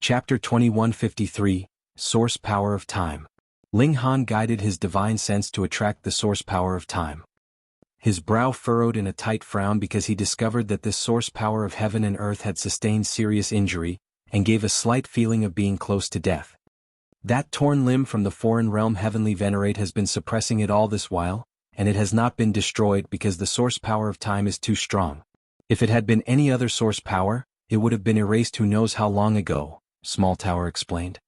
Chapter 2153, Source Power of Time. Ling Han guided his divine sense to attract the source power of time. His brow furrowed in a tight frown because he discovered that this source power of heaven and earth had sustained serious injury, and gave a slight feeling of being close to death. That torn limb from the foreign realm Heaven-defying has been suppressing it all this while, and it has not been destroyed because the source power of time is too strong. If it had been any other source power, it would have been erased who knows how long ago, Small Tower explained.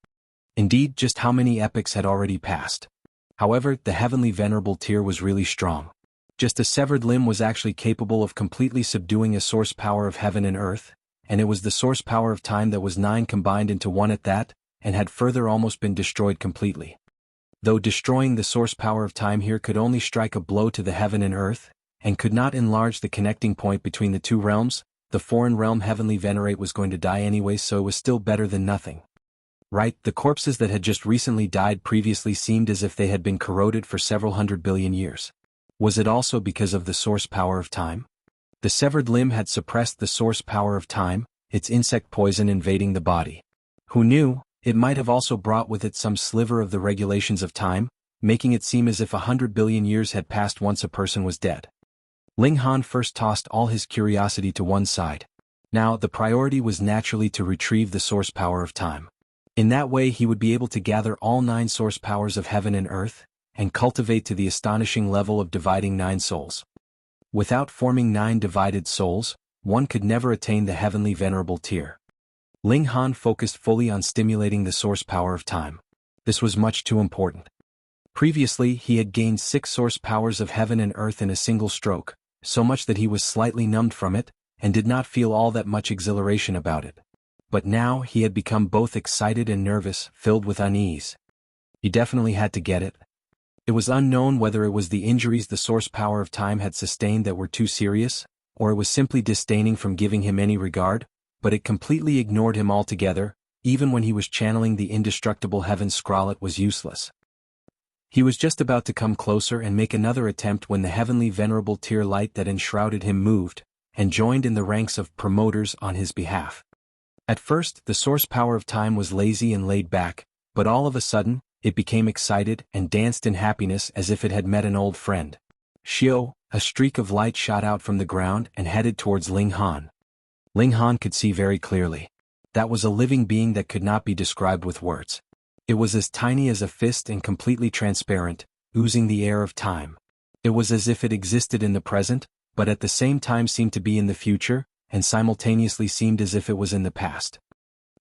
Indeed, just how many epochs had already passed. However, the heavenly venerable tier was really strong. Just a severed limb was actually capable of completely subduing a source power of heaven and earth, and it was the source power of time that was 9 combined into 1 at that, and had further almost been destroyed completely. Though destroying the source power of time here could only strike a blow to the heaven and earth, and could not enlarge the connecting point between the two realms, the foreign realm heavenly venerate was going to die anyway, so it was still better than nothing. Right, the corpses that had just recently died previously seemed as if they had been corroded for several 100 billion years. Was it also because of the source power of time? The severed limb had suppressed the source power of time, its insect poison invading the body. Who knew, it might have also brought with it some sliver of the regulations of time, making it seem as if 100 billion years had passed once a person was dead. Ling Han first tossed all his curiosity to one side. Now, the priority was naturally to retrieve the source power of time. In that way he would be able to gather all 9 source powers of heaven and earth, and cultivate to the astonishing level of dividing 9 souls. Without forming 9 divided souls, one could never attain the heavenly venerable tier. Ling Han focused fully on stimulating the source power of time. This was much too important. Previously he had gained 6 source powers of heaven and earth in a single stroke, so much that he was slightly numbed from it, and did not feel all that much exhilaration about it. But now he had become both excited and nervous, filled with unease. He definitely had to get it. It was unknown whether it was the injuries the source power of time had sustained that were too serious, or it was simply disdaining from giving him any regard, but it completely ignored him altogether. Even when he was channeling the indestructible heaven scroll, it was useless. He was just about to come closer and make another attempt when the heavenly venerable tier light that enshrouded him moved, and joined in the ranks of promoters on his behalf. At first, the source power of time was lazy and laid back, but all of a sudden, it became excited and danced in happiness as if it had met an old friend. Shio, a streak of light shot out from the ground and headed towards Ling Han. Ling Han could see very clearly. That was a living being that could not be described with words. It was as tiny as a fist and completely transparent, oozing the air of time. It was as if it existed in the present, but at the same time seemed to be in the future, and simultaneously seemed as if it was in the past.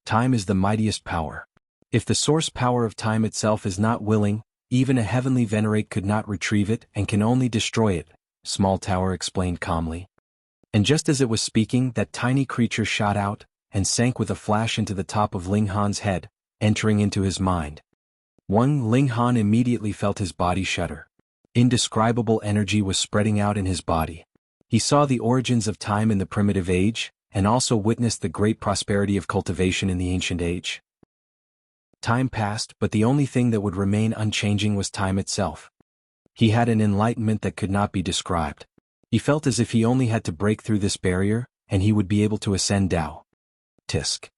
Time is the mightiest power. If the source power of time itself is not willing, even a heavenly venerate could not retrieve it and can only destroy it, Small Tower explained calmly. And just as it was speaking, that tiny creature shot out, and sank with a flash into the top of Ling Han's head, entering into his mind. Ling Han immediately felt his body shudder. Indescribable energy was spreading out in his body. He saw the origins of time in the primitive age, and also witnessed the great prosperity of cultivation in the ancient age. Time passed, but the only thing that would remain unchanging was time itself. He had an enlightenment that could not be described. He felt as if he only had to break through this barrier, and he would be able to ascend Tao. Tisk.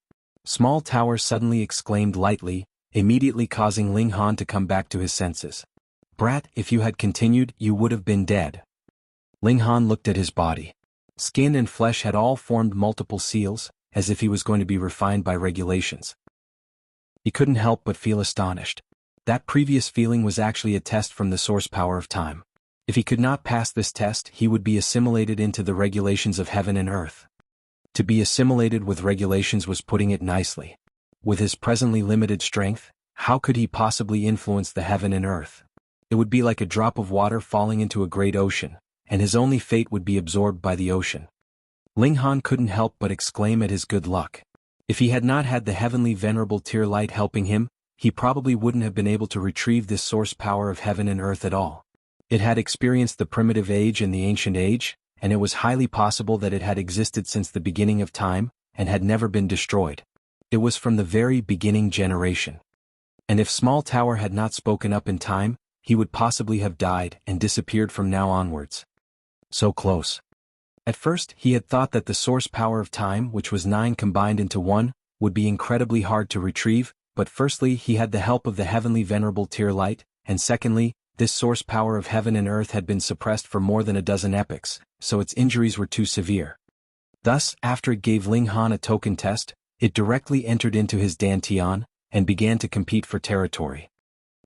Small Tower suddenly exclaimed lightly, immediately causing Ling Han to come back to his senses. Brat, if you had continued, you would have been dead. Ling Han looked at his body. Skin and flesh had all formed multiple seals, as if he was going to be refined by regulations. He couldn't help but feel astonished. That previous feeling was actually a test from the source power of time. If he could not pass this test, he would be assimilated into the regulations of heaven and earth. To be assimilated with regulations was putting it nicely. With his presently limited strength, how could he possibly influence the heaven and earth? It would be like a drop of water falling into a great ocean, and his only fate would be absorbed by the ocean. Ling Han couldn't help but exclaim at his good luck. If he had not had the heavenly venerable tier light helping him, he probably wouldn't have been able to retrieve this source power of heaven and earth at all. It had experienced the primitive age and the ancient age, and it was highly possible that it had existed since the beginning of time, and had never been destroyed. It was from the very beginning generation. And if Small Tower had not spoken up in time, he would possibly have died and disappeared from now onwards. So close. At first, he had thought that the source power of time, which was 9 combined into 1, would be incredibly hard to retrieve, but firstly he had the help of the heavenly venerable tier light, and secondly, this source power of heaven and earth had been suppressed for more than a dozen epochs, so its injuries were too severe. Thus, after it gave Ling Han a token test, it directly entered into his Dantian, and began to compete for territory.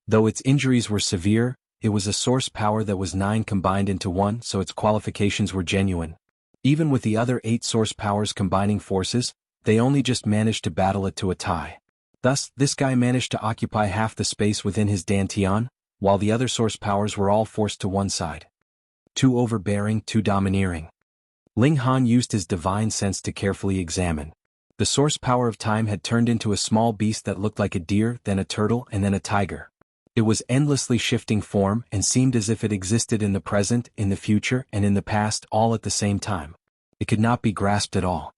Though its injuries were severe, it was a source power that was 9 combined into 1, so its qualifications were genuine. Even with the other 8 source powers combining forces, they only just managed to battle it to a tie. Thus, this guy managed to occupy half the space within his Dantian, while the other source powers were all forced to one side. Too overbearing, too domineering. Ling Han used his divine sense to carefully examine. The source power of time had turned into a small beast that looked like a deer, then a turtle, and then a tiger. It was endlessly shifting form and seemed as if it existed in the present, in the future, and in the past all at the same time. It could not be grasped at all.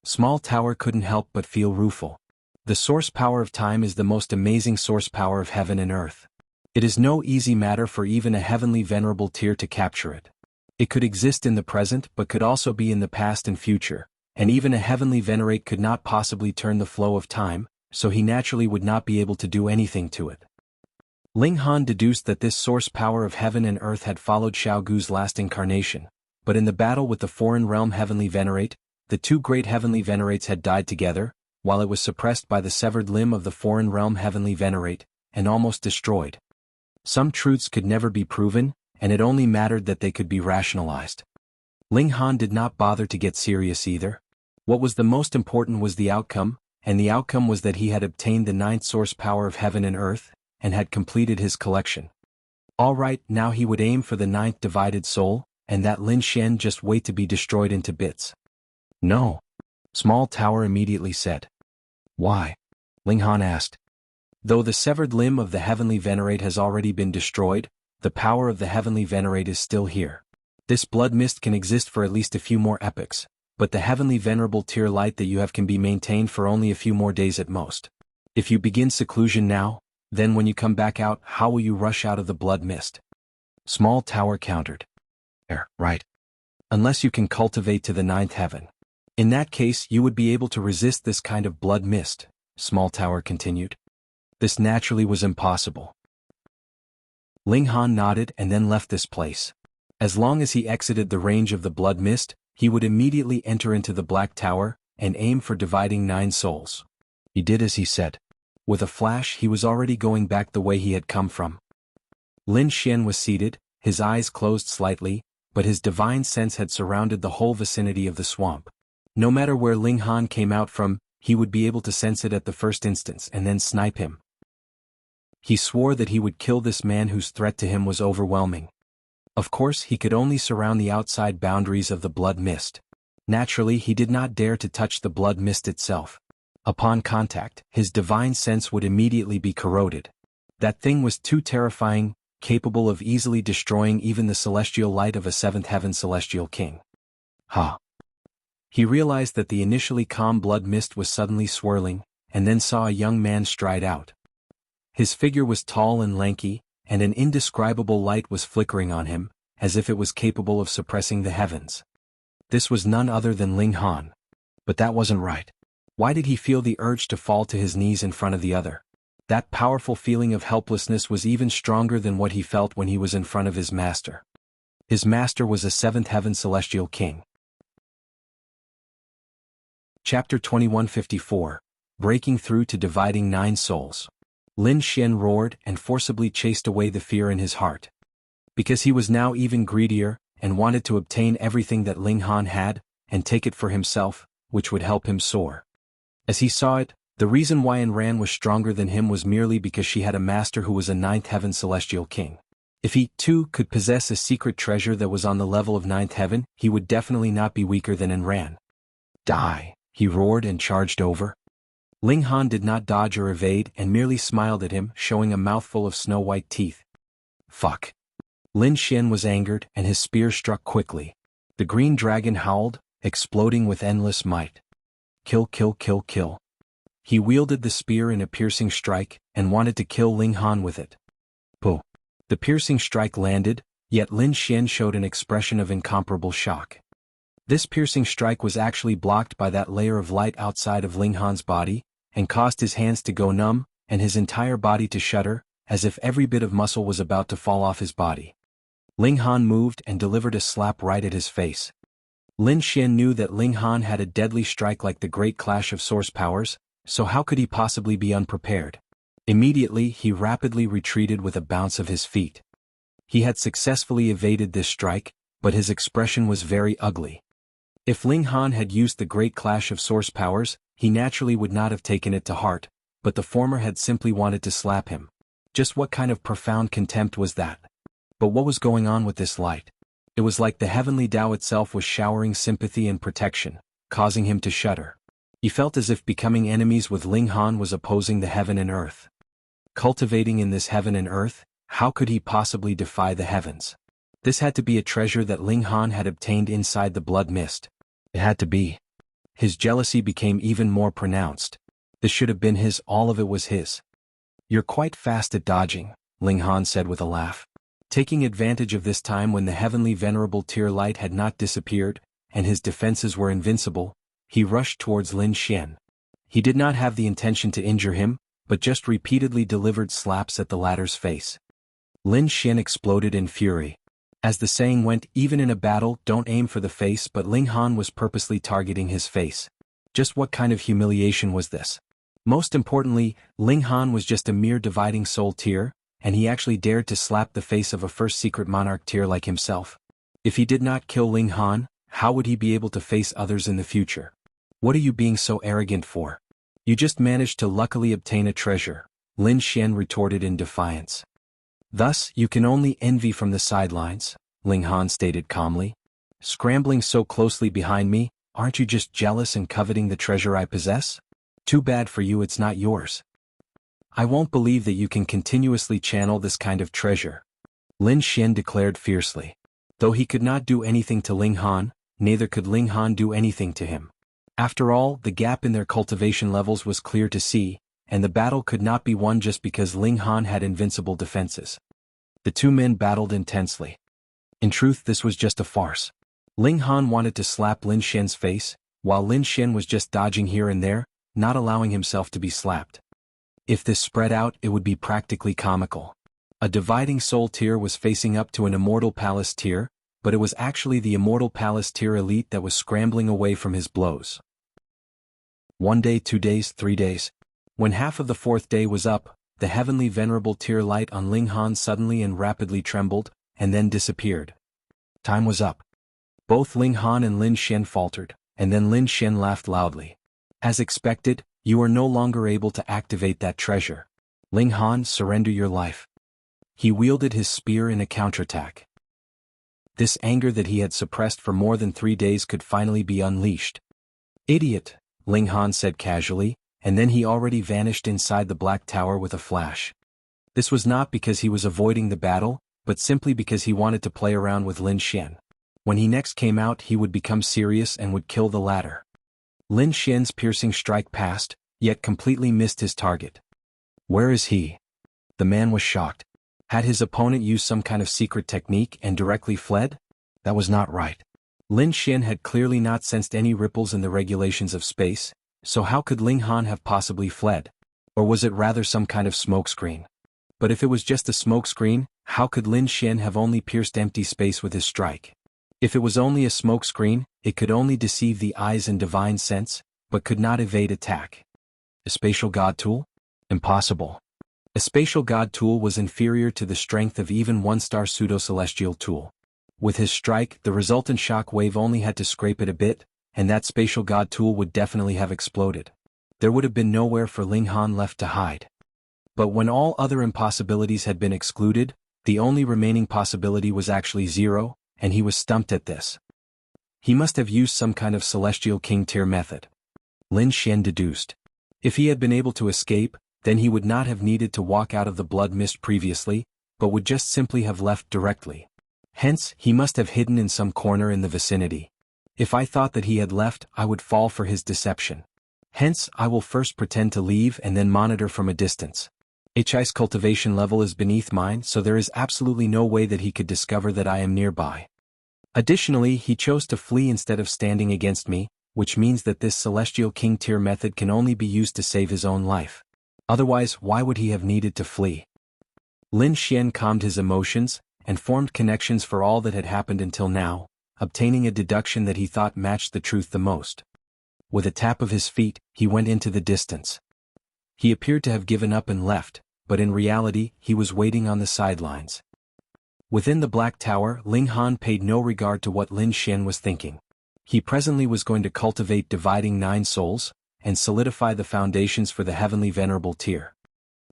Small Tower couldn't help but feel rueful. The source power of time is the most amazing source power of heaven and earth. It is no easy matter for even a heavenly venerable tier to capture it. It could exist in the present but could also be in the past and future, and even a heavenly venerate could not possibly turn the flow of time, so he naturally would not be able to do anything to it. Ling Han deduced that this source power of heaven and earth had followed Xiaogu's last incarnation, but in the battle with the foreign realm heavenly venerate, the 2 great heavenly venerates had died together, while it was suppressed by the severed limb of the foreign realm heavenly venerate, and almost destroyed. Some truths could never be proven, and it only mattered that they could be rationalized. Ling Han did not bother to get serious either. What was the most important was the outcome, and the outcome was that he had obtained the 9th source power of heaven and earth, and had completed his collection. Alright, now he would aim for the 9th divided soul, and that Lin Xian just wait to be destroyed into bits. No. Small Tower immediately said. Why? Ling Han asked. Though the severed limb of the heavenly venerate has already been destroyed, the power of the heavenly venerate is still here. This blood mist can exist for at least a few more epochs, but the heavenly venerable tier light that you have can be maintained for only a few more days at most. If you begin seclusion now, then when you come back out, how will you rush out of the blood mist? Small Tower countered. Right. Unless you can cultivate to the 9th heaven. In that case you would be able to resist this kind of blood mist, Small Tower continued. This naturally was impossible. Ling Han nodded and then left this place. As long as he exited the range of the blood mist, he would immediately enter into the Black Tower, and aim for dividing 9 souls. He did as he said. With a flash he was already going back the way he had come from. Lin Xian was seated, his eyes closed slightly, but his divine sense had surrounded the whole vicinity of the swamp. No matter where Ling Han came out from, he would be able to sense it at the first instance and then snipe him. He swore that he would kill this man whose threat to him was overwhelming. Of course he could only surround the outside boundaries of the blood mist. Naturally he did not dare to touch the blood mist itself. Upon contact, his divine sense would immediately be corroded. That thing was too terrifying, capable of easily destroying even the celestial light of a 7th heaven celestial king. He realized that the initially calm blood mist was suddenly swirling, and then saw a young man stride out. His figure was tall and lanky, and an indescribable light was flickering on him, as if it was capable of suppressing the heavens. This was none other than Ling Han. But that wasn't right. Why did he feel the urge to fall to his knees in front of the other? That powerful feeling of helplessness was even stronger than what he felt when he was in front of his master. His master was a 7th heaven celestial king. Chapter 2154, Breaking Through to Dividing 9 Souls. Lin Xian roared and forcibly chased away the fear in his heart. Because he was now even greedier, and wanted to obtain everything that Ling Han had, and take it for himself, which would help him soar. As he saw it, the reason why Wenren was stronger than him was merely because she had a master who was a 9th heaven celestial king. If he, too, could possess a secret treasure that was on the level of 9th heaven, he would definitely not be weaker than Wenren. Die, he roared and charged over. Ling Han did not dodge or evade and merely smiled at him, showing a mouthful of snow-white teeth. Fuck. Lin Xian was angered and his spear struck quickly. The green dragon howled, exploding with endless might. Kill, kill, kill, kill. He wielded the spear in a piercing strike, and wanted to kill Ling Han with it. Pooh. The piercing strike landed, yet Lin Xian showed an expression of incomparable shock. This piercing strike was actually blocked by that layer of light outside of Ling Han's body, and caused his hands to go numb, and his entire body to shudder, as if every bit of muscle was about to fall off his body. Ling Han moved and delivered a slap right at his face. Lin Xian knew that Ling Han had a deadly strike like the great clash of source powers, so how could he possibly be unprepared? Immediately he rapidly retreated with a bounce of his feet. He had successfully evaded this strike, but his expression was very ugly. If Ling Han had used the great clash of source powers, he naturally would not have taken it to heart, but the former had simply wanted to slap him. Just what kind of profound contempt was that? But what was going on with this light? It was like the heavenly Tao itself was showering sympathy and protection, causing him to shudder. He felt as if becoming enemies with Ling Han was opposing the heaven and earth. Cultivating in this heaven and earth, how could he possibly defy the heavens? This had to be a treasure that Ling Han had obtained inside the blood mist. It had to be. His jealousy became even more pronounced. This should have been his, all of it was his. "You're quite fast at dodging," Ling Han said with a laugh. Taking advantage of this time when the heavenly venerable tear light had not disappeared, and his defenses were invincible, he rushed towards Lin Xian. He did not have the intention to injure him, but just repeatedly delivered slaps at the latter's face. Lin Xian exploded in fury. As the saying went, even in a battle, don't aim for the face, but Ling Han was purposely targeting his face. Just what kind of humiliation was this? Most importantly, Ling Han was just a mere dividing soul tear, and he actually dared to slap the face of a first secret monarch tear like himself. If he did not kill Ling Han, how would he be able to face others in the future? What are you being so arrogant for? You just managed to luckily obtain a treasure, Lin Xian retorted in defiance. Thus, you can only envy from the sidelines, Ling Han stated calmly. Scrambling so closely behind me, aren't you just jealous and coveting the treasure I possess? Too bad for you it's not yours. I won't believe that you can continuously channel this kind of treasure, Lin Xian declared fiercely. Though he could not do anything to Ling Han, neither could Ling Han do anything to him. After all, the gap in their cultivation levels was clear to see, and the battle could not be won just because Ling Han had invincible defenses. The two men battled intensely. In truth, this was just a farce. Ling Han wanted to slap Lin Xian's face, while Lin Xian was just dodging here and there, not allowing himself to be slapped. If this spread out, it would be practically comical. A dividing soul tier was facing up to an immortal palace tier, but it was actually the immortal palace tier elite that was scrambling away from his blows. 1 day, 2 days, 3 days. When half of the 4th day was up, the heavenly venerable tear light on Ling Han suddenly and rapidly trembled, and then disappeared. Time was up. Both Ling Han and Lin Xian faltered, and then Lin Xian laughed loudly. As expected, you are no longer able to activate that treasure. Ling Han, surrender your life. He wielded his spear in a counterattack. This anger that he had suppressed for more than 3 days could finally be unleashed. Idiot, Ling Han said casually, and then he already vanished inside the Black Tower with a flash. This was not because he was avoiding the battle, but simply because he wanted to play around with Lin Xian. When he next came out, he would become serious and would kill the latter. Lin Xian's piercing strike passed, yet completely missed his target. Where is he? The man was shocked. Had his opponent used some kind of secret technique and directly fled? That was not right. Lin Xian had clearly not sensed any ripples in the regulations of space, so how could Ling Han have possibly fled? Or was it rather some kind of smokescreen? But if it was just a smokescreen, how could Lin Xian have only pierced empty space with his strike? If it was only a smokescreen, it could only deceive the eyes and divine sense, but could not evade attack. A spatial god tool? Impossible. A spatial god tool was inferior to the strength of even one-star pseudo-celestial tool. With his strike, the resultant shock wave only had to scrape it a bit, and that spatial god tool would definitely have exploded. There would have been nowhere for Ling Han left to hide. But when all other impossibilities had been excluded, the only remaining possibility was actually 0, and he was stumped at this. He must have used some kind of celestial king tier method. Lin Xian deduced. If he had been able to escape, then he would not have needed to walk out of the blood mist previously, but would just simply have left directly. Hence, he must have hidden in some corner in the vicinity. If I thought that he had left, I would fall for his deception. Hence, I will first pretend to leave and then monitor from a distance. His cultivation level is beneath mine, so there is absolutely no way that he could discover that I am nearby. Additionally, he chose to flee instead of standing against me, which means that this Celestial King tier method can only be used to save his own life. Otherwise, why would he have needed to flee? Lin Xian calmed his emotions, and formed connections for all that had happened until now, obtaining a deduction that he thought matched the truth the most. With a tap of his feet, he went into the distance. He appeared to have given up and left, but in reality, he was waiting on the sidelines. Within the Black Tower, Ling Han paid no regard to what Lin Xian was thinking. He presently was going to cultivate dividing 9 souls, and solidify the foundations for the heavenly venerable tier.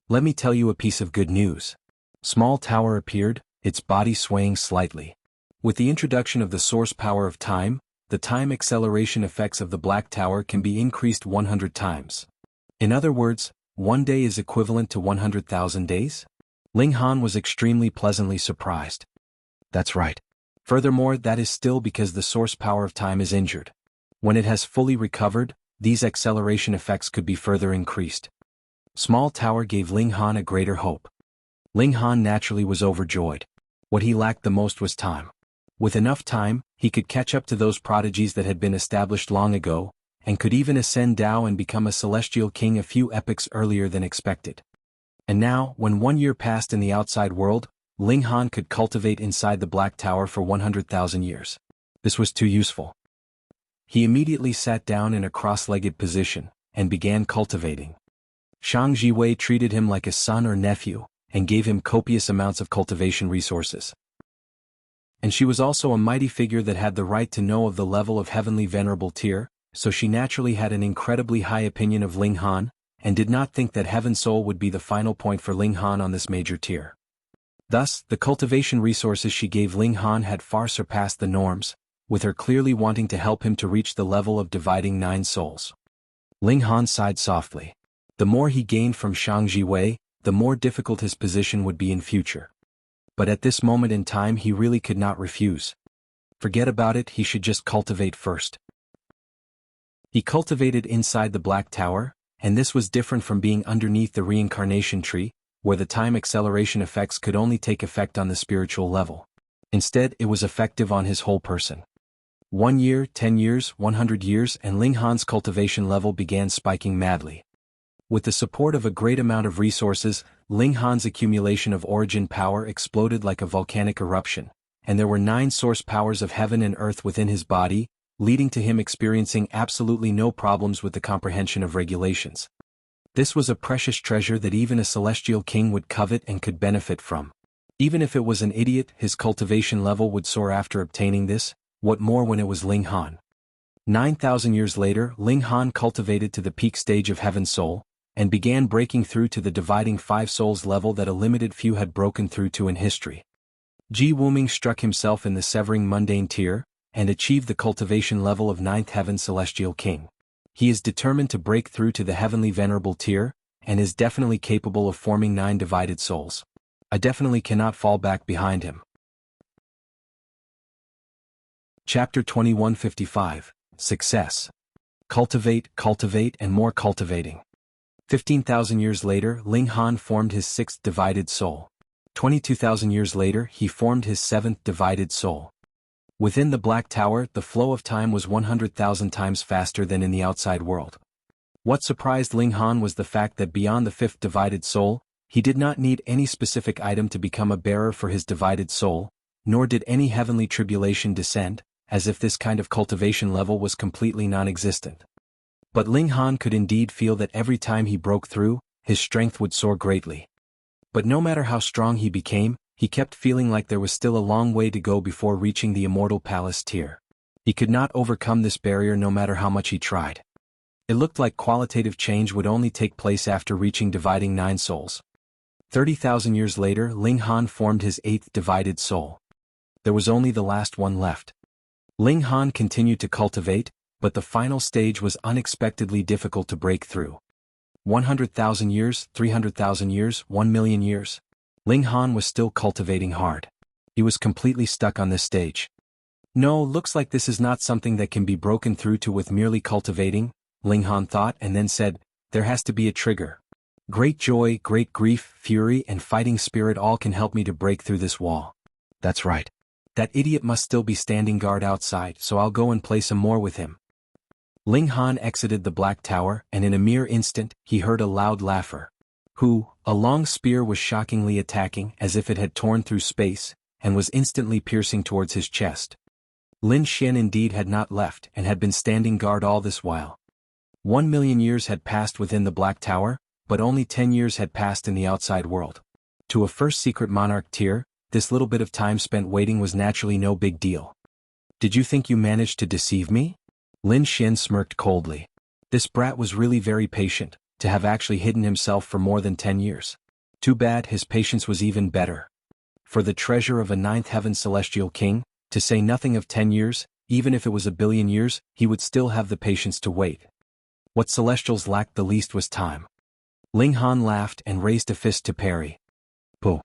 Let me tell you a piece of good news. Small tower appeared, its body swaying slightly. With the introduction of the source power of time, the time acceleration effects of the Black Tower can be increased 100 times. In other words, 1 day is equivalent to 100,000 days? Ling Han was extremely pleasantly surprised. That's right. Furthermore, that is still because the source power of time is injured. When it has fully recovered, these acceleration effects could be further increased. Small tower gave Ling Han a greater hope. Ling Han naturally was overjoyed. What he lacked the most was time. With enough time, he could catch up to those prodigies that had been established long ago, and could even ascend Dao and become a celestial king a few epochs earlier than expected. And now, when 1 year passed in the outside world, Ling Han could cultivate inside the Black Tower for 100,000 years. This was too useful. He immediately sat down in a cross-legged position, and began cultivating. Shang Jiwei treated him like a son or nephew, and gave him copious amounts of cultivation resources. And she was also a mighty figure that had the right to know of the level of heavenly venerable tier, so she naturally had an incredibly high opinion of Ling Han, and did not think that Heaven Soul would be the final point for Ling Han on this major tier. Thus, the cultivation resources she gave Ling Han had far surpassed the norms, with her clearly wanting to help him to reach the level of dividing 9 souls. Ling Han sighed softly. The more he gained from Shang Jiwei, the more difficult his position would be in future. But at this moment in time he really could not refuse. Forget about it, he should just cultivate first. He cultivated inside the Black Tower, and this was different from being underneath the reincarnation tree, where the time acceleration effects could only take effect on the spiritual level. Instead, it was effective on his whole person. 1 year, 10 years, 100 years, and Ling Han's cultivation level began spiking madly. With the support of a great amount of resources, Ling Han's accumulation of origin power exploded like a volcanic eruption, and there were 9 source powers of heaven and earth within his body, leading to him experiencing absolutely no problems with the comprehension of regulations. This was a precious treasure that even a celestial king would covet and could benefit from. Even if it was an idiot, his cultivation level would soar after obtaining this, what more when it was Ling Han. 9,000 years later, Ling Han cultivated to the peak stage of Heaven Soul, and began breaking through to the dividing 5 souls level that a limited few had broken through to in history. Ji Wuming struck himself in the severing mundane tier, and achieved the cultivation level of 9th Heaven Celestial King. He is determined to break through to the heavenly venerable tier, and is definitely capable of forming 9 divided souls. I definitely cannot fall back behind him. Chapter 2155, Success. Cultivate, cultivate, and more cultivating. 15,000 years later, Ling Han formed his 6th divided soul. 22,000 years later, he formed his 7th divided soul. Within the Black Tower, the flow of time was 100,000 times faster than in the outside world. What surprised Ling Han was the fact that beyond the 5th divided soul, he did not need any specific item to become a bearer for his divided soul, nor did any heavenly tribulation descend, as if this kind of cultivation level was completely non-existent. But Ling Han could indeed feel that every time he broke through, his strength would soar greatly. But no matter how strong he became, he kept feeling like there was still a long way to go before reaching the Immortal Palace tier. He could not overcome this barrier no matter how much he tried. It looked like qualitative change would only take place after reaching dividing 9 souls. 30,000 years later, Ling Han formed his 8th divided soul. There was only the last one left. Ling Han continued to cultivate, but the final stage was unexpectedly difficult to break through. 100,000 years, 300,000 years, 1 million years. Ling Han was still cultivating hard. He was completely stuck on this stage. No, looks like this is not something that can be broken through to with merely cultivating, Ling Han thought, and then said, there has to be a trigger. Great joy, great grief, fury, and fighting spirit all can help me to break through this wall. That's right. That idiot must still be standing guard outside, so I'll go and play some more with him. Ling Han exited the Black Tower, and in a mere instant, he heard a loud laughter. A long spear was shockingly attacking as if it had torn through space, and was instantly piercing towards his chest. Lin Xian indeed had not left and had been standing guard all this while. 1,000,000 years had passed within the Black Tower, but only 10 years had passed in the outside world. To a first secret monarch tier, this little bit of time spent waiting was naturally no big deal. Did you think you managed to deceive me? Lin Xian smirked coldly. This brat was really very patient, to have actually hidden himself for more than 10 years. Too bad his patience was even better. For the treasure of a 9th heaven celestial king, to say nothing of 10 years, even if it was 1,000,000,000 years, he would still have the patience to wait. What celestials lacked the least was time. Ling Han laughed and raised a fist to parry. Pooh!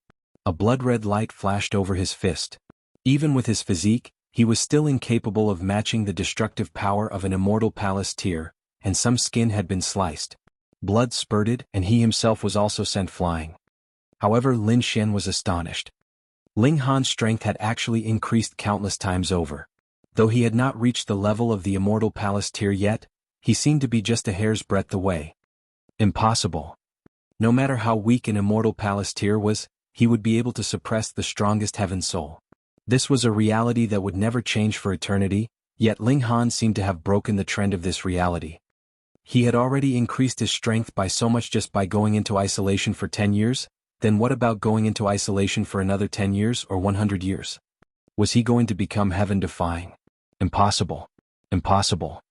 A blood-red light flashed over his fist. Even with his physique, he was still incapable of matching the destructive power of an immortal palace tier, and some skin had been sliced. Blood spurted, and he himself was also sent flying. However, Lin Xian was astonished. Ling Han's strength had actually increased countless times over. Though he had not reached the level of the immortal palace tier yet, he seemed to be just a hair's breadth away. Impossible. No matter how weak an immortal palace tier was, he would be able to suppress the strongest heaven soul. This was a reality that would never change for eternity, yet Ling Han seemed to have broken the trend of this reality. He had already increased his strength by so much just by going into isolation for 10 years, then what about going into isolation for another 10 years or 100 years? Was he going to become heaven-defying? Impossible. Impossible.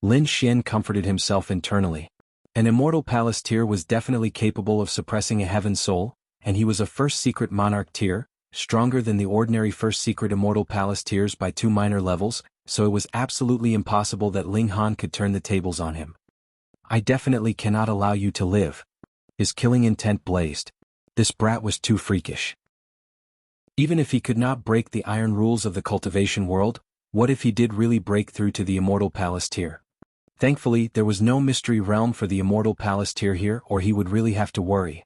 Lin Xian comforted himself internally. An immortal palace tier was definitely capable of suppressing a heaven soul, and he was a first secret monarch tier, stronger than the ordinary first secret immortal palace tiers by 2 minor levels, so it was absolutely impossible that Ling Han could turn the tables on him. I definitely cannot allow you to live. His killing intent blazed. This brat was too freakish. Even if he could not break the iron rules of the cultivation world, what if he did really break through to the immortal palace tier? Thankfully, there was no mystery realm for the immortal palace tier here, or he would really have to worry.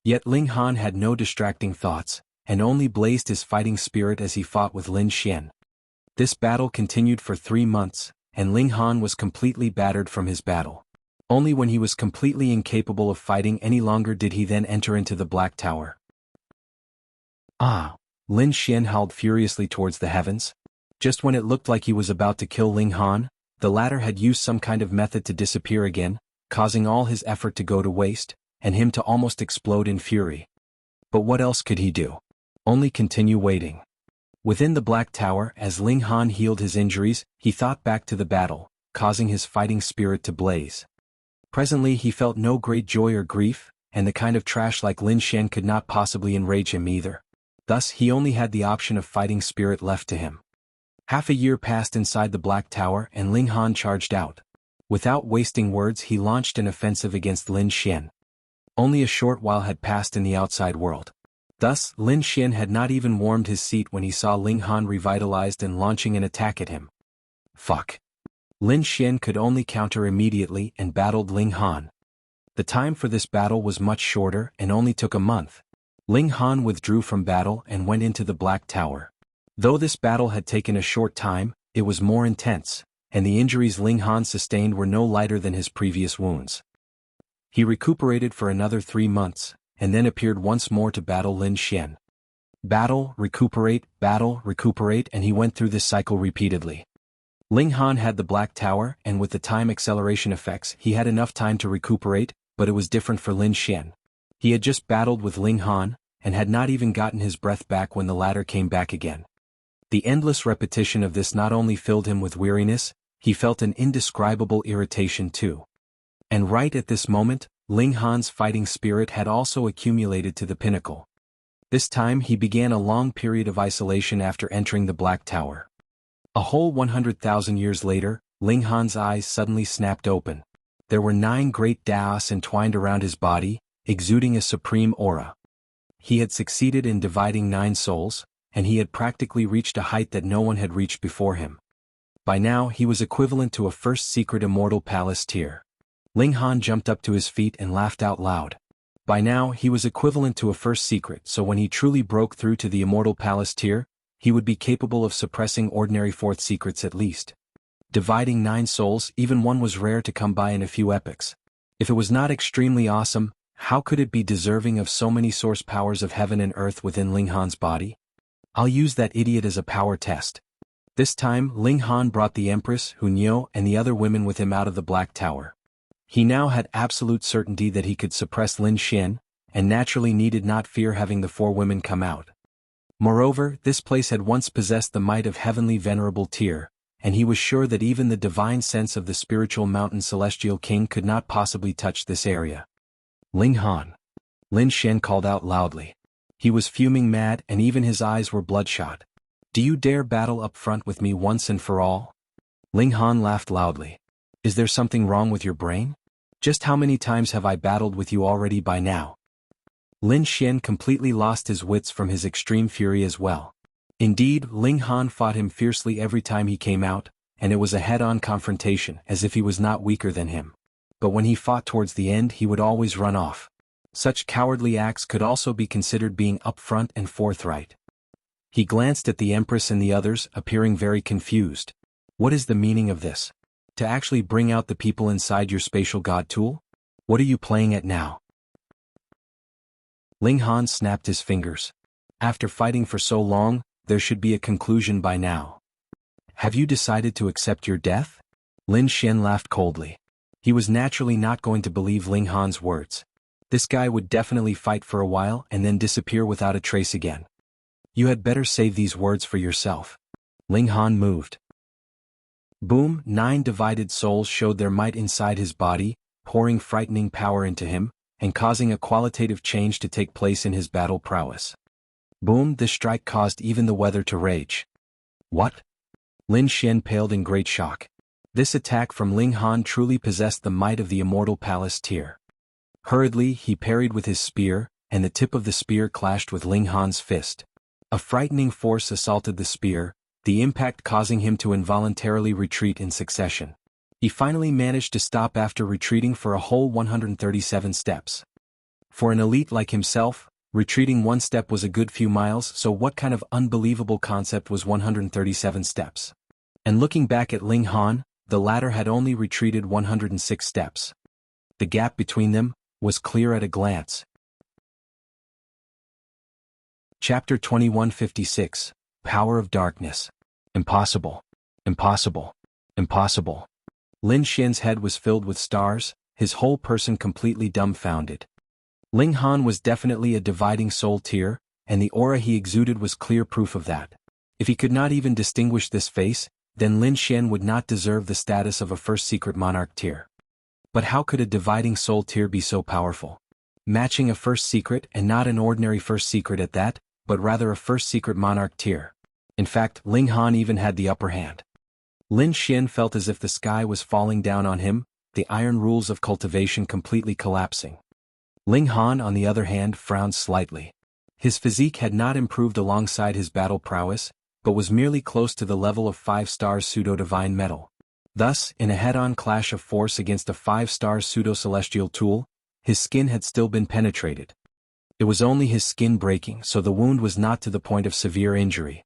Yet Ling Han had no distracting thoughts, and only blazed his fighting spirit as he fought with Lin Xian. This battle continued for 3 months, and Ling Han was completely battered from his battle. Only when he was completely incapable of fighting any longer did he then enter into the Black Tower. Lin Xian howled furiously towards the heavens. Just when it looked like he was about to kill Ling Han, the latter had used some kind of method to disappear again, causing all his effort to go to waste, and him to almost explode in fury. But what else could he do? Only continue waiting. Within the Black Tower, as Ling Han healed his injuries, he thought back to the battle, causing his fighting spirit to blaze. Presently he felt no great joy or grief, and the kind of trash like Lin Xian could not possibly enrage him either. Thus he only had the option of fighting spirit left to him. Half a year passed inside the Black Tower and Ling Han charged out. Without wasting words he launched an offensive against Lin Xian. Only a short while had passed in the outside world. Thus, Lin Xian had not even warmed his seat when he saw Ling Han revitalized and launching an attack at him. Fuck. Lin Xian could only counter immediately and battled Ling Han. The time for this battle was much shorter and only took a month. Ling Han withdrew from battle and went into the Black Tower. Though this battle had taken a short time, it was more intense, and the injuries Ling Han sustained were no lighter than his previous wounds. He recuperated for another 3 months, and then appeared once more to battle Lin Xian. Battle, recuperate, and he went through this cycle repeatedly. Ling Han had the Black Tower, and with the time acceleration effects he had enough time to recuperate, but it was different for Lin Xian. He had just battled with Ling Han, and had not even gotten his breath back when the latter came back again. The endless repetition of this not only filled him with weariness, he felt an indescribable irritation too. And right at this moment, Ling Han's fighting spirit had also accumulated to the pinnacle. This time he began a long period of isolation after entering the Black Tower. A whole 100,000 years later, Ling Han's eyes suddenly snapped open. There were 9 great Daos entwined around his body, exuding a supreme aura. He had succeeded in dividing 9 souls, and he had practically reached a height that no one had reached before him. By now he was equivalent to a first secret immortal palace tier. Ling Han jumped up to his feet and laughed out loud. By now, he was equivalent to a first secret, so when he truly broke through to the Immortal Palace tier, he would be capable of suppressing ordinary fourth secrets at least. Dividing 9 souls, even one was rare to come by in a few epochs. If it was not extremely awesome, how could it be deserving of so many source powers of heaven and earth within Ling Han's body? I'll use that idiot as a power test. This time, Ling Han brought the Empress, Hunyo, and the other women with him out of the Black Tower. He now had absolute certainty that he could suppress Lin Xian, and naturally needed not fear having the 4 women come out. Moreover, this place had once possessed the might of heavenly venerable tier, and he was sure that even the divine sense of the spiritual mountain celestial king could not possibly touch this area. Ling Han. Lin Xian called out loudly. He was fuming mad and even his eyes were bloodshot. Do you dare battle up front with me once and for all? Ling Han laughed loudly. Is there something wrong with your brain? Just how many times have I battled with you already by now? Lin Xian completely lost his wits from his extreme fury as well. Indeed, Ling Han fought him fiercely every time he came out, and it was a head-on confrontation as if he was not weaker than him. But when he fought towards the end he would always run off. Such cowardly acts could also be considered being upfront and forthright. He glanced at the Empress and the others, appearing very confused. What is the meaning of this? To actually bring out the people inside your spatial god tool? What are you playing at now? Ling Han snapped his fingers. After fighting for so long, there should be a conclusion by now. Have you decided to accept your death? Lin Xian laughed coldly. He was naturally not going to believe Ling Han's words. This guy would definitely fight for a while and then disappear without a trace again. You had better save these words for yourself. Ling Han moved. Boom, 9 divided souls showed their might inside his body, pouring frightening power into him, and causing a qualitative change to take place in his battle prowess. Boom, this strike caused even the weather to rage. What? Lin Xian paled in great shock. This attack from Ling Han truly possessed the might of the Immortal Palace tier. Hurriedly, he parried with his spear, and the tip of the spear clashed with Ling Han's fist. A frightening force assaulted the spear, the impact causing him to involuntarily retreat in succession. He finally managed to stop after retreating for a whole 137 steps. For an elite like himself, retreating 1 step was a good few miles, so what kind of unbelievable concept was 137 steps? And looking back at Ling Han, the latter had only retreated 106 steps. The gap between them was clear at a glance. Chapter 2156, Power of Darkness. Impossible. Impossible. Impossible. Lin Xian's head was filled with stars, his whole person completely dumbfounded. Ling Han was definitely a dividing soul tier, and the aura he exuded was clear proof of that. If he could not even distinguish this face, then Lin Xian would not deserve the status of a first secret monarch tier. But how could a dividing soul tier be so powerful? Matching a first secret and not an ordinary first secret at that, but rather a first secret monarch tier. In fact, Ling Han even had the upper hand. Lin Xian felt as if the sky was falling down on him, the iron rules of cultivation completely collapsing. Ling Han, on the other hand, frowned slightly. His physique had not improved alongside his battle prowess, but was merely close to the level of 5-star pseudo-divine metal. Thus, in a head-on clash of force against a 5-star pseudo-celestial tool, his skin had still been penetrated. It was only his skin breaking, so the wound was not to the point of severe injury.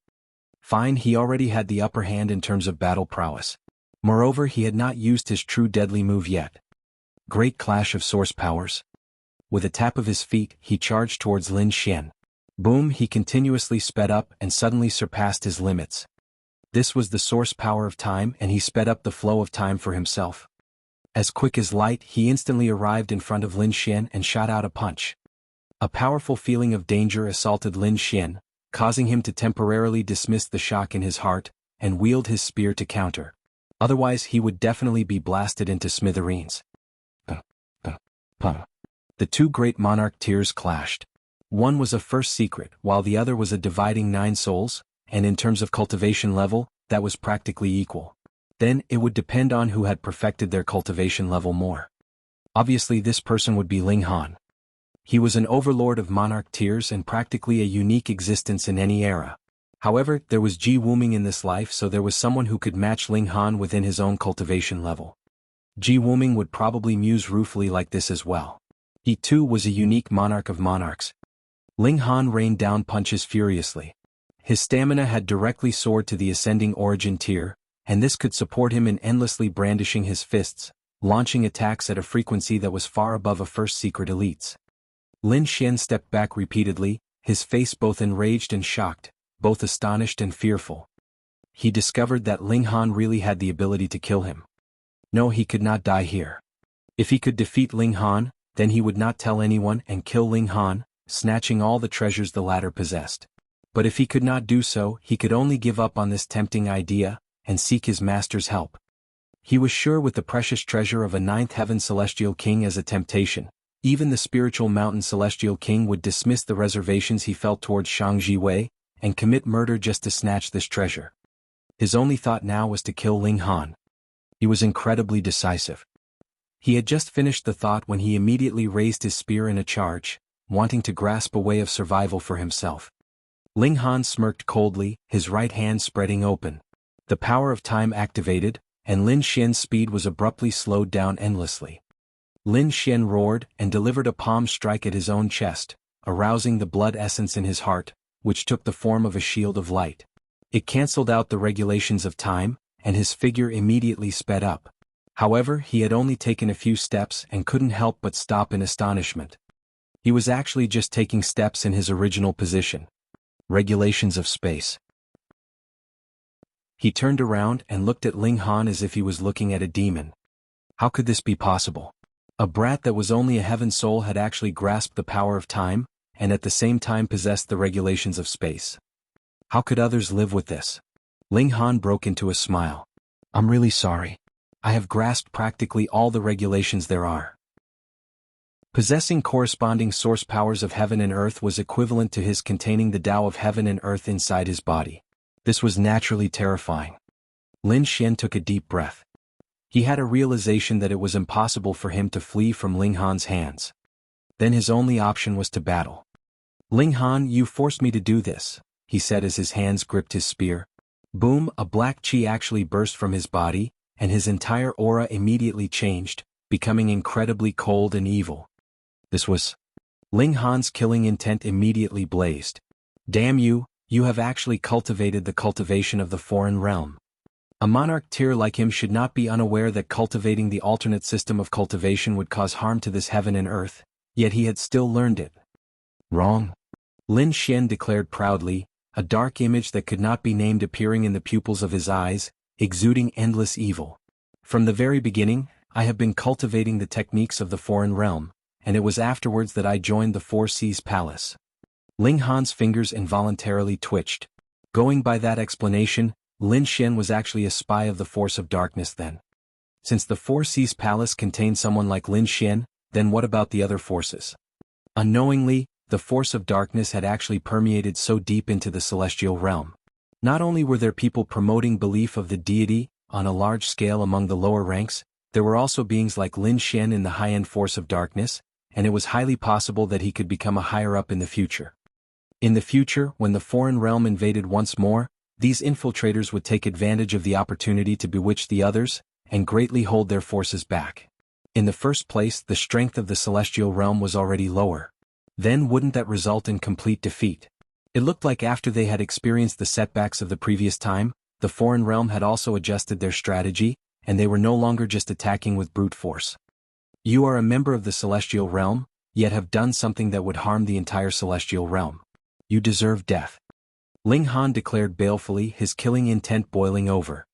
Fine, he already had the upper hand in terms of battle prowess. Moreover, he had not used his true deadly move yet. Great clash of source powers. With a tap of his feet, he charged towards Lin Xian. Boom, he continuously sped up and suddenly surpassed his limits. This was the source power of time, and he sped up the flow of time for himself. As quick as light, he instantly arrived in front of Lin Xian and shot out a punch. A powerful feeling of danger assaulted Lin Xian, causing him to temporarily dismiss the shock in his heart, and wield his spear to counter. Otherwise he would definitely be blasted into smithereens. The two great monarch tiers clashed. One was a first secret, while the other was a dividing 9 souls, and in terms of cultivation level, that was practically equal. Then, it would depend on who had perfected their cultivation level more. Obviously this person would be Ling Han. He was an overlord of monarch tiers and practically a unique existence in any era. However, there was Jianghu in this life, so there was someone who could match Ling Han within his own cultivation level. Jianghu would probably muse ruefully like this as well. He too was a unique monarch of monarchs. Ling Han rained down punches furiously. His stamina had directly soared to the ascending origin tier, and this could support him in endlessly brandishing his fists, launching attacks at a frequency that was far above a first secret elite's. Lin Xian stepped back repeatedly, his face both enraged and shocked, both astonished and fearful. He discovered that Ling Han really had the ability to kill him. No, he could not die here. If he could defeat Ling Han, then he would not tell anyone and kill Ling Han, snatching all the treasures the latter possessed. But if he could not do so, he could only give up on this tempting idea, and seek his master's help. He was sure with the precious treasure of a ninth heaven celestial king as a temptation, even the spiritual mountain celestial king would dismiss the reservations he felt towards Shang Wei, and commit murder just to snatch this treasure. His only thought now was to kill Ling Han. He was incredibly decisive. He had just finished the thought when he immediately raised his spear in a charge, wanting to grasp a way of survival for himself. Ling Han smirked coldly, his right hand spreading open. The power of time activated, and Lin Xian's speed was abruptly slowed down endlessly. Lin Xian roared and delivered a palm strike at his own chest, arousing the blood essence in his heart, which took the form of a shield of light. It cancelled out the regulations of time, and his figure immediately sped up. However, he had only taken a few steps and couldn't help but stop in astonishment. He was actually just taking steps in his original position. Regulations of space. He turned around and looked at Ling Han as if he was looking at a demon. How could this be possible? A brat that was only a heaven soul had actually grasped the power of time, and at the same time possessed the regulations of space. How could others live with this? Ling Han broke into a smile. I'm really sorry. I have grasped practically all the regulations there are. Possessing corresponding source powers of heaven and earth was equivalent to his containing the Tao of heaven and earth inside his body. This was naturally terrifying. Lin Xian took a deep breath. He had a realization that it was impossible for him to flee from Ling Han's hands. Then his only option was to battle. Ling Han, you forced me to do this, he said as his hands gripped his spear. Boom, a black chi actually burst from his body, and his entire aura immediately changed, becoming incredibly cold and evil. This was... Ling Han's killing intent immediately blazed. Damn you, you have actually cultivated the cultivation of the foreign realm. A monarch tier like him should not be unaware that cultivating the alternate system of cultivation would cause harm to this heaven and earth, yet he had still learned it. Wrong. Lin Xian declared proudly, a dark image that could not be named appearing in the pupils of his eyes, exuding endless evil. From the very beginning, I have been cultivating the techniques of the foreign realm, and it was afterwards that I joined the Four Seas Palace. Ling Han's fingers involuntarily twitched. Going by that explanation, Lin Xian was actually a spy of the Force of Darkness then. Since the Four Seas Palace contained someone like Lin Xian, then what about the other forces? Unknowingly, the Force of Darkness had actually permeated so deep into the celestial realm. Not only were there people promoting belief of the deity on a large scale among the lower ranks, there were also beings like Lin Xian in the high-end Force of Darkness, and it was highly possible that he could become a higher-up in the future. In the future, when the foreign realm invaded once more, these infiltrators would take advantage of the opportunity to bewitch the others, and greatly hold their forces back. In the first place, the strength of the celestial realm was already lower. Then wouldn't that result in complete defeat? It looked like after they had experienced the setbacks of the previous time, the foreign realm had also adjusted their strategy, and they were no longer just attacking with brute force. You are a member of the celestial realm, yet have done something that would harm the entire celestial realm. You deserve death. Ling Han declared balefully, his killing intent boiling over.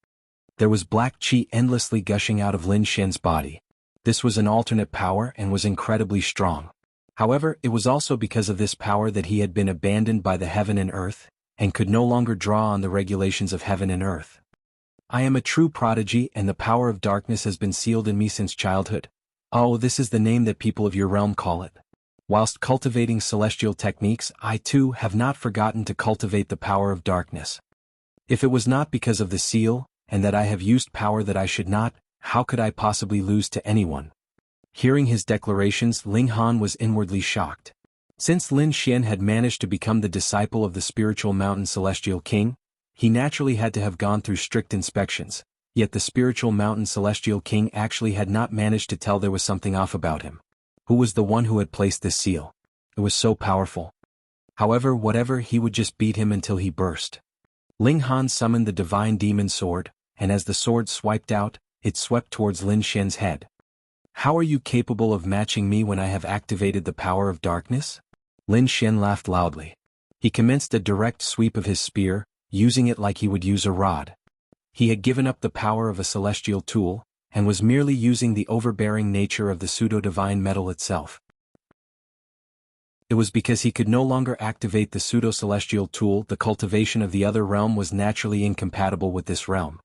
There was black chi endlessly gushing out of Lin Xian's body. This was an alternate power and was incredibly strong. However, it was also because of this power that he had been abandoned by the heaven and earth, and could no longer draw on the regulations of heaven and earth. I am a true prodigy, and the power of darkness has been sealed in me since childhood. Oh, this is the name that people of your realm call it. Whilst cultivating celestial techniques, I too have not forgotten to cultivate the power of darkness. If it was not because of the seal, and that I have used power that I should not, how could I possibly lose to anyone? Hearing his declarations, Ling Han was inwardly shocked. Since Lin Xian had managed to become the disciple of the spiritual mountain celestial king, he naturally had to have gone through strict inspections, yet the spiritual mountain celestial king actually had not managed to tell there was something off about him. Who was the one who had placed this seal? It was so powerful. However, whatever, he would just beat him until he burst. Ling Han summoned the divine demon sword, and as the sword swiped out, it swept towards Lin Xian's head. How are you capable of matching me when I have activated the power of darkness? Lin Xian laughed loudly. He commenced a direct sweep of his spear, using it like he would use a rod. He had given up the power of a celestial tool, and was merely using the overbearing nature of the pseudo-divine metal itself. It was because he could no longer activate the pseudo-celestial tool. The cultivation of the other realm was naturally incompatible with this realm.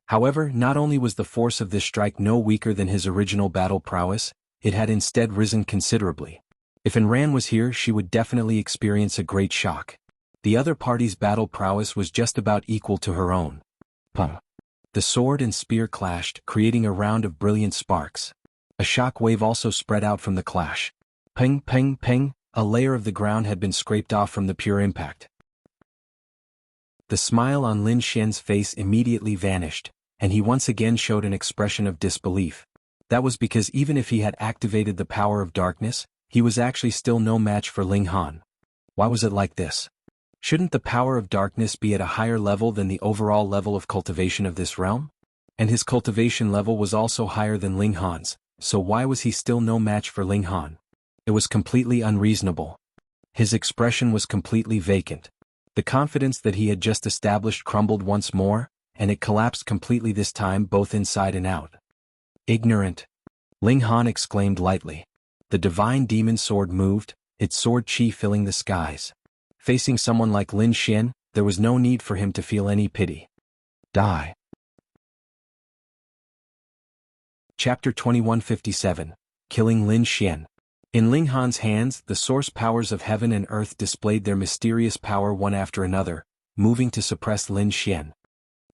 However, not only was the force of this strike no weaker than his original battle prowess, it had instead risen considerably. If Wenren was here, she would definitely experience a great shock. The other party's battle prowess was just about equal to her own. Pum. The sword and spear clashed, creating a round of brilliant sparks. A shock wave also spread out from the clash. Ping, ping, ping. A layer of the ground had been scraped off from the pure impact. The smile on Lin Xian's face immediately vanished, and he once again showed an expression of disbelief. That was because even if he had activated the power of darkness, he was actually still no match for Ling Han. Why was it like this? Shouldn't the power of darkness be at a higher level than the overall level of cultivation of this realm? And his cultivation level was also higher than Ling Han's, so why was he still no match for Ling Han? It was completely unreasonable. His expression was completely vacant. The confidence that he had just established crumbled once more, and it collapsed completely this time, both inside and out. Ignorant! Ling Han exclaimed lightly. The divine demon sword moved, its sword chi filling the skies. Facing someone like Lin Xian, there was no need for him to feel any pity. Die. Chapter 2157. Killing Lin Xian. In Ling Han's hands, the source powers of heaven and earth displayed their mysterious power one after another, moving to suppress Lin Xian.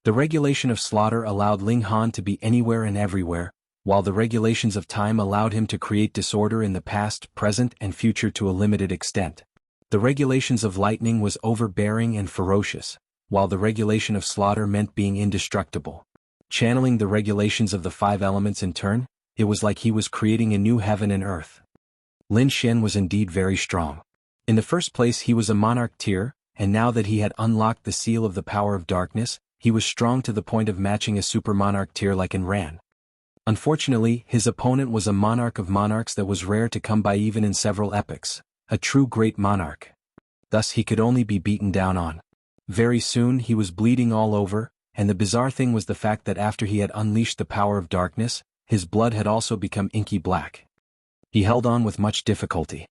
The regulation of slaughter allowed Ling Han to be anywhere and everywhere, while the regulations of time allowed him to create disorder in the past, present, and future to a limited extent. The regulations of lightning was overbearing and ferocious, while the regulation of slaughter meant being indestructible. Channeling the regulations of the 5 elements in turn, it was like he was creating a new heaven and earth. Lin Xian was indeed very strong. In the first place, he was a monarch tier, and now that he had unlocked the seal of the power of darkness, he was strong to the point of matching a super monarch tier like Wenren. Unfortunately, his opponent was a monarch of monarchs that was rare to come by even in several epochs, a true great monarch. Thus he could only be beaten down on. Very soon he was bleeding all over, and the bizarre thing was the fact that after he had unleashed the power of darkness, his blood had also become inky black. He held on with much difficulty.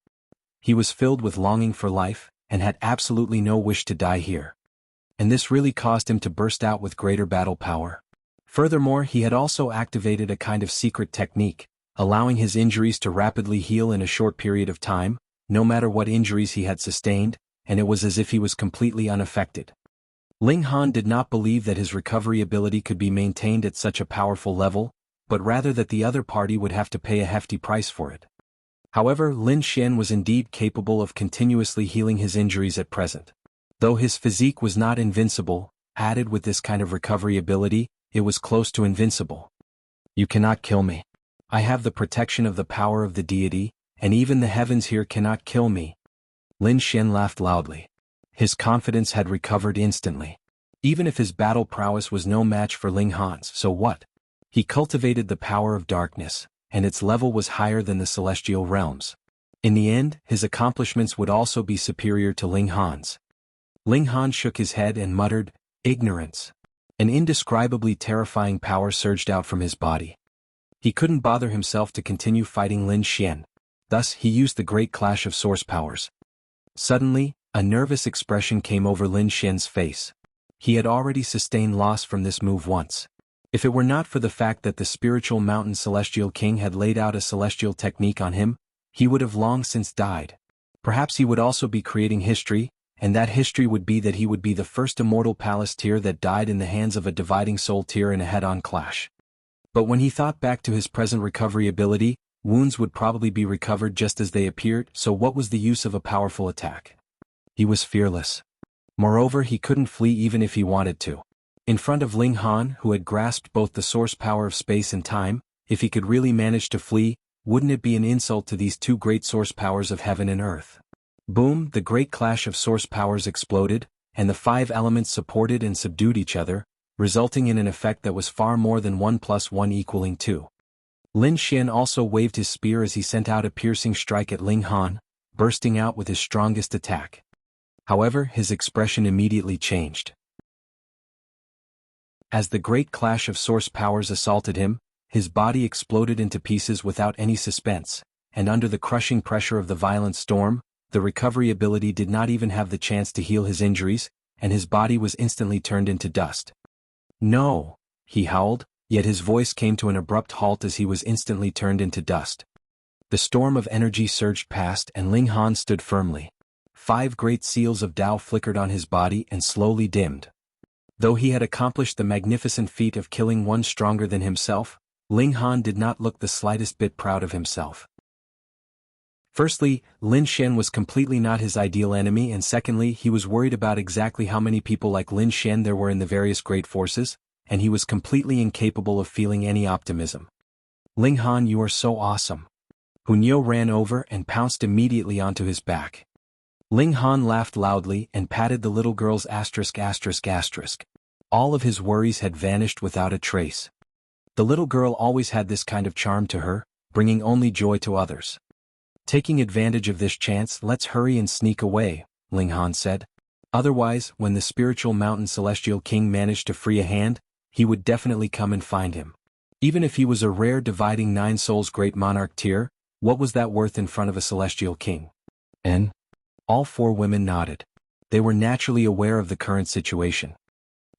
He was filled with longing for life, and had absolutely no wish to die here. And this really caused him to burst out with greater battle power. Furthermore, he had also activated a kind of secret technique, allowing his injuries to rapidly heal in a short period of time, no matter what injuries he had sustained, and it was as if he was completely unaffected. Ling Han did not believe that his recovery ability could be maintained at such a powerful level, but rather that the other party would have to pay a hefty price for it. However, Lin Xian was indeed capable of continuously healing his injuries at present. Though his physique was not invincible, added with this kind of recovery ability, it was close to invincible. You cannot kill me. I have the protection of the power of the deity, and even the heavens here cannot kill me. Lin Xian laughed loudly. His confidence had recovered instantly. Even if his battle prowess was no match for Ling Han's, so what? He cultivated the power of darkness, and its level was higher than the celestial realms. In the end, his accomplishments would also be superior to Ling Han's. Ling Han shook his head and muttered, "Ignorance." An indescribably terrifying power surged out from his body. He couldn't bother himself to continue fighting Lin Xian. Thus, he used the great clash of source powers. Suddenly, a nervous expression came over Lin Xian's face. He had already sustained loss from this move once. If it were not for the fact that the spiritual mountain celestial king had laid out a celestial technique on him, he would have long since died. Perhaps he would also be creating history, and that history would be that he would be the first immortal palace tier that died in the hands of a dividing soul tier in a head-on clash. But when he thought back to his present recovery ability, wounds would probably be recovered just as they appeared, so what was the use of a powerful attack? He was fearless. Moreover, he couldn't flee even if he wanted to. In front of Ling Han, who had grasped both the source power of space and time, if he could really manage to flee, wouldn't it be an insult to these two great source powers of heaven and earth? Boom, the great clash of source powers exploded, and the five elements supported and subdued each other, resulting in an effect that was far more than 1 + 1 equaling 2. Lin Xian also waved his spear as he sent out a piercing strike at Ling Han, bursting out with his strongest attack. However, his expression immediately changed. As the great clash of source powers assaulted him, his body exploded into pieces without any suspense, and under the crushing pressure of the violent storm, the recovery ability did not even have the chance to heal his injuries, and his body was instantly turned into dust. No! He howled, yet his voice came to an abrupt halt as he was instantly turned into dust. The storm of energy surged past and Ling Han stood firmly. 5 great seals of Tao flickered on his body and slowly dimmed. Though he had accomplished the magnificent feat of killing one stronger than himself, Ling Han did not look the slightest bit proud of himself. Firstly, Lin Xian was completely not his ideal enemy, and secondly, he was worried about exactly how many people like Lin Xian there were in the various great forces, and he was completely incapable of feeling any optimism. Ling Han, you are so awesome. Hunyo ran over and pounced immediately onto his back. Ling Han laughed loudly and patted the little girl's asterisk. All of his worries had vanished without a trace. The little girl always had this kind of charm to her, bringing only joy to others. Taking advantage of this chance, let's hurry and sneak away, Ling Han said. Otherwise, when the spiritual mountain celestial king managed to free a hand, he would definitely come and find him. Even if he was a rare dividing 9 souls great monarch tier, what was that worth in front of a celestial king? And all 4 women nodded. They were naturally aware of the current situation.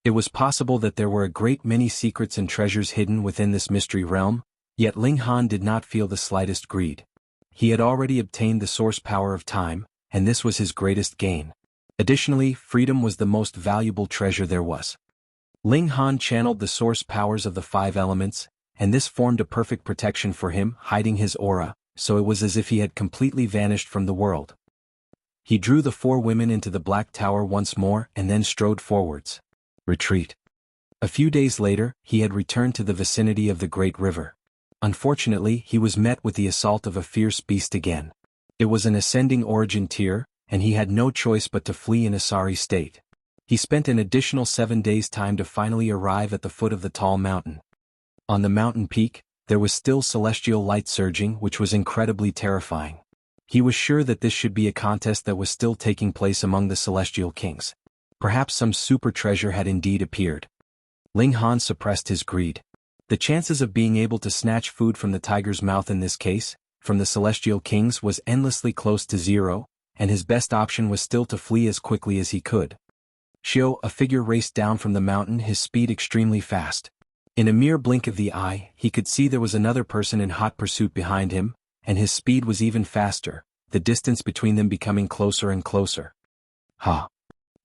It was possible that there were a great many secrets and treasures hidden within this mystery realm, yet Ling Han did not feel the slightest greed. He had already obtained the source power of time, and this was his greatest gain. Additionally, freedom was the most valuable treasure there was. Ling Han channeled the source powers of the 5 elements, and this formed a perfect protection for him, hiding his aura, so it was as if he had completely vanished from the world. He drew the 4 women into the Black Tower once more and then strode forwards. Retreat. A few days later, he had returned to the vicinity of the Great River. Unfortunately, he was met with the assault of a fierce beast again. It was an ascending origin tier, and he had no choice but to flee in a sorry state. He spent an additional 7 days' time to finally arrive at the foot of the tall mountain. On the mountain peak, there was still celestial light surging, which was incredibly terrifying. He was sure that this should be a contest that was still taking place among the celestial kings. Perhaps some super treasure had indeed appeared. Ling Han suppressed his greed. The chances of being able to snatch food from the tiger's mouth in this case, from the celestial kings, was endlessly close to 0, and his best option was still to flee as quickly as he could. Xiu, a figure raced down from the mountain, his speed extremely fast. In a mere blink of the eye, he could see there was another person in hot pursuit behind him, and his speed was even faster, the distance between them becoming closer and closer. Ha!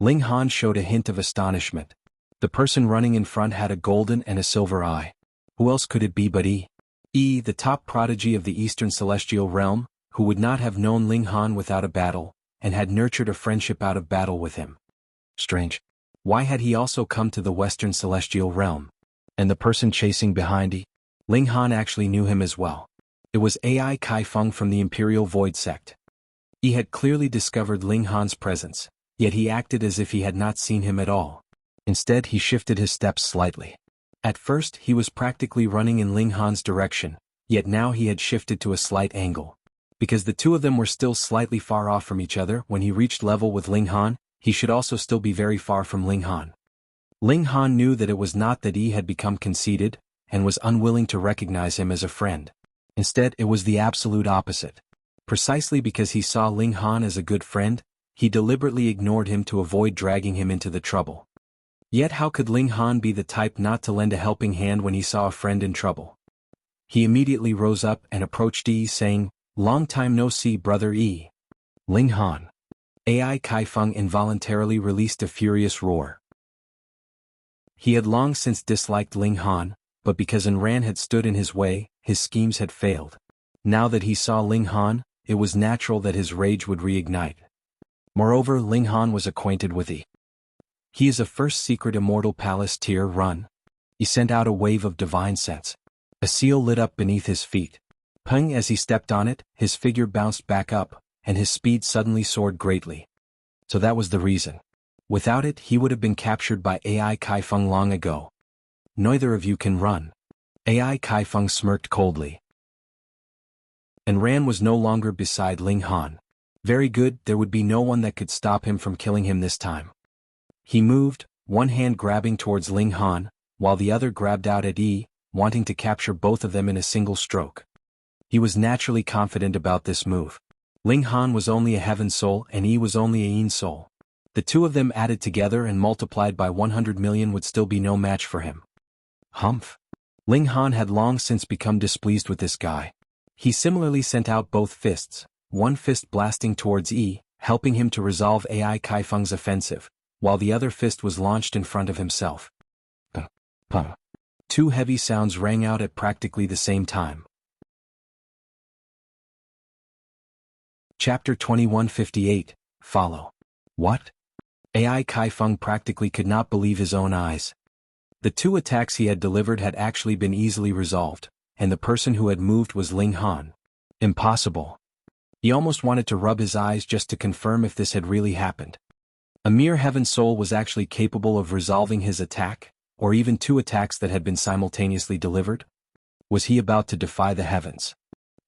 Ling Han showed a hint of astonishment. The person running in front had a golden and a silver eye. Who else could it be but the top prodigy of the Eastern Celestial Realm, who would not have known Ling Han without a battle, and had nurtured a friendship out of battle with him. Strange. Why had he also come to the Western Celestial Realm? And the person chasing behind Ling Han actually knew him as well. It was Ai Kai Feng from the Imperial Void Sect. He had clearly discovered Ling Han's presence, yet he acted as if he had not seen him at all. Instead, he shifted his steps slightly. At first, he was practically running in Ling Han's direction, yet now he had shifted to a slight angle. Because the two of them were still slightly far off from each other, when he reached level with Ling Han, he should also still be very far from Ling Han. Ling Han knew that it was not that he had become conceited, and was unwilling to recognize him as a friend. Instead, it was the absolute opposite. Precisely because he saw Ling Han as a good friend, he deliberately ignored him to avoid dragging him into the trouble. Yet how could Ling Han be the type not to lend a helping hand when he saw a friend in trouble? He immediately rose up and approached Yi, saying, "Long time no see, brother Yi." Ling Han. Ai Kai Feng involuntarily released a furious roar. He had long since disliked Ling Han, but because Wenren had stood in his way, his schemes had failed. Now that he saw Ling Han, it was natural that his rage would reignite. Moreover, Ling Han was acquainted with He is a first secret immortal palace tier run. He sent out a wave of divine sense. A seal lit up beneath his feet. Peng, as he stepped on it, his figure bounced back up, and his speed suddenly soared greatly. So that was the reason. Without it, he would have been captured by AI Kaifeng long ago. Neither of you can run. AI Kaifeng smirked coldly. And Ran was no longer beside Ling Han. Very good, there would be no one that could stop him from killing him this time. He moved, one hand grabbing towards Ling Han, while the other grabbed out at Yi, wanting to capture both of them in a single stroke. He was naturally confident about this move. Ling Han was only a heaven soul and Yi was only a yin soul. The two of them added together and multiplied by 100 million would still be no match for him. Humph. Ling Han had long since become displeased with this guy. He similarly sent out both fists, one fist blasting towards Yi, helping him to resolve AI Kaifeng's offensive, while the other fist was launched in front of himself. Two heavy sounds rang out at practically the same time. Chapter 2158, Follow. What? AI Kaifeng practically could not believe his own eyes. The two attacks he had delivered had actually been easily resolved, and the person who had moved was Ling Han. Impossible. He almost wanted to rub his eyes just to confirm if this had really happened. A mere heaven soul was actually capable of resolving his attack, or even two attacks that had been simultaneously delivered? Was he about to defy the heavens?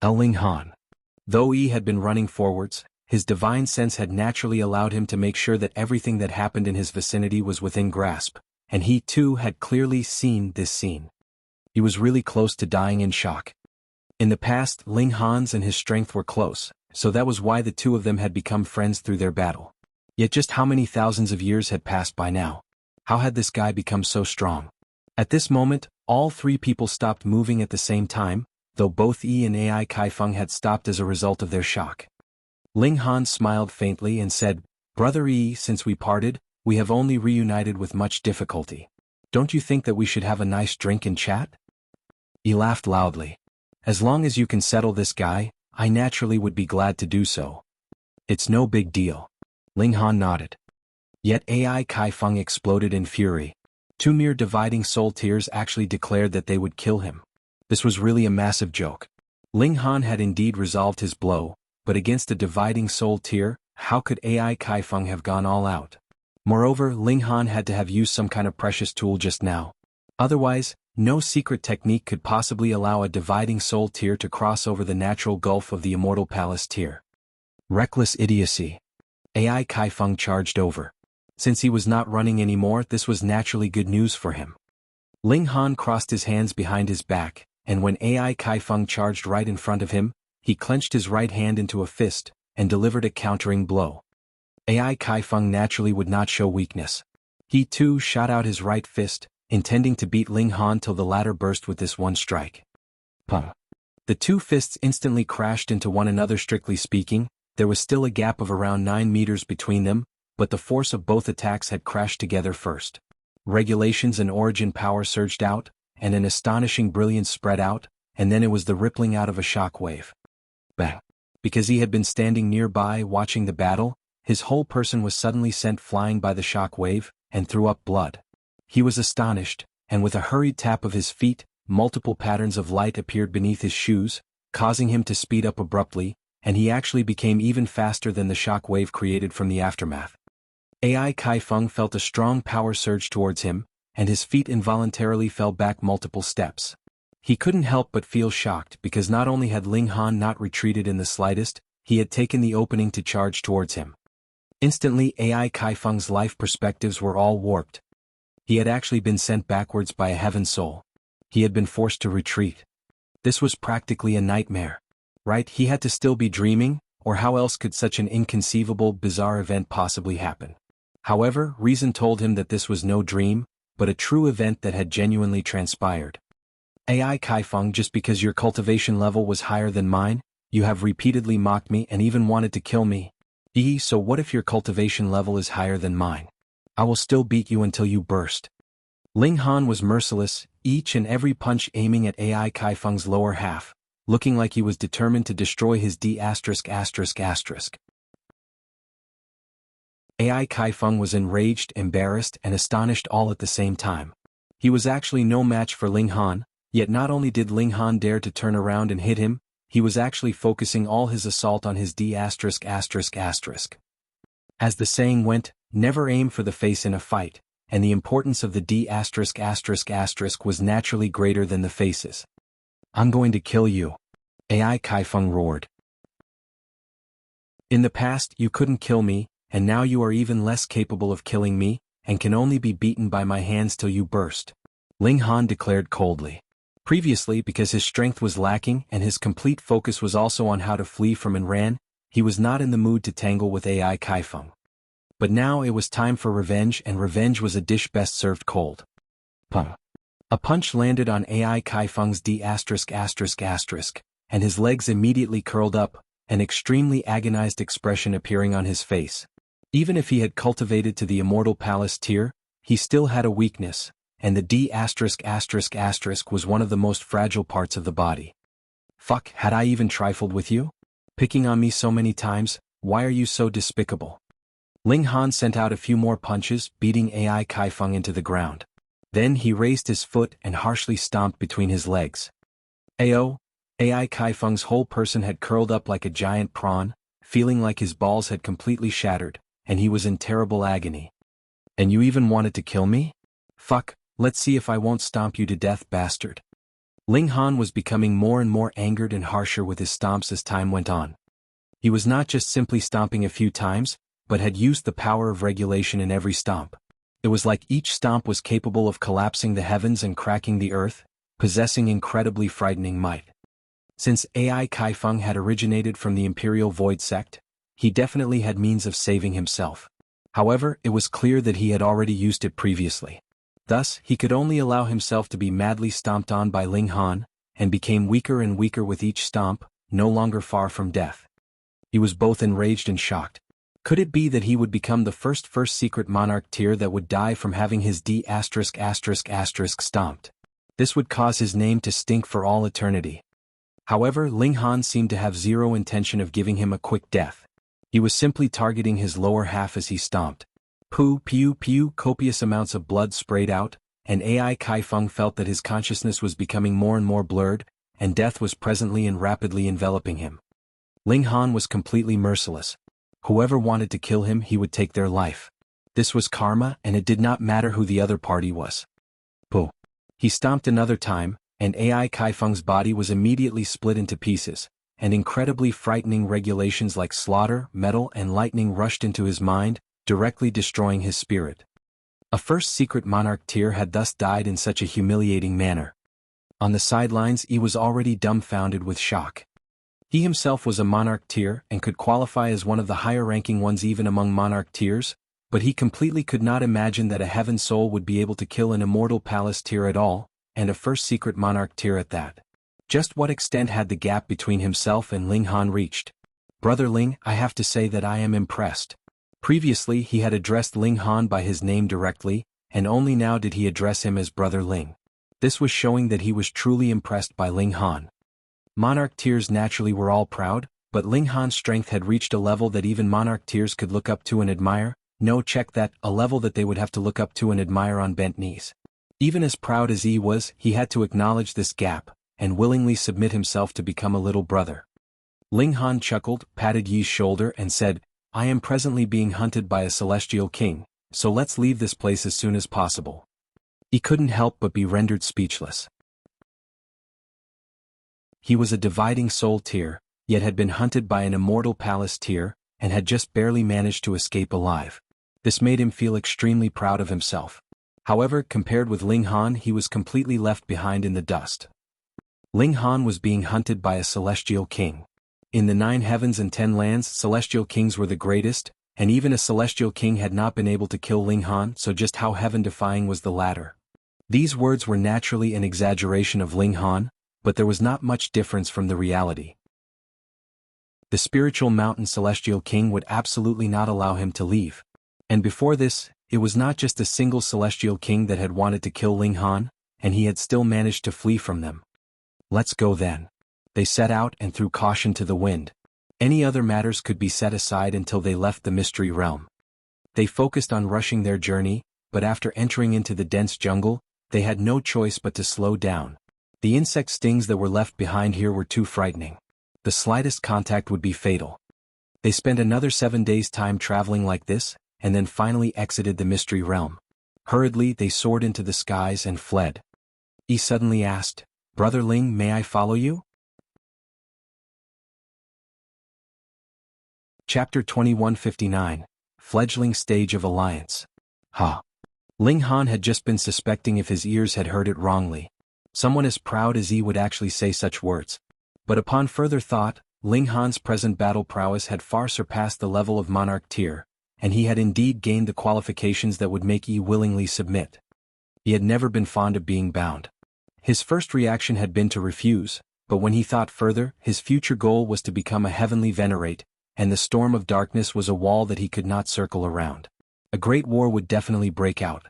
Ling Han. Though Yi had been running forwards, his divine sense had naturally allowed him to make sure that everything that happened in his vicinity was within grasp, and he too had clearly seen this scene. He was really close to dying in shock. In the past, Ling Han's and his strength were close, so that was why the two of them had become friends through their battle. Yet just how many thousands of years had passed by now? How had this guy become so strong? At this moment, all three people stopped moving at the same time, though both Yi and AI Kaifeng had stopped as a result of their shock. Ling Han smiled faintly and said, "Brother Yi, since we parted, we have only reunited with much difficulty. Don't you think that we should have a nice drink and chat?" Yi laughed loudly. "As long as you can settle this guy, I naturally would be glad to do so. It's no big deal." Ling Han nodded. Yet AI Kaifeng exploded in fury. Two mere dividing soul tears actually declared that they would kill him. This was really a massive joke. Ling Han had indeed resolved his blow, but against a dividing soul tear, how could AI Kaifeng have gone all out? Moreover, Ling Han had to have used some kind of precious tool just now. Otherwise, no secret technique could possibly allow a dividing soul tear to cross over the natural gulf of the immortal palace tear. Reckless idiocy. AI Kaifeng charged over. Since he was not running anymore, this was naturally good news for him. Ling Han crossed his hands behind his back, and when AI Kaifeng charged right in front of him, he clenched his right hand into a fist, and delivered a countering blow. AI Kaifeng naturally would not show weakness. He too shot out his right fist, intending to beat Ling Han till the latter burst with this one strike. The two fists instantly crashed into one another. Strictly speaking, there was still a gap of around 9 meters between them, but the force of both attacks had crashed together first. Regulations and origin power surged out, and an astonishing brilliance spread out, and then it was the rippling out of a shock wave. Bang! Because he had been standing nearby watching the battle, his whole person was suddenly sent flying by the shock wave, and threw up blood. He was astonished, and with a hurried tap of his feet, multiple patterns of light appeared beneath his shoes, causing him to speed up abruptly, and he actually became even faster than the shock wave created from the aftermath. AI Kaifeng felt a strong power surge towards him, and his feet involuntarily fell back multiple steps. He couldn't help but feel shocked because not only had Ling Han not retreated in the slightest, he had taken the opening to charge towards him. Instantly, AI Kaifeng's life perspectives were all warped. He had actually been sent backwards by a heaven soul. He had been forced to retreat. This was practically a nightmare. Right? He had to still be dreaming, or how else could such an inconceivable, bizarre event possibly happen? However, reason told him that this was no dream, but a true event that had genuinely transpired. AI Kaifeng, just because your cultivation level was higher than mine, you have repeatedly mocked me and even wanted to kill me. So what if your cultivation level is higher than mine? I will still beat you until you burst. Ling Han was merciless, each and every punch aiming at AI Kaifeng's lower half, looking like he was determined to destroy his AI Kaifeng was enraged, embarrassed, and astonished all at the same time. He was actually no match for Ling Han, yet not only did Ling Han dare to turn around and hit him, he was actually focusing all his assault on his D******. As the saying went, never aim for the face in a fight, and the importance of the D***** was naturally greater than the faces. I'm going to kill you. Ai Kaifeng roared. In the past you couldn't kill me, and now you are even less capable of killing me, and can only be beaten by my hands till you burst. Ling Han declared coldly. Previously, because his strength was lacking and his complete focus was also on how to flee from Wenren, he was not in the mood to tangle with Ai Kaifeng. But now it was time for revenge, and revenge was a dish best served cold. Pum. A punch landed on Ai Kaifeng's D******, and his legs immediately curled up, an extremely agonized expression appearing on his face. Even if he had cultivated to the Immortal Palace tier, he still had a weakness, and the D***** was one of the most fragile parts of the body. Fuck, had I even trifled with you? Picking on me so many times, why are you so despicable? Ling Han sent out a few more punches, beating Ai Kaifeng into the ground. Then he raised his foot and harshly stomped between his legs. Ayo! Ai Kaifeng's whole person had curled up like a giant prawn, feeling like his balls had completely shattered, and he was in terrible agony. And you even wanted to kill me? Fuck, let's see if I won't stomp you to death, bastard. Ling Han was becoming more and more angered and harsher with his stomps as time went on. He was not just simply stomping a few times, but had used the power of regulation in every stomp. It was like each stomp was capable of collapsing the heavens and cracking the earth, possessing incredibly frightening might. Since Ai Kaifeng had originated from the Imperial Void sect, he definitely had means of saving himself. However, it was clear that he had already used it previously. Thus, he could only allow himself to be madly stomped on by Ling Han, and became weaker and weaker with each stomp, no longer far from death. He was both enraged and shocked. Could it be that he would become the first secret monarch tier that would die from having his D**** stomped? This would cause his name to stink for all eternity. However, Ling Han seemed to have zero intention of giving him a quick death. He was simply targeting his lower half as he stomped. Pew, copious amounts of blood sprayed out, and Ai Kaifeng felt that his consciousness was becoming more and more blurred, and death was presently and rapidly enveloping him. Ling Han was completely merciless. Whoever wanted to kill him, he would take their life. This was karma, and it did not matter who the other party was. Pooh. He stomped another time, and Ai Kaifeng's body was immediately split into pieces, and incredibly frightening regulations like slaughter, metal, and lightning rushed into his mind, directly destroying his spirit. A first secret monarch tier had thus died in such a humiliating manner. On the sidelines, he was already dumbfounded with shock. He himself was a monarch tier and could qualify as one of the higher-ranking ones even among monarch tiers, but he completely could not imagine that a heaven soul would be able to kill an Immortal Palace tier at all, and a first secret monarch tier at that. Just what extent had the gap between himself and Ling Han reached? Brother Ling, I have to say that I am impressed. Previously he had addressed Ling Han by his name directly, and only now did he address him as Brother Ling. This was showing that he was truly impressed by Ling Han. Monarch tiers naturally were all proud, but Ling Han's strength had reached a level that even monarch tiers could look up to and admire. No, check that, a level that they would have to look up to and admire on bent knees. Even as proud as he was, he had to acknowledge this gap, and willingly submit himself to become a little brother. Ling Han chuckled, patted Yi's shoulder and said, I am presently being hunted by a celestial king, so let's leave this place as soon as possible. He couldn't help but be rendered speechless. He was a dividing soul tier, yet had been hunted by an Immortal Palace tier, and had just barely managed to escape alive. This made him feel extremely proud of himself. However, compared with Ling Han, he was completely left behind in the dust. Ling Han was being hunted by a celestial king. In the 9 heavens and 10 lands, celestial kings were the greatest, and even a celestial king had not been able to kill Ling Han, so just how heaven-defying was the latter? These words were naturally an exaggeration of Ling Han, but there was not much difference from the reality. The spiritual mountain celestial king would absolutely not allow him to leave. And before this, it was not just a single celestial king that had wanted to kill Ling Han, and he had still managed to flee from them. Let's go then. They set out and threw caution to the wind. Any other matters could be set aside until they left the mystery realm. They focused on rushing their journey, but after entering into the dense jungle, they had no choice but to slow down. The insect stings that were left behind here were too frightening. The slightest contact would be fatal. They spent another 7 days' time traveling like this, and then finally exited the mystery realm. Hurriedly they soared into the skies and fled. He suddenly asked, "Brother Ling, may I follow you?" Chapter 2159, Fledgling Stage of Alliance. Ling Han had just been suspecting if his ears had heard it wrongly. Someone as proud as he would actually say such words. But upon further thought, Ling Han's present battle prowess had far surpassed the level of monarch tier, and he had indeed gained the qualifications that would make Yi willingly submit. He had never been fond of being bound. His first reaction had been to refuse, but when he thought further, his future goal was to become a heavenly venerate, and the storm of darkness was a wall that he could not circle around. A great war would definitely break out.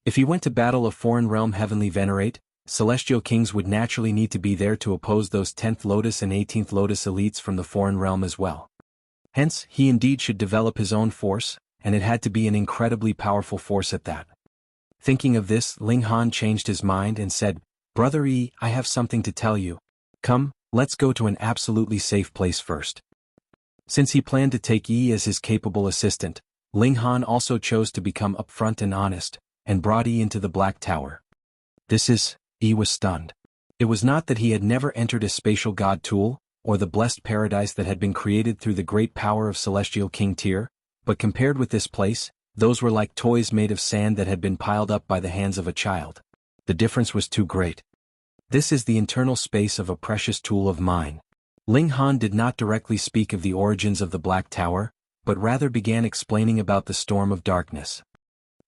If he went to battle a foreign realm heavenly venerate, celestial kings would naturally need to be there to oppose those 10th Lotus and 18th Lotus elites from the foreign realm as well. Hence, he indeed should develop his own force, and it had to be an incredibly powerful force at that. Thinking of this, Ling Han changed his mind and said, "Brother Yi, I have something to tell you. Come, let's go to an absolutely safe place first." Since he planned to take Yi as his capable assistant, Ling Han also chose to become upfront and honest, and brought Yi into the Black Tower. Yi was stunned. It was not that he had never entered a spatial god tool, or the blessed paradise that had been created through the great power of Celestial King Tyr, but compared with this place, those were like toys made of sand that had been piled up by the hands of a child. The difference was too great. This is the internal space of a precious tool of mine. Ling Han did not directly speak of the origins of the Black Tower, but rather began explaining about the storm of darkness.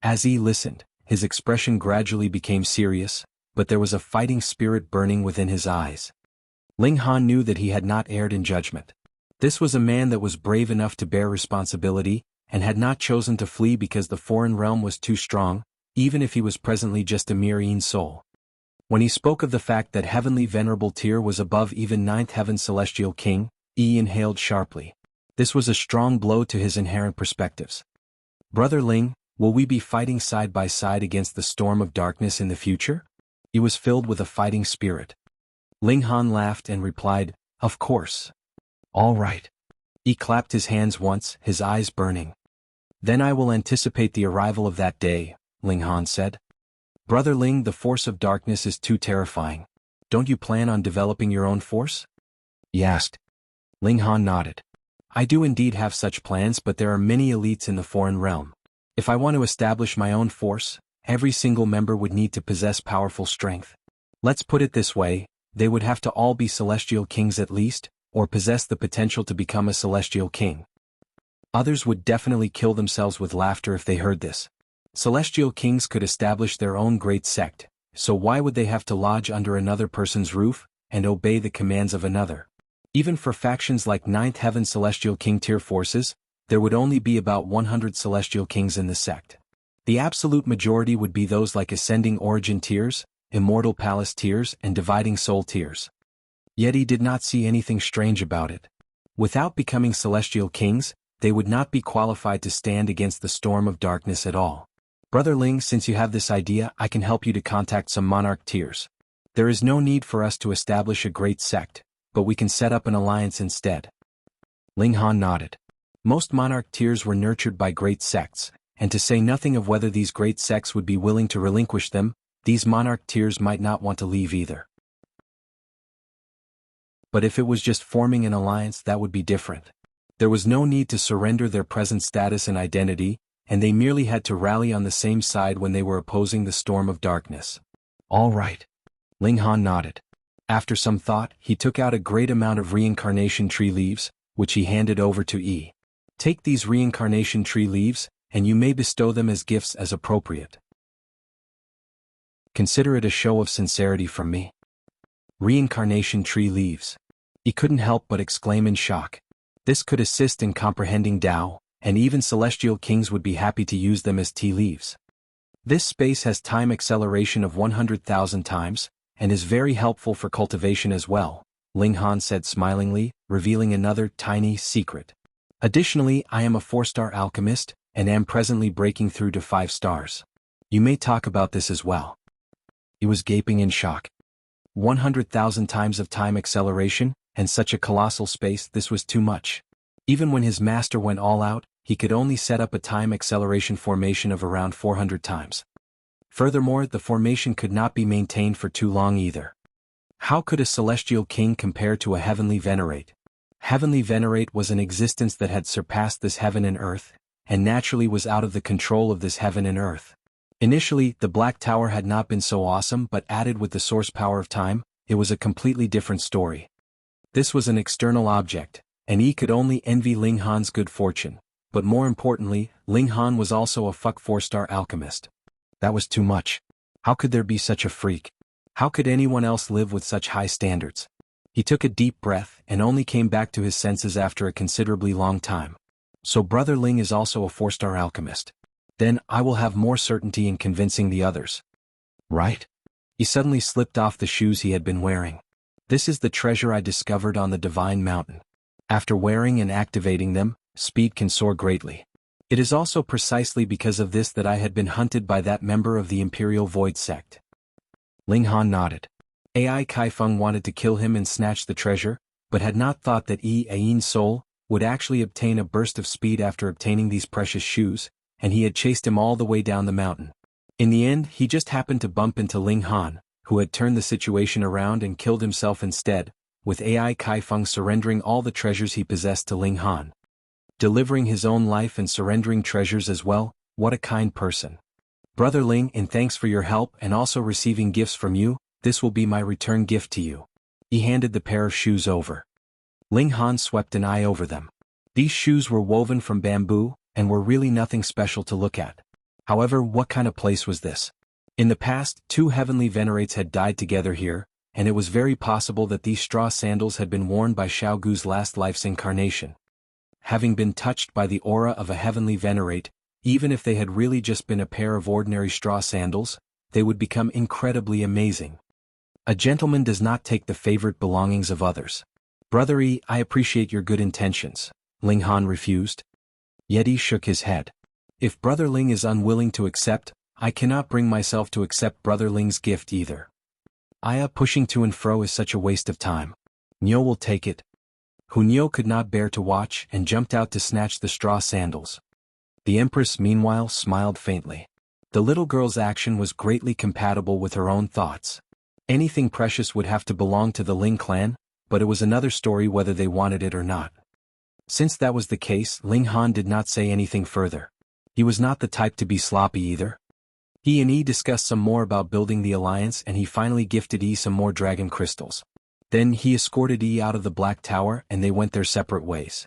As he listened, his expression gradually became serious, but there was a fighting spirit burning within his eyes. Ling Han knew that he had not erred in judgment. This was a man that was brave enough to bear responsibility, and had not chosen to flee because the foreign realm was too strong, even if he was presently just a mere Yin soul. When he spoke of the fact that Heavenly Venerable Tyr was above even 9th Heaven Celestial King, Yi inhaled sharply. This was a strong blow to his inherent perspectives. "Brother Ling, will we be fighting side by side against the storm of darkness in the future?" He was filled with a fighting spirit. Ling Han laughed and replied, "Of course." "All right." He clapped his hands once, his eyes burning. "Then I will anticipate the arrival of that day," Ling Han said. "Brother Ling, the force of darkness is too terrifying. Don't you plan on developing your own force?" he asked. Ling Han nodded. "I do indeed have such plans, but there are many elites in the foreign realm. If I want to establish my own force, every single member would need to possess powerful strength. Let's put it this way, they would have to all be celestial kings at least, or possess the potential to become a celestial king." Others would definitely kill themselves with laughter if they heard this. Celestial kings could establish their own great sect, so why would they have to lodge under another person's roof, and obey the commands of another? Even for factions like 9th Heaven Celestial King tier forces, there would only be about 100 celestial kings in the sect. The absolute majority would be those like Ascending Origin tiers, Immortal Palace tiers, and Dividing Soul tiers. Yet he did not see anything strange about it. Without becoming celestial kings, they would not be qualified to stand against the storm of darkness at all. "Brother Ling, since you have this idea, I can help you to contact some monarch tiers. There is no need for us to establish a great sect, but we can set up an alliance instead." Ling Han nodded. Most monarch tiers were nurtured by great sects, and to say nothing of whether these great sects would be willing to relinquish them, these monarch tiers might not want to leave either. But if it was just forming an alliance, that would be different. There was no need to surrender their present status and identity, and they merely had to rally on the same side when they were opposing the storm of darkness. "All right." Ling Han nodded. After some thought, he took out a great amount of reincarnation tree leaves, which he handed over to Yi. "Take these reincarnation tree leaves, and you may bestow them as gifts as appropriate. Consider it a show of sincerity from me." Reincarnation tree leaves. He couldn't help but exclaim in shock. This could assist in comprehending Tao, and even celestial kings would be happy to use them as tea leaves. This space has time acceleration of 100,000 times, and is very helpful for cultivation as well, Ling Han said smilingly, revealing another tiny secret. "Additionally, I am a 4-star alchemist, and am presently breaking through to 5 stars. You may talk about this as well." He was gaping in shock. 100,000 times of time acceleration, and such a colossal space, this was too much. Even when his master went all out, he could only set up a time acceleration formation of around 400 times. Furthermore, the formation could not be maintained for too long either. How could a celestial king compare to a heavenly venerate? Heavenly venerate was an existence that had surpassed this heaven and earth, and naturally was out of the control of this heaven and earth. Initially, the Black Tower had not been so awesome, but added with the source power of time, it was a completely different story. This was an external object, and he could only envy Ling Han's good fortune, but more importantly, Ling Han was also a 4-star alchemist. That was too much. How could there be such a freak? How could anyone else live with such high standards? He took a deep breath and only came back to his senses after a considerably long time. So Brother Ling is also a 4-star alchemist. Then I will have more certainty in convincing the others. Right? He suddenly slipped off the shoes he had been wearing. This is the treasure I discovered on the Divine Mountain. After wearing and activating them, speed can soar greatly. It is also precisely because of this that I had been hunted by that member of the Imperial Void sect. Ling Han nodded. Ai Kaifeng wanted to kill him and snatch the treasure, but had not thought that Ain's soul would actually obtain a burst of speed after obtaining these precious shoes, and he had chased him all the way down the mountain. In the end, he just happened to bump into Ling Han, who had turned the situation around and killed himself instead, with Ai Kaifeng surrendering all the treasures he possessed to Ling Han. Delivering his own life and surrendering treasures as well, what a kind person. Brother Ling, in thanks for your help and also receiving gifts from you, this will be my return gift to you. He handed the pair of shoes over. Ling Han swept an eye over them. These shoes were woven from bamboo, and were really nothing special to look at. However, what kind of place was this? In the past, 2 heavenly venerates had died together here, and it was very possible that these straw sandals had been worn by Xiaogu's last life's incarnation. Having been touched by the aura of a heavenly venerate, even if they had really just been a pair of ordinary straw sandals, they would become incredibly amazing. A gentleman does not take the favorite belongings of others. Brother I appreciate your good intentions, Ling Han refused. Yeti shook his head. If Brother Ling is unwilling to accept, I cannot bring myself to accept Brother Ling's gift either. Pushing to and fro is such a waste of time. Niu will take it. Hunyo could not bear to watch and jumped out to snatch the straw sandals. The Empress meanwhile smiled faintly. The little girl's action was greatly compatible with her own thoughts. Anything precious would have to belong to the Ling clan, but it was another story whether they wanted it or not. Since that was the case, Ling Han did not say anything further. He was not the type to be sloppy either. He and Yi discussed some more about building the alliance, and he finally gifted Yi some more dragon crystals. Then he escorted Yi out of the Black Tower and they went their separate ways.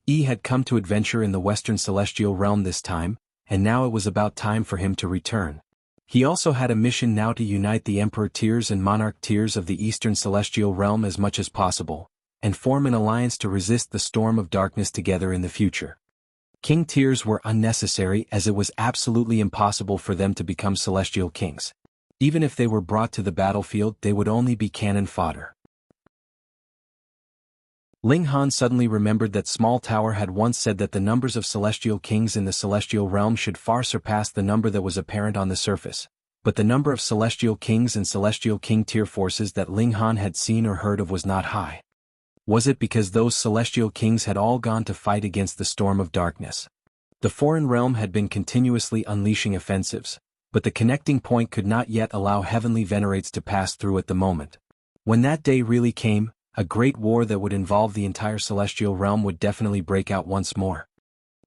Yi had come to adventure in the Western Celestial Realm this time, and now it was about time for him to return. He also had a mission now to unite the Emperor tiers and Monarch tiers of the Eastern Celestial Realm as much as possible, and form an alliance to resist the storm of darkness together in the future. King tiers were unnecessary as it was absolutely impossible for them to become celestial kings. Even if they were brought to the battlefield, they would only be cannon fodder. Ling Han suddenly remembered that Small Tower had once said that the numbers of celestial kings in the celestial realm should far surpass the number that was apparent on the surface, but the number of celestial kings and celestial king tier forces that Ling Han had seen or heard of was not high. Was it because those celestial kings had all gone to fight against the storm of darkness? The foreign realm had been continuously unleashing offensives, but the connecting point could not yet allow heavenly venerates to pass through at the moment. When that day really came, a great war that would involve the entire celestial realm would definitely break out once more.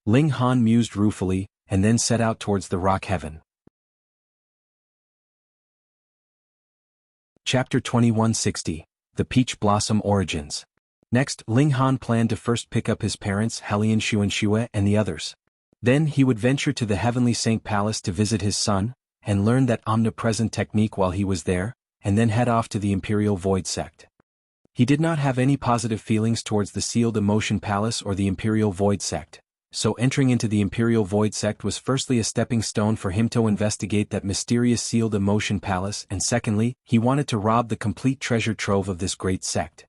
Ling Han mused ruefully, and then set out towards the rock heaven. Chapter 2160, The Peach Blossom Origins. Next, Ling Han planned to first pick up his parents Helian Xuan and the others. Then he would venture to the Heavenly Saint Palace to visit his son, and learn that omnipresent technique while he was there, and then head off to the Imperial Void sect. He did not have any positive feelings towards the Sealed Emotion Palace or the Imperial Void sect, so entering into the Imperial Void sect was firstly a stepping stone for him to investigate that mysterious Sealed Emotion Palace, and secondly, he wanted to rob the complete treasure trove of this great sect.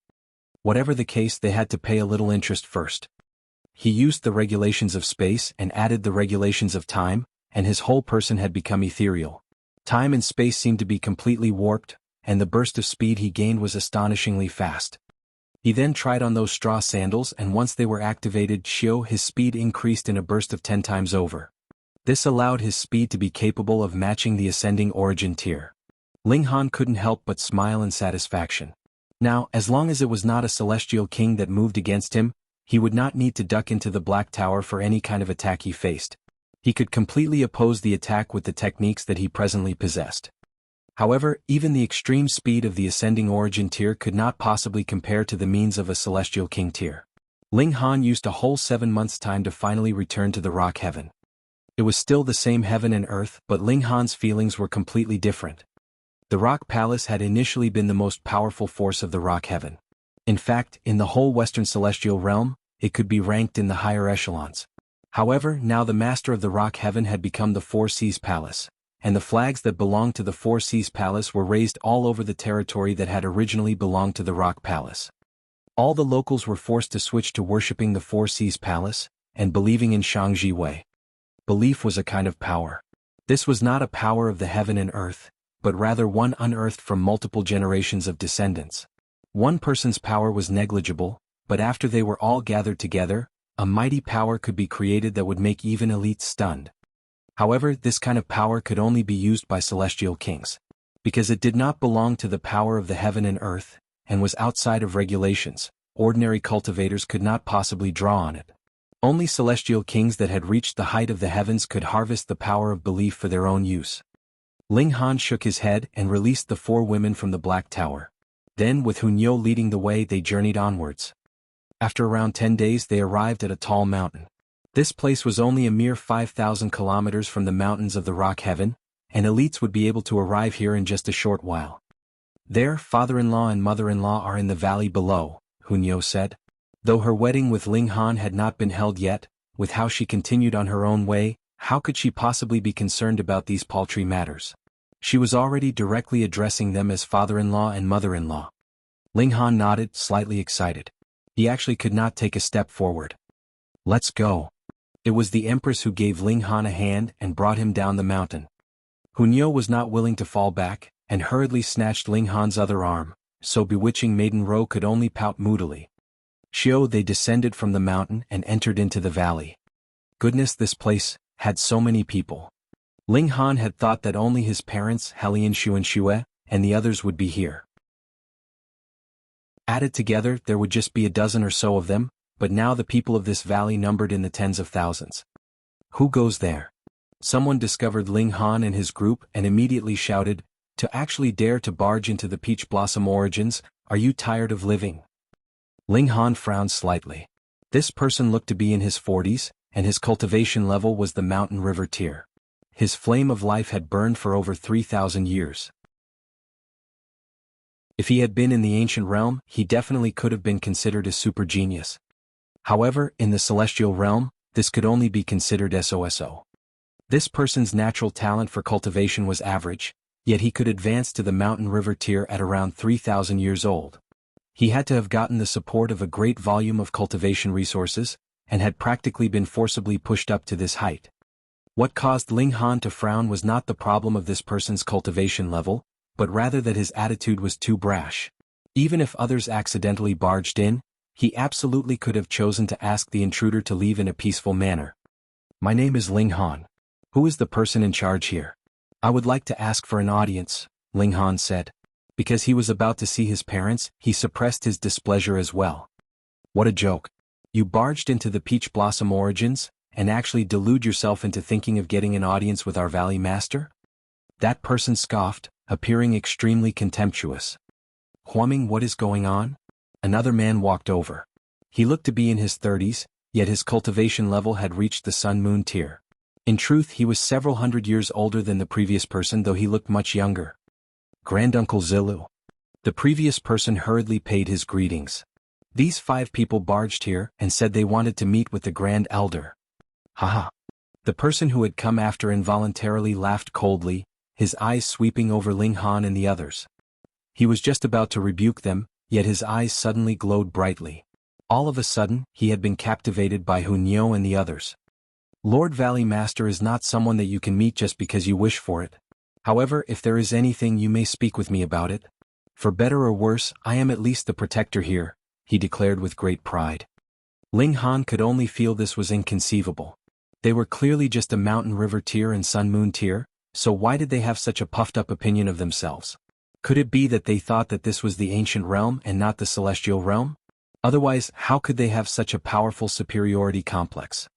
Whatever the case, they had to pay a little interest first. He used the regulations of space and added the regulations of time, and his whole person had become ethereal. Time and space seemed to be completely warped, and the burst of speed he gained was astonishingly fast. He then tried on those straw sandals, and once they were activated, his speed increased in a burst of 10 times over. This allowed his speed to be capable of matching the ascending origin tier. Ling Han couldn't help but smile in satisfaction. Now, as long as it was not a celestial king that moved against him, he would not need to duck into the Black Tower for any kind of attack he faced. He could completely oppose the attack with the techniques that he presently possessed. However, even the extreme speed of the ascending origin tier could not possibly compare to the means of a celestial king tier. Ling Han used a whole 7 months' time to finally return to the Rock Heaven. It was still the same heaven and earth, but Ling Han's feelings were completely different. The Rock Palace had initially been the most powerful force of the Rock Heaven. In fact, in the whole Western Celestial Realm, it could be ranked in the higher echelons. However, now the master of the Rock Heaven had become the Four Seas Palace, and the flags that belonged to the Four Seas Palace were raised all over the territory that had originally belonged to the Rock Palace. All the locals were forced to switch to worshipping the Four Seas Palace, and believing in Shangji Wei. Belief was a kind of power. This was not a power of the heaven and earth, but rather one unearthed from multiple generations of descendants. One person's power was negligible, but after they were all gathered together, a mighty power could be created that would make even elites stunned. However, this kind of power could only be used by celestial kings. Because it did not belong to the power of the heaven and earth, and was outside of regulations, ordinary cultivators could not possibly draw on it. Only celestial kings that had reached the height of the heavens could harvest the power of belief for their own use. Ling Han shook his head and released the 4 women from the Black Tower. Then, with Hunyo leading the way, they journeyed onwards. After around 10 days they arrived at a tall mountain. This place was only a mere 5,000 kilometers from the mountains of the Rock Heaven, and elites would be able to arrive here in just a short while. Their father-in-law and mother-in-law are in the valley below, Hunyo said. Though her wedding with Ling Han had not been held yet, with how she continued on her own way, how could she possibly be concerned about these paltry matters? She was already directly addressing them as father-in-law and mother-in-law. Ling Han nodded, slightly excited. He actually could not take a step forward. Let's go. It was the Empress who gave Ling Han a hand and brought him down the mountain. Hunyo was not willing to fall back, and hurriedly snatched Ling Han's other arm, so bewitching Maiden Ro could only pout moodily. They descended from the mountain and entered into the valley. Goodness, this place had so many people. Ling Han had thought that only his parents, Helian Xuan Xue, and the others would be here. Added together, there would just be a dozen or so of them, but now the people of this valley numbered in the tens of thousands. Who goes there? Someone discovered Ling Han and his group and immediately shouted, "To actually dare to barge into the Peach Blossom Origins, are you tired of living?" Ling Han frowned slightly. This person looked to be in his 40s, and his cultivation level was the Mountain River tier. His flame of life had burned for over 3,000 years. If he had been in the ancient realm, he definitely could have been considered a super genius. However, in the celestial realm, this could only be considered SOSO. This person's natural talent for cultivation was average, yet he could advance to the Mountain River tier at around 3,000 years old. He had to have gotten the support of a great volume of cultivation resources, and had practically been forcibly pushed up to this height. What caused Ling Han to frown was not the problem of this person's cultivation level, but rather that his attitude was too brash. Even if others accidentally barged in, he absolutely could have chosen to ask the intruder to leave in a peaceful manner. "My name is Ling Han. Who is the person in charge here?" "I would like to ask for an audience," Ling Han said. Because he was about to see his parents, he suppressed his displeasure as well. What a joke. You barged into the Peach Blossom Origins, and actually delude yourself into thinking of getting an audience with our Valley Master? That person scoffed, appearing extremely contemptuous. "Huaming, what is going on?" Another man walked over. He looked to be in his 30s, yet his cultivation level had reached the Sun-Moon tier. In truth, he was several hundred years older than the previous person, though he looked much younger. "Granduncle Zilu." The previous person hurriedly paid his greetings. These 5 people barged here and said they wanted to meet with the Grand Elder. Haha. The person who had come after involuntarily laughed coldly, his eyes sweeping over Ling Han and the others. He was just about to rebuke them, yet his eyes suddenly glowed brightly. All of a sudden, he had been captivated by Hunyo and the others. Lord Valley Master is not someone that you can meet just because you wish for it. However, if there is anything, you may speak with me about it, For better or worse, I am at least the protector here, he declared with great pride. Ling Han could only feel this was inconceivable. They were clearly just a mountain river tier and sun moon tier, so why did they have such a puffed-up opinion of themselves? Could it be that they thought that this was the ancient realm and not the celestial realm? Otherwise, how could they have such a powerful superiority complex?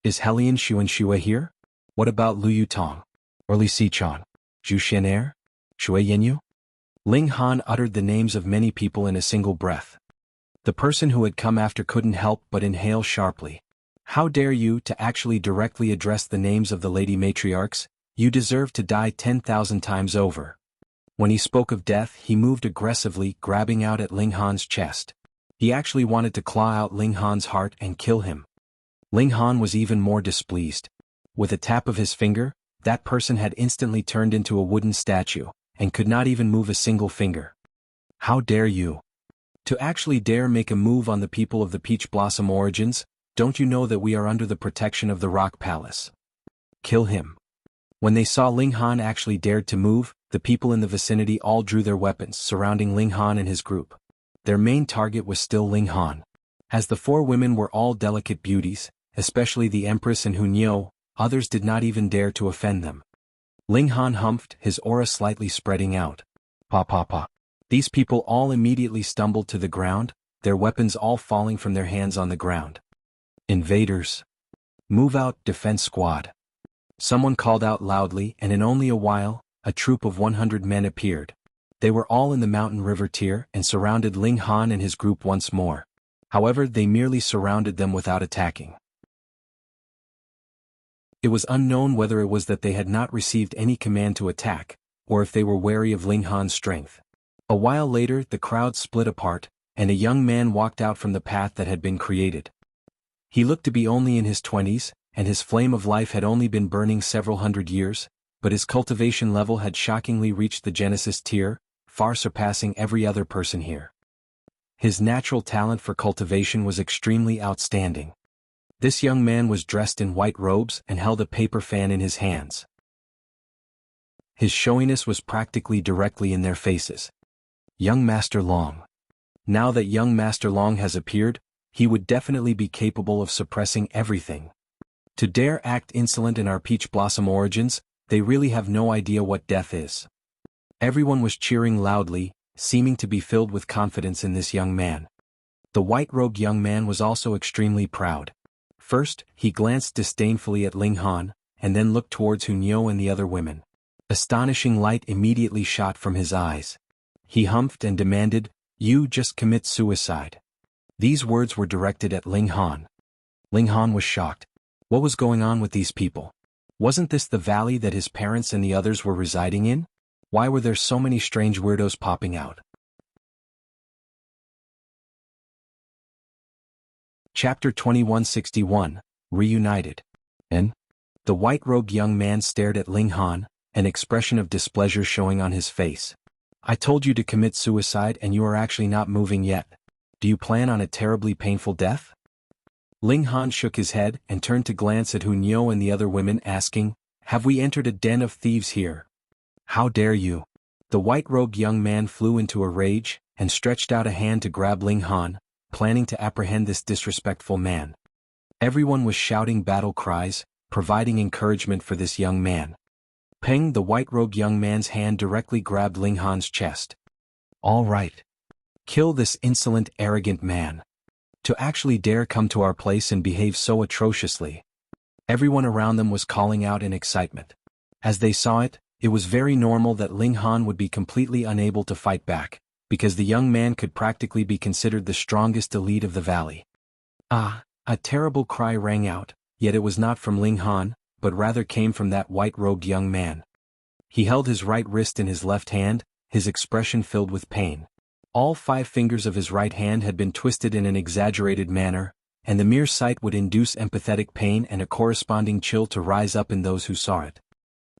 Is Helian Xuan Xue here? What about Lu Yutong? Or Li Sichuan? Zhu Xianer? Shui Yenyu? Ling Han uttered the names of many people in a single breath. The person who had come after couldn't help but inhale sharply. How dare you to actually directly address the names of the lady matriarchs? You deserve to die 10,000 times over. When he spoke of death, he moved aggressively, grabbing out at Ling Han's chest. He actually wanted to claw out Ling Han's heart and kill him. Ling Han was even more displeased. With a tap of his finger, that person had instantly turned into a wooden statue, and could not even move a single finger. How dare you? To actually dare make a move on the people of the Peach Blossom Origins? Don't you know that we are under the protection of the Rock Palace? Kill him. When they saw Ling Han actually dared to move, the people in the vicinity all drew their weapons, surrounding Ling Han and his group. Their main target was still Ling Han. As the four women were all delicate beauties, especially the Empress and Hunyou, others did not even dare to offend them. Ling Han humphed, his aura slightly spreading out. Pa pa pa. These people all immediately stumbled to the ground, their weapons all falling from their hands on the ground. Invaders. Move out, defense squad. Someone called out loudly, and in only a while, a troop of 100 men appeared. They were all in the mountain river tier and surrounded Ling Han and his group once more. However, they merely surrounded them without attacking. It was unknown whether it was that they had not received any command to attack, or if they were wary of Ling Han's strength. A while later, the crowd split apart, and a young man walked out from the path that had been created. He looked to be only in his 20s, and his flame of life had only been burning several hundred years, but his cultivation level had shockingly reached the Genesis tier, far surpassing every other person here. His natural talent for cultivation was extremely outstanding. This young man was dressed in white robes and held a paper fan in his hands. His showiness was practically directly in their faces. Young Master Long. Now that young Master Long has appeared, he would definitely be capable of suppressing everything. To dare act insolent in our Peach Blossom Origins, they really have no idea what death is. Everyone was cheering loudly, seeming to be filled with confidence in this young man. The white-robed young man was also extremely proud. First, he glanced disdainfully at Ling Han, and then looked towards Hunyou and the other women. Astonishing light immediately shot from his eyes. He humphed and demanded, "You just commit suicide." These words were directed at Ling Han. Ling Han was shocked. What was going on with these people? Wasn't this the valley that his parents and the others were residing in? Why were there so many strange weirdos popping out? Chapter 2161, Reunited. And? The white-robed young man stared at Ling Han, an expression of displeasure showing on his face. I told you to commit suicide and you are actually not moving yet. Do you plan on a terribly painful death? Ling Han shook his head and turned to glance at Hunyou and the other women, asking, Have we entered a den of thieves here? How dare you? The white-robed young man flew into a rage, and stretched out a hand to grab Ling Han, planning to apprehend this disrespectful man. Everyone was shouting battle cries, providing encouragement for this young man. Peng, the white-robed young man's hand directly grabbed Ling Han's chest. All right. Kill this insolent, arrogant man. To actually dare come to our place and behave so atrociously. Everyone around them was calling out in excitement. As they saw it, it was very normal that Ling Han would be completely unable to fight back, because the young man could practically be considered the strongest elite of the valley. Ah! A terrible cry rang out, yet it was not from Ling Han, but rather came from that white-robed young man. He held his right wrist in his left hand, his expression filled with pain. All 5 fingers of his right hand had been twisted in an exaggerated manner, and the mere sight would induce empathetic pain and a corresponding chill to rise up in those who saw it.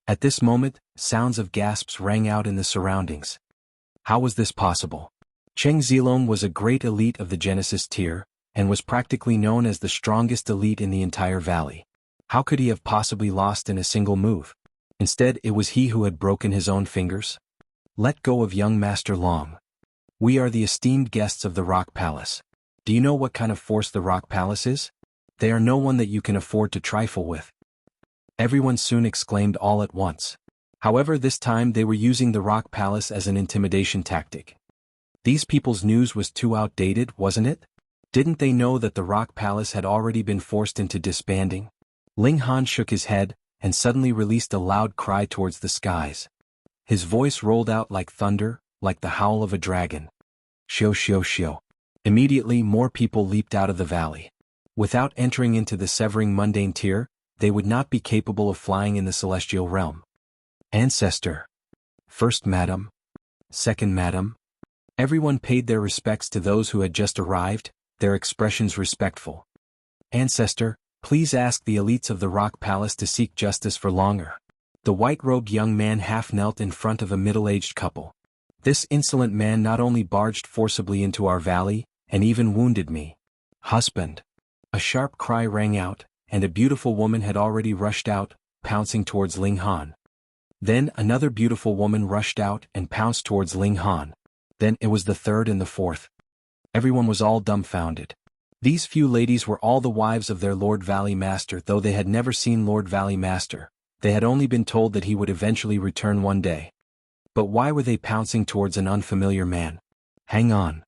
At this moment, sounds of gasps rang out in the surroundings. How was this possible? Cheng Zilong was a great elite of the Genesis tier, and was practically known as the strongest elite in the entire valley. How could he have possibly lost in a single move? Instead, it was he who had broken his own fingers. Let go of young Master Long. We are the esteemed guests of the Rock Palace. Do you know what kind of force the Rock Palace is? They are no one that you can afford to trifle with. Everyone soon exclaimed all at once. However, this time they were using the Rock Palace as an intimidation tactic. These people's news was too outdated, wasn't it? Didn't they know that the Rock Palace had already been forced into disbanding? Ling Han shook his head, and suddenly released a loud cry towards the skies. His voice rolled out like thunder, like the howl of a dragon. Shio shio shio. Immediately more people leaped out of the valley. Without entering into the severing mundane tier, they would not be capable of flying in the celestial realm. Ancestor. First Madam. Second Madam. Everyone paid their respects to those who had just arrived, their expressions respectful. Ancestor, please ask the elites of the Rock Palace to seek justice for longer. The white-robed young man half knelt in front of a middle-aged couple. This insolent man not only barged forcibly into our valley, and even wounded me. Husband. A sharp cry rang out, and a beautiful woman had already rushed out, pouncing towards Ling Han. Then another beautiful woman rushed out and pounced towards Ling Han. Then it was the third and the fourth. Everyone was all dumbfounded. These few ladies were all the wives of their Lord Valley Master, though they had never seen Lord Valley Master. They had only been told that he would eventually return one day. But why were they pouncing towards an unfamiliar man? Hang on.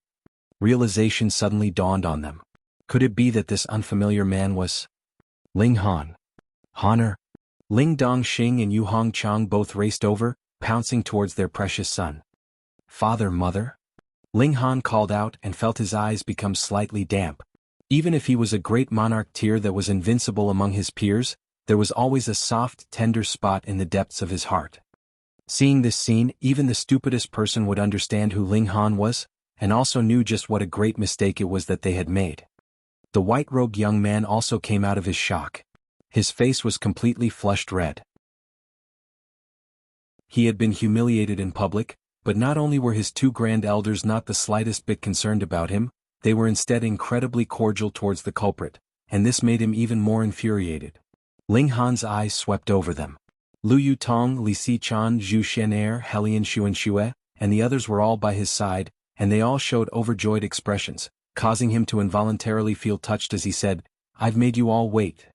Realization suddenly dawned on them. Could it be that this unfamiliar man was Ling Han? Honor. Ling Dongxing and Yu Hongchang both raced over, pouncing towards their precious son. Father, mother? Ling Han called out and felt his eyes become slightly damp. Even if he was a great monarch tier that was invincible among his peers, there was always a soft, tender spot in the depths of his heart. Seeing this scene, even the stupidest person would understand who Ling Han was, and also knew just what a great mistake it was that they had made. The white-robed young man also came out of his shock. His face was completely flushed red. He had been humiliated in public, but not only were his two grand elders not the slightest bit concerned about him, they were instead incredibly cordial towards the culprit, and this made him even more infuriated. Ling Han's eyes swept over them. Lu Yutong, Li Sichan, Zhu Xianer, Helian Xuanxue, and the others were all by his side, and they all showed overjoyed expressions, causing him to involuntarily feel touched as he said, "I've made you all wait."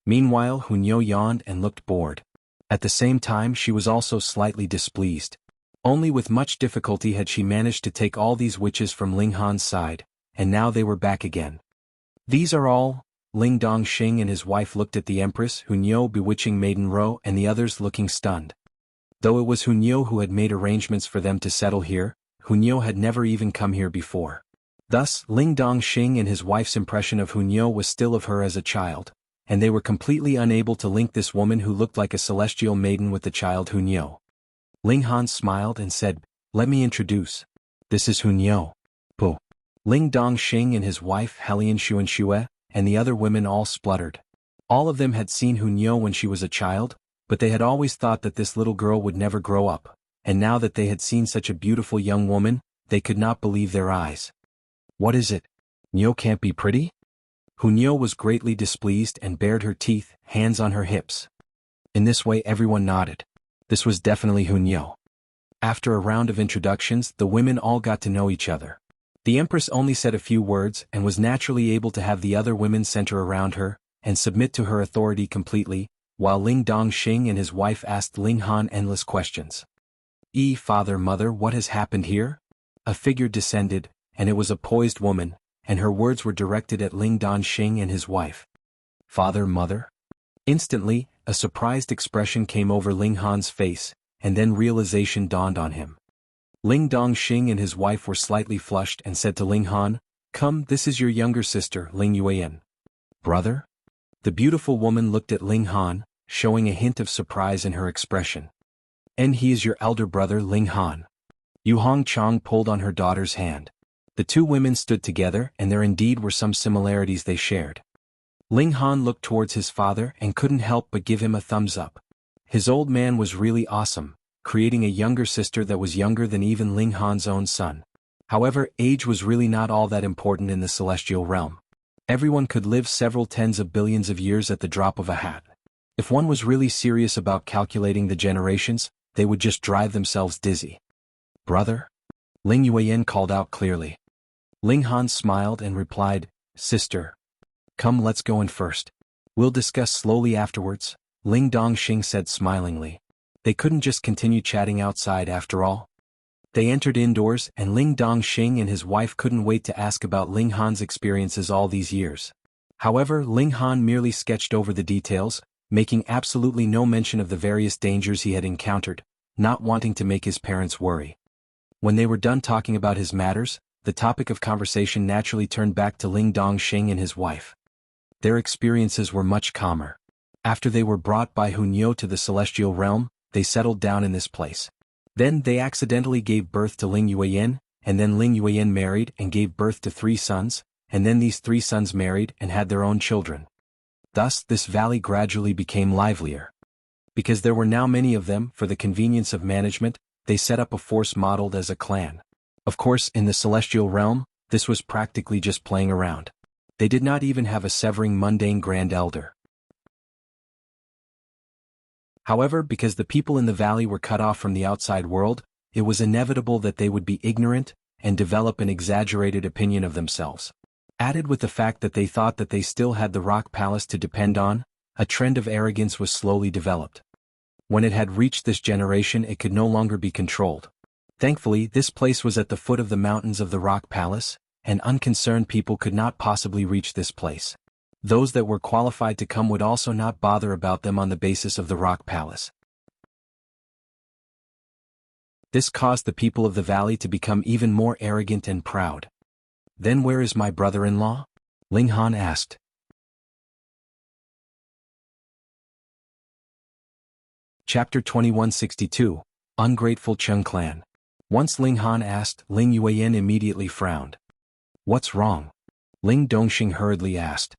Meanwhile, Hunyou yawned and looked bored. At the same time she was also slightly displeased. Only with much difficulty had she managed to take all these witches from Ling Han's side, and now they were back again. These are all? Ling Dongxing and his wife looked at the Empress, Hunyou bewitching Maiden Ro, and the others looking stunned. Though it was Hunyou who had made arrangements for them to settle here, Hunyou had never even come here before. Thus, Ling Dongxing and his wife's impression of Hunyou was still of her as a child, and they were completely unable to link this woman who looked like a celestial maiden with the child Hunyou. Ling Han smiled and said, "Let me introduce. This is Hunyou." Po. Ling Dongxing and his wife Helian Xuanxue, and the other women all spluttered. All of them had seen Hunyou when she was a child, but they had always thought that this little girl would never grow up, and now that they had seen such a beautiful young woman, they could not believe their eyes. What is it? Hunyou can't be pretty? Hunyou was greatly displeased and bared her teeth, hands on her hips. In this way everyone nodded. This was definitely Hunyou. After a round of introductions, the women all got to know each other. The Empress only said a few words and was naturally able to have the other women center around her and submit to her authority completely, while Ling Dongxing and his wife asked Ling Han endless questions. Father, mother, what has happened here? A figure descended, and it was a poised woman, and her words were directed at Ling Dongxing and his wife. Father, mother? Instantly, a surprised expression came over Ling Han's face, and then realization dawned on him. Ling Dongxing and his wife were slightly flushed and said to Ling Han, "Come, this is your younger sister, Ling Yuan." Brother? The beautiful woman looked at Ling Han, showing a hint of surprise in her expression. "And he is your elder brother, Ling Han." Yu Hongchang pulled on her daughter's hand. The two women stood together, and there indeed were some similarities they shared. Ling Han looked towards his father and couldn't help but give him a thumbs up. His old man was really awesome, creating a younger sister that was younger than even Ling Han's own son. However, age was really not all that important in the celestial realm. Everyone could live several tens of billions of years at the drop of a hat. If one was really serious about calculating the generations, they would just drive themselves dizzy. Brother? Ling Yueyin called out clearly. Ling Han smiled and replied, Sister. Come, let's go in first. We'll discuss slowly afterwards, Ling Dongxing said smilingly. They couldn't just continue chatting outside after all. They entered indoors and Ling Dongxing and his wife couldn't wait to ask about Ling Han's experiences all these years. However, Ling Han merely sketched over the details, making absolutely no mention of the various dangers he had encountered, not wanting to make his parents worry. When they were done talking about his matters, the topic of conversation naturally turned back to Ling Dongxing and his wife. Their experiences were much calmer. After they were brought by Hunyo to the celestial realm, they settled down in this place. Then they accidentally gave birth to Ling Yueyin, and then Ling Yueyin married and gave birth to 3 sons, and then these 3 sons married and had their own children. Thus, this valley gradually became livelier. Because there were now many of them, for the convenience of management, they set up a force modeled as a clan. Of course, in the celestial realm, this was practically just playing around. They did not even have a severing mundane grand elder. However, because the people in the valley were cut off from the outside world, it was inevitable that they would be ignorant and develop an exaggerated opinion of themselves. Added with the fact that they thought that they still had the rock palace to depend on, a trend of arrogance was slowly developed. When it had reached this generation, it could no longer be controlled. Thankfully, this place was at the foot of the mountains of the rock palace, and unconcerned people could not possibly reach this place. Those that were qualified to come would also not bother about them on the basis of the rock palace. This caused the people of the valley to become even more arrogant and proud. Then where is my brother-in-law? Ling Han asked. Chapter 2162, Ungrateful Cheng Clan. Once Ling Han asked, Ling Yueyin immediately frowned. What's wrong? Ling Dongxing hurriedly asked.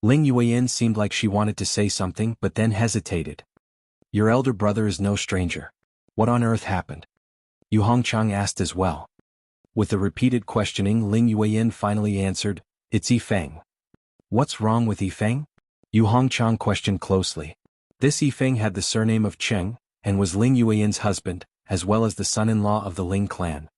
Ling Yueyin seemed like she wanted to say something but then hesitated. Your elder brother is no stranger. What on earth happened? Yu Hongchang asked as well. With the repeated questioning, Ling Yueyin finally answered, It's Yifeng. What's wrong with Yifeng? Yu Hongchang questioned closely. This Yifeng had the surname of Cheng, and was Ling Yueyin's husband, as well as the son-in-law of the Ling clan.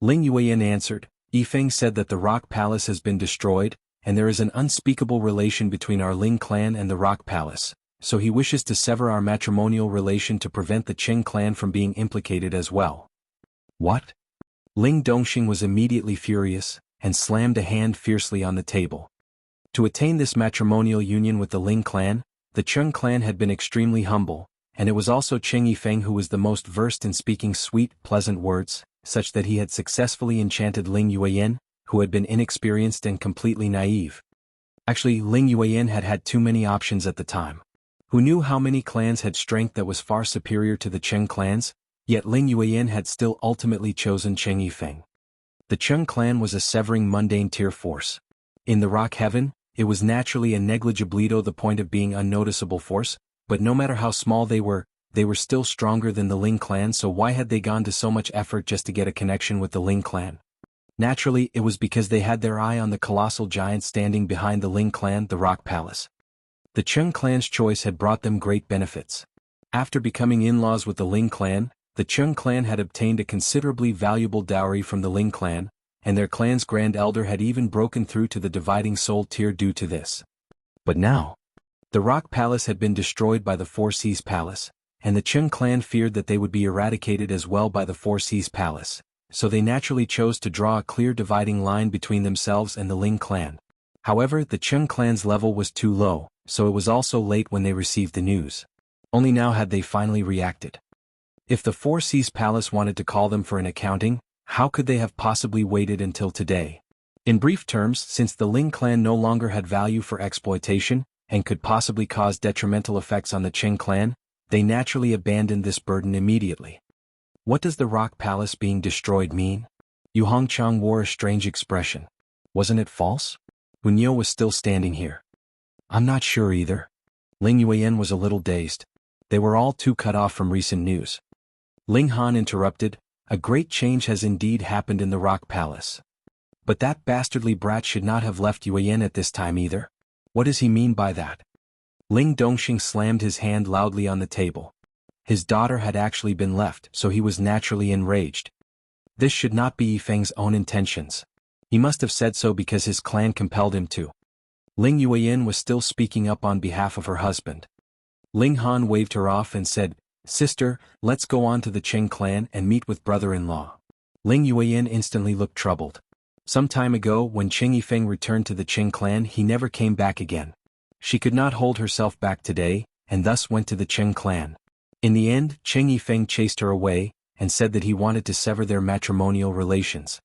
Ling Yueyin answered, Yifeng said that the rock palace has been destroyed, and there is an unspeakable relation between our Ling clan and the rock palace, so he wishes to sever our matrimonial relation to prevent the Cheng clan from being implicated as well. What? Ling Dongxing was immediately furious, and slammed a hand fiercely on the table. To attain this matrimonial union with the Ling clan, the Cheng clan had been extremely humble, and it was also Cheng Yifeng who was the most versed in speaking sweet, pleasant words, such that he had successfully enchanted Ling Yueyin, who had been inexperienced and completely naive. Actually, Ling Yueyin had had too many options at the time. Who knew how many clans had strength that was far superior to the Cheng clans? Yet Ling Yueyin had still ultimately chosen Cheng Yifeng. The Cheng clan was a severing mundane tier force. In the rock heaven, it was naturally a negligiblito the point of being unnoticeable force, but no matter how small they were still stronger than the Ling clan, so why had they gone to so much effort just to get a connection with the Ling clan? Naturally, it was because they had their eye on the colossal giant standing behind the Ling clan, the rock palace. The Cheng clan's choice had brought them great benefits. After becoming in-laws with the Ling clan, the Cheng clan had obtained a considerably valuable dowry from the Ling clan, and their clan's grand elder had even broken through to the dividing soul tier due to this. But now, the rock palace had been destroyed by the Four Seas Palace, and the Cheng clan feared that they would be eradicated as well by the Four Seas Palace, so they naturally chose to draw a clear dividing line between themselves and the Ling clan. However, the Cheng clan's level was too low, so it was also late when they received the news. Only now had they finally reacted. If the Four Seas Palace wanted to call them for an accounting, how could they have possibly waited until today? In brief terms, since the Ling clan no longer had value for exploitation, and could possibly cause detrimental effects on the Cheng clan, they naturally abandoned this burden immediately. What does the rock palace being destroyed mean? Yu Hongchang wore a strange expression. Wasn't it false? Hunyo was still standing here. I'm not sure either. Ling Yueyin was a little dazed. They were all too cut off from recent news. Ling Han interrupted, a great change has indeed happened in the rock palace. But that bastardly brat should not have left Yueyin at this time either. What does he mean by that? Ling Dongxing slammed his hand loudly on the table. His daughter had actually been left, so he was naturally enraged. This should not be Yifeng's own intentions. He must have said so because his clan compelled him to. Ling Yueyin was still speaking up on behalf of her husband. Ling Han waved her off and said, "Sister, let's go on to the Cheng clan and meet with brother-in-law." Ling Yueyin instantly looked troubled. Some time ago when Cheng Yifeng returned to the Cheng clan he never came back again. She could not hold herself back today, and thus went to the Cheng clan. In the end, Cheng Yifeng chased her away, and said that he wanted to sever their matrimonial relations.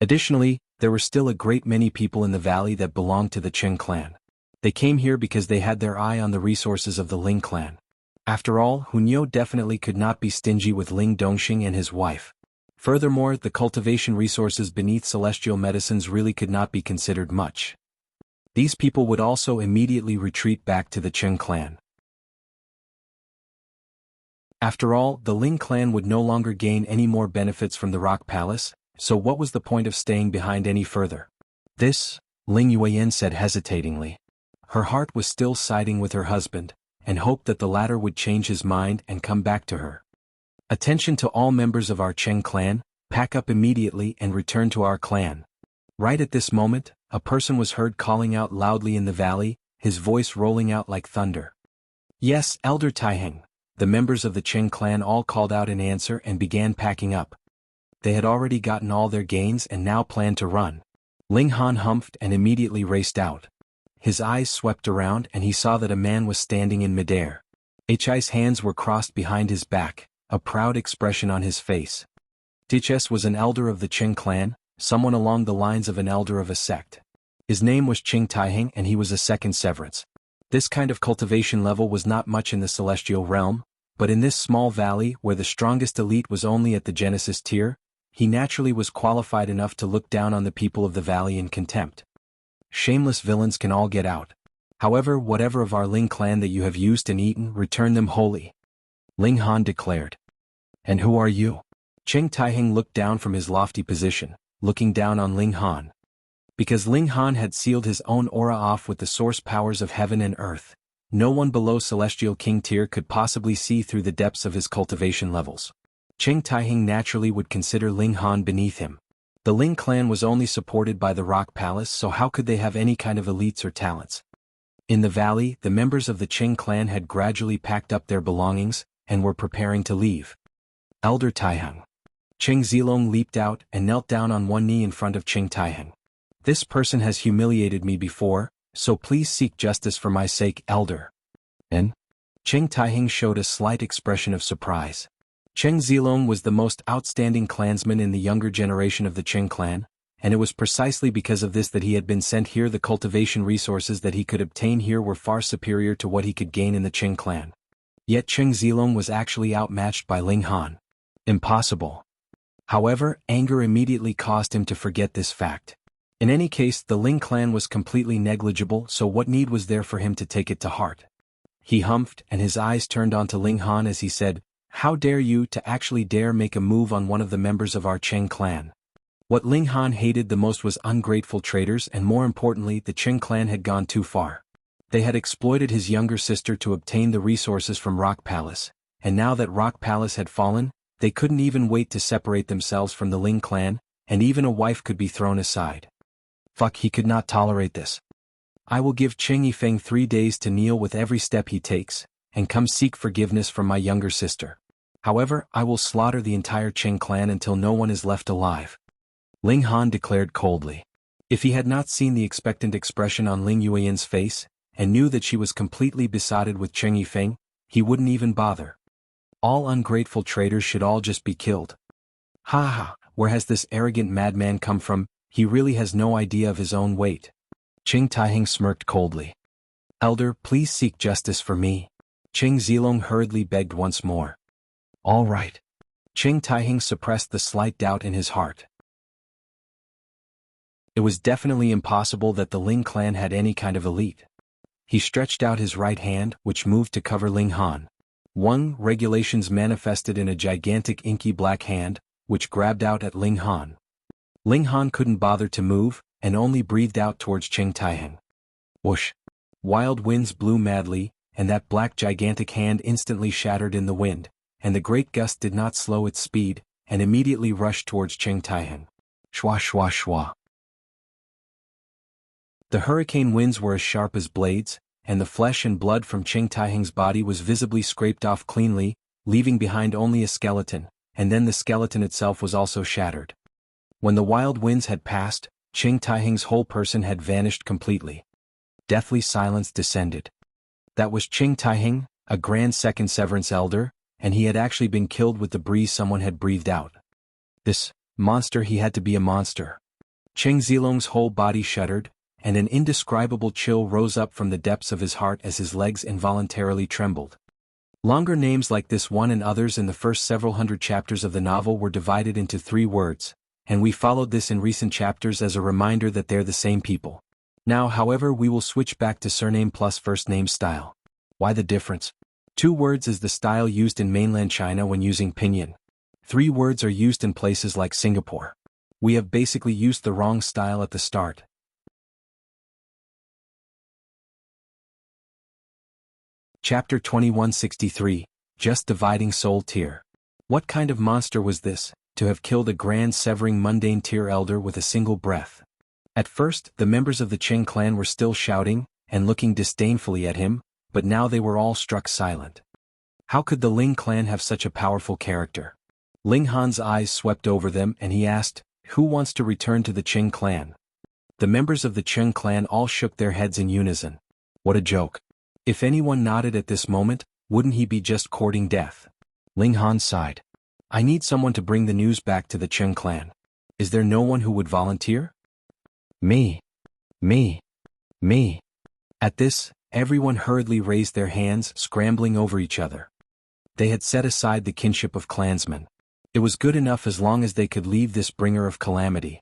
Additionally, there were still a great many people in the valley that belonged to the Cheng clan. They came here because they had their eye on the resources of the Ling clan. After all, Hunyo definitely could not be stingy with Ling Dongxing and his wife. Furthermore, the cultivation resources beneath celestial medicines really could not be considered much. These people would also immediately retreat back to the Cheng clan. After all, the Ling clan would no longer gain any more benefits from the Rock Palace, so what was the point of staying behind any further? This, Ling Yueyin said hesitatingly. Her heart was still siding with her husband, and hoped that the latter would change his mind and come back to her. "Attention to all members of our Cheng clan, pack up immediately and return to our clan." Right at this moment, a person was heard calling out loudly in the valley, his voice rolling out like thunder. "Yes, Elder Taiheng." The members of the Cheng clan all called out in answer and began packing up. They had already gotten all their gains and now planned to run. Ling Han humphed and immediately raced out. His eyes swept around and he saw that a man was standing in midair. Hi's hands were crossed behind his back, a proud expression on his face. H's was an elder of the Cheng clan, someone along the lines of an elder of a sect. His name was Cheng Taiheng and he was a second severance. This kind of cultivation level was not much in the celestial realm, but in this small valley where the strongest elite was only at the Genesis tier, he naturally was qualified enough to look down on the people of the valley in contempt. "Shameless villains can all get out. However, whatever of our Ling clan that you have used and eaten, return them wholly," Ling Han declared. "And who are you?" Cheng Taiheng looked down from his lofty position, looking down on Ling Han. Because Ling Han had sealed his own aura off with the source powers of heaven and earth, no one below Celestial King tier could possibly see through the depths of his cultivation levels. Cheng Taiheng naturally would consider Ling Han beneath him. The Ling clan was only supported by the Rock Palace, so how could they have any kind of elites or talents? In the valley, the members of the Cheng clan had gradually packed up their belongings, and were preparing to leave. "Elder Taiheng." Cheng Zilong leaped out and knelt down on one knee in front of Cheng Taiheng. "This person has humiliated me before, so please seek justice for my sake, Elder." And Cheng Taiheng showed a slight expression of surprise. Cheng Zilong was the most outstanding clansman in the younger generation of the Cheng clan, and it was precisely because of this that he had been sent here. The cultivation resources that he could obtain here were far superior to what he could gain in the Cheng clan. Yet Cheng Zilong was actually outmatched by Ling Han. Impossible. However, anger immediately caused him to forget this fact. In any case, the Ling clan was completely negligible, so what need was there for him to take it to heart? He humphed and his eyes turned onto Ling Han as he said, "How dare you to actually dare make a move on one of the members of our Cheng clan?" What Ling Han hated the most was ungrateful traitors, and more importantly, the Cheng clan had gone too far. They had exploited his younger sister to obtain the resources from Rock Palace, and now that Rock Palace had fallen, they couldn't even wait to separate themselves from the Ling clan, and even a wife could be thrown aside. Fuck, he could not tolerate this. "I will give Cheng Yifeng 3 days to kneel with every step he takes, and come seek forgiveness from my younger sister. However, I will slaughter the entire Cheng clan until no one is left alive," Ling Han declared coldly. If he had not seen the expectant expression on Ling Yueyin's face, and knew that she was completely besotted with Cheng Yifeng, he wouldn't even bother. All ungrateful traitors should all just be killed. Ha ha, where has this arrogant madman come from? He really has no idea of his own weight. Cheng Taiheng smirked coldly. "Elder, please seek justice for me," Cheng Zilong hurriedly begged once more. "All right." Cheng Taiheng suppressed the slight doubt in his heart. It was definitely impossible that the Ling clan had any kind of elite. He stretched out his right hand, which moved to cover Ling Han. Regulations manifested in a gigantic inky black hand, which grabbed out at Ling Han. Ling Han couldn't bother to move, and only breathed out towards Cheng Taiheng. Whoosh! Wild winds blew madly, and that black gigantic hand instantly shattered in the wind, and the great gust did not slow its speed, and immediately rushed towards Cheng Taiheng. Shwa shwa shwa. The hurricane winds were as sharp as blades, and the flesh and blood from Cheng Taiheng's body was visibly scraped off cleanly, leaving behind only a skeleton, and then the skeleton itself was also shattered. When the wild winds had passed, Cheng Taiheng's whole person had vanished completely. Deathly silence descended. That was Cheng Taiheng, a grand second severance elder, and he had actually been killed with the breeze someone had breathed out. This monster, he had to be a monster. Cheng Zilong's whole body shuddered, and an indescribable chill rose up from the depths of his heart as his legs involuntarily trembled. Longer names like this one and others in the first several hundred chapters of the novel were divided into 3 words, and we followed this in recent chapters as a reminder that they're the same people. Now, however, we will switch back to surname plus first name style. Why the difference? 2 words is the style used in mainland China when using pinyin. 3 words are used in places like Singapore. We have basically used the wrong style at the start. Chapter 2163, Just Dividing Soul Tier. What kind of monster was this, to have killed a grand severing mundane tier elder with a single breath? At first, the members of the Cheng clan were still shouting, and looking disdainfully at him, but now they were all struck silent. How could the Ling clan have such a powerful character? Ling Han's eyes swept over them and he asked, "Who wants to return to the Cheng clan?" The members of the Cheng clan all shook their heads in unison. What a joke. If anyone nodded at this moment, wouldn't he be just courting death? Ling Han sighed. I need someone to bring the news back to the Cheng clan. Is there no one who would volunteer? Me. Me. Me. At this, everyone hurriedly raised their hands, scrambling over each other. They had set aside the kinship of clansmen. It was good enough as long as they could leave this bringer of calamity.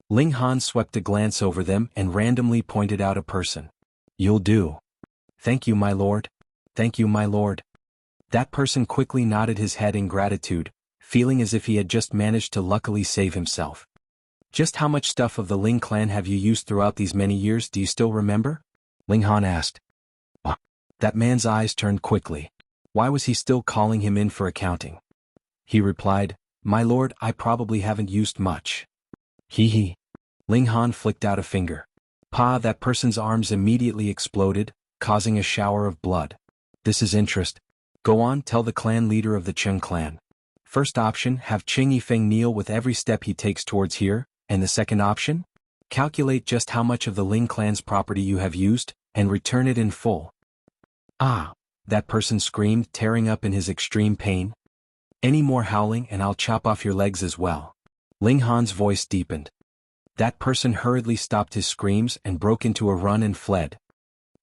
Ling Han swept a glance over them and randomly pointed out a person. You'll do. Thank you, my lord. Thank you, my lord. That person quickly nodded his head in gratitude, feeling as if he had just managed to luckily save himself. Just how much stuff of the Ling clan have you used throughout these many years, do you still remember? Ling Han asked. That man's eyes turned quickly. Why was he still calling him in for accounting? He replied, My lord, I probably haven't used much. Hee hee. Ling Han flicked out a finger. Pa, that person's arms immediately exploded, causing a shower of blood. This is interest. Go on, tell the clan leader of the Cheng clan. First option, have Cheng Yifeng kneel with every step he takes towards here, and the second option? Calculate just how much of the Ling clan's property you have used, and return it in full. Ah! That person screamed, tearing up in his extreme pain. Any more howling and I'll chop off your legs as well. Ling Han's voice deepened. That person hurriedly stopped his screams and broke into a run and fled.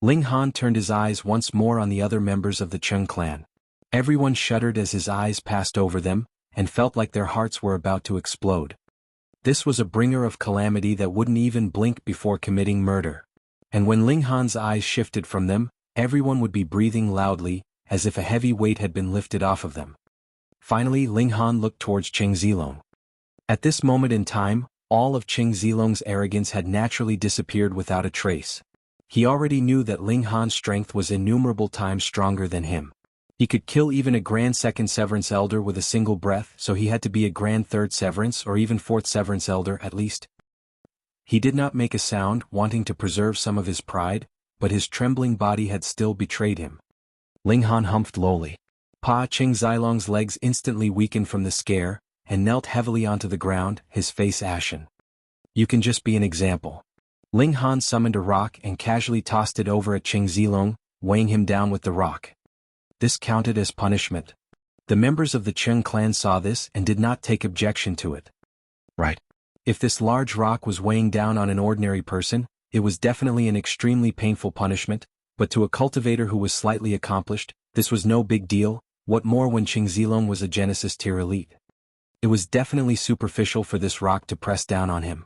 Ling Han turned his eyes once more on the other members of the Cheng clan. Everyone shuddered as his eyes passed over them, and felt like their hearts were about to explode. This was a bringer of calamity that wouldn't even blink before committing murder. And when Ling Han's eyes shifted from them, everyone would be breathing loudly, as if a heavy weight had been lifted off of them. Finally, Ling Han looked towards Cheng Zilong. At this moment in time, all of Cheng Zilong's arrogance had naturally disappeared without a trace. He already knew that Ling Han's strength was innumerable times stronger than him. He could kill even a grand second severance elder with a single breath, so he had to be a grand third severance or even fourth severance elder at least. He did not make a sound, wanting to preserve some of his pride, but his trembling body had still betrayed him. Ling Han humphed lowly. Pa Cheng Zilong's legs instantly weakened from the scare, and knelt heavily onto the ground, his face ashen. You can just be an example. Ling Han summoned a rock and casually tossed it over at Cheng Zilong, weighing him down with the rock. This counted as punishment. The members of the Cheng clan saw this and did not take objection to it. Right. If this large rock was weighing down on an ordinary person, it was definitely an extremely painful punishment, but to a cultivator who was slightly accomplished, this was no big deal, what more when Cheng Zilong was a Genesis tier elite. It was definitely superficial for this rock to press down on him.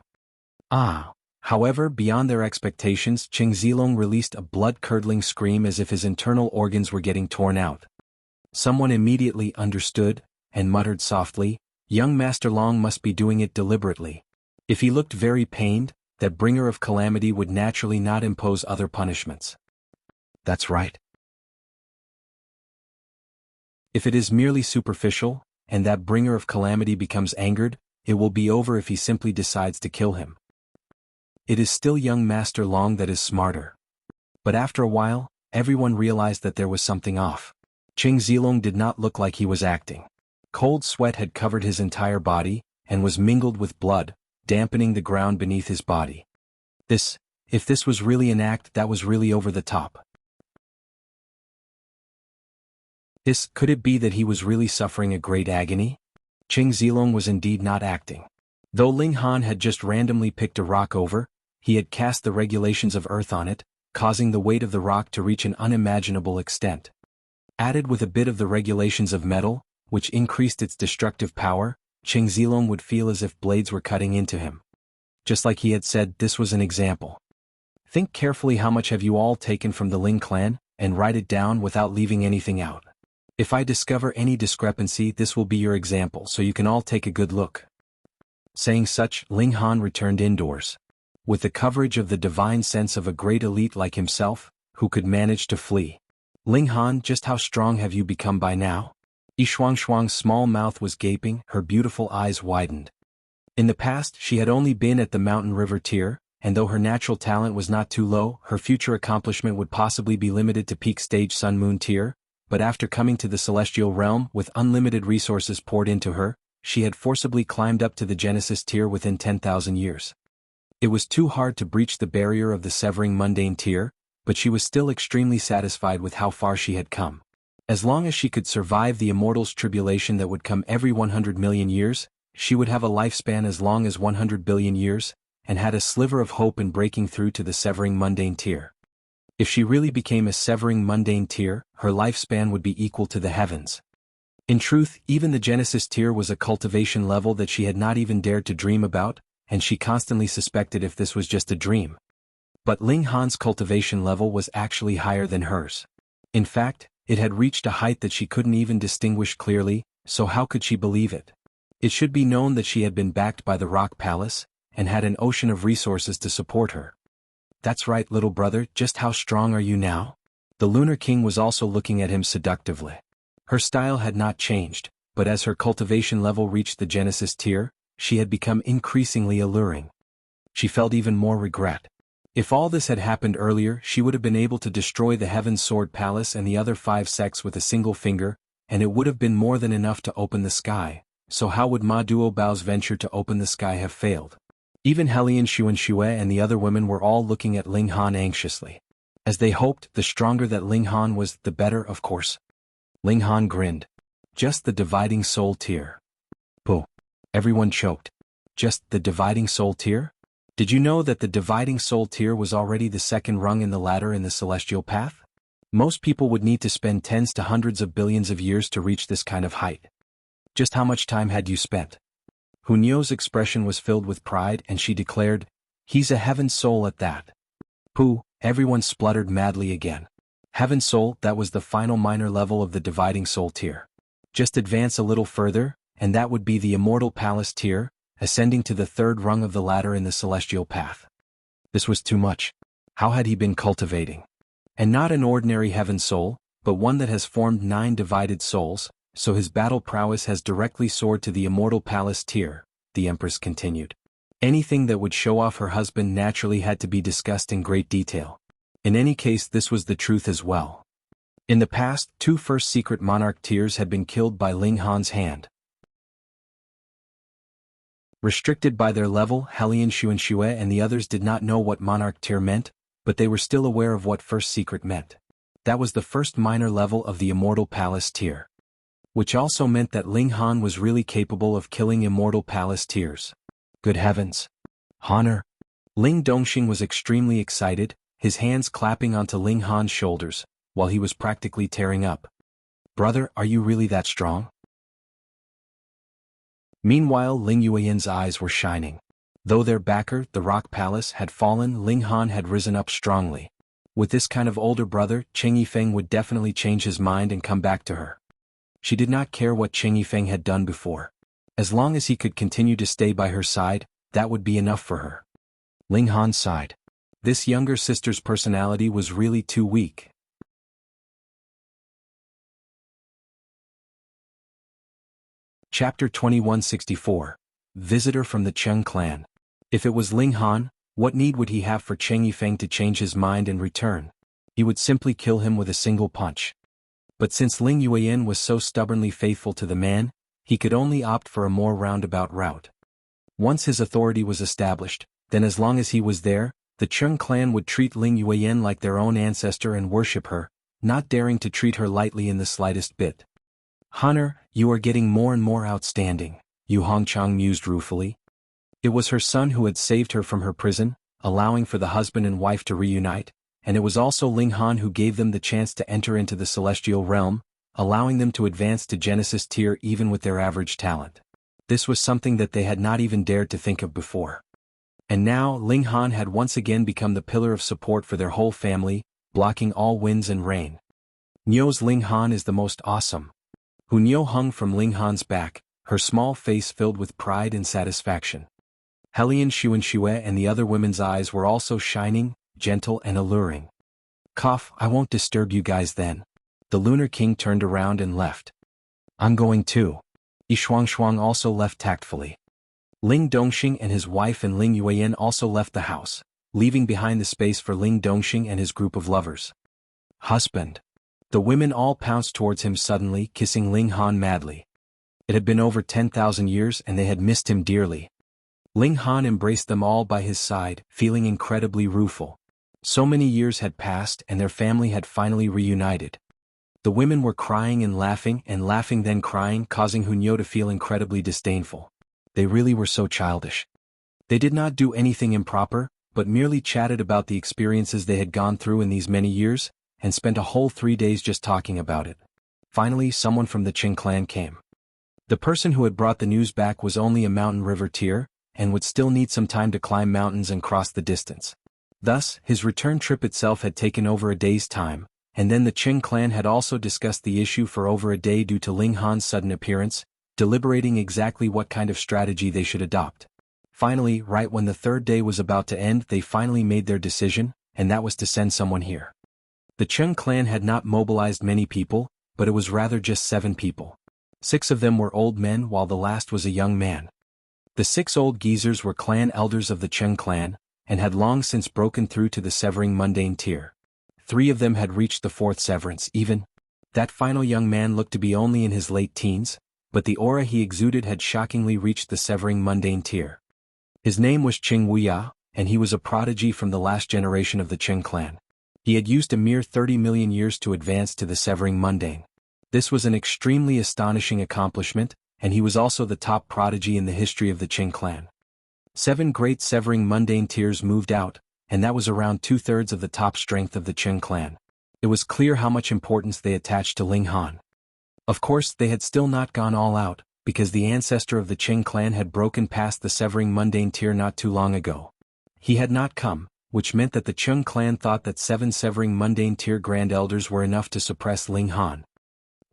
However, beyond their expectations, Cheng Zilong released a blood-curdling scream as if his internal organs were getting torn out. Someone immediately understood, and muttered softly, Young Master Long must be doing it deliberately. If he looked very pained, that bringer of calamity would naturally not impose other punishments. That's right. If it is merely superficial, and that bringer of calamity becomes angered, it will be over if he simply decides to kill him. It is still young Master Long that is smarter. But after a while, everyone realized that there was something off. Cheng Zilong did not look like he was acting. Cold sweat had covered his entire body, and was mingled with blood, dampening the ground beneath his body. If this was really an act, that was really over the top. Could it be that he was really suffering a great agony? Cheng Zilong was indeed not acting. Though Ling Han had just randomly picked a rock over, he had cast the regulations of earth on it, causing the weight of the rock to reach an unimaginable extent. Added with a bit of the regulations of metal, which increased its destructive power, Cheng Zilong would feel as if blades were cutting into him. Just like he had said, this was an example. Think carefully how much have you all taken from the Ling clan, and write it down without leaving anything out. If I discover any discrepancy, this will be your example, so you can all take a good look. Saying such, Ling Han returned indoors. With the coverage of the divine sense of a great elite like himself, who could manage to flee. Ling Han, just how strong have you become by now? Shuang's small mouth was gaping, her beautiful eyes widened. In the past, she had only been at the mountain river tier, and though her natural talent was not too low, her future accomplishment would possibly be limited to peak stage sun moon tier, but after coming to the celestial realm with unlimited resources poured into her, she had forcibly climbed up to the Genesis tier within 10,000 years. It was too hard to breach the barrier of the severing mundane tier, but she was still extremely satisfied with how far she had come. As long as she could survive the immortal's tribulation that would come every 100 million years, she would have a lifespan as long as 100 billion years, and had a sliver of hope in breaking through to the severing mundane tier. If she really became a severing mundane tier, her lifespan would be equal to the heavens. In truth, even the Genesis tier was a cultivation level that she had not even dared to dream about, and she constantly suspected if this was just a dream. But Ling Han's cultivation level was actually higher than hers. In fact, it had reached a height that she couldn't even distinguish clearly, so how could she believe it? It should be known that she had been backed by the Rock Palace, and had an ocean of resources to support her. That's right, little brother, just how strong are you now? The Lunar King was also looking at him seductively. Her style had not changed, but as her cultivation level reached the Genesis tier, she had become increasingly alluring. She felt even more regret. If all this had happened earlier, she would have been able to destroy the Heaven Sword Palace and the other 5 sects with a single finger, and it would have been more than enough to open the sky, so how would Ma Duobao's venture to open the sky have failed? Even Helian Xuan and the other women were all looking at Ling Han anxiously. As they hoped, the stronger that Ling Han was, the better, of course. Ling Han grinned. Just the dividing soul tier. Pooh. Everyone choked. Just the dividing soul tier? Did you know that the dividing soul tier was already the second rung in the ladder in the celestial path? Most people would need to spend tens to hundreds of billions of years to reach this kind of height. Just how much time had you spent? Hunyo's expression was filled with pride, and she declared, "He's a heaven soul at that." Pooh, everyone spluttered madly again. Heaven soul, that was the final minor level of the dividing soul tier. Just advance a little further, and that would be the immortal palace tier, ascending to the third rung of the ladder in the celestial path. This was too much. How had he been cultivating? And not an ordinary heaven soul, but one that has formed 9 divided souls, so his battle prowess has directly soared to the immortal palace tier, the Empress continued. Anything that would show off her husband naturally had to be discussed in great detail. In any case, this was the truth as well. In the past, 2 first secret monarch tiers had been killed by Ling Han's hand. Restricted by their level, Helian Xuan and the others did not know what monarch tier meant, but they were still aware of what first secret meant. That was the first minor level of the immortal palace tier. Which also meant that Ling Han was really capable of killing immortal palace tiers. Good heavens. Honor. Ling Dongxing was extremely excited, his hands clapping onto Ling Han's shoulders, while he was practically tearing up. Brother, are you really that strong? Meanwhile, Ling Yuan's eyes were shining. Though their backer, the Rock Palace, had fallen, Ling Han had risen up strongly. With this kind of older brother, Cheng Yifeng would definitely change his mind and come back to her. She did not care what Cheng Yifeng had done before. As long as he could continue to stay by her side, that would be enough for her. Ling Han sighed. This younger sister's personality was really too weak. Chapter 2164. Visitor from the Cheng clan. If it was Ling Han, what need would he have for Cheng Yifeng to change his mind and return? He would simply kill him with a single punch. But since Ling Yueyin was so stubbornly faithful to the man, he could only opt for a more roundabout route. Once his authority was established, then as long as he was there, the Cheng clan would treat Ling Yueyin like their own ancestor and worship her, not daring to treat her lightly in the slightest bit. "Honor, you are getting more and more outstanding," Yu Hongchang mused ruefully. It was her son who had saved her from her prison, allowing for the husband and wife to reunite, and it was also Ling Han who gave them the chance to enter into the celestial realm, allowing them to advance to Genesis tier even with their average talent. This was something that they had not even dared to think of before. And now Ling Han had once again become the pillar of support for their whole family, blocking all winds and rain. Nio's Ling Han is the most awesome. Hu Nio hung from Ling Han's back, her small face filled with pride and satisfaction. Helian Xuan Xue and the other women's eyes were also shining, gentle and alluring. "Cough, I won't disturb you guys then." The Lunar King turned around and left. "I'm going too." Shuang also left tactfully. Ling Dongxing and his wife and Ling Yueyin also left the house, leaving behind the space for Ling Dongxing and his group of lovers. "Husband." The women all pounced towards him suddenly, kissing Ling Han madly. It had been over 10,000 years and they had missed him dearly. Ling Han embraced them all by his side, feeling incredibly rueful. So many years had passed and their family had finally reunited. The women were crying and laughing then crying, causing Hu Nio to feel incredibly disdainful. They really were so childish. They did not do anything improper, but merely chatted about the experiences they had gone through in these many years, and spent a whole 3 days just talking about it. Finally, someone from the Cheng clan came. The person who had brought the news back was only a mountain river tier, and would still need some time to climb mountains and cross the distance. Thus, his return trip itself had taken over a day's time, and then the Cheng clan had also discussed the issue for over a day due to Ling Han's sudden appearance, deliberating exactly what kind of strategy they should adopt. Finally, right when the 3rd day was about to end, they finally made their decision, and that was to send someone here. The Cheng clan had not mobilized many people, but it was rather just 7 people. 6 of them were old men while the last was a young man. The 6 old geezers were clan elders of the Cheng clan, and had long since broken through to the severing mundane tier. 3 of them had reached the 4th severance even. That final young man looked to be only in his late teens, but the aura he exuded had shockingly reached the severing mundane tier. His name was Cheng Wuya, and he was a prodigy from the last generation of the Cheng clan. He had used a mere 30 million years to advance to the severing mundane. This was an extremely astonishing accomplishment, and he was also the top prodigy in the history of the Cheng clan. 7 great severing mundane tiers moved out, and that was around 2/3 of the top strength of the Cheng clan. It was clear how much importance they attached to Ling Han. Of course, they had still not gone all out, because the ancestor of the Cheng clan had broken past the severing mundane tier not too long ago. He had not come, which meant that the Cheng clan thought that 7 severing mundane tier grand elders were enough to suppress Ling Han.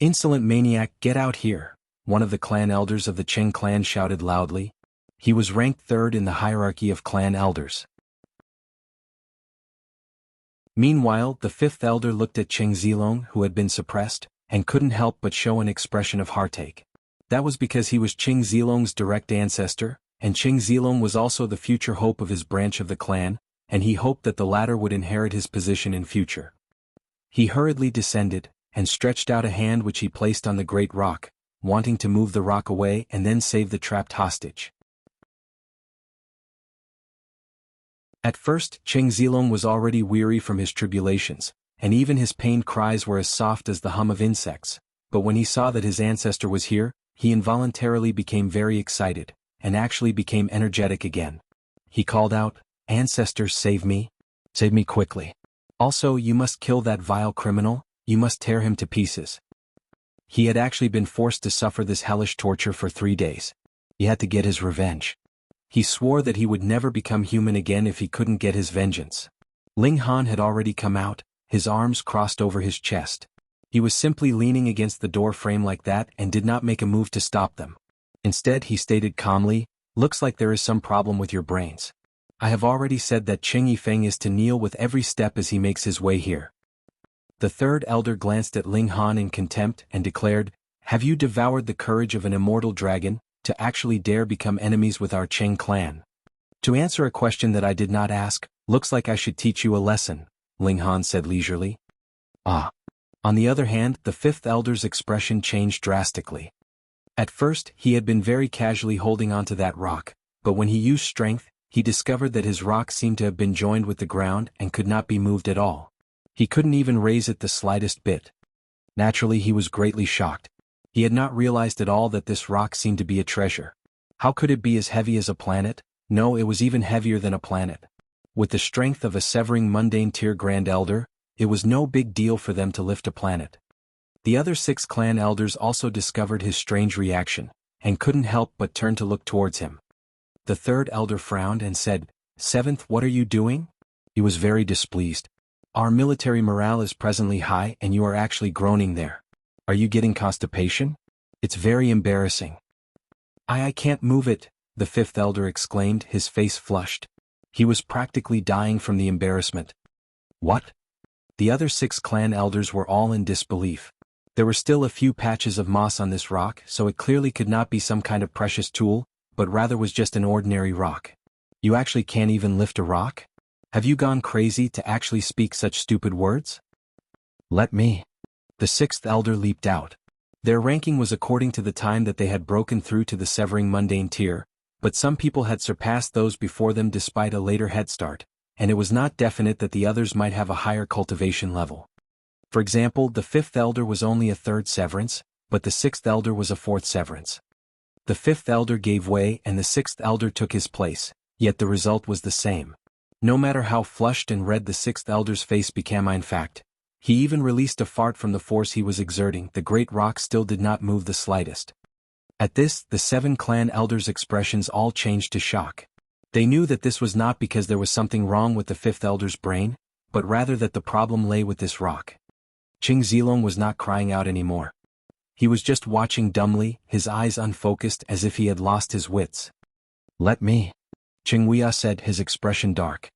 "Insolent maniac, get out here," one of the clan elders of the Cheng clan shouted loudly. He was ranked 3rd in the hierarchy of clan elders. Meanwhile, the 5th elder looked at Cheng Zilong, who had been suppressed, and couldn't help but show an expression of heartache. That was because he was Cheng Zilong's direct ancestor, and Cheng Zilong was also the future hope of his branch of the clan, and he hoped that the latter would inherit his position in future. He hurriedly descended, and stretched out a hand which he placed on the great rock, wanting to move the rock away and then save the trapped hostage. At first, Cheng Zilong was already weary from his tribulations, and even his pained cries were as soft as the hum of insects, but when he saw that his ancestor was here, he involuntarily became very excited, and actually became energetic again. He called out, "Ancestor, save me. Save me quickly. Also, you must kill that vile criminal, you must tear him to pieces." He had actually been forced to suffer this hellish torture for 3 days. He had to get his revenge. He swore that he would never become human again if he couldn't get his vengeance. Ling Han had already come out, his arms crossed over his chest. He was simply leaning against the door frame like that and did not make a move to stop them. Instead, he stated calmly, "Looks like there is some problem with your brains. I have already said that Cheng Yifeng is to kneel with every step as he makes his way here." The 3rd elder glanced at Ling Han in contempt and declared, Have you devoured the courage of an immortal dragon, to actually dare become enemies with our Cheng clan? To answer a question that I did not ask, looks like I should teach you a lesson, Ling Han said leisurely. Ah. On the other hand, the fifth elder's expression changed drastically. At first, he had been very casually holding onto that rock, but when he used strength, he discovered that his rock seemed to have been joined with the ground and could not be moved at all. He couldn't even raise it the slightest bit. Naturally, he was greatly shocked. He had not realized at all that this rock seemed to be a treasure. How could it be as heavy as a planet? No, it was even heavier than a planet. With the strength of a severing mundane tier Grand Elder, it was no big deal for them to lift a planet. The other 6 clan elders also discovered his strange reaction, and couldn't help but turn to look towards him. The third elder frowned and said, "Seventh, what are you doing?" He was very displeased. "Our military morale is presently high and you are actually groaning there. Are you getting constipation? It's very embarrassing." I can't move it," the fifth elder exclaimed, his face flushed. He was practically dying from the embarrassment. "What?" The other 6 clan elders were all in disbelief. There were still a few patches of moss on this rock, so it clearly could not be some kind of precious tool, but rather was just an ordinary rock. "You actually can't even lift a rock? Have you gone crazy to actually speak such stupid words?" "Let me." The 6th elder leaped out. Their ranking was according to the time that they had broken through to the severing mundane tier, but some people had surpassed those before them despite a later head start, and it was not definite that the others might have a higher cultivation level. For example, the 5th elder was only a 3rd severance, but the 6th elder was a 4th severance. The 5th elder gave way and the 6th elder took his place, yet the result was the same. No matter how flushed and red the 6th elder's face became, in fact, he even released a fart from the force he was exerting, the great rock still did not move the slightest. At this, the 7 clan elders' expressions all changed to shock. They knew that this was not because there was something wrong with the 5th elder's brain, but rather that the problem lay with this rock. Cheng Zilong was not crying out anymore. He was just watching dumbly, his eyes unfocused as if he had lost his wits. "Let me," Cheng Wuya said, his expression dark.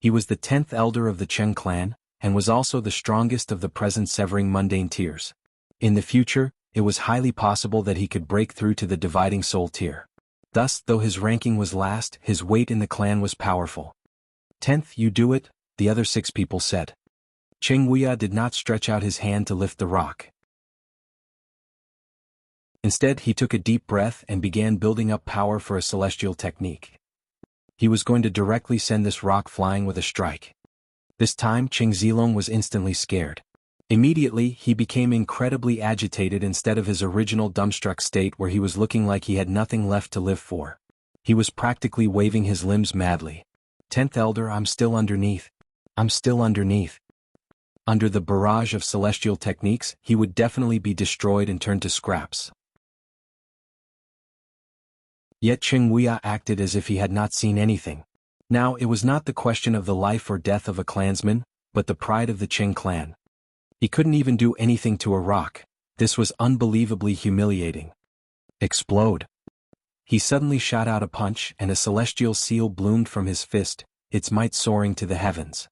He was the 10th elder of the Cheng clan, and was also the strongest of the present severing mundane tiers. In the future, it was highly possible that he could break through to the dividing soul tier. Thus, though his ranking was last, his weight in the clan was powerful. "10th, you do it," the other 6 people said. Cheng Wuya did not stretch out his hand to lift the rock. Instead, he took a deep breath and began building up power for a celestial technique. He was going to directly send this rock flying with a strike. This time, Cheng Zilong was instantly scared. Immediately, he became incredibly agitated instead of his original dumbstruck state where he was looking like he had nothing left to live for. He was practically waving his limbs madly. "10th elder, I'm still underneath. I'm still underneath." Under the barrage of celestial techniques, he would definitely be destroyed and turned to scraps. Yet Cheng Wuya acted as if he had not seen anything. Now, it was not the question of the life or death of a clansman, but the pride of the Cheng clan. He couldn't even do anything to a rock. This was unbelievably humiliating. "Explode." He suddenly shot out a punch and a celestial seal bloomed from his fist, its might soaring to the heavens.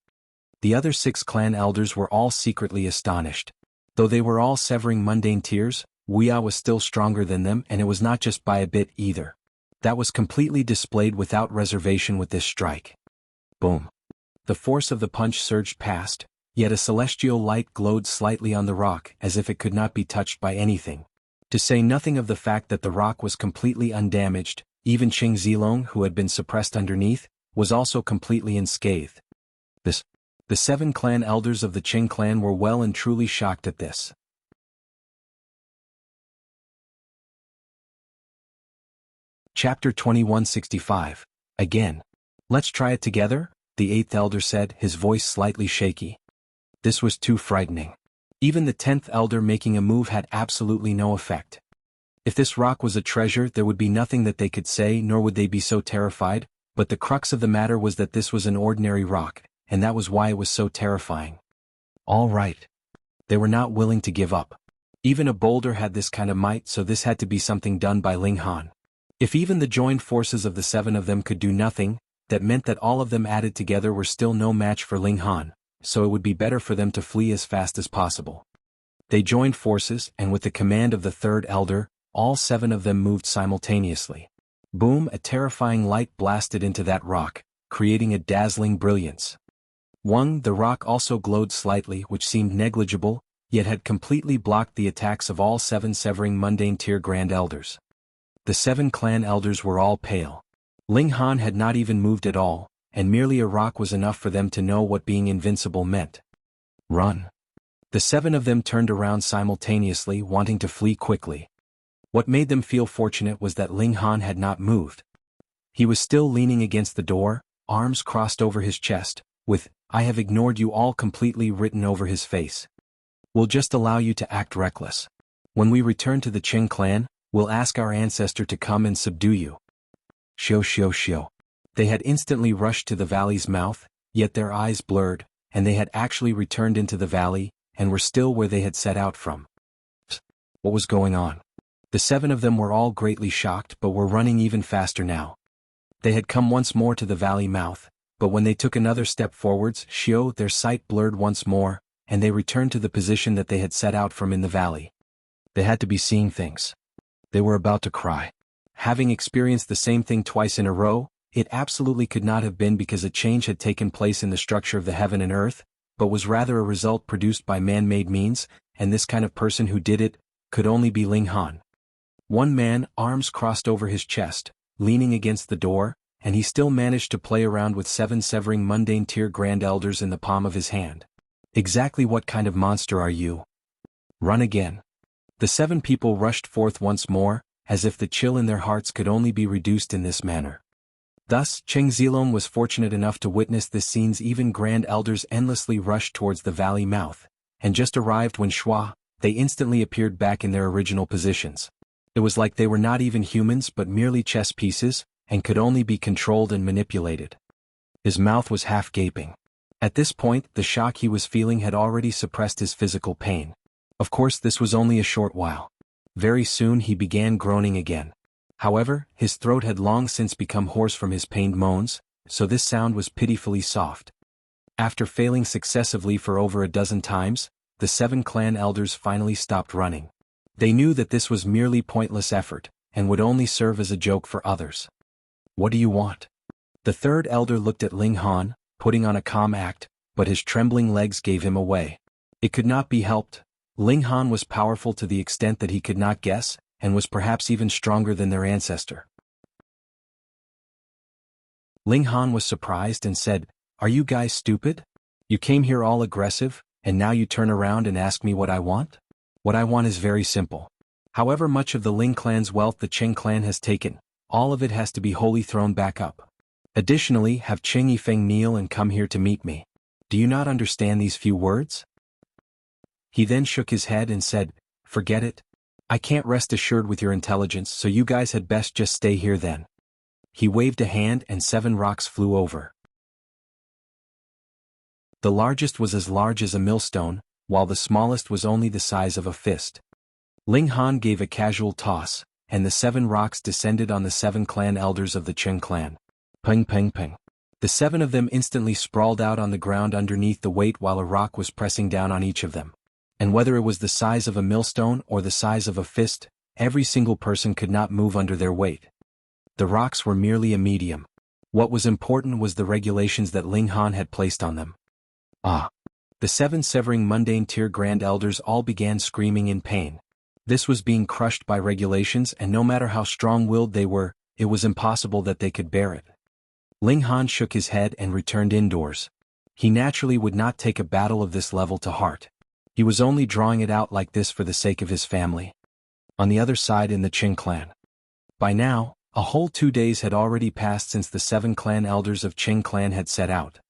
The other 6 clan elders were all secretly astonished. Though they were all severing mundane tiers, Wuya was still stronger than them, and it was not just by a bit either. That was completely displayed without reservation with this strike. Boom. The force of the punch surged past, yet a celestial light glowed slightly on the rock as if it could not be touched by anything. To say nothing of the fact that the rock was completely undamaged, even Cheng Zilong, who had been suppressed underneath, was also completely unscathed. The 7 clan elders of the Cheng clan were well and truly shocked at this. Chapter 2165. Again. "Let's try it together," the 8th elder said, his voice slightly shaky. This was too frightening. Even the 10th elder making a move had absolutely no effect. If this rock was a treasure, there would be nothing that they could say, nor would they be so terrified, but the crux of the matter was that this was an ordinary rock, and that was why it was so terrifying. All right. They were not willing to give up. Even a boulder had this kind of might, so this had to be something done by Ling Han. If even the joined forces of the 7 of them could do nothing, that meant that all of them added together were still no match for Ling Han, so it would be better for them to flee as fast as possible. They joined forces, and with the command of the third elder, all 7 of them moved simultaneously. Boom! A terrifying light blasted into that rock, creating a dazzling brilliance. The rock also glowed slightly, which seemed negligible, yet had completely blocked the attacks of all 7 severing mundane tier grand elders. The 7 clan elders were all pale. Ling Han had not even moved at all, and merely a rock was enough for them to know what being invincible meant. Run! The 7 of them turned around simultaneously, wanting to flee quickly. What made them feel fortunate was that Ling Han had not moved. He was still leaning against the door, arms crossed over his chest, with, "I have ignored you all" completely written over his face. "We'll just allow you to act reckless. When we return to the Cheng clan, we'll ask our ancestor to come and subdue you." Shio. They had instantly rushed to the valley's mouth, yet their eyes blurred, and they had actually returned into the valley, and were still where they had set out from. What was going on? The 7 of them were all greatly shocked but were running even faster now. They had come once more to the valley mouth, but when they took another step forwards, their sight blurred once more, and they returned to the position that they had set out from in the valley. They had to be seeing things. They were about to cry. Having experienced the same thing twice in a row, it absolutely could not have been because a change had taken place in the structure of the heaven and earth, but was rather a result produced by man-made means, and this kind of person who did it could only be Ling Han. One man, arms crossed over his chest, leaning against the door, and he still managed to play around with 7 severing mundane tier grand elders in the palm of his hand. Exactly what kind of monster are you? Run again. The 7 people rushed forth once more, as if the chill in their hearts could only be reduced in this manner. Thus, Cheng Zilong was fortunate enough to witness this scene's even grand elders endlessly rushed towards the valley mouth, and just arrived when they instantly appeared back in their original positions. It was like they were not even humans but merely chess pieces, and could only be controlled and manipulated. His mouth was half gaping. At this point, the shock he was feeling had already suppressed his physical pain. Of course, this was only a short while. Very soon he began groaning again. However, his throat had long since become hoarse from his pained moans, so this sound was pitifully soft. After failing successively for over a dozen times, the 7 clan elders finally stopped running. They knew that this was merely pointless effort, and would only serve as a joke for others. "What do you want?" The third elder looked at Ling Han, putting on a calm act, but his trembling legs gave him away. It could not be helped. Ling Han was powerful to the extent that he could not guess, and was perhaps even stronger than their ancestor. Ling Han was surprised and said, "Are you guys stupid? You came here all aggressive, and now you turn around and ask me what I want? What I want is very simple. However much of the Ling clan's wealth the Cheng clan has taken, all of it has to be wholly thrown back up. Additionally, have Cheng Yifeng kneel and come here to meet me. Do you not understand these few words?" He then shook his head and said, "Forget it. I can't rest assured with your intelligence, so you guys had best just stay here then." He waved a hand and 7 rocks flew over. The largest was as large as a millstone, while the smallest was only the size of a fist. Ling Han gave a casual toss, and the 7 rocks descended on the 7 clan elders of the Cheng clan. Ping ping ping. The 7 of them instantly sprawled out on the ground underneath the weight while a rock was pressing down on each of them. And whether it was the size of a millstone or the size of a fist, every single person could not move under their weight. The rocks were merely a medium. What was important was the regulations that Ling Han had placed on them. The 7 severing mundane tier grand elders all began screaming in pain. This was being crushed by regulations, and no matter how strong-willed they were, it was impossible that they could bear it. Ling Han shook his head and returned indoors. He naturally would not take a battle of this level to heart. He was only drawing it out like this for the sake of his family. On the other side in the Cheng clan. By now, a whole 2 days had already passed since the 7 clan elders of Cheng clan had set out.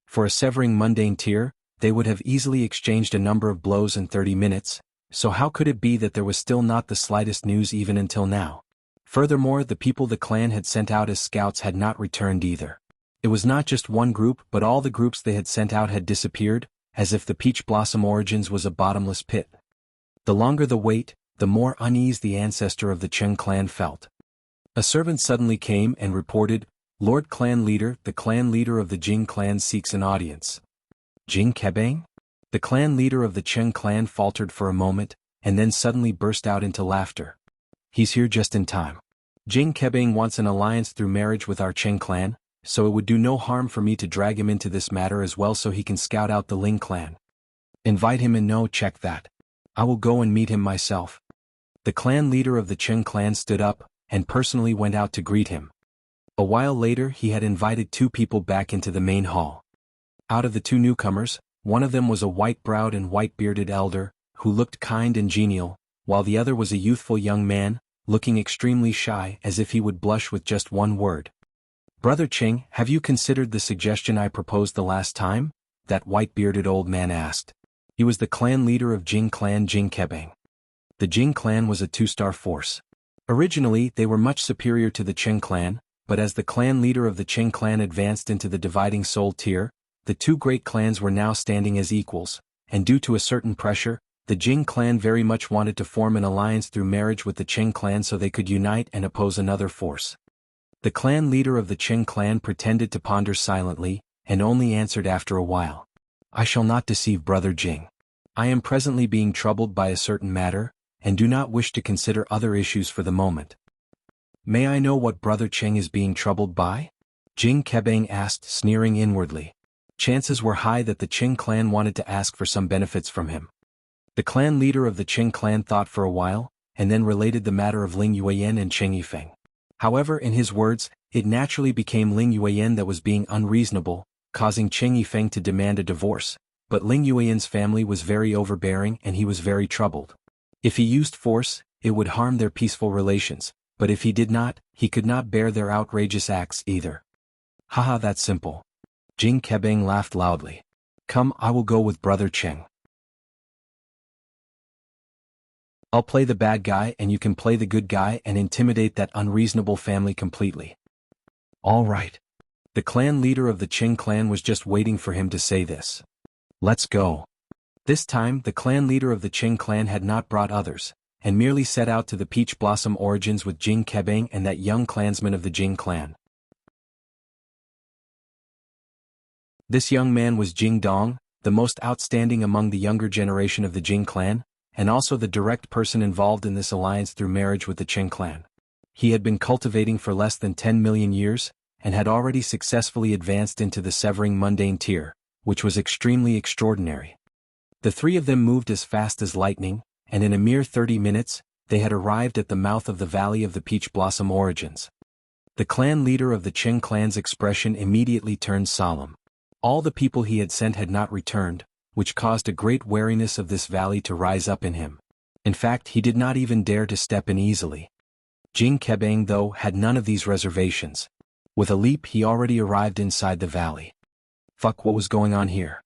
For a severing mundane tier, they would have easily exchanged a number of blows in 30 minutes, so how could it be that there was still not the slightest news even until now? Furthermore, the people the clan had sent out as scouts had not returned either. It was not just one group, but all the groups they had sent out had disappeared, as if the Peach Blossom Origins was a bottomless pit. The longer the wait, the more unease the ancestor of the Cheng clan felt. A servant suddenly came and reported, "Lord Clan Leader, the clan leader of the Jing clan seeks an audience." "Jing Kebang?" The clan leader of the Cheng clan faltered for a moment, and then suddenly burst out into laughter. He's here just in time. Jing Kebang wants an alliance through marriage with our Cheng clan, so it would do no harm for me to drag him into this matter as well so he can scout out the Ling clan. Invite him and no, check that. I will go and meet him myself. The clan leader of the Cheng clan stood up, and personally went out to greet him. A while later he had invited 2 people back into the main hall. Out of the 2 newcomers, one of them was a white-browed and white-bearded elder, who looked kind and genial, while the other was a youthful young man, looking extremely shy as if he would blush with just one word. Brother Cheng, have you considered the suggestion I proposed the last time? That white-bearded old man asked. He was the clan leader of Jing clan Jing Kebang. The Jing clan was a 2-star force. Originally they were much superior to the Cheng clan, but as the clan leader of the Cheng clan advanced into the dividing soul tier, the 2 great clans were now standing as equals, and due to a certain pressure, the Jing clan very much wanted to form an alliance through marriage with the Cheng clan so they could unite and oppose another force. The clan leader of the Cheng clan pretended to ponder silently, and only answered after a while. I shall not deceive Brother Jing. I am presently being troubled by a certain matter, and do not wish to consider other issues for the moment. May I know what Brother Cheng is being troubled by? Jing Kebang asked, sneering inwardly. Chances were high that the Cheng clan wanted to ask for some benefits from him. The clan leader of the Cheng clan thought for a while, and then related the matter of Ling Yueyan and Cheng Yifeng. However, in his words, it naturally became Ling Yueyan that was being unreasonable, causing Cheng Yifeng to demand a divorce, but Ling Yueyan's family was very overbearing and he was very troubled. If he used force, it would harm their peaceful relations, but if he did not, he could not bear their outrageous acts either. Haha, that's simple. Jing Kebang laughed loudly. Come, I will go with Brother Cheng. I'll play the bad guy and you can play the good guy and intimidate that unreasonable family completely. All right. The clan leader of the Cheng clan was just waiting for him to say this. Let's go. This time the clan leader of the Cheng clan had not brought others, and merely set out to the Peach Blossom origins with Jing Kebang and that young clansman of the Jing clan. This young man was Jing Dong, the most outstanding among the younger generation of the Jing clan, and also the direct person involved in this alliance through marriage with the Cheng clan. He had been cultivating for less than 10 million years, and had already successfully advanced into the severing mundane tier, which was extremely extraordinary. The 3 of them moved as fast as lightning, and in a mere 30 minutes, they had arrived at the mouth of the Valley of the Peach Blossom origins. The clan leader of the Cheng clan's expression immediately turned solemn. All the people he had sent had not returned, which caused a great wariness of this valley to rise up in him. In fact, he did not even dare to step in easily. Jing Kebang, though, had none of these reservations. With a leap he already arrived inside the valley. Fuck, what was going on here?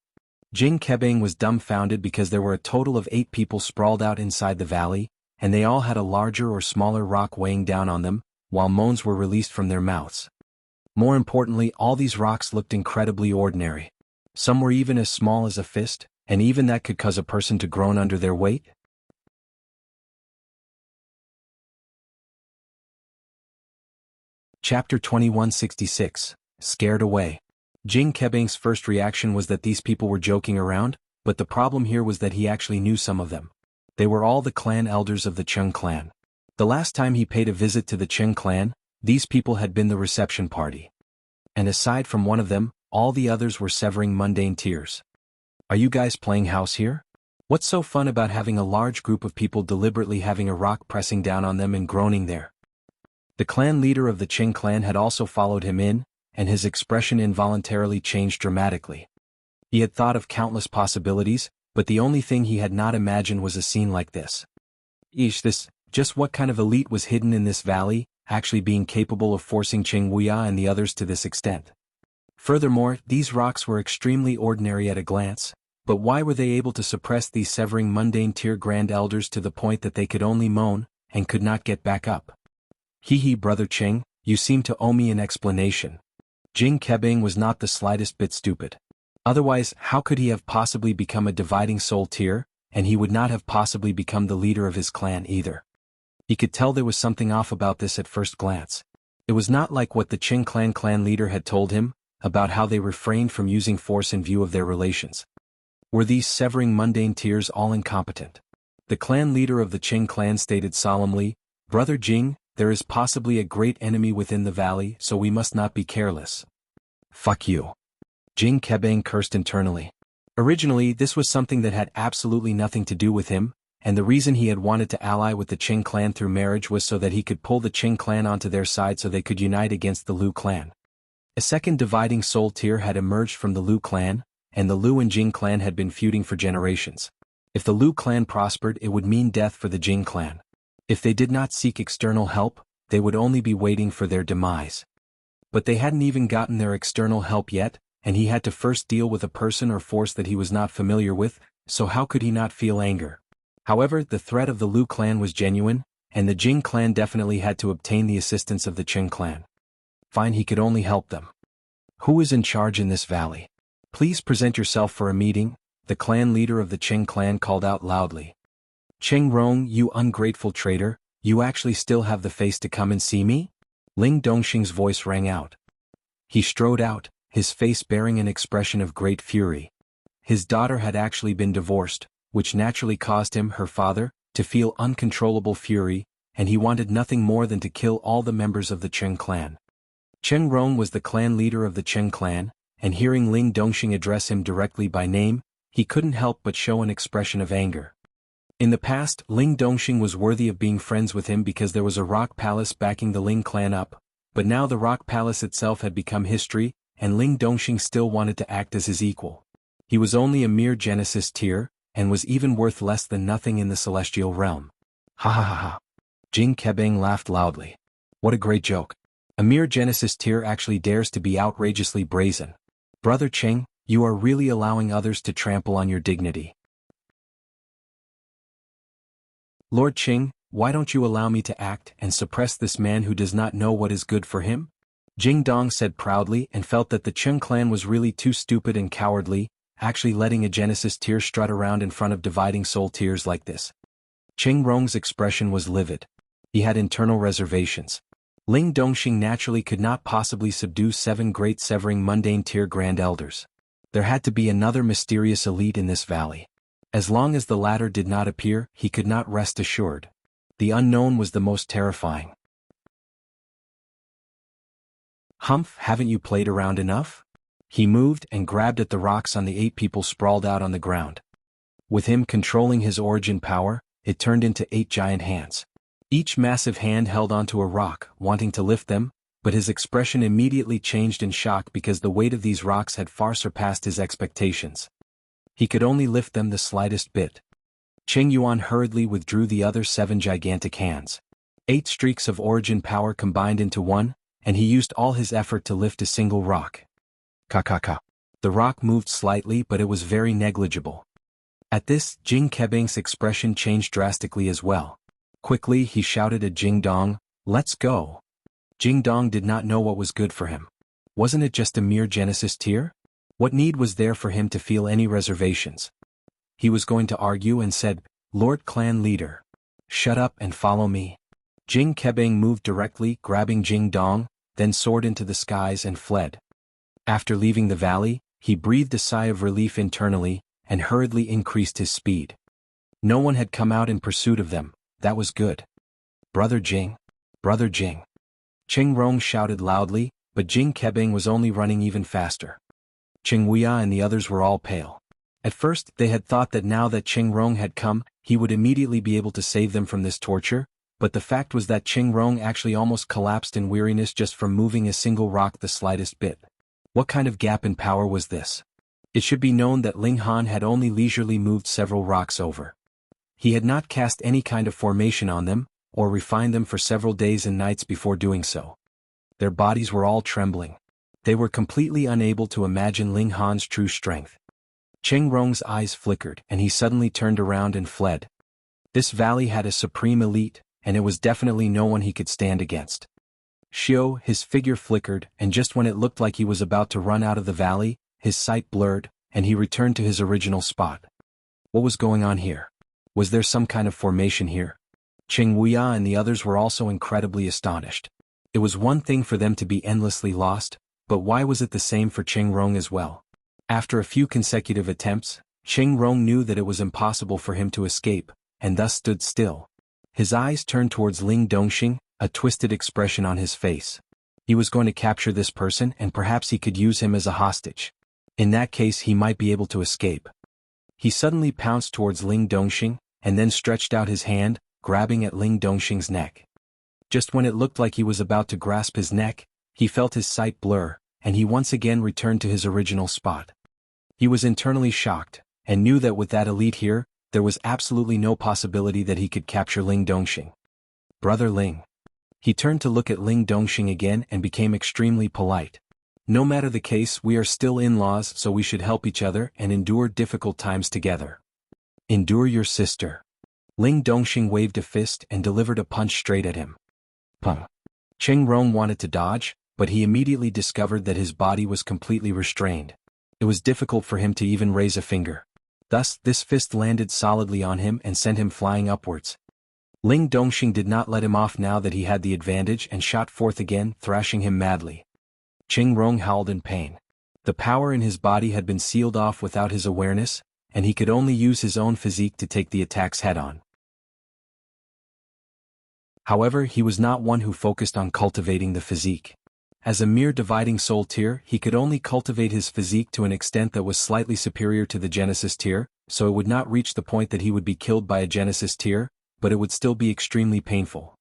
Jing Kebang was dumbfounded because there were a total of 8 people sprawled out inside the valley, and they all had a larger or smaller rock weighing down on them, while moans were released from their mouths. More importantly, all these rocks looked incredibly ordinary. Some were even as small as a fist, and even that could cause a person to groan under their weight. Chapter 2166, Scared Away. Jing Kebang's first reaction was that these people were joking around, but the problem here was that he actually knew some of them. They were all the clan elders of the Cheng clan. The last time he paid a visit to the Cheng clan, these people had been the reception party. And aside from one of them, all the others were severing mundane tiers. Are you guys playing house here? What's so fun about having a large group of people deliberately having a rock pressing down on them and groaning there? The clan leader of the Cheng clan had also followed him in, and his expression involuntarily changed dramatically. He had thought of countless possibilities, but the only thing he had not imagined was a scene like this. Just what kind of elite was hidden in this valley, actually being capable of forcing Cheng Wuya and the others to this extent? Furthermore, these rocks were extremely ordinary at a glance, but why were they able to suppress these severing mundane tier grand elders to the point that they could only moan, and could not get back up? Hee, Brother Cheng, you seem to owe me an explanation. Jing Kebang was not the slightest bit stupid. Otherwise, how could he have possibly become a dividing soul tier, and he would not have possibly become the leader of his clan either. He could tell there was something off about this at first glance. It was not like what the Cheng clan leader had told him, about how they refrained from using force in view of their relations. Were these severing mundane tears all incompetent? The clan leader of the Cheng clan stated solemnly, "Brother Jing, there is possibly a great enemy within the valley, so we must not be careless." Fuck you. Jing Kebang cursed internally. Originally, this was something that had absolutely nothing to do with him, and the reason he had wanted to ally with the Cheng clan through marriage was so that he could pull the Cheng clan onto their side so they could unite against the Liu clan. A second dividing soul tier had emerged from the Liu clan, and the Liu and Jing clan had been feuding for generations. If the Liu clan prospered, it would mean death for the Jing clan. If they did not seek external help, they would only be waiting for their demise. But they hadn't even gotten their external help yet, and he had to first deal with a person or force that he was not familiar with, so how could he not feel anger? However, the threat of the Liu clan was genuine, and the Jing clan definitely had to obtain the assistance of the Cheng clan. Fine, he could only help them. Who is in charge in this valley? Please present yourself for a meeting, the clan leader of the Cheng clan called out loudly. Cheng Rong, you ungrateful traitor, you actually still have the face to come and see me? Ling Dongxing's voice rang out. He strode out, his face bearing an expression of great fury. His daughter had actually been divorced, which naturally caused him, her father, to feel uncontrollable fury, and he wanted nothing more than to kill all the members of the Cheng clan. Cheng Rong was the clan leader of the Cheng clan, and hearing Ling Dongxing address him directly by name, he couldn't help but show an expression of anger. In the past, Ling Dongxing was worthy of being friends with him because there was a rock palace backing the Ling clan up, but now the rock palace itself had become history, and Ling Dongxing still wanted to act as his equal. He was only a mere Genesis tier, and was even worth less than nothing in the celestial realm. Ha ha ha ha. Jing Kebang laughed loudly. What a great joke. A mere Genesis tier actually dares to be outrageously brazen. Brother Cheng, you are really allowing others to trample on your dignity. Lord Cheng, why don't you allow me to act and suppress this man who does not know what is good for him? Jing Dong said proudly and felt that the Cheng clan was really too stupid and cowardly, actually letting a Genesis tier strut around in front of dividing soul tiers like this. Cheng Rong's expression was livid. He had internal reservations. Ling Dongxing naturally could not possibly subdue 7 great severing mundane tier grand elders. There had to be another mysterious elite in this valley. As long as the latter did not appear, he could not rest assured. The unknown was the most terrifying. Humph, haven't you played around enough? He moved and grabbed at the rocks on the 8 people sprawled out on the ground. With him controlling his origin power, it turned into 8 giant hands. Each massive hand held onto a rock, wanting to lift them, but his expression immediately changed in shock because the weight of these rocks had far surpassed his expectations. He could only lift them the slightest bit. Cheng Yuan hurriedly withdrew the other 7 gigantic hands. 8 streaks of origin power combined into one, and he used all his effort to lift a single rock. Ka. The rock moved slightly, but it was very negligible. At this, Jing Kebang's expression changed drastically as well. Quickly, he shouted at Jing Dong, "Let's go." Jing Dong did not know what was good for him. Wasn't it just a mere Genesis tier? What need was there for him to feel any reservations? He was going to argue and said, "Lord Clan Leader, shut up and follow me." Jing Kebang moved directly, grabbing Jing Dong, then soared into the skies and fled. After leaving the valley, he breathed a sigh of relief internally, and hurriedly increased his speed. No one had come out in pursuit of them, that was good. Brother Jing. Brother Jing. Cheng Rong shouted loudly, but Jing Kebang was only running even faster. Cheng Wuya and the others were all pale. At first, they had thought that now that Cheng Rong had come, he would immediately be able to save them from this torture, but the fact was that Cheng Rong actually almost collapsed in weariness just from moving a single rock the slightest bit. What kind of gap in power was this? It should be known that Ling Han had only leisurely moved several rocks over. He had not cast any kind of formation on them, or refined them for several days and nights before doing so. Their bodies were all trembling. They were completely unable to imagine Ling Han's true strength. Cheng Rong's eyes flickered and he suddenly turned around and fled. This valley had a supreme elite, and it was definitely no one he could stand against. Xiao, his figure flickered, and just when it looked like he was about to run out of the valley, his sight blurred, and he returned to his original spot. What was going on here? Was there some kind of formation here? Cheng Wuya and the others were also incredibly astonished. It was one thing for them to be endlessly lost, but why was it the same for Cheng Rong as well? After a few consecutive attempts, Cheng Rong knew that it was impossible for him to escape, and thus stood still. His eyes turned towards Ling Dongxing, a twisted expression on his face. He was going to capture this person and perhaps he could use him as a hostage. In that case he might be able to escape. He suddenly pounced towards Ling Dongxing, and then stretched out his hand, grabbing at Ling Dongxing's neck. Just when it looked like he was about to grasp his neck, he felt his sight blur, and he once again returned to his original spot. He was internally shocked, and knew that with that elite here, there was absolutely no possibility that he could capture Ling Dongxing. Brother Ling. He turned to look at Ling Dongxing again and became extremely polite. No matter the case, we are still in-laws, so we should help each other and endure difficult times together. Endure your sister. Ling Dongxing waved a fist and delivered a punch straight at him. Pung. Cheng Rong wanted to dodge, but he immediately discovered that his body was completely restrained. It was difficult for him to even raise a finger. Thus, this fist landed solidly on him and sent him flying upwards. Ling Dongxing did not let him off now that he had the advantage and shot forth again, thrashing him madly. Cheng Rong howled in pain. The power in his body had been sealed off without his awareness, and he could only use his own physique to take the attacks head-on. However, he was not one who focused on cultivating the physique. As a mere dividing soul tier, he could only cultivate his physique to an extent that was slightly superior to the Genesis tier, so it would not reach the point that he would be killed by a Genesis tier, but it would still be extremely painful.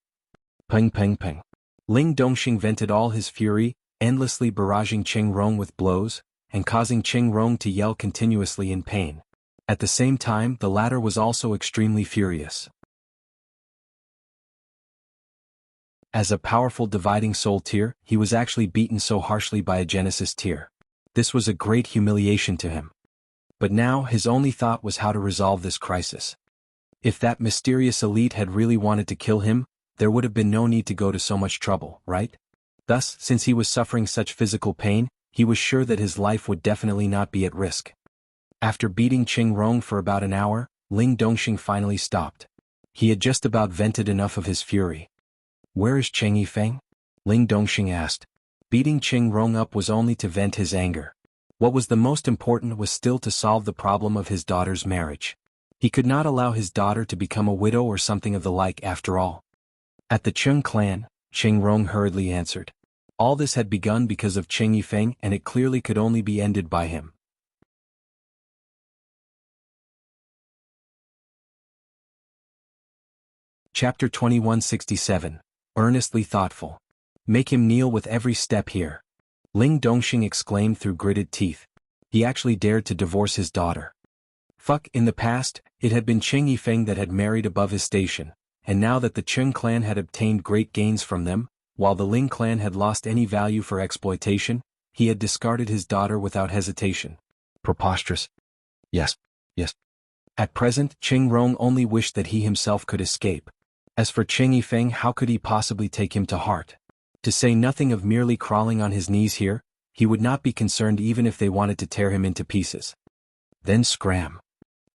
Peng peng peng. Ling Dongxing vented all his fury, endlessly barraging Cheng Rong with blows, and causing Cheng Rong to yell continuously in pain. At the same time, the latter was also extremely furious. As a powerful dividing soul tier, he was actually beaten so harshly by a Genesis tier. This was a great humiliation to him. But now his only thought was how to resolve this crisis. If that mysterious elite had really wanted to kill him, there would have been no need to go to so much trouble, right? Thus, since he was suffering such physical pain, he was sure that his life would definitely not be at risk. After beating Cheng Rong for about an hour, Ling Dongxing finally stopped. He had just about vented enough of his fury. Where is Cheng Yifeng? Ling Dongxing asked. Beating Cheng Rong up was only to vent his anger. What was the most important was still to solve the problem of his daughter's marriage. He could not allow his daughter to become a widow or something of the like after all. At the Cheng clan, Cheng Rong hurriedly answered. All this had begun because of Cheng Yifeng and it clearly could only be ended by him. Chapter 2167. Earnestly thoughtful. Make him kneel with every step here. Ling Dongxing exclaimed through gritted teeth. He actually dared to divorce his daughter. Fuck, in the past, it had been Cheng Yifeng that had married above his station, and now that the Cheng clan had obtained great gains from them, while the Ling clan had lost any value for exploitation, he had discarded his daughter without hesitation. Preposterous. Yes. At present, Cheng Rong only wished that he himself could escape. As for Cheng Yifeng, how could he possibly take him to heart? To say nothing of merely crawling on his knees here, he would not be concerned even if they wanted to tear him into pieces. Then scram.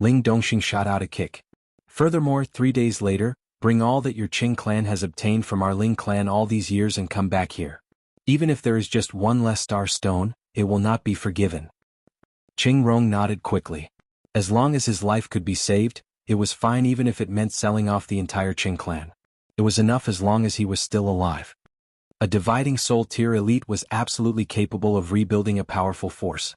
Ling Dongxing shot out a kick. Furthermore, 3 days later, bring all that your Cheng clan has obtained from our Ling clan all these years and come back here. Even if there is just one less star stone, it will not be forgiven. Cheng Rong nodded quickly. As long as his life could be saved, it was fine even if it meant selling off the entire Cheng clan. It was enough as long as he was still alive. A dividing soul tier elite was absolutely capable of rebuilding a powerful force.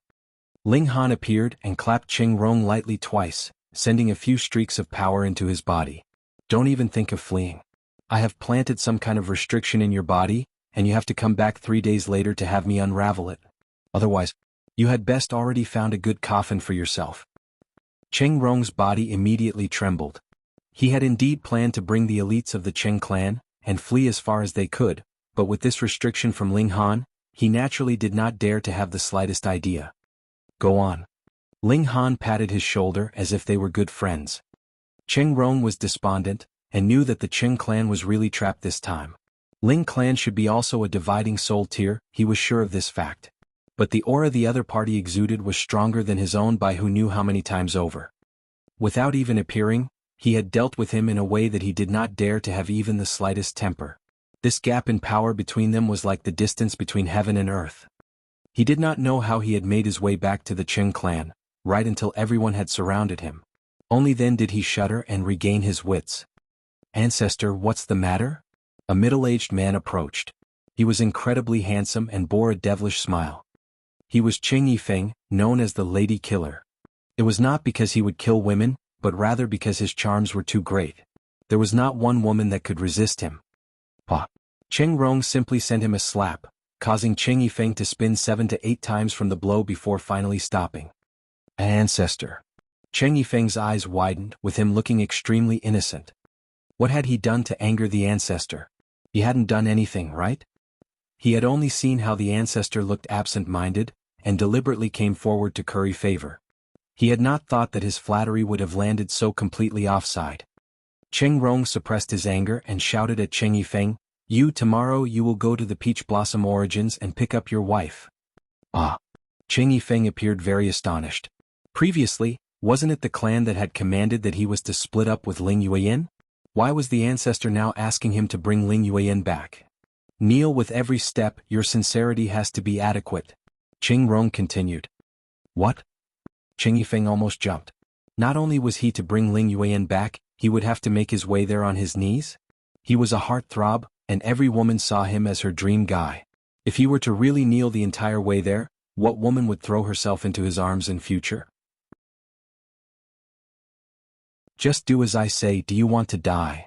Ling Han appeared and clapped Cheng Rong lightly twice, sending a few streaks of power into his body. Don't even think of fleeing. I have planted some kind of restriction in your body, and you have to come back 3 days later to have me unravel it. Otherwise, you had best already found a good coffin for yourself. Cheng Rong's body immediately trembled. He had indeed planned to bring the elites of the Cheng clan, and flee as far as they could, but with this restriction from Ling Han, he naturally did not dare to have the slightest idea. Go on. Ling Han patted his shoulder as if they were good friends. Cheng Rong was despondent, and knew that the Cheng clan was really trapped this time. Ling clan should be also a dividing soul tier, he was sure of this fact. But the aura the other party exuded was stronger than his own by who knew how many times over. Without even appearing, he had dealt with him in a way that he did not dare to have even the slightest temper. This gap in power between them was like the distance between heaven and earth. He did not know how he had made his way back to the Cheng clan, right until everyone had surrounded him. Only then did he shudder and regain his wits. "Ancestor, what's the matter?" A middle-aged man approached. He was incredibly handsome and bore a devilish smile. He was Cheng Yifeng, known as the Lady Killer. It was not because he would kill women, but rather because his charms were too great. There was not one woman that could resist him. "Pa." Cheng Rong simply sent him a slap, causing Cheng Yifeng to spin 7 to 8 times from the blow before finally stopping. "Ancestor." Cheng Yifeng's eyes widened, with him looking extremely innocent. What had he done to anger the ancestor? He hadn't done anything, right? He had only seen how the ancestor looked absent-minded, and deliberately came forward to curry favor. He had not thought that his flattery would have landed so completely offside. Cheng Rong suppressed his anger and shouted at Cheng Yifeng, Tomorrow you will go to the Peach Blossom Origins and pick up your wife." "Ah." Cheng Yifeng appeared very astonished. Previously, wasn't it the clan that had commanded that he was to split up with Ling Yueyin? Why was the ancestor now asking him to bring Ling Yueyin back? "Kneel with every step, your sincerity has to be adequate," Cheng Rong continued. "What?" Cheng Yifeng almost jumped. Not only was he to bring Ling Yueyin back, he would have to make his way there on his knees? He was a heartthrob, and every woman saw him as her dream guy. If he were to really kneel the entire way there, what woman would throw herself into his arms in future? "Just do as I say, do you want to die?"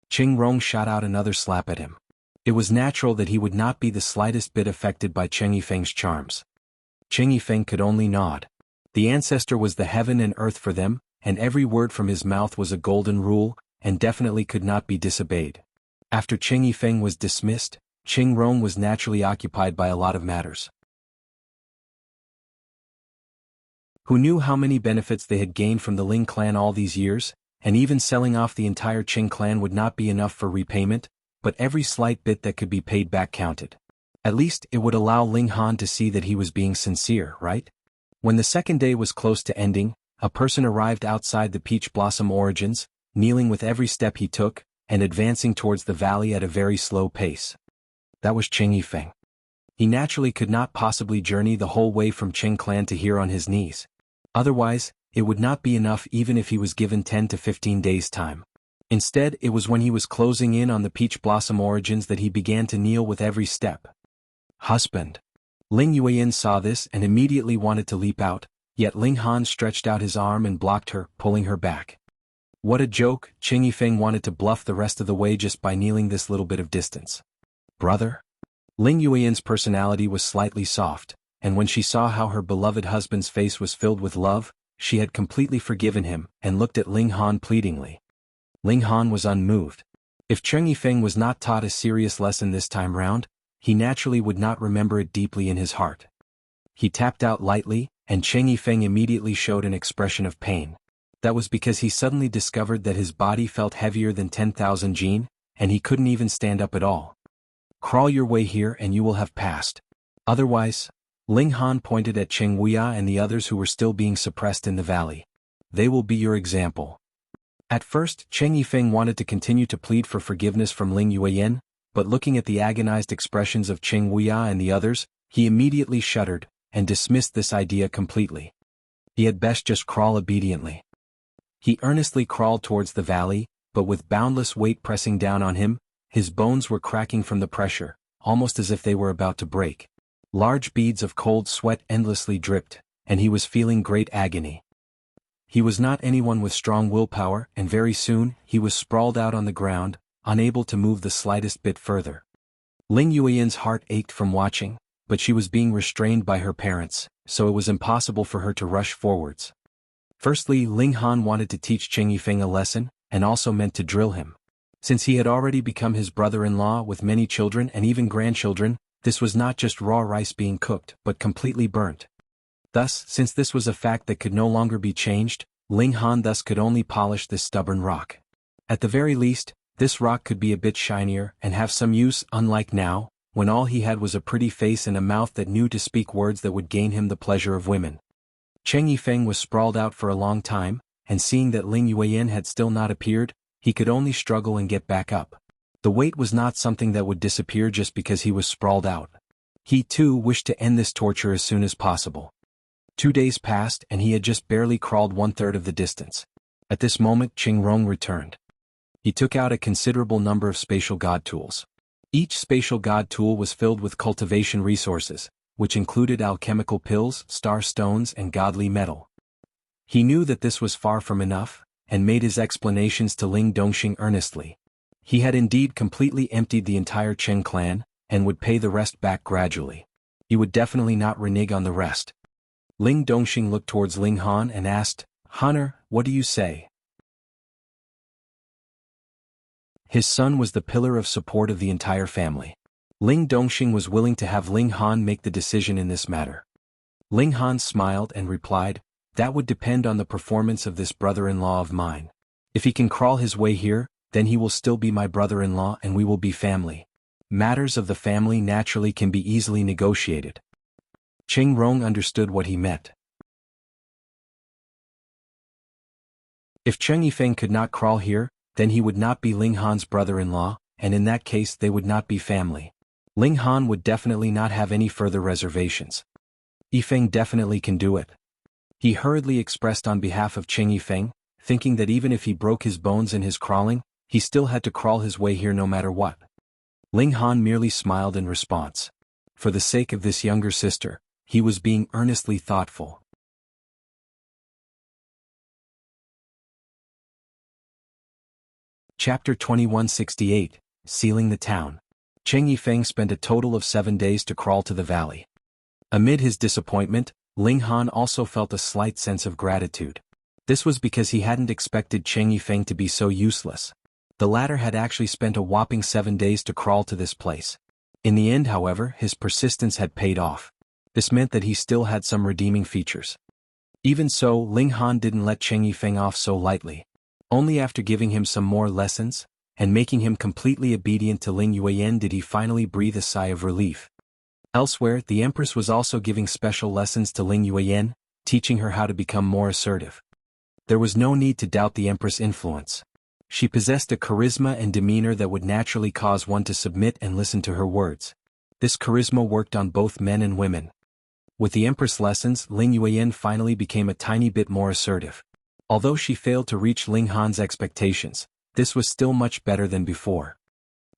Cheng Rong shot out another slap at him. It was natural that he would not be the slightest bit affected by Cheng Yifeng's charms. Cheng Yifeng could only nod. The ancestor was the heaven and earth for them, and every word from his mouth was a golden rule, and definitely could not be disobeyed. After Cheng Yifeng was dismissed, Cheng Rong was naturally occupied by a lot of matters. Who knew how many benefits they had gained from the Ling clan all these years, and even selling off the entire Cheng clan would not be enough for repayment, but every slight bit that could be paid back counted. At least it would allow Ling Han to see that he was being sincere, right? When the second day was close to ending, a person arrived outside the Peach Blossom Origins, kneeling with every step he took, and advancing towards the valley at a very slow pace. That was Cheng Yifeng. He naturally could not possibly journey the whole way from Cheng clan to here on his knees. Otherwise, it would not be enough even if he was given 10 to 15 days' time. Instead, it was when he was closing in on the Peach Blossom Origins that he began to kneel with every step. "Husband." Ling Yueyin saw this and immediately wanted to leap out, yet Ling Han stretched out his arm and blocked her, pulling her back. What a joke, Cheng Yifeng wanted to bluff the rest of the way just by kneeling this little bit of distance. "Brother?" Ling Yueyin's personality was slightly soft, and when she saw how her beloved husband's face was filled with love, she had completely forgiven him and looked at Ling Han pleadingly. Ling Han was unmoved. If Cheng Yifeng was not taught a serious lesson this time round, he naturally would not remember it deeply in his heart. He tapped out lightly, and Cheng Yifeng immediately showed an expression of pain. That was because he suddenly discovered that his body felt heavier than 10,000 jin, and he couldn't even stand up at all. "Crawl your way here and you will have passed. Otherwise," Ling Han pointed at Cheng Wuya and the others who were still being suppressed in the valley. "They will be your example." At first, Cheng Yifeng wanted to continue to plead for forgiveness from Ling Yueyin, but looking at the agonized expressions of Cheng Wuya and the others, he immediately shuddered, and dismissed this idea completely. He had best just crawl obediently. He earnestly crawled towards the valley, but with boundless weight pressing down on him, his bones were cracking from the pressure, almost as if they were about to break. Large beads of cold sweat endlessly dripped, and he was feeling great agony. He was not anyone with strong willpower, and very soon, he was sprawled out on the ground, unable to move the slightest bit further. Ling Yueyin's heart ached from watching, but she was being restrained by her parents, so it was impossible for her to rush forwards. Firstly, Ling Han wanted to teach Cheng Yifeng a lesson, and also meant to drill him. Since he had already become his brother-in-law with many children and even grandchildren, this was not just raw rice being cooked, but completely burnt. Thus, since this was a fact that could no longer be changed, Ling Han thus could only polish this stubborn rock. At the very least, this rock could be a bit shinier and have some use, unlike now, when all he had was a pretty face and a mouth that knew to speak words that would gain him the pleasure of women. Cheng Yifeng was sprawled out for a long time, and seeing that Ling Yueyin had still not appeared, he could only struggle and get back up. The weight was not something that would disappear just because he was sprawled out. He too wished to end this torture as soon as possible. 2 days passed and he had just barely crawled 1/3 of the distance. At this moment Cheng Rong returned. He took out a considerable number of spatial god tools. Each spatial god tool was filled with cultivation resources, which included alchemical pills, star stones and godly metal. He knew that this was far from enough, and made his explanations to Ling Dongxing earnestly. He had indeed completely emptied the entire Cheng clan, and would pay the rest back gradually. He would definitely not renege on the rest. Ling Dongxing looked towards Ling Han and asked, "Hunter, what do you say?" His son was the pillar of support of the entire family. Ling Dongxing was willing to have Ling Han make the decision in this matter. Ling Han smiled and replied, "That would depend on the performance of this brother-in-law of mine. If he can crawl his way here, then he will still be my brother-in-law and we will be family. Matters of the family naturally can be easily negotiated." Cheng Rong understood what he meant. If Cheng Yifeng could not crawl here, then he would not be Ling Han's brother-in-law, and in that case they would not be family. Ling Han would definitely not have any further reservations. Yifeng definitely can do it. He hurriedly expressed on behalf of Cheng Yifeng, thinking that even if he broke his bones in his crawling, he still had to crawl his way here no matter what. Ling Han merely smiled in response. For the sake of this younger sister, he was being earnestly thoughtful. Chapter 2168, Sealing the Town. Cheng Yifeng spent a total of 7 days to crawl to the valley. Amid his disappointment, Ling Han also felt a slight sense of gratitude. This was because he hadn't expected Cheng Yifeng to be so useless. The latter had actually spent a whopping 7 days to crawl to this place. In the end, however, his persistence had paid off. This meant that he still had some redeeming features. Even so, Ling Han didn't let Cheng Yifeng off so lightly. Only after giving him some more lessons, and making him completely obedient to Ling Yueyan did he finally breathe a sigh of relief. Elsewhere, the Empress was also giving special lessons to Ling Yueyan, teaching her how to become more assertive. There was no need to doubt the Empress' influence. She possessed a charisma and demeanor that would naturally cause one to submit and listen to her words. This charisma worked on both men and women. With the Empress' lessons, Ling Yueyan finally became a tiny bit more assertive. Although she failed to reach Ling Han's expectations, this was still much better than before.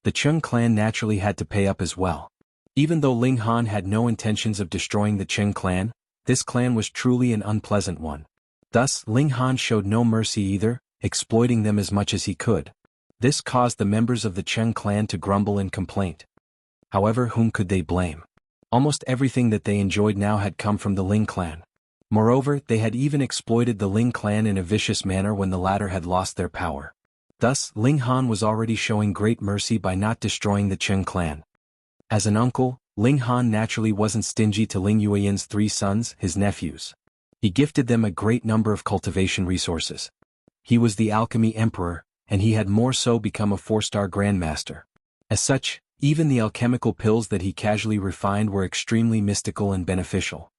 The Cheng clan naturally had to pay up as well. Even though Ling Han had no intentions of destroying the Cheng clan, this clan was truly an unpleasant one. Thus, Ling Han showed no mercy either, exploiting them as much as he could. This caused the members of the Cheng clan to grumble in complaint. However, whom could they blame? Almost everything that they enjoyed now had come from the Ling clan. Moreover, they had even exploited the Ling clan in a vicious manner when the latter had lost their power. Thus, Ling Han was already showing great mercy by not destroying the Cheng clan. As an uncle, Ling Han naturally wasn't stingy to Ling Yueyan's 3 sons, his nephews. He gifted them a great number of cultivation resources. He was the Alchemy Emperor, and he had more so become a 4-star Grandmaster. As such, even the alchemical pills that he casually refined were extremely mystical and beneficial.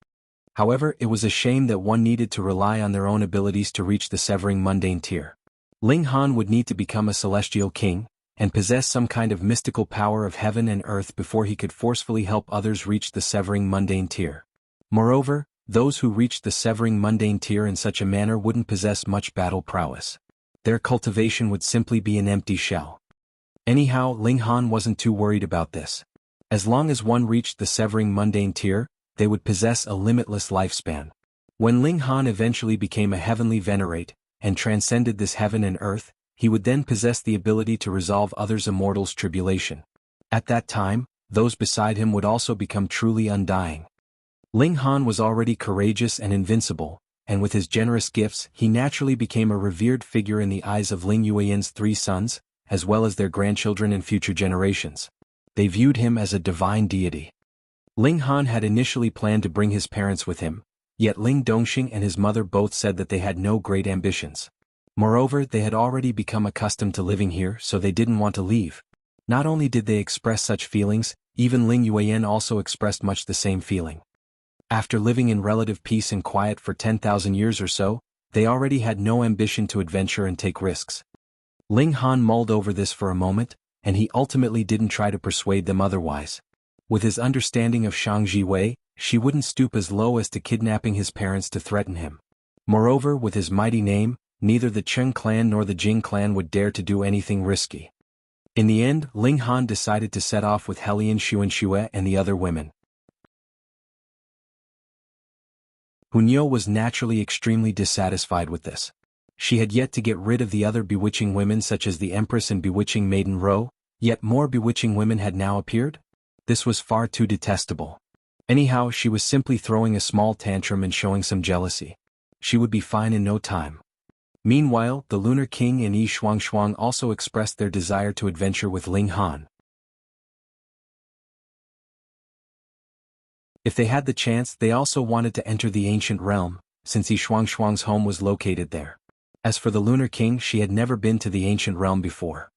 However, it was a shame that one needed to rely on their own abilities to reach the severing mundane tier. Ling Han would need to become a celestial king, and possess some kind of mystical power of heaven and earth before he could forcefully help others reach the severing mundane tier. Moreover, those who reached the severing mundane tier in such a manner wouldn't possess much battle prowess. Their cultivation would simply be an empty shell. Anyhow, Ling Han wasn't too worried about this. As long as one reached the severing mundane tier, they would possess a limitless lifespan. When Ling Han eventually became a heavenly venerate, and transcended this heaven and earth, he would then possess the ability to resolve others' immortals' tribulation. At that time, those beside him would also become truly undying. Ling Han was already courageous and invincible, and with his generous gifts he naturally became a revered figure in the eyes of Ling Yueyan's 3 sons, as well as their grandchildren and future generations. They viewed him as a divine deity. Ling Han had initially planned to bring his parents with him, yet Ling Dongxing and his mother both said that they had no great ambitions. Moreover, they had already become accustomed to living here, so they didn't want to leave. Not only did they express such feelings, even Ling Yueyan also expressed much the same feeling. After living in relative peace and quiet for 10,000 years or so, they already had no ambition to adventure and take risks. Ling Han mulled over this for a moment, and he ultimately didn't try to persuade them otherwise. With his understanding of Shang Jiwei, she wouldn't stoop as low as to kidnapping his parents to threaten him. Moreover, with his mighty name, neither the Cheng clan nor the Jing clan would dare to do anything risky. In the end, Ling Han decided to set off with Helian Xuan and the other women. Hunyo was naturally extremely dissatisfied with this. She had yet to get rid of the other bewitching women such as the Empress and bewitching Maiden Ro, yet more bewitching women had now appeared? This was far too detestable. Anyhow, she was simply throwing a small tantrum and showing some jealousy. She would be fine in no time. Meanwhile, the Lunar King and Yi Shuangshuang also expressed their desire to adventure with Ling Han. If they had the chance, they also wanted to enter the ancient realm, since Yi Shuangshuang's home was located there. As for the Lunar King, she had never been to the ancient realm before.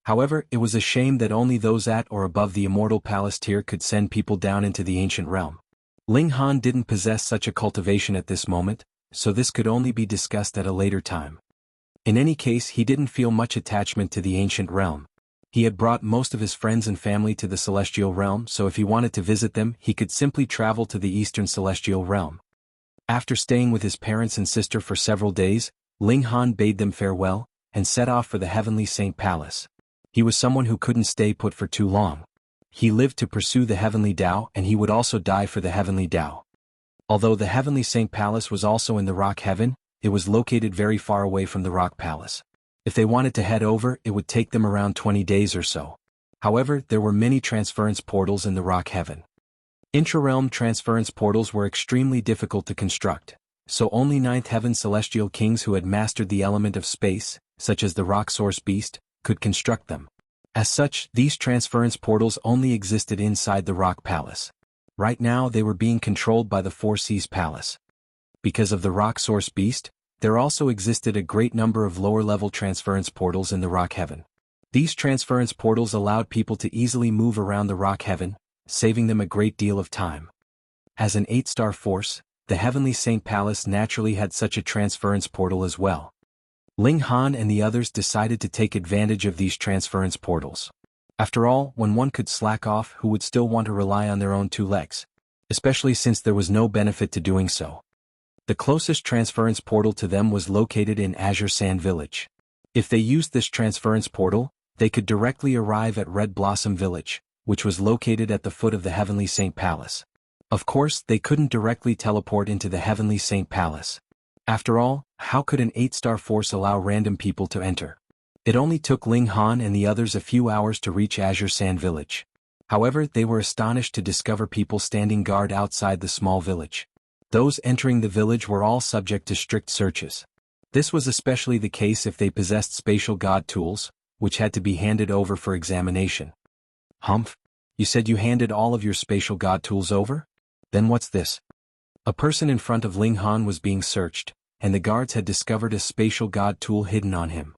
However, it was a shame that only those at or above the Immortal Palace tier could send people down into the ancient realm. Ling Han didn't possess such a cultivation at this moment, so this could only be discussed at a later time. In any case, he didn't feel much attachment to the ancient realm. He had brought most of his friends and family to the celestial realm, so if he wanted to visit them, he could simply travel to the eastern celestial realm. After staying with his parents and sister for several days, Ling Han bade them farewell, and set off for the Heavenly Saint Palace. He was someone who couldn't stay put for too long. He lived to pursue the Heavenly Tao, and he would also die for the Heavenly Tao. Although the Heavenly Saint Palace was also in the Rock Heaven, it was located very far away from the Rock Palace. If they wanted to head over, it would take them around 20 days or so. However, there were many transference portals in the Rock Heaven. Intra-realm transference portals were extremely difficult to construct, so only Ninth Heaven celestial kings who had mastered the element of space, such as the Rock Source Beast, could construct them. As such, these transference portals only existed inside the Rock Palace. Right now they were being controlled by the Four Seas Palace. Because of the Rock Source Beast, there also existed a great number of lower-level transference portals in the Rock Heaven. These transference portals allowed people to easily move around the Rock Heaven, saving them a great deal of time. As an 8-star force, the Heavenly Saint Palace naturally had such a transference portal as well. Ling Han and the others decided to take advantage of these transference portals. After all, when one could slack off, who would still want to rely on their own two legs? Especially since there was no benefit to doing so. The closest transference portal to them was located in Azure Sand Village. If they used this transference portal, they could directly arrive at Red Blossom Village, which was located at the foot of the Heavenly Saint Palace. Of course, they couldn't directly teleport into the Heavenly Saint Palace. After all, how could an 8-star force allow random people to enter? It only took Ling Han and the others a few hours to reach Azure Sand Village. However, they were astonished to discover people standing guard outside the small village. Those entering the village were all subject to strict searches. This was especially the case if they possessed spatial god tools, which had to be handed over for examination. Humph? You said you handed all of your spatial god tools over? Then what's this? A person in front of Ling Han was being searched, and the guards had discovered a spatial god tool hidden on him.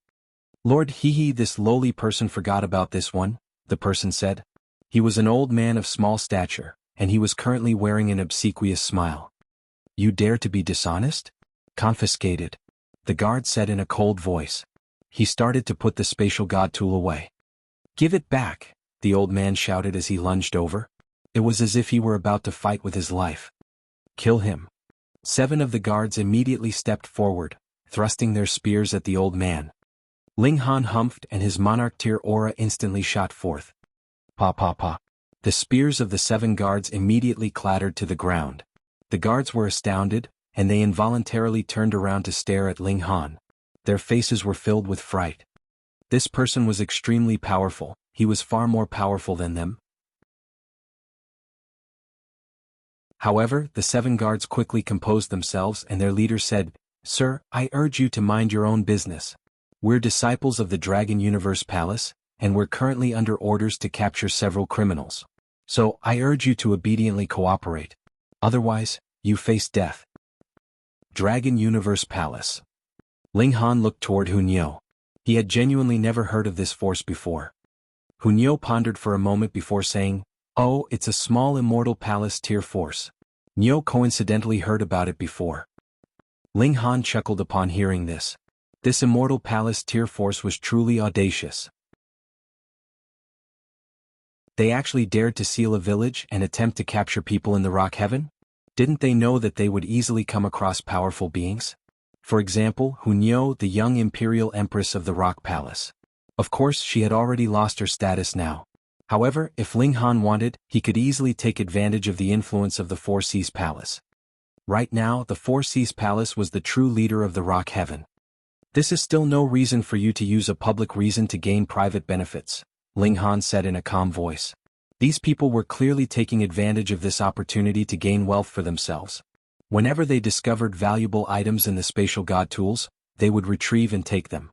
Lord Hehe, this lowly person forgot about this one, the person said. He was an old man of small stature, and he was currently wearing an obsequious smile. You dare to be dishonest? Confiscated, the guard said in a cold voice. He started to put the spatial god tool away. Give it back, the old man shouted as he lunged over. It was as if he were about to fight with his life. Kill him. 7 of the guards immediately stepped forward, thrusting their spears at the old man. Ling Han humphed and his monarch tier aura instantly shot forth. Pa pa pa. The spears of the 7 guards immediately clattered to the ground. The guards were astounded, and they involuntarily turned around to stare at Ling Han. Their faces were filled with fright. This person was extremely powerful, he was far more powerful than them. However, the 7 guards quickly composed themselves and their leader said, Sir, I urge you to mind your own business. We're disciples of the Dragon Universe Palace, and we're currently under orders to capture several criminals. So, I urge you to obediently cooperate. Otherwise, you face death. Dragon Universe Palace. Ling Han looked toward Hunyo. He had genuinely never heard of this force before. Hunyo pondered for a moment before saying, Oh, it's a small Immortal Palace tier force. Nyo coincidentally heard about it before. Ling Han chuckled upon hearing this. This Immortal Palace tier force was truly audacious. They actually dared to seal a village and attempt to capture people in the rock heaven? Didn't they know that they would easily come across powerful beings? For example, Hunyo, the young imperial empress of the rock palace. Of course, she had already lost her status now. However, if Ling Han wanted, he could easily take advantage of the influence of the Four Seas Palace. Right now, the Four Seas Palace was the true leader of the rock heaven. This is still no reason for you to use a public reason to gain private benefits, Ling Han said in a calm voice. These people were clearly taking advantage of this opportunity to gain wealth for themselves. Whenever they discovered valuable items in the spatial god tools, they would retrieve and take them.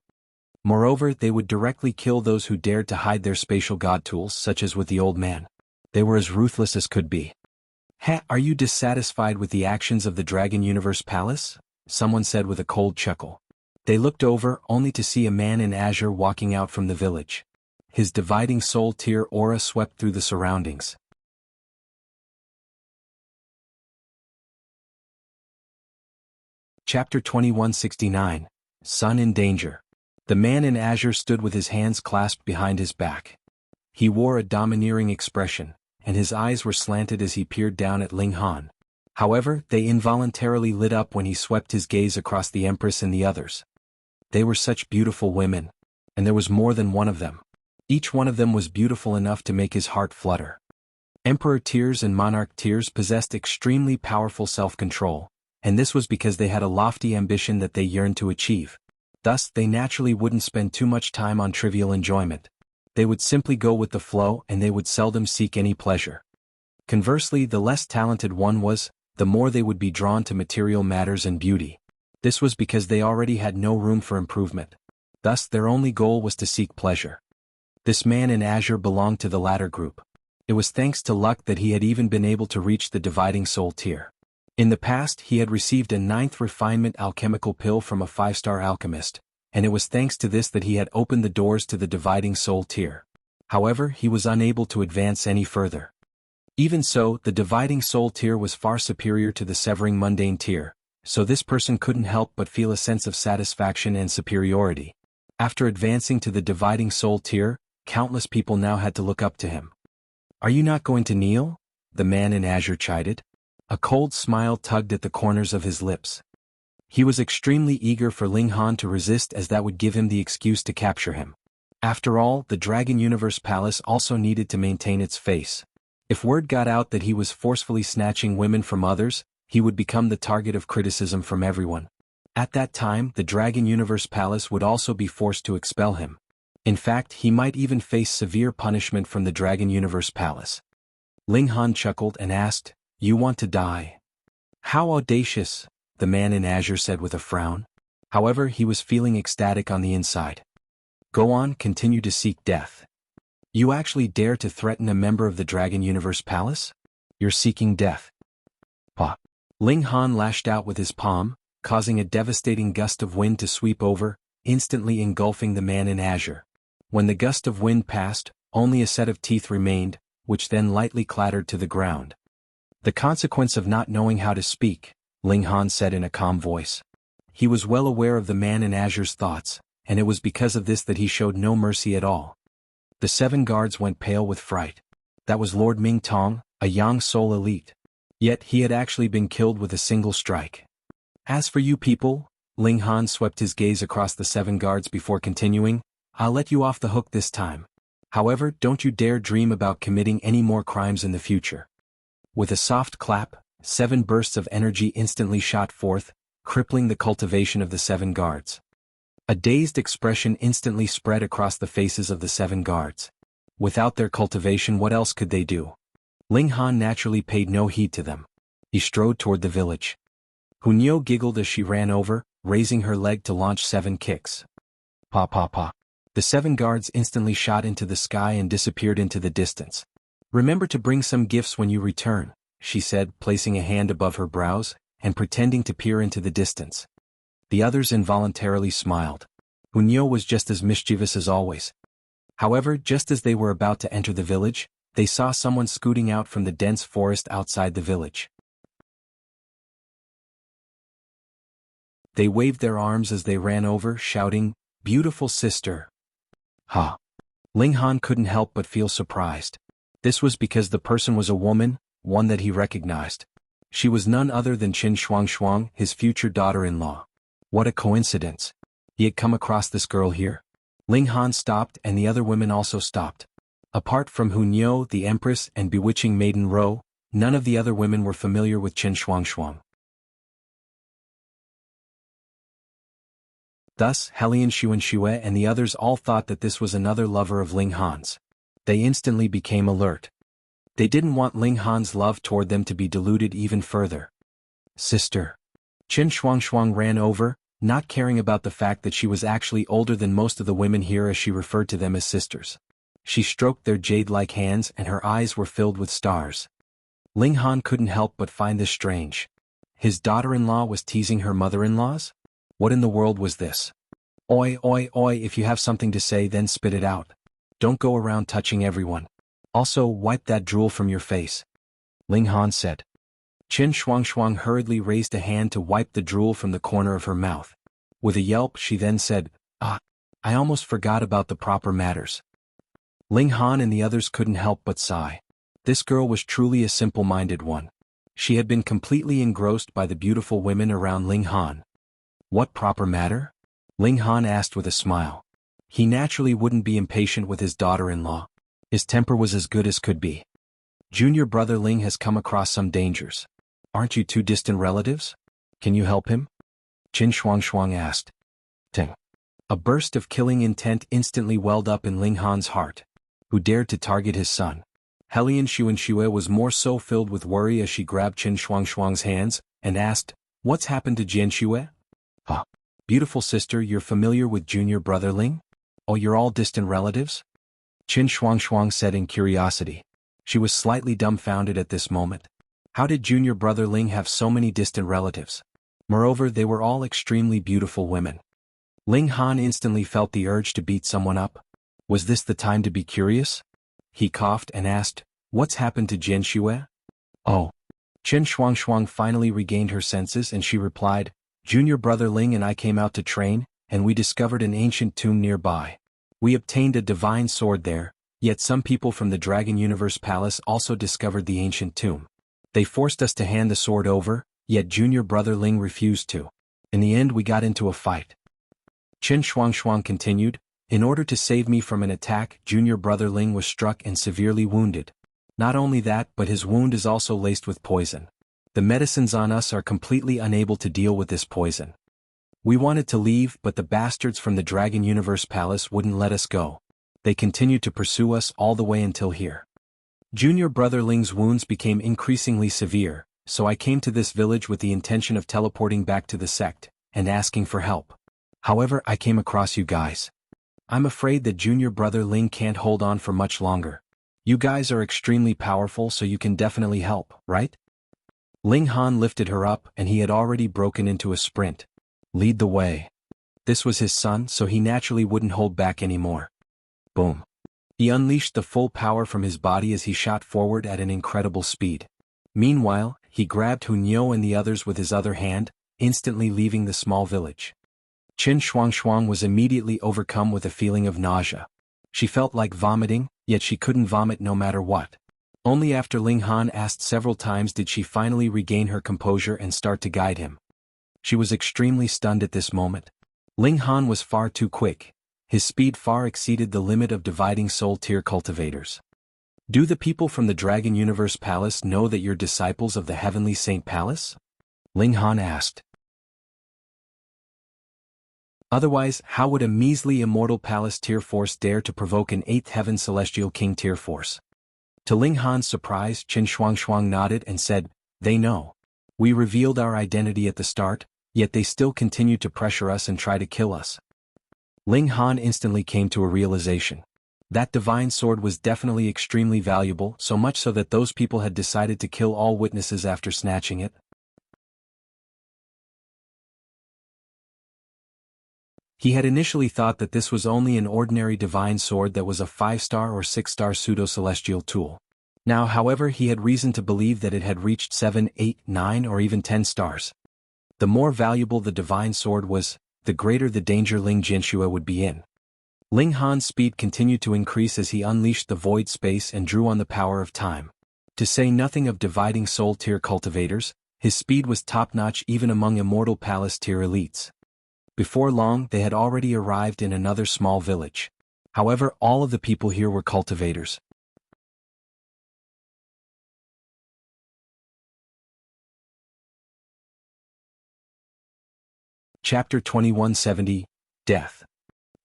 Moreover, they would directly kill those who dared to hide their spatial god tools, such as with the old man. They were as ruthless as could be. Are you dissatisfied with the actions of the Dragon Universe Palace? Someone said with a cold chuckle. They looked over, only to see a man in azure walking out from the village. His dividing soul tear aura swept through the surroundings. Chapter 2169. Sun in Danger. The man in azure stood with his hands clasped behind his back. He wore a domineering expression, and his eyes were slanted as he peered down at Ling Han. However, they involuntarily lit up when he swept his gaze across the Empress and the others. They were such beautiful women, and there was more than one of them. Each one of them was beautiful enough to make his heart flutter. Emperor Tears and Monarch Tears possessed extremely powerful self-control, and this was because they had a lofty ambition that they yearned to achieve. Thus, they naturally wouldn't spend too much time on trivial enjoyment. They would simply go with the flow and they would seldom seek any pleasure. Conversely, the less talented one was, the more they would be drawn to material matters and beauty. This was because they already had no room for improvement. Thus, their only goal was to seek pleasure. This man in azure belonged to the latter group. It was thanks to luck that he had even been able to reach the dividing soul tier. In the past, he had received a 9th refinement alchemical pill from a 5-star alchemist, and it was thanks to this that he had opened the doors to the dividing soul tier. However, he was unable to advance any further. Even so, the dividing soul tier was far superior to the severing mundane tier, so this person couldn't help but feel a sense of satisfaction and superiority. After advancing to the dividing soul tier, countless people now had to look up to him. "Are you not going to kneel?" the man in azure chided. A cold smile tugged at the corners of his lips. He was extremely eager for Ling Han to resist, as that would give him the excuse to capture him. After all, the Dragon Universe Palace also needed to maintain its face. If word got out that he was forcefully snatching women from others, he would become the target of criticism from everyone. At that time, the Dragon Universe Palace would also be forced to expel him. In fact, he might even face severe punishment from the Dragon Universe Palace. Ling Han chuckled and asked, "You want to die?" "How audacious," the man in azure said with a frown. However, he was feeling ecstatic on the inside. "Go on, continue to seek death. You actually dare to threaten a member of the Dragon Universe Palace? You're seeking death." "Pa." Ling Han lashed out with his palm, causing a devastating gust of wind to sweep over, instantly engulfing the man in azure. When the gust of wind passed, only a set of teeth remained, which then lightly clattered to the ground. "The consequence of not knowing how to speak," Ling Han said in a calm voice. He was well aware of the man in azure's thoughts, and it was because of this that he showed no mercy at all. The 7 guards went pale with fright. That was Lord Ming Tong, a Yang Soul elite. Yet he had actually been killed with a single strike. "As for you people," Ling Han swept his gaze across the 7 guards before continuing, "I'll let you off the hook this time. However, don't you dare dream about committing any more crimes in the future." With a soft clap, 7 bursts of energy instantly shot forth, crippling the cultivation of the 7 guards. A dazed expression instantly spread across the faces of the 7 guards. Without their cultivation, what else could they do? Ling Han naturally paid no heed to them. He strode toward the village. Hunyo giggled as she ran over, raising her leg to launch 7 kicks. Pa pa pa. The 7 guards instantly shot into the sky and disappeared into the distance. "Remember to bring some gifts when you return," she said, placing a hand above her brows, and pretending to peer into the distance. The others involuntarily smiled. Hunyo was just as mischievous as always. However, just as they were about to enter the village, they saw someone scooting out from the dense forest outside the village. They waved their arms as they ran over, shouting, "Beautiful sister!" Ha! Ling Han couldn't help but feel surprised. This was because the person was a woman, one that he recognized. She was none other than Qin Shuang, his future daughter-in-law. What a coincidence. He had come across this girl here. Ling Han stopped and the other women also stopped. Apart from Hu Niu, the Empress, and bewitching Maiden Ro, none of the other women were familiar with Qin Shuang. Thus, Helian Xuan and the others all thought that this was another lover of Ling Han's. They instantly became alert. They didn't want Ling Han's love toward them to be diluted even further. Sister. Qin Shuang ran over, not caring about the fact that she was actually older than most of the women here as she referred to them as sisters. She stroked their jade-like hands and her eyes were filled with stars. Ling Han couldn't help but find this strange. His daughter-in-law was teasing her mother-in-laws? What in the world was this? Oi, if you have something to say then spit it out. Don't go around touching everyone. Also, wipe that drool from your face. Ling Han said. Qin Shuang hurriedly raised a hand to wipe the drool from the corner of her mouth. With a yelp she then said, I almost forgot about the proper matters. Ling Han and the others couldn't help but sigh. This girl was truly a simple-minded one. She had been completely engrossed by the beautiful women around Ling Han. What proper matter? Ling Han asked with a smile. He naturally wouldn't be impatient with his daughter-in-law. His temper was as good as could be. Junior brother Ling has come across some dangers. Aren't you two distant relatives? Can you help him? Qin Shuang asked. Ting. A burst of killing intent instantly welled up in Ling Han's heart. Who dared to target his son? Helian Xuan was more so filled with worry as she grabbed Qin Shuang's hands and asked, What's happened to Jian Xue? Beautiful sister, you're familiar with junior brother Ling? Oh, you're all distant relatives? Qin Shuang said in curiosity. She was slightly dumbfounded at this moment. How did junior brother Ling have so many distant relatives? Moreover, they were all extremely beautiful women. Ling Han instantly felt the urge to beat someone up. Was this the time to be curious? He coughed and asked, What's happened to Jian Xue? Oh. Qin Shuang finally regained her senses and she replied, Junior brother Ling and I came out to train, and we discovered an ancient tomb nearby. We obtained a divine sword there, yet some people from the Dragon Universe Palace also discovered the ancient tomb. They forced us to hand the sword over, yet junior brother Ling refused to. In the end we got into a fight. Qin Shuang continued, In order to save me from an attack, junior brother Ling was struck and severely wounded. Not only that, but his wound is also laced with poison. The medicines on us are completely unable to deal with this poison. We wanted to leave, but the bastards from the Dragon Universe Palace wouldn't let us go. They continued to pursue us all the way until here. Junior brother Ling's wounds became increasingly severe, so I came to this village with the intention of teleporting back to the sect, and asking for help. However, I came across you guys. I'm afraid that junior brother Ling can't hold on for much longer. You guys are extremely powerful, so you can definitely help, right? Ling Han lifted her up and he had already broken into a sprint. Lead the way. This was his son, so he naturally wouldn't hold back anymore. Boom. He unleashed the full power from his body as he shot forward at an incredible speed. Meanwhile, he grabbed Hu Niu and the others with his other hand, instantly leaving the small village. Qin Shuang was immediately overcome with a feeling of nausea. She felt like vomiting, yet she couldn't vomit no matter what. Only after Ling Han asked several times did she finally regain her composure and start to guide him. She was extremely stunned at this moment. Ling Han was far too quick. His speed far exceeded the limit of dividing soul tier cultivators. Do the people from the Dragon Universe Palace know that you're disciples of the Heavenly Saint Palace? Ling Han asked. Otherwise, how would a measly Immortal Palace tier force dare to provoke an 8th Heaven Celestial King tier force? To Ling Han's surprise, Qin Shuang nodded and said, They know. We revealed our identity at the start, yet they still continue to pressure us and try to kill us. Ling Han instantly came to a realization. That divine sword was definitely extremely valuable, so much so that those people had decided to kill all witnesses after snatching it. He had initially thought that this was only an ordinary divine sword that was a 5-star or 6-star pseudo-celestial tool. Now, however, he had reason to believe that it had reached 7, 8, 9 or even 10 stars. The more valuable the divine sword was, the greater the danger Ling Jianxue would be in. Ling Han's speed continued to increase as he unleashed the void space and drew on the power of time. To say nothing of dividing soul tier cultivators, his speed was top-notch even among immortal palace tier elites. Before long they had already arrived in another small village. However, all of the people here were cultivators. Chapter 2170, Death.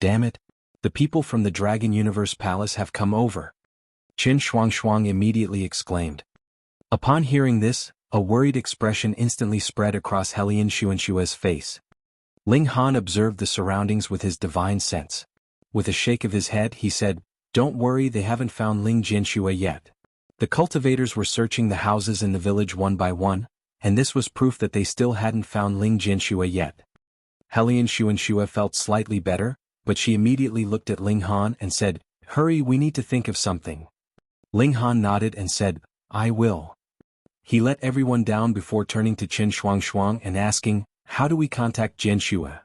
Damn it. The people from the Dragon Universe Palace have come over. Qin Shuang immediately exclaimed. Upon hearing this, a worried expression instantly spread across Hellion Xuan's face. Ling Han observed the surroundings with his divine sense. With a shake of his head he said, "Don't worry, they haven't found Ling Jianxue yet." The cultivators were searching the houses in the village one by one, and this was proof that they still hadn't found Ling Jianxue yet. Hellion Xuan felt slightly better, but she immediately looked at Ling Han and said, "Hurry, we need to think of something." Ling Han nodded and said, "I will." He let everyone down before turning to Qin Shuang and asking, "How do we contact Jianxue?"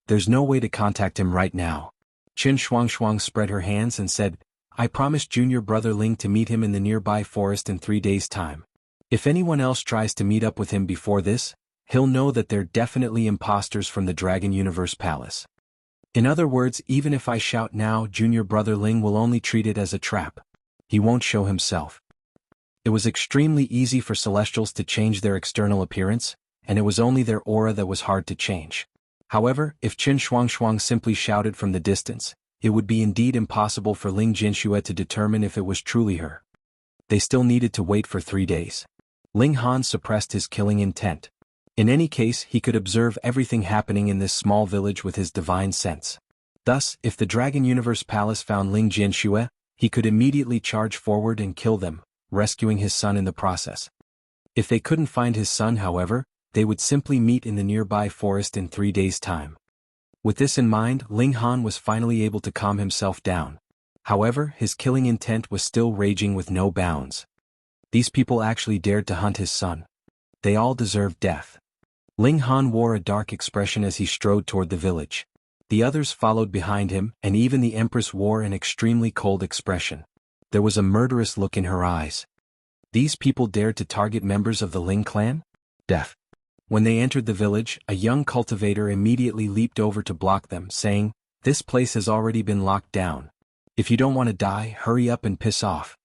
"There's no way to contact him right now." Qin Shuang spread her hands and said, "I promised junior brother Ling to meet him in the nearby forest in 3 days' time. If anyone else tries to meet up with him before this, he'll know that they're definitely imposters from the Dragon Universe Palace. In other words, even if I shout now, junior brother Ling will only treat it as a trap. He won't show himself." It was extremely easy for Celestials to change their external appearance, and it was only their aura that was hard to change. However, if Qin Shuang simply shouted from the distance, it would be indeed impossible for Ling Jianxue to determine if it was truly her. They still needed to wait for 3 days. Ling Han suppressed his killing intent. In any case, he could observe everything happening in this small village with his divine sense. Thus, if the Dragon Universe Palace found Ling Jianxue, he could immediately charge forward and kill them, rescuing his son in the process. If they couldn't find his son, however, they would simply meet in the nearby forest in 3 days' time. With this in mind, Ling Han was finally able to calm himself down. However, his killing intent was still raging with no bounds. These people actually dared to hunt his son. They all deserved death. Ling Han wore a dark expression as he strode toward the village. The others followed behind him, and even the Empress wore an extremely cold expression. There was a murderous look in her eyes. These people dared to target members of the Ling clan? Death. When they entered the village, a young cultivator immediately leaped over to block them, saying, "This place has already been locked down. If you don't want to die, hurry up and piss off."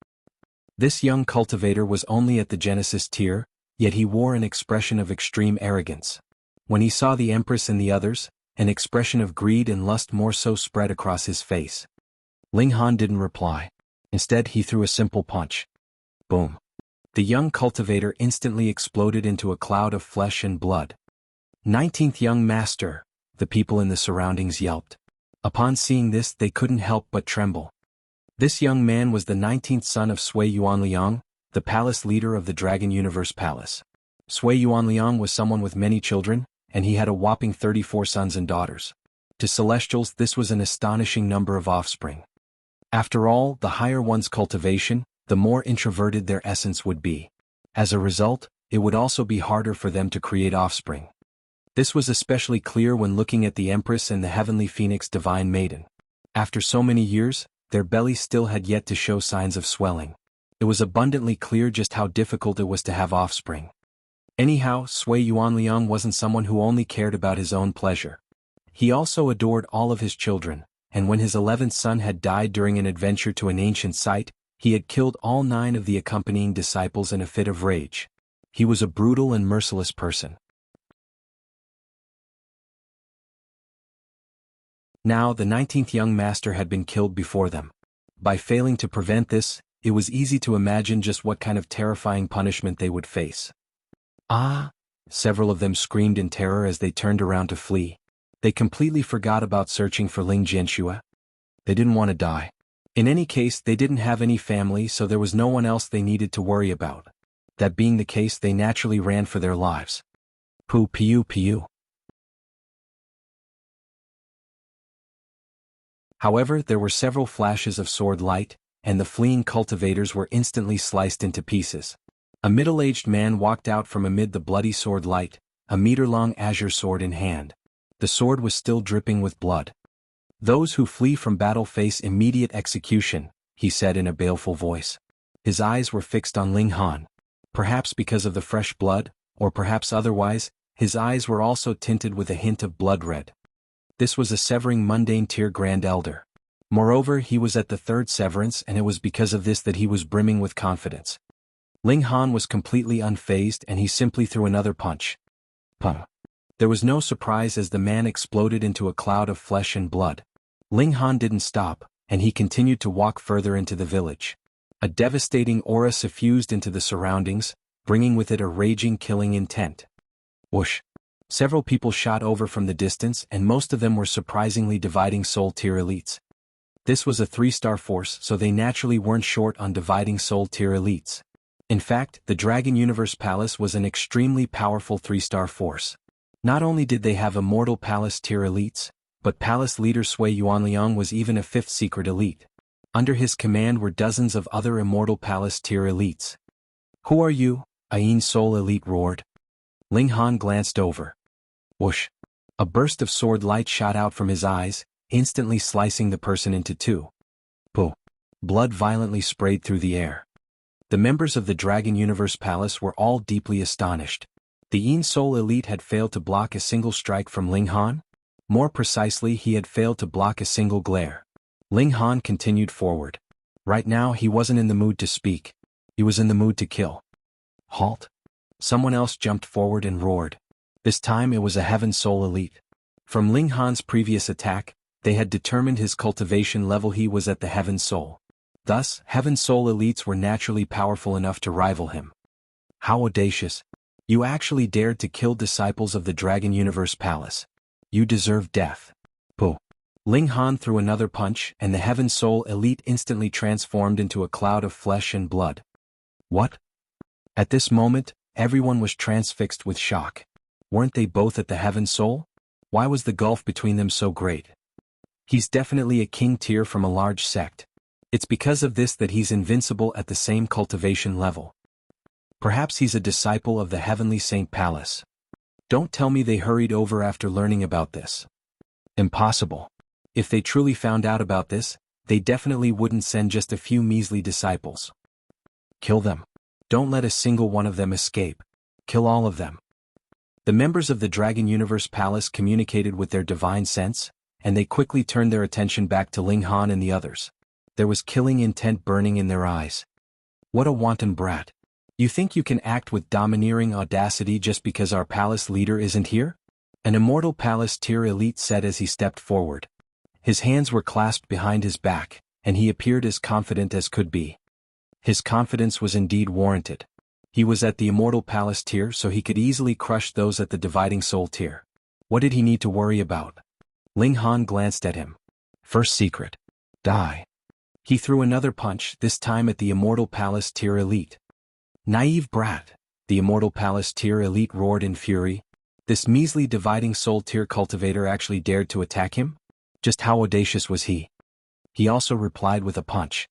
This young cultivator was only at the Genesis tier, yet he wore an expression of extreme arrogance. When he saw the Empress and the others, an expression of greed and lust more so spread across his face. Ling Han didn't reply. Instead, he threw a simple punch. Boom. The young cultivator instantly exploded into a cloud of flesh and blood. 19th young master, the people in the surroundings yelped. Upon seeing this, they couldn't help but tremble. This young man was the 19th son of Sui Yuanliang, the palace leader of the Dragon Universe Palace. Sui Yuanliang was someone with many children, and he had a whopping 34 sons and daughters. To Celestials, this was an astonishing number of offspring. After all, the higher one's cultivation, the more introverted their essence would be. As a result, it would also be harder for them to create offspring. This was especially clear when looking at the Empress and the Heavenly Phoenix Divine Maiden. After so many years, their bellies still had yet to show signs of swelling. It was abundantly clear just how difficult it was to have offspring. Anyhow, Sui Yuanliang wasn't someone who only cared about his own pleasure. He also adored all of his children, and when his 11th son had died during an adventure to an ancient site, he had killed all 9 of the accompanying disciples in a fit of rage. He was a brutal and merciless person. Now, the 19th young master had been killed before them. By failing to prevent this, it was easy to imagine just what kind of terrifying punishment they would face. Ah! Several of them screamed in terror as they turned around to flee. They completely forgot about searching for Ling Jianxue. They didn't want to die. In any case, they didn't have any family, so there was no one else they needed to worry about. That being the case, they naturally ran for their lives. Pew. However, there were several flashes of sword light, and the fleeing cultivators were instantly sliced into pieces. A middle-aged man walked out from amid the bloody sword light, a meter-long azure sword in hand. The sword was still dripping with blood. Those who flee from battle face immediate execution, he said in a baleful voice. His eyes were fixed on Ling Han. Perhaps because of the fresh blood, or perhaps otherwise, his eyes were also tinted with a hint of blood red. This was a severing mundane tier Grand Elder. Moreover, he was at the third severance, and it was because of this that he was brimming with confidence. Ling Han was completely unfazed, and he simply threw another punch. Puh. There was no surprise as the man exploded into a cloud of flesh and blood. Ling Han didn't stop, and he continued to walk further into the village. A devastating aura suffused into the surroundings, bringing with it a raging killing intent. Whoosh. Several people shot over from the distance, and most of them were surprisingly dividing soul tier elites. This was a 3-star force, so they naturally weren't short on dividing soul tier elites. In fact, the Dragon Universe Palace was an extremely powerful 3-star force. Not only did they have Immortal Palace tier elites, but Palace leader Sui Yuanliang was even a 5th secret elite. Under his command were dozens of other Immortal Palace tier elites. "Who are you?" Ayin Soul Elite roared. Ling Han glanced over. Whoosh. A burst of sword light shot out from his eyes, instantly slicing the person into two. Pooh. Blood violently sprayed through the air. The members of the Dragon Universe Palace were all deeply astonished. The Yin Soul Elite had failed to block a single strike from Ling Han. More precisely, he had failed to block a single glare. Ling Han continued forward. Right now he wasn't in the mood to speak. He was in the mood to kill. Halt. Someone else jumped forward and roared. This time it was a Heaven Soul Elite. From Ling Han's previous attack, they had determined his cultivation level. He was at the Heaven Soul. Thus, Heaven Soul Elites were naturally powerful enough to rival him. How audacious. You actually dared to kill disciples of the Dragon Universe Palace. You deserve death. Pooh. Ling Han threw another punch, and the Heaven Soul Elite instantly transformed into a cloud of flesh and blood. What? At this moment, everyone was transfixed with shock. Weren't they both at the Heaven Soul? Why was the gulf between them so great? He's definitely a king tier from a large sect. It's because of this that he's invincible at the same cultivation level. Perhaps he's a disciple of the Heavenly Saint Palace. Don't tell me they hurried over after learning about this. Impossible. If they truly found out about this, they definitely wouldn't send just a few measly disciples. Kill them. Don't let a single one of them escape. Kill all of them. The members of the Dragon Universe Palace communicated with their divine sense, and they quickly turned their attention back to Ling Han and the others. There was killing intent burning in their eyes. What a wanton brat. You think you can act with domineering audacity just because our palace leader isn't here? An Immortal Palace tier elite said as he stepped forward. His hands were clasped behind his back, and he appeared as confident as could be. His confidence was indeed warranted. He was at the Immortal Palace tier, so he could easily crush those at the Dividing Soul tier. What did he need to worry about? Ling Han glanced at him. First secret. Die. He threw another punch, this time at the Immortal Palace tier elite. Naive brat, the Immortal Palace tier elite roared in fury. This measly Dividing Soul tier cultivator actually dared to attack him? Just how audacious was he? He also replied with a punch.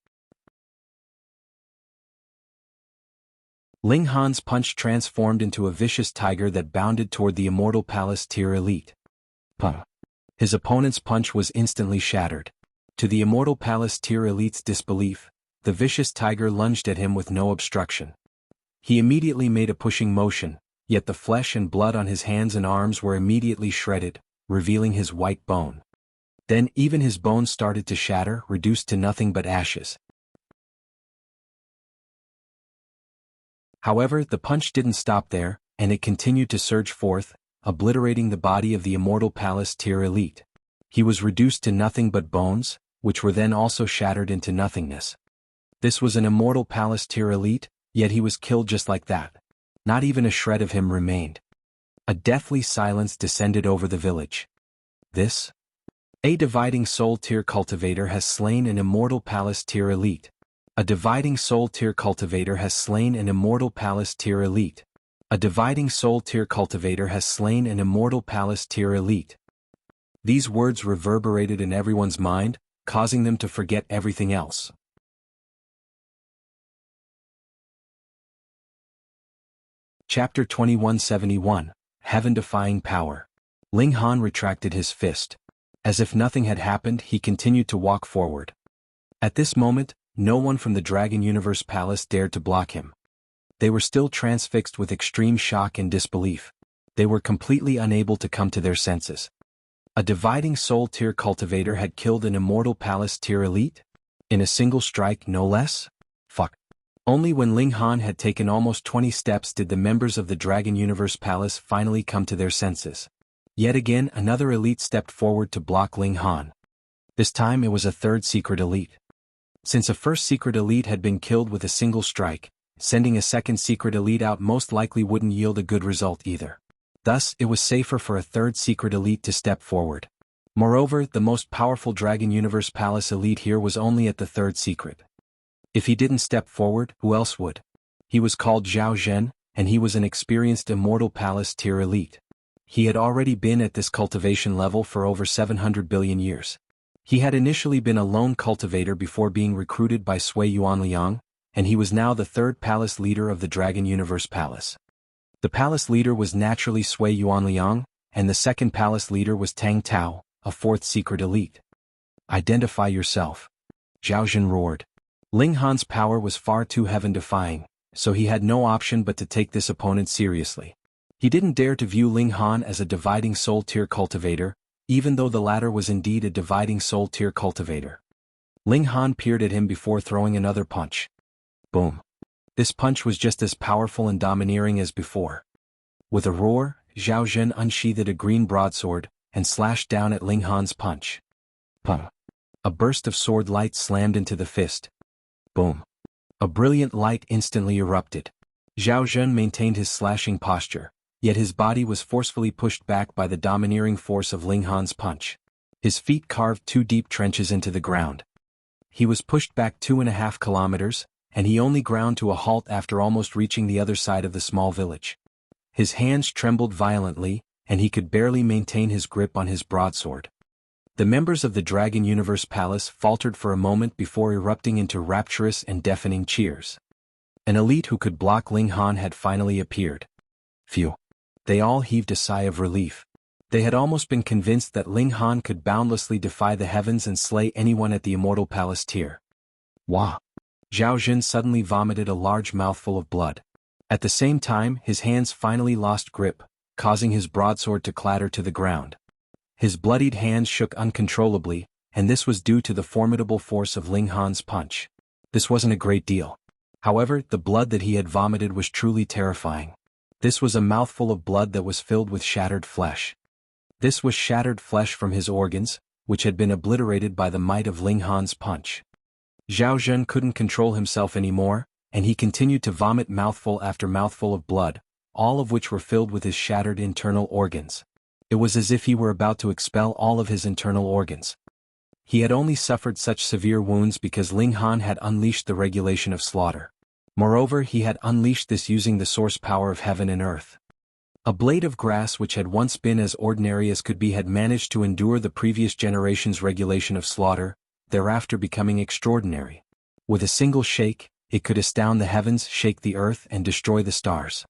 Ling Han's punch transformed into a vicious tiger that bounded toward the Immortal Palace tier elite. Puh. His opponent's punch was instantly shattered. To the Immortal Palace tier elite's disbelief, the vicious tiger lunged at him with no obstruction. He immediately made a pushing motion, yet the flesh and blood on his hands and arms were immediately shredded, revealing his white bone. Then even his bones started to shatter, reduced to nothing but ashes. However, the punch didn't stop there, and it continued to surge forth, obliterating the body of the Immortal Palace tier elite. He was reduced to nothing but bones, which were then also shattered into nothingness. This was an Immortal Palace tier elite, yet he was killed just like that. Not even a shred of him remained. A deathly silence descended over the village. This? A Dividing Soul tier cultivator has slain an Immortal Palace tier elite. A Dividing Soul tier cultivator has slain an Immortal Palace tier elite. A Dividing Soul tier cultivator has slain an Immortal Palace tier elite. These words reverberated in everyone's mind, causing them to forget everything else. Chapter 2171, Heaven-defying Power. Ling Han retracted his fist. As if nothing had happened, he continued to walk forward. At this moment, no one from the Dragon Universe Palace dared to block him. They were still transfixed with extreme shock and disbelief. They were completely unable to come to their senses. A dividing soul tier cultivator had killed an immortal palace tier elite? In a single strike, no less? Fuck. Only when Ling Han had taken almost 20 steps did the members of the Dragon Universe Palace finally come to their senses. Yet again, another elite stepped forward to block Ling Han. This time it was a third secret elite. Since a first secret elite had been killed with a single strike, sending a second secret elite out most likely wouldn't yield a good result either. Thus, it was safer for a third secret elite to step forward. Moreover, the most powerful Dragon Universe Palace elite here was only at the third secret. If he didn't step forward, who else would? He was called Zhao Zhen, and he was an experienced Immortal Palace tier elite. He had already been at this cultivation level for over 700 billion years. He had initially been a lone cultivator before being recruited by Sui Yuanliang, and he was now the third palace leader of the Dragon Universe Palace. The palace leader was naturally Sui Yuanliang, and the second palace leader was Tang Tao, a fourth secret elite. Identify yourself. Zhao Zhen roared. Ling Han's power was far too heaven-defying, so he had no option but to take this opponent seriously. He didn't dare to view Ling Han as a dividing soul tier cultivator, even though the latter was indeed a dividing soul tier cultivator. Ling Han peered at him before throwing another punch. Boom. This punch was just as powerful and domineering as before. With a roar, Zhao Zhen unsheathed a green broadsword and slashed down at Ling Han's punch. Pum. A burst of sword light slammed into the fist. Boom. A brilliant light instantly erupted. Zhao Zhen maintained his slashing posture, yet his body was forcefully pushed back by the domineering force of Ling Han's punch. His feet carved 2 deep trenches into the ground. He was pushed back 2.5 kilometers, and he only ground to a halt after almost reaching the other side of the small village. His hands trembled violently, and he could barely maintain his grip on his broadsword. The members of the Dragon Universe Palace faltered for a moment before erupting into rapturous and deafening cheers. An elite who could block Ling Han had finally appeared. Phew. They all heaved a sigh of relief. They had almost been convinced that Ling Han could boundlessly defy the heavens and slay anyone at the Immortal Palace tier. Wah! Zhao Zhen suddenly vomited a large mouthful of blood. At the same time, his hands finally lost grip, causing his broadsword to clatter to the ground. His bloodied hands shook uncontrollably, and this was due to the formidable force of Ling Han's punch. This wasn't a great deal. However, the blood that he had vomited was truly terrifying. This was a mouthful of blood that was filled with shattered flesh. This was shattered flesh from his organs, which had been obliterated by the might of Ling Han's punch. Zhao Zhen couldn't control himself anymore, and he continued to vomit mouthful after mouthful of blood, all of which were filled with his shattered internal organs. It was as if he were about to expel all of his internal organs. He had only suffered such severe wounds because Ling Han had unleashed the regulation of slaughter. Moreover, he had unleashed this using the source power of heaven and earth. A blade of grass which had once been as ordinary as could be had managed to endure the previous generation's regulation of slaughter, thereafter becoming extraordinary. With a single shake, it could astound the heavens, shake the earth, and destroy the stars.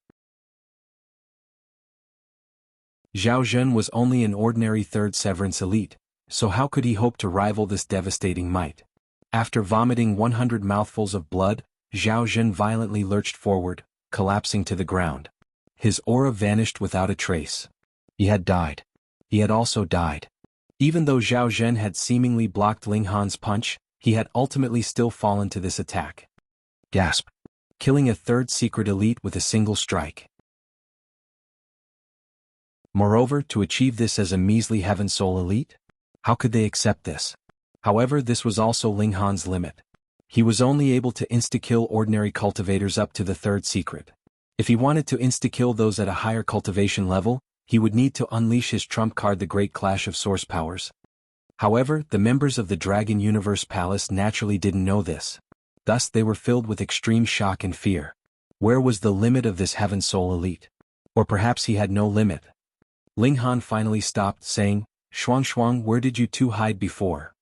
Zhao Zhen was only an ordinary third severance elite, so how could he hope to rival this devastating might? After vomiting 100 mouthfuls of blood, Zhao Zhen violently lurched forward, collapsing to the ground. His aura vanished without a trace. He had died. He had also died. Even though Zhao Zhen had seemingly blocked Ling Han's punch, he had ultimately still fallen to this attack. Gasp. Killing a third secret elite with a single strike. Moreover, to achieve this as a measly Heaven Soul elite? How could they accept this? However, this was also Ling Han's limit. He was only able to insta-kill ordinary cultivators up to the third secret. If he wanted to insta-kill those at a higher cultivation level, he would need to unleash his trump card, the Great Clash of Source Powers. However, the members of the Dragon Universe Palace naturally didn't know this. Thus they were filled with extreme shock and fear. Where was the limit of this Heaven Soul elite? Or perhaps he had no limit. Ling Han finally stopped, saying, "Xuan, where did you two hide before?"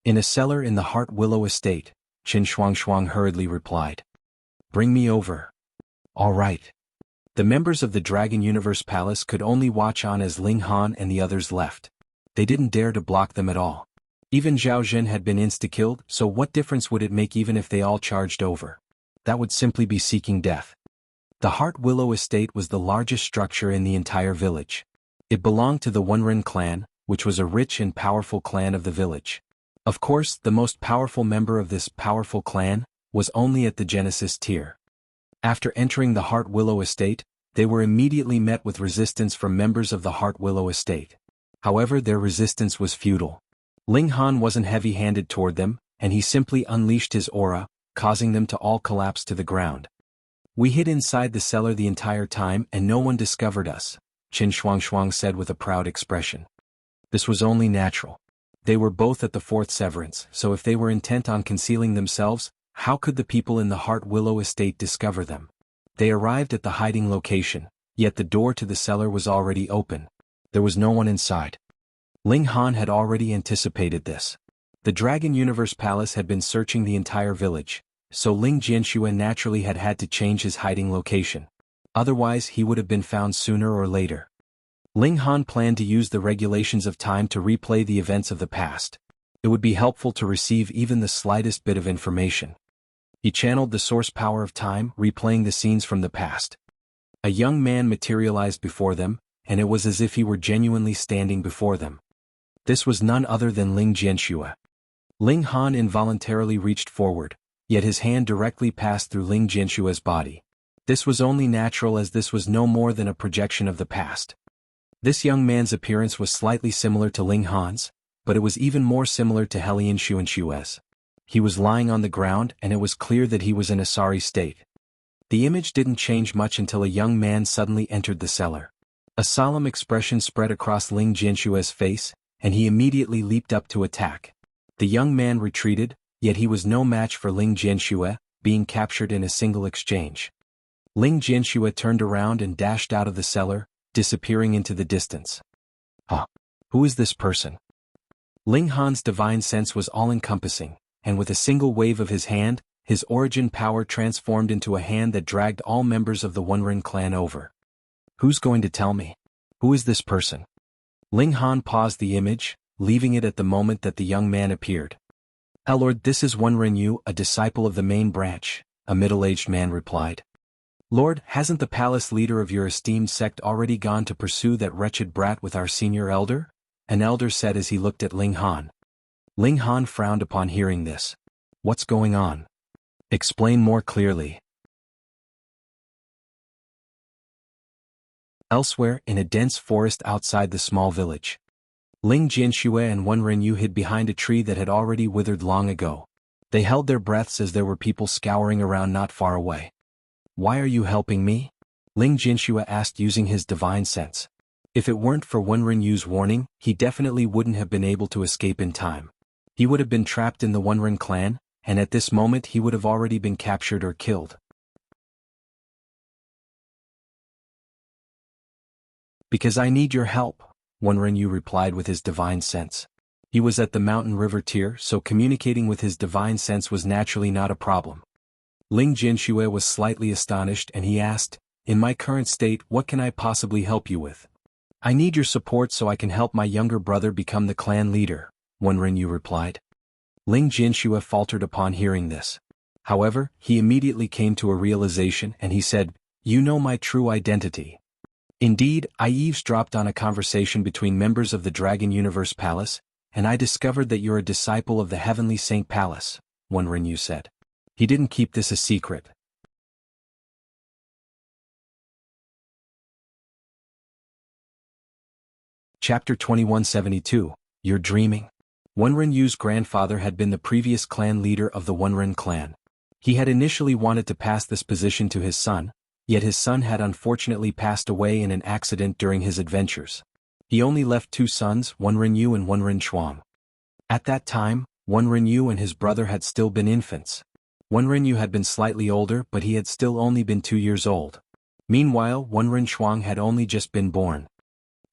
"In a cellar in the Heart Willow Estate," Qin Xuan hurriedly replied. "Bring me over." "All right." The members of the Dragon Universe Palace could only watch on as Ling Han and the others left. they didn't dare to block them at all. Even Zhao Zhen had been insta-killed, so what difference would it make even if they all charged over? That would simply be seeking death. The Heart Willow Estate was the largest structure in the entire village. It belonged to the Wenren clan, which was a rich and powerful clan of the village. Of course, the most powerful member of this powerful clan was only at the Genesis tier. After entering the Heart Willow Estate, they were immediately met with resistance from members of the Heart Willow Estate. However, their resistance was futile. Ling Han wasn't heavy-handed toward them, and he simply unleashed his aura, causing them to all collapse to the ground. We hid inside the cellar the entire time and no one discovered us, Qin Shuangshuang said with a proud expression. This was only natural. They were both at the fourth severance, so if they were intent on concealing themselves, how could the people in the Heart Willow Estate discover them? They arrived at the hiding location, yet the door to the cellar was already open. There was no one inside. Ling Han had already anticipated this. The Dragon Universe Palace had been searching the entire village, so Ling Jianxue naturally had had to change his hiding location. Otherwise he would have been found sooner or later. Ling Han planned to use the regulations of time to replay the events of the past. It would be helpful to receive even the slightest bit of information. He channeled the source power of time, replaying the scenes from the past. A young man materialized before them, and it was as if he were genuinely standing before them. This was none other than Ling Jianxue. Ling Han involuntarily reached forward, yet his hand directly passed through Ling Jianxue's body. This was only natural as this was no more than a projection of the past. This young man's appearance was slightly similar to Ling Han's, but it was even more similar to Helian Xuanxue's. He was lying on the ground and it was clear that he was in a sorry state. The image didn't change much until a young man suddenly entered the cellar. A solemn expression spread across Ling Jianxue's face, and he immediately leaped up to attack. The young man retreated, yet he was no match for Ling Jianxue, being captured in a single exchange. Ling Jianxue turned around and dashed out of the cellar, disappearing into the distance. Who is this person? Ling Han's divine sense was all-encompassing, and with a single wave of his hand, his origin power transformed into a hand that dragged all members of the Wenren clan over. Who's going to tell me? Who is this person? Ling Han paused the image, leaving it at the moment that the young man appeared. Lord, this is Wenren Yu, a disciple of the main branch, a middle-aged man replied. Lord, hasn't the palace leader of your esteemed sect already gone to pursue that wretched brat with our senior elder? An elder said as he looked at Ling Han. Ling Han frowned upon hearing this. What's going on? Explain more clearly. Elsewhere, in a dense forest outside the small village, Ling Jianxue and Wenren Yu hid behind a tree that had already withered long ago. They held their breaths as there were people scouring around not far away. Why are you helping me? Ling Jianxue asked using his divine sense. If it weren't for Wenren Yu's warning, he definitely wouldn't have been able to escape in time. He would have been trapped in the Wenren clan, and at this moment he would have already been captured or killed. Because I need your help, Wenren Yu replied with his divine sense. He was at the mountain river tier, so communicating with his divine sense was naturally not a problem. Ling Jianxue was slightly astonished and he asked, in my current state, what can I possibly help you with? I need your support so I can help my younger brother become the clan leader, Wenren Yu replied. Ling Jianxue faltered upon hearing this. However, he immediately came to a realization and he said, you know my true identity. Indeed, I eavesdropped on a conversation between members of the Dragon Universe Palace, and I discovered that you're a disciple of the Heavenly Saint Palace, Wenren Yu said. He didn't keep this a secret. Chapter 2172, You're Dreaming. Wenren Yu's grandfather had been the previous clan leader of the Wenren clan. He had initially wanted to pass this position to his son, yet his son had unfortunately passed away in an accident during his adventures. He only left two sons, Wenren Yu and Wenren Shuang. At that time, Wenren Yu and his brother had still been infants. Wenren Yu had been slightly older, but he had still only been 2 years old. Meanwhile, Wenren Shuang had only just been born.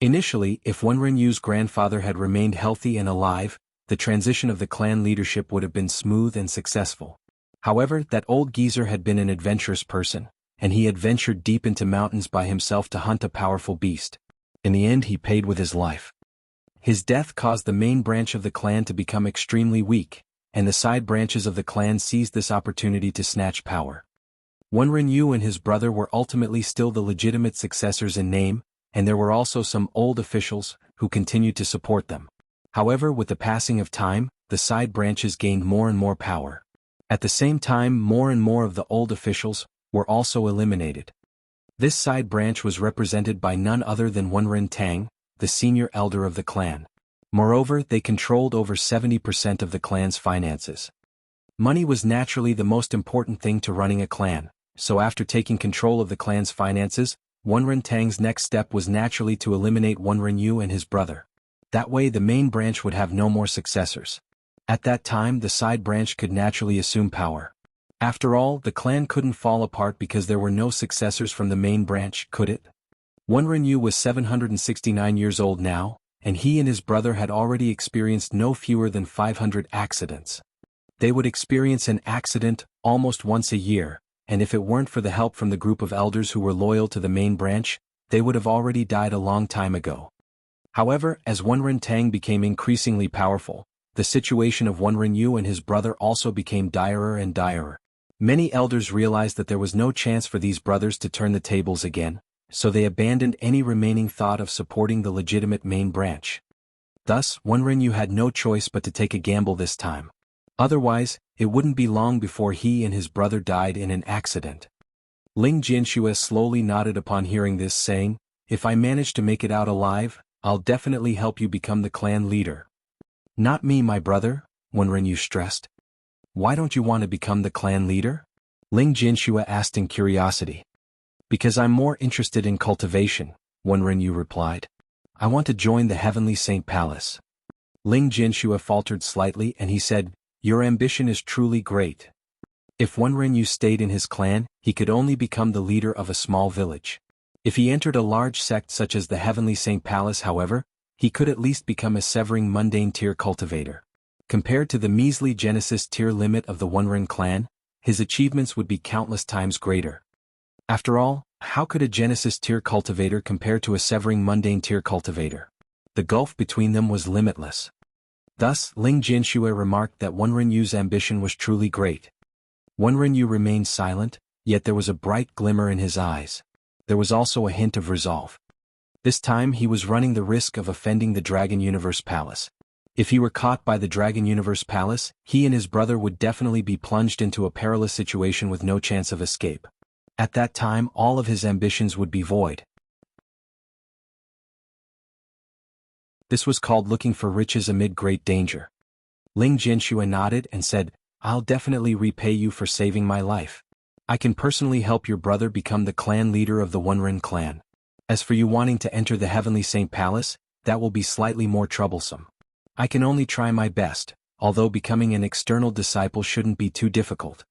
Initially, if Wenren Yu's grandfather had remained healthy and alive, the transition of the clan leadership would have been smooth and successful. However, that old geezer had been an adventurous person, and he had ventured deep into mountains by himself to hunt a powerful beast. In the end he paid with his life. His death caused the main branch of the clan to become extremely weak, and the side branches of the clan seized this opportunity to snatch power. Wenren and his brother were ultimately still the legitimate successors in name, and there were also some old officials who continued to support them. However, with the passing of time, the side branches gained more and more power. At the same time, more and more of the old officials were also eliminated. This side branch was represented by none other than Wenren, the senior elder of the clan. Moreover, they controlled over 70% of the clan's finances. Money was naturally the most important thing to running a clan, so after taking control of the clan's finances, Wenren's next step was naturally to eliminate Wenren and his brother. That way the main branch would have no more successors. At that time the side branch could naturally assume power. After all, the clan couldn't fall apart because there were no successors from the main branch, could it? Wenren was 769 years old now, and he and his brother had already experienced no fewer than 500 accidents. They would experience an accident almost once a year, and if it weren't for the help from the group of elders who were loyal to the main branch, they would have already died a long time ago. However, as Wenren became increasingly powerful, the situation of Wenren and his brother also became direr and direr. Many elders realized that there was no chance for these brothers to turn the tables again, so they abandoned any remaining thought of supporting the legitimate main branch. Thus, Wenren had no choice but to take a gamble this time. Otherwise, it wouldn't be long before he and his brother died in an accident. Ling Jianxue slowly nodded upon hearing this, saying, "If I manage to make it out alive, I'll definitely help you become the clan leader." "Not me, my brother," Wenren stressed. "Why don't you want to become the clan leader?" Ling Jianxue asked in curiosity. "Because I'm more interested in cultivation," Wenren replied. "I want to join the Heavenly Saint Palace." Ling Jianxue faltered slightly and he said, "Your ambition is truly great." If Wenren stayed in his clan, he could only become the leader of a small village. If he entered a large sect such as the Heavenly Saint Palace, however, he could at least become a severing mundane tier cultivator. Compared to the measly Genesis tier limit of the Wenren clan, his achievements would be countless times greater. After all, how could a Genesis tier cultivator compare to a severing mundane tier cultivator? The gulf between them was limitless. Thus, Ling Jianxue remarked that Wenren's ambition was truly great. Wenren remained silent, yet there was a bright glimmer in his eyes. There was also a hint of resolve. This time he was running the risk of offending the Dragon Universe Palace. If he were caught by the Dragon Universe Palace, he and his brother would definitely be plunged into a perilous situation with no chance of escape. At that time all of his ambitions would be void. This was called looking for riches amid great danger. Ling Jianxue nodded and said, "I'll definitely repay you for saving my life. I can personally help your brother become the clan leader of the Wenren clan. As for you wanting to enter the Heavenly Saint Palace, that will be slightly more troublesome. I can only try my best, although becoming an external disciple shouldn't be too difficult."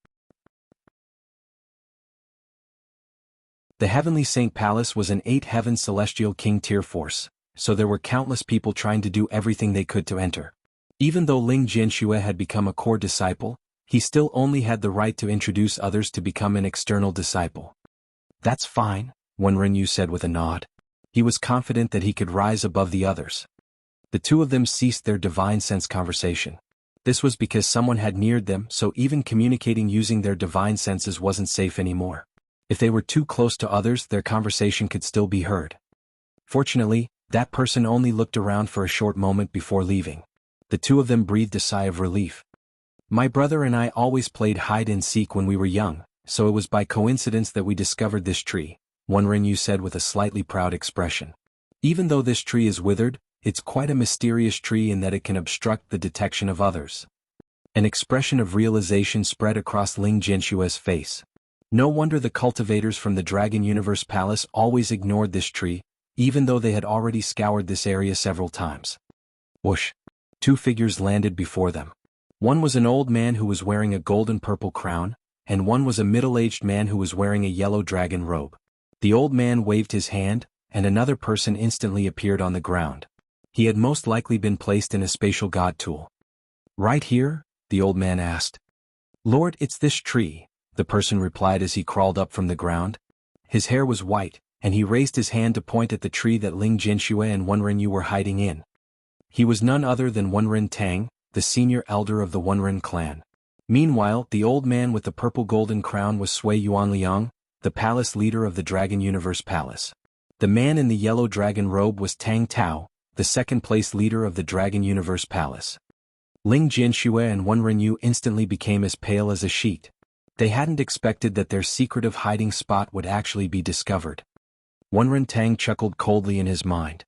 The Heavenly Saint Palace was an 8-heaven celestial king tier force, so there were countless people trying to do everything they could to enter. Even though Ling Jianxue had become a core disciple, he still only had the right to introduce others to become an external disciple. "That's fine," Wenren said with a nod. He was confident that he could rise above the others. The two of them ceased their divine sense conversation. This was because someone had neared them, so even communicating using their divine senses wasn't safe anymore. If they were too close to others, their conversation could still be heard. Fortunately, that person only looked around for a short moment before leaving. The two of them breathed a sigh of relief. "My brother and I always played hide-and-seek when we were young, so it was by coincidence that we discovered this tree," Wenren said with a slightly proud expression. "Even though this tree is withered, it's quite a mysterious tree in that it can obstruct the detection of others." An expression of realization spread across Ling Jianxue's face. No wonder the cultivators from the Dragon Universe Palace always ignored this tree, even though they had already scoured this area several times. Whoosh! 2 figures landed before them. One was an old man who was wearing a golden-purple crown, and one was a middle-aged man who was wearing a yellow dragon robe. The old man waved his hand, and another person instantly appeared on the ground. He had most likely been placed in a spatial god tool. "Right here?" the old man asked. "Lord, it's this tree," the person replied as he crawled up from the ground. His hair was white, and he raised his hand to point at the tree that Ling Jianxue and Wenren were hiding in. He was none other than Wenren Tang, the senior elder of the Wenren clan. Meanwhile, the old man with the purple golden crown was Sui Yuanliang, the palace leader of the Dragon Universe Palace. The man in the yellow dragon robe was Tang Tao, the second-place leader of the Dragon Universe Palace. Ling Jianxue and Wenren Yu instantly became as pale as a sheet. They hadn't expected that their secretive hiding spot would actually be discovered. Wenren Tang chuckled coldly in his mind.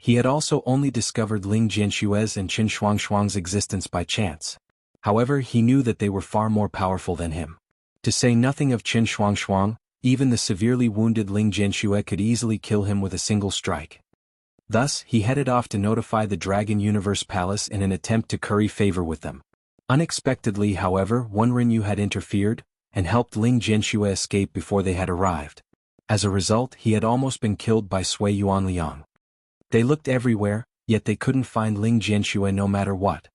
He had also only discovered Ling Jianxue's and Qin Shuangshuang's existence by chance. However, he knew that they were far more powerful than him. To say nothing of Qin Shuangshuang, even the severely wounded Ling Jianxue could easily kill him with a single strike. Thus, he headed off to notify the Dragon Universe Palace in an attempt to curry favor with them. Unexpectedly, however, Wenren Yu had interfered, and helped Ling Jianxue escape before they had arrived. As a result, he had almost been killed by Sui Yuanliang. They looked everywhere, yet they couldn't find Ling Jianxue no matter what.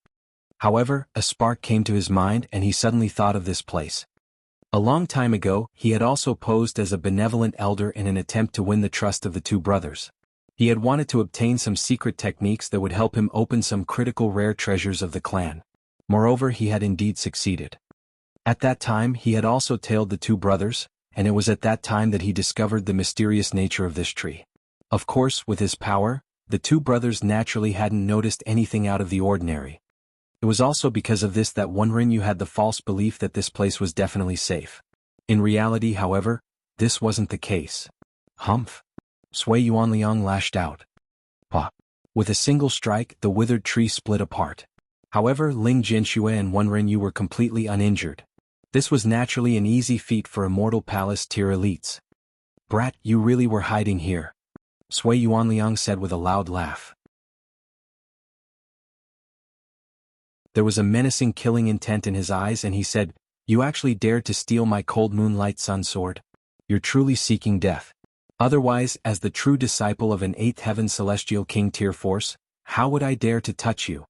However, a spark came to his mind and he suddenly thought of this place. A long time ago, he had also posed as a benevolent elder in an attempt to win the trust of the two brothers. He had wanted to obtain some secret techniques that would help him open some critical rare treasures of the clan. Moreover, he had indeed succeeded. At that time, he had also tailed the two brothers, and it was at that time that he discovered the mysterious nature of this tree. Of course, with his power, the two brothers naturally hadn't noticed anything out of the ordinary. It was also because of this that Wenren Yu had the false belief that this place was definitely safe. In reality, however, this wasn't the case. Humph! Sui Yuanliang lashed out. Pah! With a single strike, the withered tree split apart. However, Ling Jianxue and Wenren Yu were completely uninjured. This was naturally an easy feat for Immortal Palace tier elites. Brat, you really were hiding here, Sui Yuanliang said with a loud laugh. There was a menacing killing intent in his eyes and he said, "You actually dared to steal my cold moonlight sun sword? You're truly seeking death. Otherwise, as the true disciple of an 8th Heaven Celestial King tier force, how would I dare to touch you?"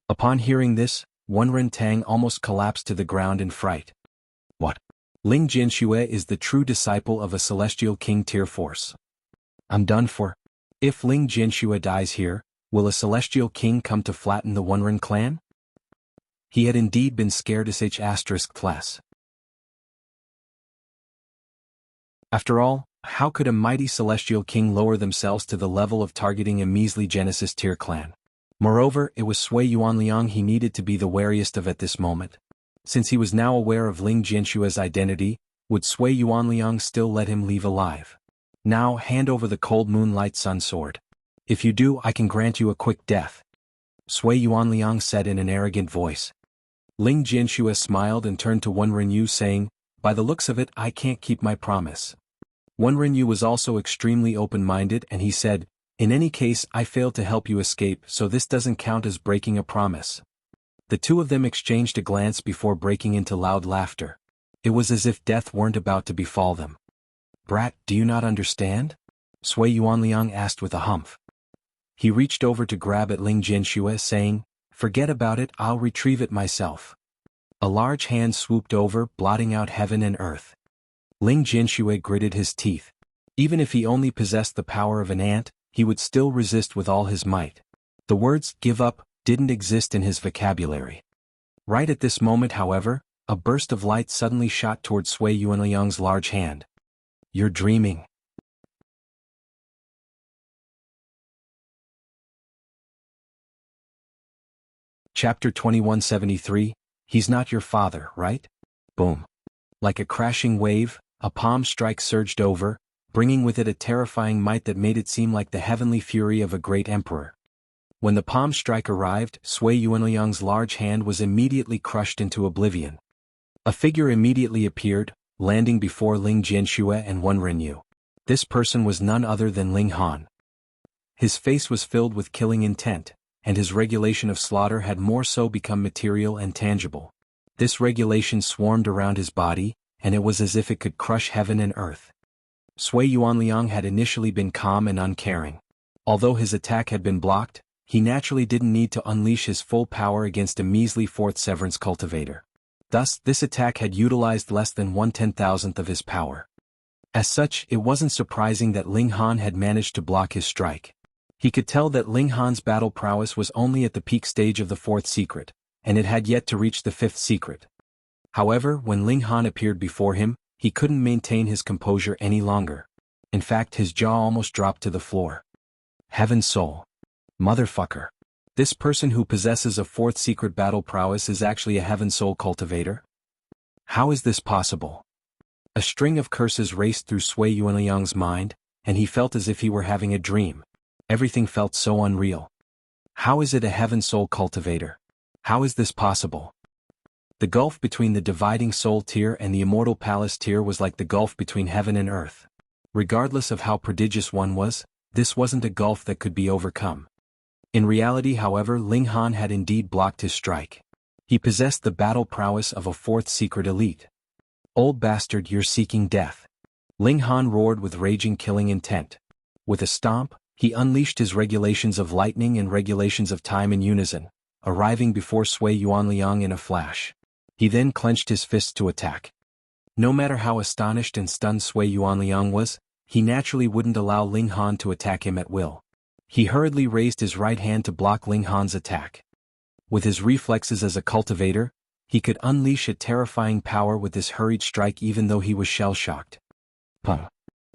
Upon hearing this, Wenren Tang almost collapsed to the ground in fright. What? Ling Jianxue is the true disciple of a Celestial King tier force. I'm done for. If Ling Jianxue dies here, will a Celestial King come to flatten the Wenren clan? He had indeed been scared **+. After all, how could a mighty Celestial King lower themselves to the level of targeting a measly Genesis tier clan? Moreover, it was Sui Yuanliang he needed to be the wariest of at this moment. Since he was now aware of Ling Jianxue's identity, would Sui Yuanliang still let him leave alive? Now, hand over the cold moonlight sun sword. If you do, I can grant you a quick death, Sui Yuanliang said in an arrogant voice. Ling Jianxue smiled and turned to Wenren Yu saying, "By the looks of it, I can't keep my promise." Wenren Yu was also extremely open-minded and he said, "In any case, I failed to help you escape, so this doesn't count as breaking a promise." The two of them exchanged a glance before breaking into loud laughter. It was as if death weren't about to befall them. "Brat, do you not understand?" Sui Yuanliang asked with a humph. He reached over to grab at Ling Jianxue saying, "Forget about it, I'll retrieve it myself." A large hand swooped over, blotting out heaven and earth. Ling Jianxue gritted his teeth. Even if he only possessed the power of an ant, he would still resist with all his might. The words, "give up," didn't exist in his vocabulary. Right at this moment, however, a burst of light suddenly shot toward Sui Yuanliang's large hand. "You're dreaming." Chapter 2173, He's not your father, right? Boom. Like a crashing wave, a palm strike surged over, bringing with it a terrifying might that made it seem like the heavenly fury of a great emperor. When the palm strike arrived, Sui Yuanliang's large hand was immediately crushed into oblivion. A figure immediately appeared, landing before Ling Jianxue and Wenren Yu. This person was none other than Ling Han. His face was filled with killing intent, and his regulation of slaughter had more so become material and tangible. This regulation swarmed around his body, and it was as if it could crush heaven and earth. Sui Yuanliang had initially been calm and uncaring. Although his attack had been blocked, he naturally didn't need to unleash his full power against a measly 4th Severance cultivator. Thus, this attack had utilized less than 1/10,000th of his power. As such, it wasn't surprising that Ling Han had managed to block his strike. He could tell that Ling Han's battle prowess was only at the peak stage of the fourth secret, and it had yet to reach the fifth secret. However, when Ling Han appeared before him, he couldn't maintain his composure any longer. In fact, his jaw almost dropped to the floor. Heaven Soul. Motherfucker. This person who possesses a fourth secret battle prowess is actually a Heaven Soul cultivator? How is this possible? A string of curses raced through Sui Yuanliang's mind, and he felt as if he were having a dream. Everything felt so unreal. How is it a Heaven Soul cultivator? How is this possible? The gulf between the dividing soul tier and the immortal palace tier was like the gulf between heaven and earth. Regardless of how prodigious one was, this wasn't a gulf that could be overcome. In reality, however, Ling Han had indeed blocked his strike. He possessed the battle prowess of a fourth secret elite. Old bastard, you're seeking death. Ling Han roared with raging killing intent. With a stomp, he unleashed his regulations of lightning and regulations of time in unison, arriving before Sui Yuanliang in a flash. He then clenched his fists to attack. No matter how astonished and stunned Sui Yuanliang was, he naturally wouldn't allow Ling Han to attack him at will. He hurriedly raised his right hand to block Ling Han's attack. With his reflexes as a cultivator, he could unleash a terrifying power with this hurried strike even though he was shell-shocked. Puh.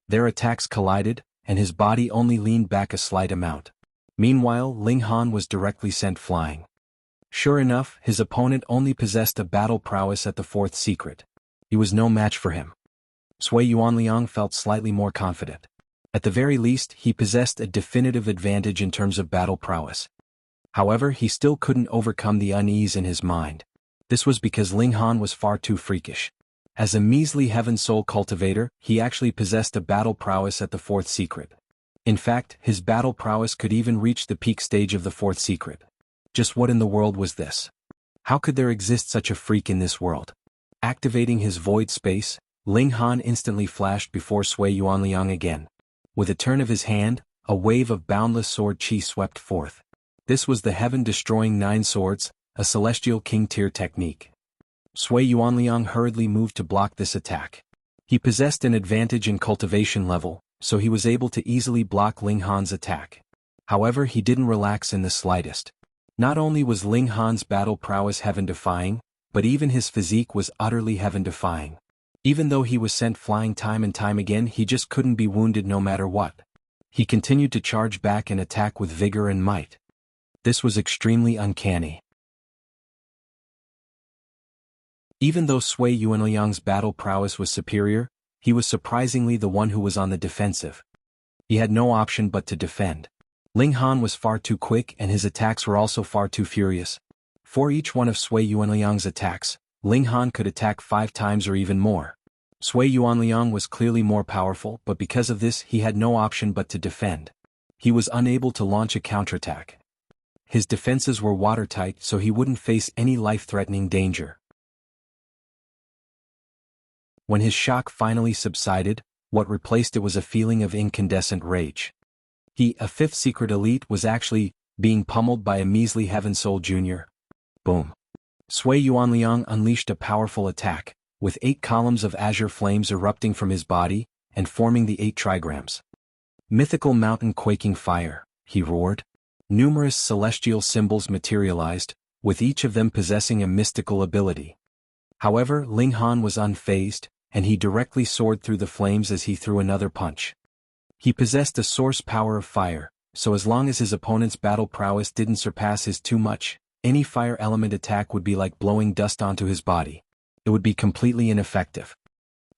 Their attacks collided, and his body only leaned back a slight amount. Meanwhile, Ling Han was directly sent flying. Sure enough, his opponent only possessed a battle prowess at the fourth secret. He was no match for him. Sui Yuanliang felt slightly more confident. At the very least, he possessed a definitive advantage in terms of battle prowess. However, he still couldn't overcome the unease in his mind. This was because Ling Han was far too freakish. As a measly Heaven Soul cultivator, he actually possessed a battle prowess at the fourth secret. In fact, his battle prowess could even reach the peak stage of the fourth secret. Just what in the world was this? How could there exist such a freak in this world? Activating his void space, Ling Han instantly flashed before Sui Yuanliang again. With a turn of his hand, a wave of boundless sword chi swept forth. This was the heaven-destroying nine swords, a celestial king-tier technique. Sui Yuanliang hurriedly moved to block this attack. He possessed an advantage in cultivation level, so he was able to easily block Ling Han's attack. However, he didn't relax in the slightest. Not only was Ling Han's battle prowess heaven-defying, but even his physique was utterly heaven-defying. Even though he was sent flying time and time again, he just couldn't be wounded no matter what. He continued to charge back and attack with vigor and might. This was extremely uncanny. Even though Sui Yuanliang's battle prowess was superior, he was surprisingly the one who was on the defensive. He had no option but to defend. Ling Han was far too quick and his attacks were also far too furious. For each one of Sui Yuanliang's attacks, Ling Han could attack 5 times or even more. Sui Yuanliang was clearly more powerful, but because of this he had no option but to defend. He was unable to launch a counterattack. His defenses were watertight so he wouldn't face any life-threatening danger. When his shock finally subsided, what replaced it was a feeling of incandescent rage. He, a fifth secret elite, was actually being pummeled by a measly Heaven Soul Junior. Boom. Sui Yuanliang unleashed a powerful attack, with 8 columns of azure flames erupting from his body, and forming the 8 trigrams. Mythical mountain quaking fire, he roared. Numerous celestial symbols materialized, with each of them possessing a mystical ability. However, Ling Han was unfazed, and he directly soared through the flames as he threw another punch. He possessed a source power of fire, so as long as his opponent's battle prowess didn't surpass his too much, any fire element attack would be like blowing dust onto his body. It would be completely ineffective.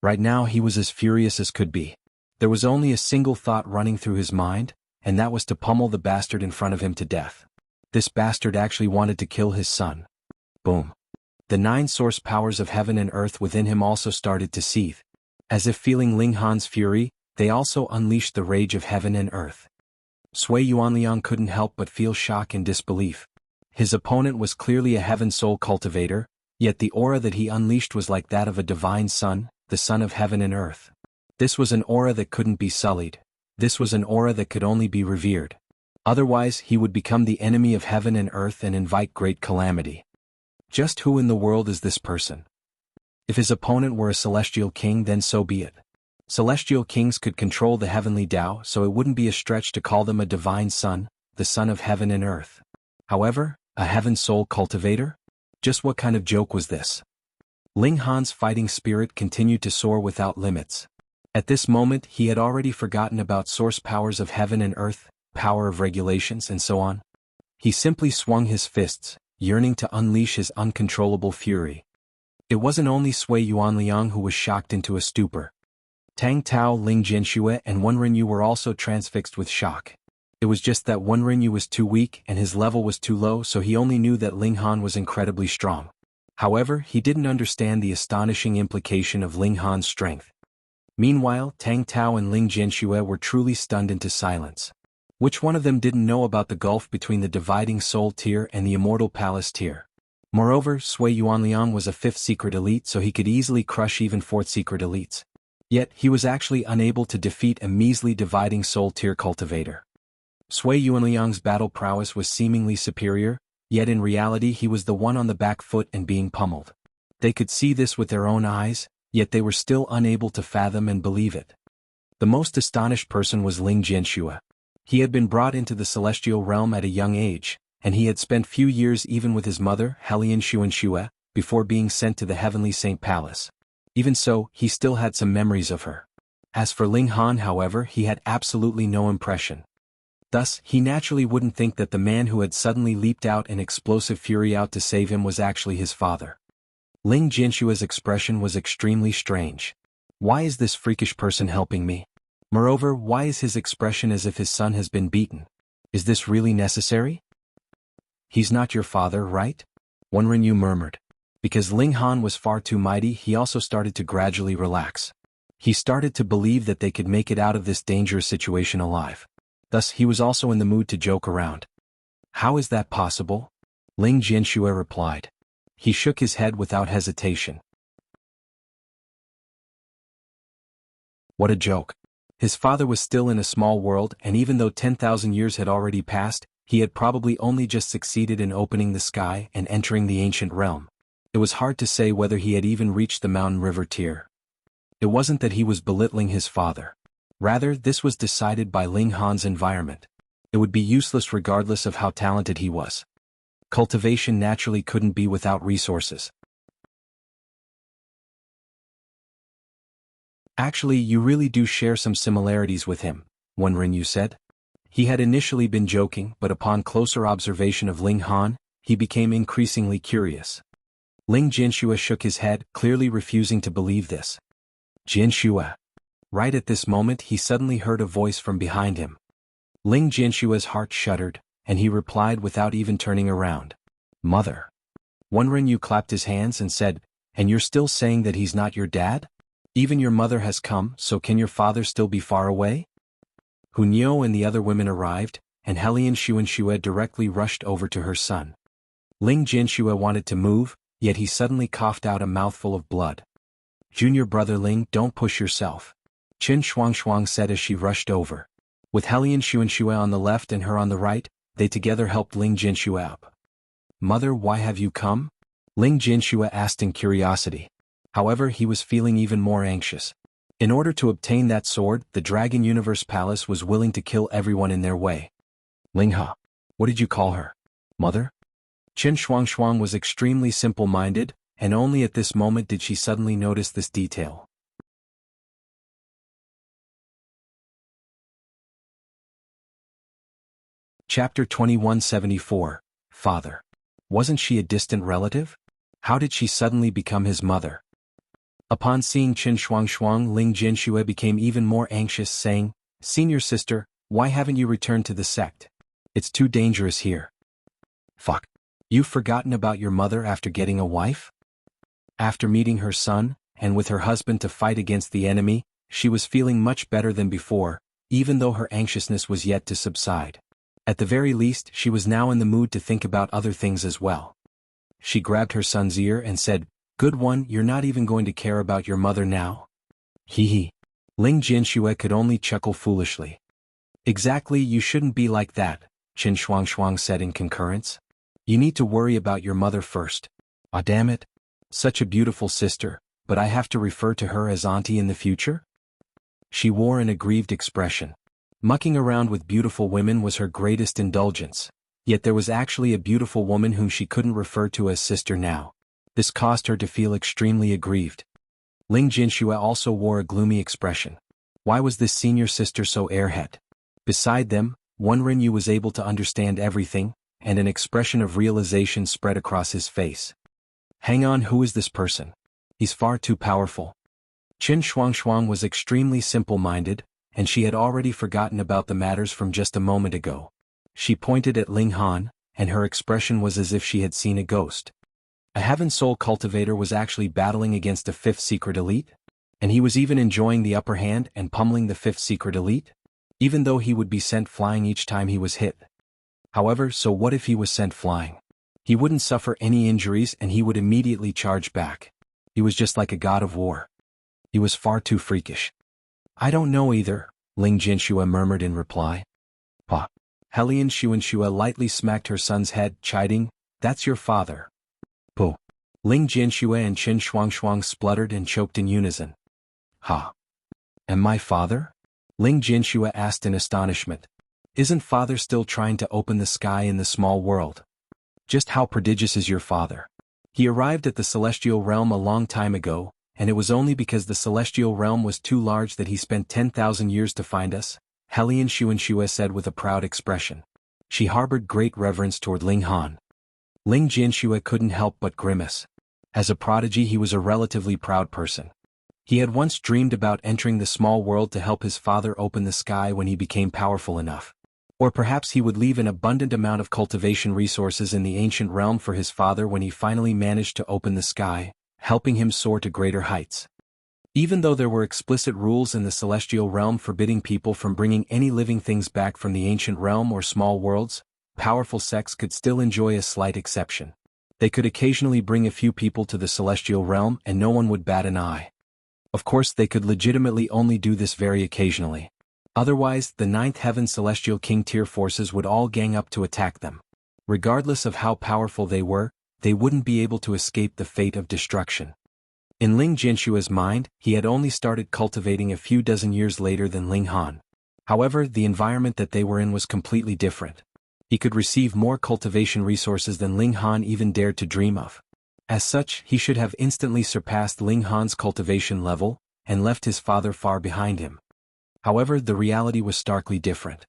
Right now he was as furious as could be. There was only a single thought running through his mind, and that was to pummel the bastard in front of him to death. This bastard actually wanted to kill his son. Boom. The 9 source powers of heaven and earth within him also started to seethe. As if feeling Ling Han's fury, they also unleashed the rage of heaven and earth. Sui Yuanliang couldn't help but feel shock and disbelief. His opponent was clearly a Heaven Soul cultivator, yet the aura that he unleashed was like that of a divine son, the son of heaven and earth. This was an aura that couldn't be sullied. This was an aura that could only be revered. Otherwise, he would become the enemy of heaven and earth and invite great calamity. Just who in the world is this person? If his opponent were a celestial king, then so be it. Celestial kings could control the heavenly Tao, so it wouldn't be a stretch to call them a divine son, the son of heaven and earth. However, a heaven soul cultivator? Just what kind of joke was this? Ling Han's fighting spirit continued to soar without limits. At this moment he had already forgotten about source powers of heaven and earth, power of regulations and so on. He simply swung his fists, yearning to unleash his uncontrollable fury. It wasn't only Sui Yuanliang who was shocked into a stupor. Tang Tao, Ling Jianxue and Wenren were also transfixed with shock. It was just that Wenren was too weak and his level was too low, so he only knew that Ling Han was incredibly strong. However, he didn't understand the astonishing implication of Ling Han's strength. Meanwhile, Tang Tao and Ling Jianxue were truly stunned into silence. Which one of them didn't know about the gulf between the dividing soul tier and the immortal palace tier? Moreover, Sui Yuanliang was a 5th secret elite, so he could easily crush even 4th secret elites. Yet, he was actually unable to defeat a measly dividing soul tier cultivator. Sui Yuanliang's battle prowess was seemingly superior, yet in reality he was the one on the back foot and being pummeled. They could see this with their own eyes, yet they were still unable to fathom and believe it. The most astonished person was Ling Jianxue. He had been brought into the celestial realm at a young age, and he had spent few years even with his mother, Helian Xuan, before being sent to the heavenly Saint Palace. Even so, he still had some memories of her. As for Ling Han, however, he had absolutely no impression. Thus, he naturally wouldn't think that the man who had suddenly leaped out in explosive fury out to save him was actually his father. Ling Jianxue's expression was extremely strange. Why is this freakish person helping me? Moreover, why is his expression as if his son has been beaten? Is this really necessary? He's not your father, right? Wenren murmured. Because Ling Han was far too mighty, he also started to gradually relax. He started to believe that they could make it out of this dangerous situation alive. Thus, he was also in the mood to joke around. How is that possible? Ling Jianxue replied. He shook his head without hesitation. What a joke. His father was still in a small world, and even though 10,000 years had already passed, he had probably only just succeeded in opening the sky and entering the ancient realm. It was hard to say whether he had even reached the mountain river tier. It wasn't that he was belittling his father. Rather, this was decided by Ling Han's environment. It would be useless regardless of how talented he was. Cultivation naturally couldn't be without resources. Actually, you really do share some similarities with him, Wenren said. He had initially been joking, but upon closer observation of Ling Han, he became increasingly curious. Ling Jianxue shook his head, clearly refusing to believe this. Jianxue. Right at this moment he suddenly heard a voice from behind him. Ling Jianxue's heart shuddered, and he replied without even turning around. Mother. Wenren clapped his hands and said, And you're still saying that he's not your dad? Even your mother has come, so can your father still be far away? Hunyo and the other women arrived, and Helian Xuan directly rushed over to her son. Ling Jianxue wanted to move, yet he suddenly coughed out a mouthful of blood. Junior brother Ling, don't push yourself. Chen Xuan said as she rushed over. With Helian Xuan on the left and her on the right, they together helped Ling Jianxue up. Mother, why have you come? Ling Jianxue asked in curiosity. However, he was feeling even more anxious. In order to obtain that sword, the Dragon Universe Palace was willing to kill everyone in their way. Lingha. What did you call her? Mother? Chen Xuan was extremely simple-minded, and only at this moment did she suddenly notice this detail. Chapter 2174, Father. Wasn't she a distant relative? How did she suddenly become his mother? Upon seeing Chen Xuan, Ling Jianxue became even more anxious, saying, Senior sister, why haven't you returned to the sect? It's too dangerous here. Fuck. You've forgotten about your mother after getting a wife? After meeting her son, and with her husband to fight against the enemy, she was feeling much better than before, even though her anxiousness was yet to subside. At the very least, she was now in the mood to think about other things as well. She grabbed her son's ear and said, Good one, you're not even going to care about your mother now? Hee hee. Ling Jianxue could only chuckle foolishly. Exactly, you shouldn't be like that, Chen Xuan said in concurrence. You need to worry about your mother first. Ah, damn it. Such a beautiful sister, but I have to refer to her as auntie in the future? She wore an aggrieved expression. Mucking around with beautiful women was her greatest indulgence, yet there was actually a beautiful woman whom she couldn't refer to as sister now. This caused her to feel extremely aggrieved. Ling Jinxue also wore a gloomy expression. Why was this senior sister so airhead? Beside them, Wenren was able to understand everything, and an expression of realization spread across his face. Hang on, who is this person? He's far too powerful. Qin Shuangshuang was extremely simple-minded, and she had already forgotten about the matters from just a moment ago. She pointed at Ling Han, and her expression was as if she had seen a ghost. A Heaven Soul cultivator was actually battling against a fifth secret elite? And he was even enjoying the upper hand and pummeling the fifth secret elite? Even though he would be sent flying each time he was hit. However, so what if he was sent flying? He wouldn't suffer any injuries and he would immediately charge back. He was just like a god of war. He was far too freakish. I don't know either, Ling Jinxue murmured in reply. Pa. Helian Xuanxue lightly smacked her son's head, chiding, "That's your father." Po. Ling Jinxue and Qin Shuangshuang spluttered and choked in unison. Ha. Am I father? Ling Jinxue asked in astonishment. Isn't father still trying to open the sky in the small world? Just how prodigious is your father? He arrived at the celestial realm a long time ago, and it was only because the celestial realm was too large that he spent 10,000 years to find us, Helian Xuanxue said with a proud expression. She harbored great reverence toward Ling Han. Ling Jinxue couldn't help but grimace. As a prodigy he was a relatively proud person. He had once dreamed about entering the small world to help his father open the sky when he became powerful enough. Or perhaps he would leave an abundant amount of cultivation resources in the ancient realm for his father when he finally managed to open the sky, helping him soar to greater heights. Even though there were explicit rules in the celestial realm forbidding people from bringing any living things back from the ancient realm or small worlds, powerful sects could still enjoy a slight exception. They could occasionally bring a few people to the celestial realm and no one would bat an eye. Of course they could legitimately only do this very occasionally. Otherwise, the Ninth Heaven Celestial King tier forces would all gang up to attack them. Regardless of how powerful they were, they wouldn't be able to escape the fate of destruction. In Ling Jinshua's mind, he had only started cultivating a few dozen years later than Ling Han. However, the environment that they were in was completely different. He could receive more cultivation resources than Ling Han even dared to dream of. As such, he should have instantly surpassed Ling Han's cultivation level, and left his father far behind him. However, the reality was starkly different.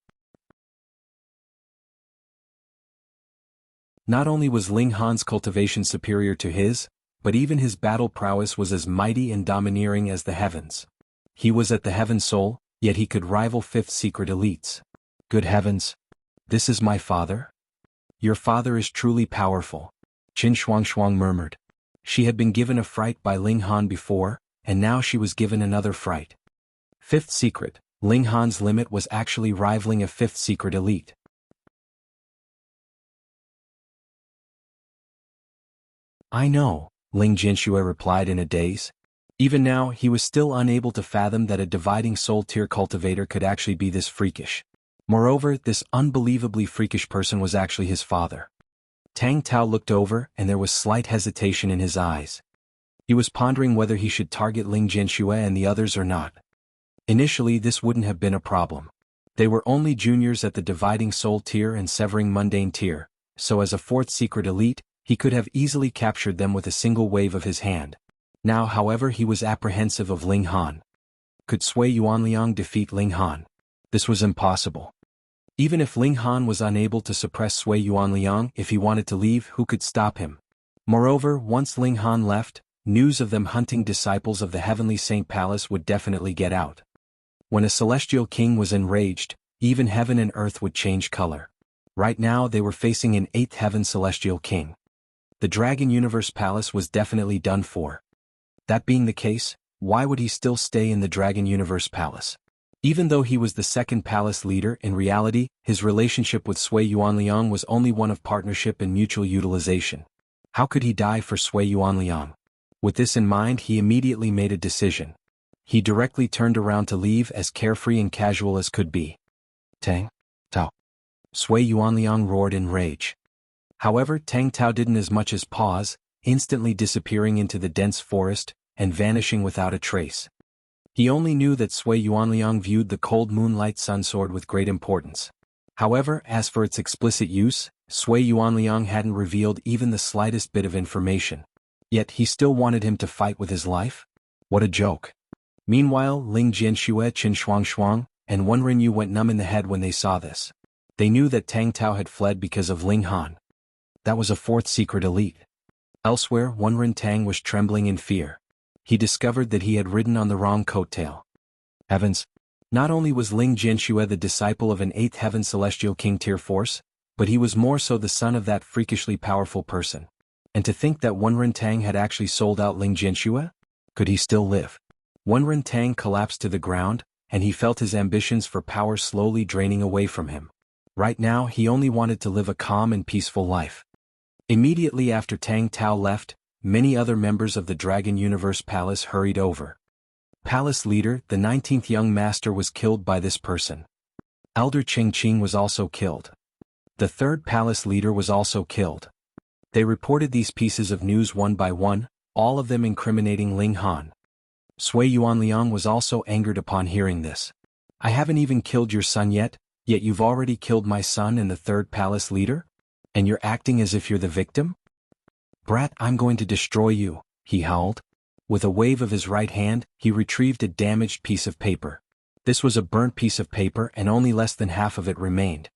Not only was Ling Han's cultivation superior to his, but even his battle prowess was as mighty and domineering as the heavens. He was at the Heaven Soul, yet he could rival fifth secret elites. Good heavens! This is my father? Your father is truly powerful, Qin Shuangshuang murmured. She had been given a fright by Ling Han before, and now she was given another fright. Fifth secret, Ling Han's limit was actually rivaling a fifth secret elite. I know, Ling Jinxue replied in a daze. Even now, he was still unable to fathom that a dividing soul tier cultivator could actually be this freakish. Moreover, this unbelievably freakish person was actually his father. Tang Tao looked over and there was slight hesitation in his eyes. He was pondering whether he should target Ling Jinxue and the others or not. Initially, this wouldn't have been a problem. They were only juniors at the dividing soul tier and severing mundane tier, so as a fourth secret elite, he could have easily captured them with a single wave of his hand. Now, however, he was apprehensive of Ling Han. Could Sui Yuanliang defeat Ling Han? This was impossible. Even if Ling Han was unable to suppress Sui Yuanliang if he wanted to leave, who could stop him? Moreover, once Ling Han left, news of them hunting disciples of the Heavenly Saint Palace would definitely get out. When a celestial king was enraged, even heaven and earth would change color. Right now they were facing an 8th heaven celestial king. The Dragon Universe Palace was definitely done for. That being the case, why would he still stay in the Dragon Universe Palace? Even though he was the second palace leader, in reality, his relationship with Sui Yuanliang was only one of partnership and mutual utilization. How could he die for Sui Yuanliang? With this in mind, he immediately made a decision. He directly turned around to leave as carefree and casual as could be. Tang Tao. Sui Yuanliang roared in rage. However, Tang Tao didn't as much as pause, instantly disappearing into the dense forest, and vanishing without a trace. He only knew that Sui Yuanliang viewed the cold moonlight sunsword with great importance. However, as for its explicit use, Sui Yuanliang hadn't revealed even the slightest bit of information. Yet he still wanted him to fight with his life? What a joke. Meanwhile, Ling Jianxue, Qin Shuangshuang, and Wenren Yu went numb in the head when they saw this. They knew that Tang Tao had fled because of Ling Han. That was a fourth secret elite. Elsewhere, Wenren Tang was trembling in fear. He discovered that he had ridden on the wrong coattail. Heavens! Not only was Ling Jianxue the disciple of an 8th heaven celestial king tier force, but he was more so the son of that freakishly powerful person. And to think that Wenren Tang had actually sold out Ling Jianxue? Could he still live? Wenren Tang collapsed to the ground, and he felt his ambitions for power slowly draining away from him. Right now he only wanted to live a calm and peaceful life. Immediately after Tang Tao left, many other members of the Dragon Universe Palace hurried over. Palace leader, the 19th young master, was killed by this person. Elder Cheng was also killed. The 3rd palace leader was also killed. They reported these pieces of news one by one, all of them incriminating Ling Han. Sui Yuanliang was also angered upon hearing this. I haven't even killed your son yet you've already killed my son and the 3rd palace leader? And you're acting as if you're the victim? Brat, I'm going to destroy you, he howled. With a wave of his right hand, he retrieved a damaged piece of paper. This was a burnt piece of paper and only less than half of it remained.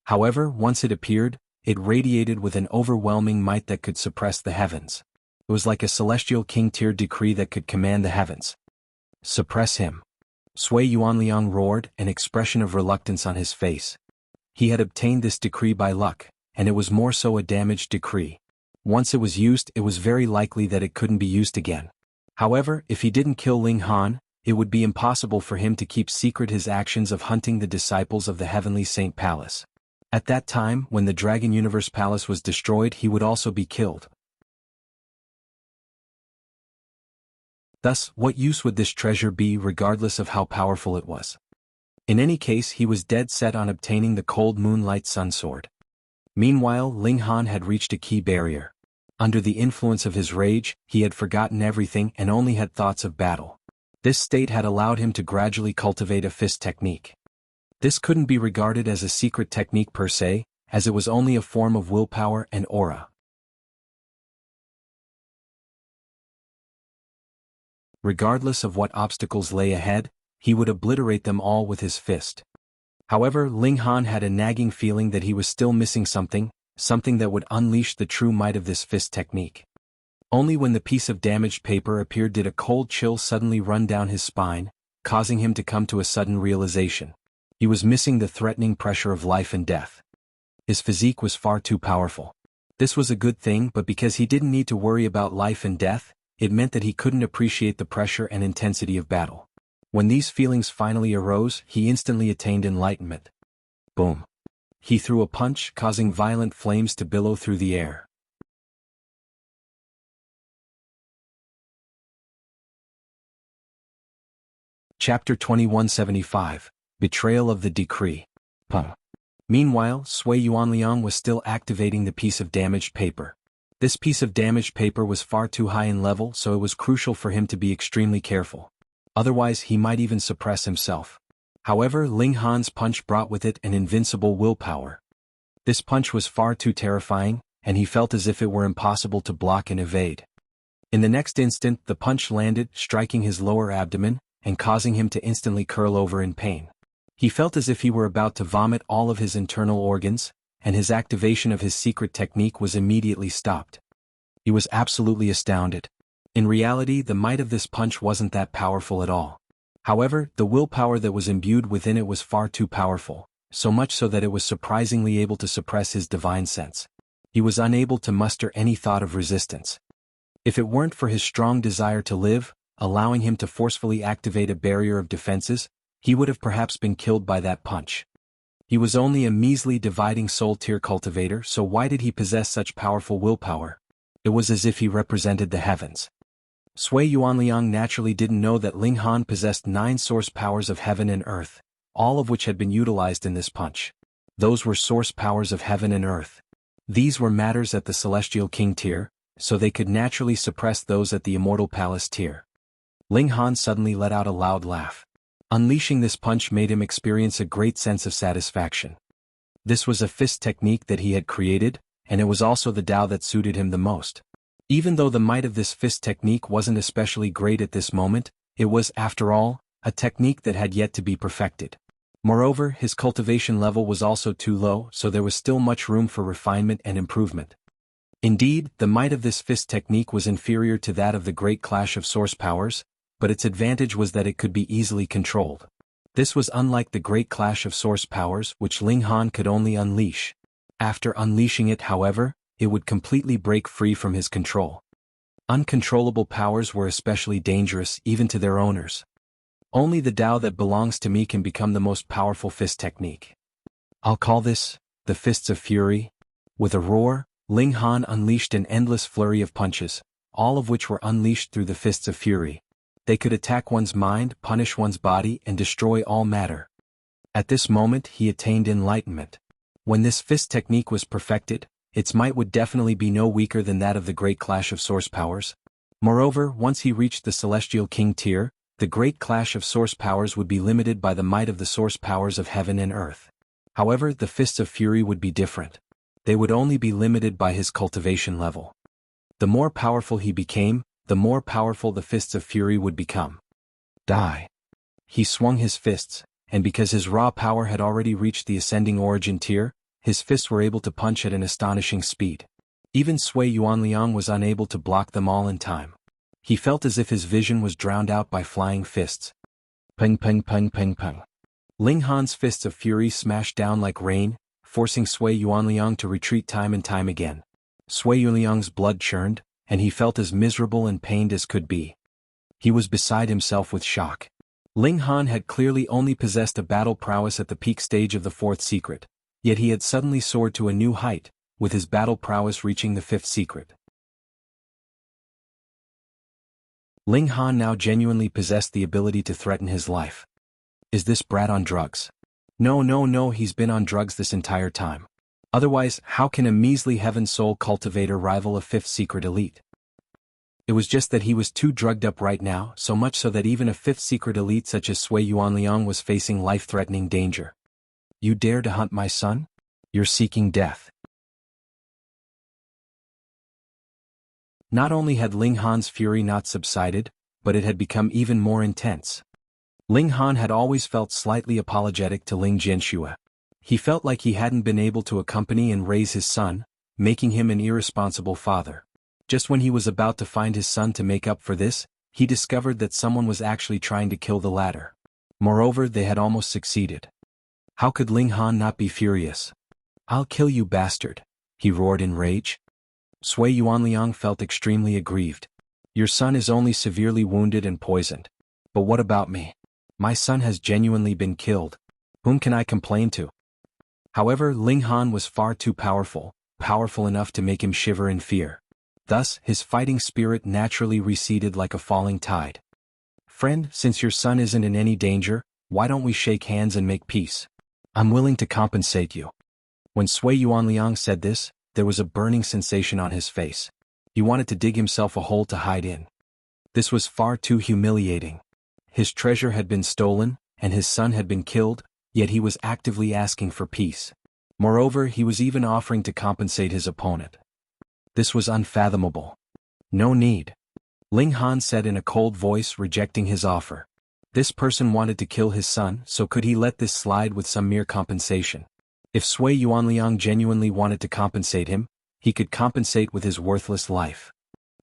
However, once it appeared, it radiated with an overwhelming might that could suppress the heavens. It was like a celestial king-tier decree that could command the heavens. Suppress him. Sui Yuanliang roared, an expression of reluctance on his face. He had obtained this decree by luck, and it was more so a damaged decree. Once it was used, it was very likely that it couldn't be used again. However, if he didn't kill Ling Han, it would be impossible for him to keep secret his actions of hunting the disciples of the Heavenly Saint Palace. At that time, when the Dragon Universe Palace was destroyed, he would also be killed. Thus, what use would this treasure be regardless of how powerful it was? In any case, he was dead set on obtaining the cold moonlight sunsword. Meanwhile, Ling Han had reached a key barrier. Under the influence of his rage, he had forgotten everything and only had thoughts of battle. This state had allowed him to gradually cultivate a fist technique. This couldn't be regarded as a secret technique per se, as it was only a form of willpower and aura. Regardless of what obstacles lay ahead, he would obliterate them all with his fist. However, Ling Han had a nagging feeling that he was still missing something that would unleash the true might of this fist technique. Only when the piece of damaged paper appeared did a cold chill suddenly run down his spine, causing him to come to a sudden realization. He was missing the threatening pressure of life and death. His physique was far too powerful. This was a good thing, but because he didn't need to worry about life and death, it meant that he couldn't appreciate the pressure and intensity of battle. When these feelings finally arose, he instantly attained enlightenment. Boom. He threw a punch, causing violent flames to billow through the air. Chapter 2175, Betrayal of the Decree. Meanwhile, Sui Yuanliang was still activating the piece of damaged paper. This piece of damaged paper was far too high in level, so it was crucial for him to be extremely careful. Otherwise, he might even suppress himself. However, Ling Han's punch brought with it an invincible willpower. This punch was far too terrifying, and he felt as if it were impossible to block and evade. In the next instant, the punch landed, striking his lower abdomen, and causing him to instantly curl over in pain. He felt as if he were about to vomit all of his internal organs, and his activation of his secret technique was immediately stopped. He was absolutely astounded. In reality, the might of this punch wasn't that powerful at all. However, the willpower that was imbued within it was far too powerful, so much so that it was surprisingly able to suppress his divine sense. He was unable to muster any thought of resistance. If it weren't for his strong desire to live, allowing him to forcefully activate a barrier of defenses, he would have perhaps been killed by that punch. He was only a measly dividing soul tier cultivator, so why did he possess such powerful willpower? It was as if he represented the heavens. Sui Yuanliang naturally didn't know that Ling Han possessed 9 source powers of heaven and earth, all of which had been utilized in this punch. Those were source powers of heaven and earth. These were matters at the celestial king tier, so they could naturally suppress those at the immortal palace tier. Ling Han suddenly let out a loud laugh. Unleashing this punch made him experience a great sense of satisfaction. This was a fist technique that he had created, and it was also the Tao that suited him the most. Even though the might of this fist technique wasn't especially great at this moment, it was, after all, a technique that had yet to be perfected. Moreover, his cultivation level was also too low, so there was still much room for refinement and improvement. Indeed, the might of this fist technique was inferior to that of the Great Clash of Source Powers, but its advantage was that it could be easily controlled. This was unlike the Great Clash of Source Powers, which Ling Han could only unleash. After unleashing it, however, it would completely break free from his control. Uncontrollable powers were especially dangerous even to their owners. Only the Tao that belongs to me can become the most powerful fist technique. I'll call this the Fists of Fury. With a roar, Ling Han unleashed an endless flurry of punches, all of which were unleashed through the Fists of Fury. They could attack one's mind, punish one's body, and destroy all matter. At this moment he attained enlightenment. When this fist technique was perfected, its might would definitely be no weaker than that of the Great Clash of Source Powers. Moreover, once he reached the Celestial King tier, the Great Clash of Source Powers would be limited by the might of the Source Powers of Heaven and Earth. However, the Fists of Fury would be different. They would only be limited by his cultivation level. The more powerful he became, the more powerful the Fists of Fury would become. Die. He swung his fists, and because his raw power had already reached the ascending origin tier, his fists were able to punch at an astonishing speed. Even Sui Yuanliang was unable to block them all in time. He felt as if his vision was drowned out by flying fists. Ping ping ping ping ping. Ling Han's Fists of Fury smashed down like rain, forcing Sui Yuanliang to retreat time and time again. Sui Yuanliang's blood churned, and he felt as miserable and pained as could be. He was beside himself with shock. Ling Han had clearly only possessed a battle prowess at the peak stage of the fourth secret, yet he had suddenly soared to a new height, with his battle prowess reaching the fifth secret. Ling Han now genuinely possessed the ability to threaten his life. Is this brat on drugs? No, he's been on drugs this entire time. Otherwise, how can a measly Heaven Soul cultivator rival a fifth secret elite? It was just that he was too drugged up right now, so much so that even a fifth secret elite such as Sui Yuanliang was facing life-threatening danger. You dare to hunt my son? You're seeking death. Not only had Ling Han's fury not subsided, but it had become even more intense. Ling Han had always felt slightly apologetic to Ling Jianxue. He felt like he hadn't been able to accompany and raise his son, making him an irresponsible father. Just when he was about to find his son to make up for this, he discovered that someone was actually trying to kill the latter. Moreover, they had almost succeeded. How could Ling Han not be furious? I'll kill you, bastard, he roared in rage. Sui Yuanliang felt extremely aggrieved. Your son is only severely wounded and poisoned. But what about me? My son has genuinely been killed. Whom can I complain to? However, Ling Han was far too powerful enough to make him shiver in fear. Thus, his fighting spirit naturally receded like a falling tide. Friend, since your son isn't in any danger, why don't we shake hands and make peace? I'm willing to compensate you. When Sui Yuanliang said this, there was a burning sensation on his face. He wanted to dig himself a hole to hide in. This was far too humiliating. His treasure had been stolen, and his son had been killed, yet he was actively asking for peace. Moreover, he was even offering to compensate his opponent. This was unfathomable. No need. Ling Han said in a cold voice, rejecting his offer. This person wanted to kill his son, so could he let this slide with some mere compensation? If Sui Yuanliang genuinely wanted to compensate him, he could compensate with his worthless life.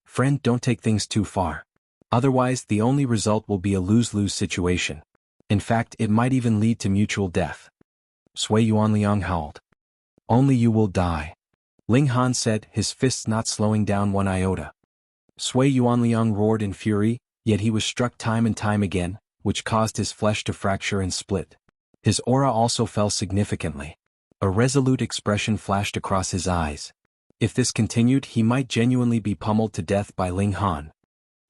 Friend, don't take things too far. Otherwise, the only result will be a lose-lose situation. In fact, it might even lead to mutual death. Sui Yuanliang howled. Only you will die. Ling Han said, his fists not slowing down one iota. Sui Yuanliang roared in fury, yet he was struck time and time again, which caused his flesh to fracture and split. His aura also fell significantly. A resolute expression flashed across his eyes. If this continued, he might genuinely be pummeled to death by Ling Han.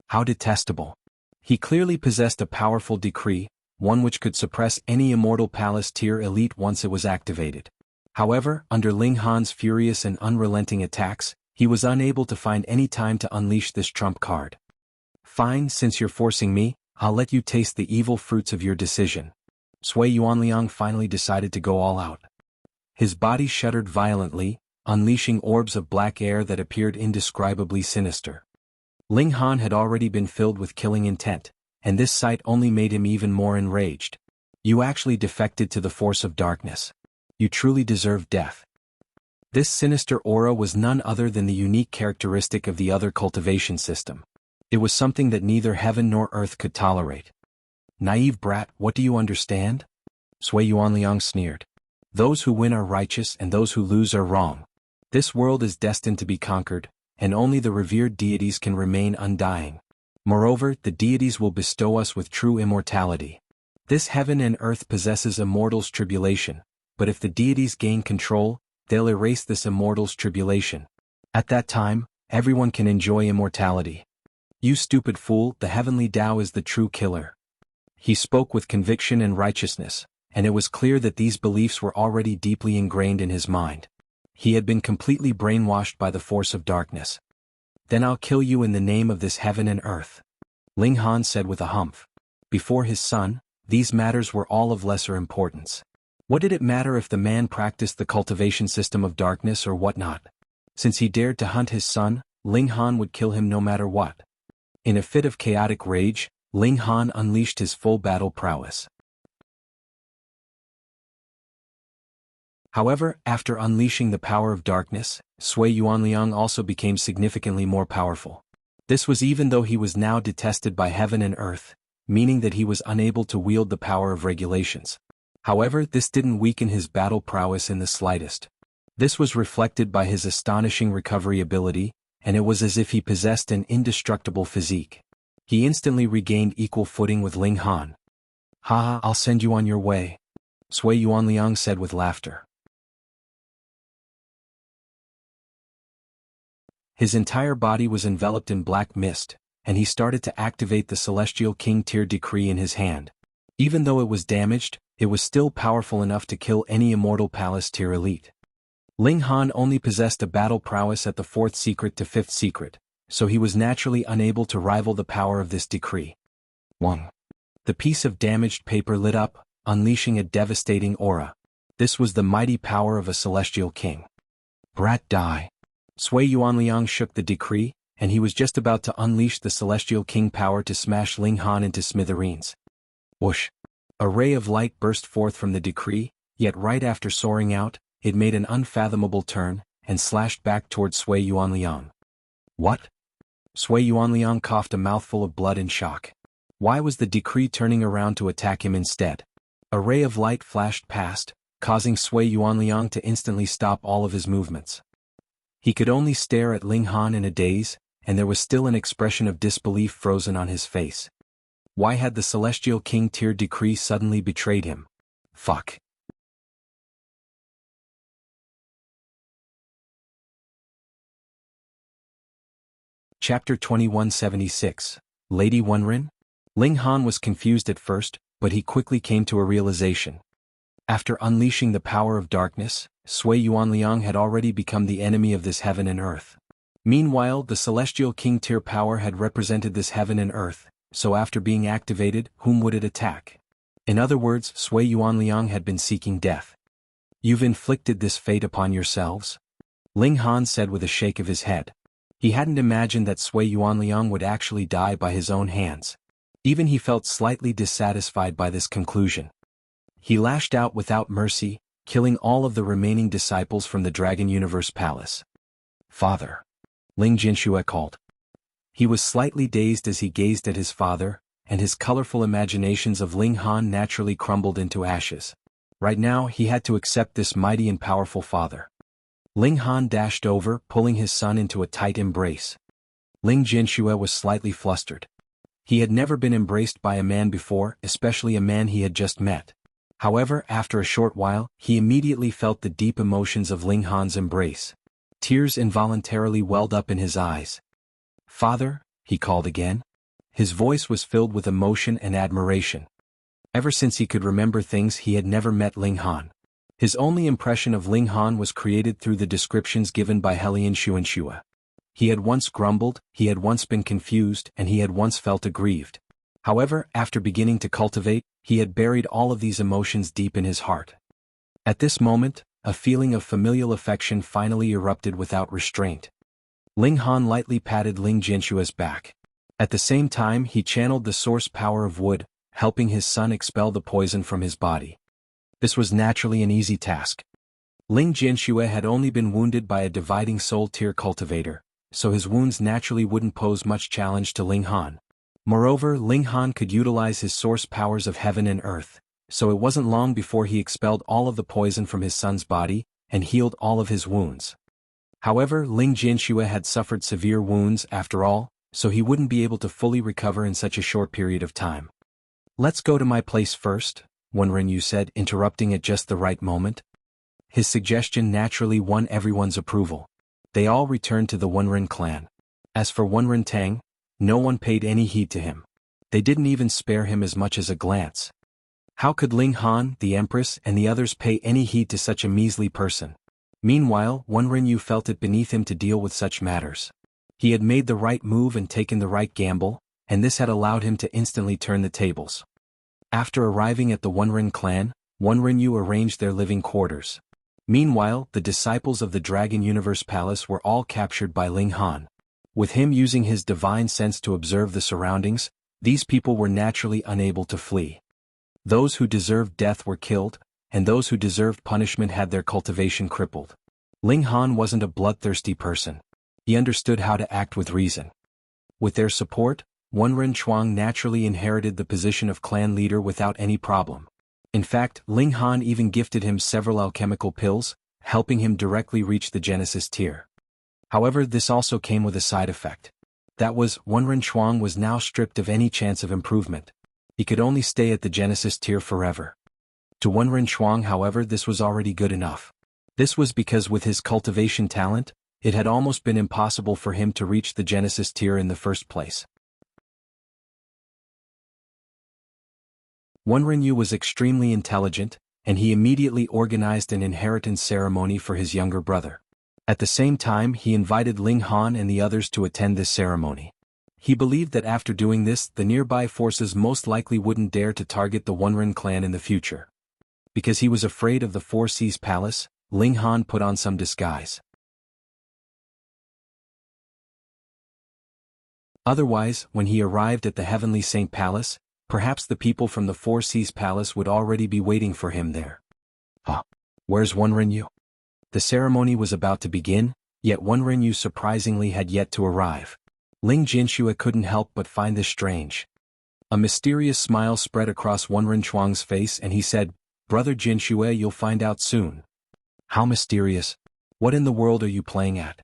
How detestable. He clearly possessed a powerful decree, one which could suppress any Immortal Palace tier elite once it was activated. However, under Ling Han's furious and unrelenting attacks, he was unable to find any time to unleash this trump card. Fine, since you're forcing me, I'll let you taste the evil fruits of your decision. Sui Yuanliang finally decided to go all out. His body shuddered violently, unleashing orbs of black air that appeared indescribably sinister. Ling Han had already been filled with killing intent, and this sight only made him even more enraged. You actually defected to the force of darkness. You truly deserve death. This sinister aura was none other than the unique characteristic of the other cultivation system. It was something that neither heaven nor earth could tolerate. Naive brat, what do you understand? Sui Yuanliang sneered. Those who win are righteous and those who lose are wrong. This world is destined to be conquered, and only the revered deities can remain undying. Moreover, the deities will bestow us with true immortality. This heaven and earth possesses a mortal's tribulation, but if the deities gain control, they'll erase this immortal's tribulation. At that time, everyone can enjoy immortality. You stupid fool, the heavenly Tao is the true killer. He spoke with conviction and righteousness, and it was clear that these beliefs were already deeply ingrained in his mind. He had been completely brainwashed by the force of darkness. Then I'll kill you in the name of this heaven and earth. Ling Han said with a humph. Before his son, these matters were all of lesser importance. What did it matter if the man practiced the cultivation system of darkness or whatnot? Since he dared to hunt his son, Ling Han would kill him no matter what. In a fit of chaotic rage, Ling Han unleashed his full battle prowess. However, after unleashing the power of darkness, Sui Yuanliang also became significantly more powerful. This was even though he was now detested by heaven and earth, meaning that he was unable to wield the power of regulations. However, this didn't weaken his battle prowess in the slightest. This was reflected by his astonishing recovery ability, and it was as if he possessed an indestructible physique. He instantly regained equal footing with Ling Han. Haha, I'll send you on your way, Sui Yuanliang said with laughter. His entire body was enveloped in black mist, and he started to activate the Celestial King Tier decree in his hand. Even though it was damaged, it was still powerful enough to kill any immortal palace tier elite. Ling Han only possessed a battle prowess at the 4th secret to 5th secret, so he was naturally unable to rival the power of this decree. 1. The piece of damaged paper lit up, unleashing a devastating aura. This was the mighty power of a celestial king. Brat die. Sui Yuanliang shook the decree, and he was just about to unleash the celestial king power to smash Ling Han into smithereens. Whoosh! A ray of light burst forth from the decree, yet right after soaring out, it made an unfathomable turn, and slashed back towards Sui Yuanliang. What? Sui Yuanliang coughed a mouthful of blood in shock. Why was the decree turning around to attack him instead? A ray of light flashed past, causing Sui Yuanliang to instantly stop all of his movements. He could only stare at Ling Han in a daze, and there was still an expression of disbelief frozen on his face. Why had the Celestial King Tier decree suddenly betrayed him? Fuck. Chapter 2176, Lady Wenren? Ling Han was confused at first, but he quickly came to a realization. After unleashing the power of darkness, Sui Yuanliang had already become the enemy of this heaven and earth. Meanwhile, the Celestial King Tier power had represented this heaven and earth, so after being activated, whom would it attack? In other words, Sui Yuanliang had been seeking death. You've inflicted this fate upon yourselves? Ling Han said with a shake of his head. He hadn't imagined that Sui Yuanliang would actually die by his own hands. Even he felt slightly dissatisfied by this conclusion. He lashed out without mercy, killing all of the remaining disciples from the Dragon Universe Palace. Father. Ling Jinxue called. He was slightly dazed as he gazed at his father, and his colorful imaginations of Ling Han naturally crumbled into ashes. Right now he had to accept this mighty and powerful father. Ling Han dashed over, pulling his son into a tight embrace. Ling Jinxue was slightly flustered. He had never been embraced by a man before, especially a man he had just met. However, after a short while, he immediately felt the deep emotions of Ling Han's embrace. Tears involuntarily welled up in his eyes. Father, he called again. His voice was filled with emotion and admiration. Ever since he could remember things, he had never met Ling Han. His only impression of Ling Han was created through the descriptions given by Hellion Xuanxue. He had once grumbled, he had once been confused, and he had once felt aggrieved. However, after beginning to cultivate, he had buried all of these emotions deep in his heart. At this moment, a feeling of familial affection finally erupted without restraint. Ling Han lightly patted Ling Jinshua's back. At the same time he channeled the source power of wood, helping his son expel the poison from his body. This was naturally an easy task. Ling Jianxue had only been wounded by a dividing soul tier cultivator, so his wounds naturally wouldn't pose much challenge to Ling Han. Moreover, Ling Han could utilize his source powers of heaven and earth, so it wasn't long before he expelled all of the poison from his son's body, and healed all of his wounds. However, Ling Jianxue had suffered severe wounds after all, so he wouldn't be able to fully recover in such a short period of time. "Let's go to my place first," Wenren said, interrupting at just the right moment. His suggestion naturally won everyone's approval. They all returned to the Wenren clan. As for Wenren Tang, no one paid any heed to him. They didn't even spare him as much as a glance. How could Ling Han, the Empress, and the others pay any heed to such a measly person? Meanwhile, Wenren felt it beneath him to deal with such matters. He had made the right move and taken the right gamble, and this had allowed him to instantly turn the tables. After arriving at the Wenren clan, Wenren arranged their living quarters. Meanwhile, the disciples of the Dragon Universe Palace were all captured by Ling Han. With him using his divine sense to observe the surroundings, these people were naturally unable to flee. Those who deserved death were killed, and those who deserved punishment had their cultivation crippled. Ling Han wasn't a bloodthirsty person. He understood how to act with reason. With their support, Wenren Chuang naturally inherited the position of clan leader without any problem. In fact, Ling Han even gifted him several alchemical pills, helping him directly reach the Genesis tier. However, this also came with a side effect. That was, Wenren Chuang was now stripped of any chance of improvement. He could only stay at the Genesis tier forever. To Wenren Chuang, however, this was already good enough. This was because with his cultivation talent, it had almost been impossible for him to reach the Genesis tier in the first place. Wenren was extremely intelligent, and he immediately organized an inheritance ceremony for his younger brother. At the same time, he invited Ling Han and the others to attend this ceremony. He believed that after doing this, the nearby forces most likely wouldn't dare to target the Wenren clan in the future. Because he was afraid of the Four Seas Palace, Ling Han put on some disguise. Otherwise, when he arrived at the Heavenly Saint Palace, perhaps the people from the Four Seas Palace would already be waiting for him there. Where's Wenren? The ceremony was about to begin, yet Wenren surprisingly had yet to arrive. Ling Jianxue couldn't help but find this strange. A mysterious smile spread across Wenren Chuang's face and he said, "Brother Jianxue, you'll find out soon." "How mysterious? What in the world are you playing at?"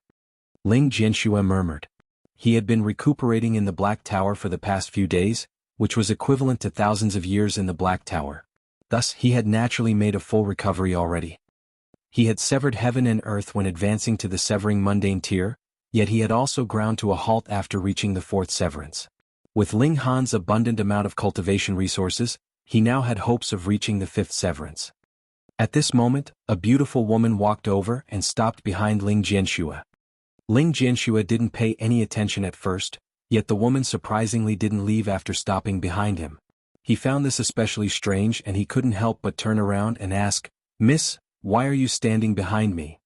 Ling Jianxue murmured. He had been recuperating in the Black Tower for the past few days, which was equivalent to thousands of years in the Black Tower. Thus, he had naturally made a full recovery already. He had severed heaven and earth when advancing to the severing mundane tier, yet he had also ground to a halt after reaching the fourth severance. With Ling Han's abundant amount of cultivation resources, he now had hopes of reaching the fifth severance. At this moment, a beautiful woman walked over and stopped behind Ling Jianxue. Ling Jianxue didn't pay any attention at first, yet the woman surprisingly didn't leave after stopping behind him. He found this especially strange and he couldn't help but turn around and ask, "Miss, why are you standing behind me?"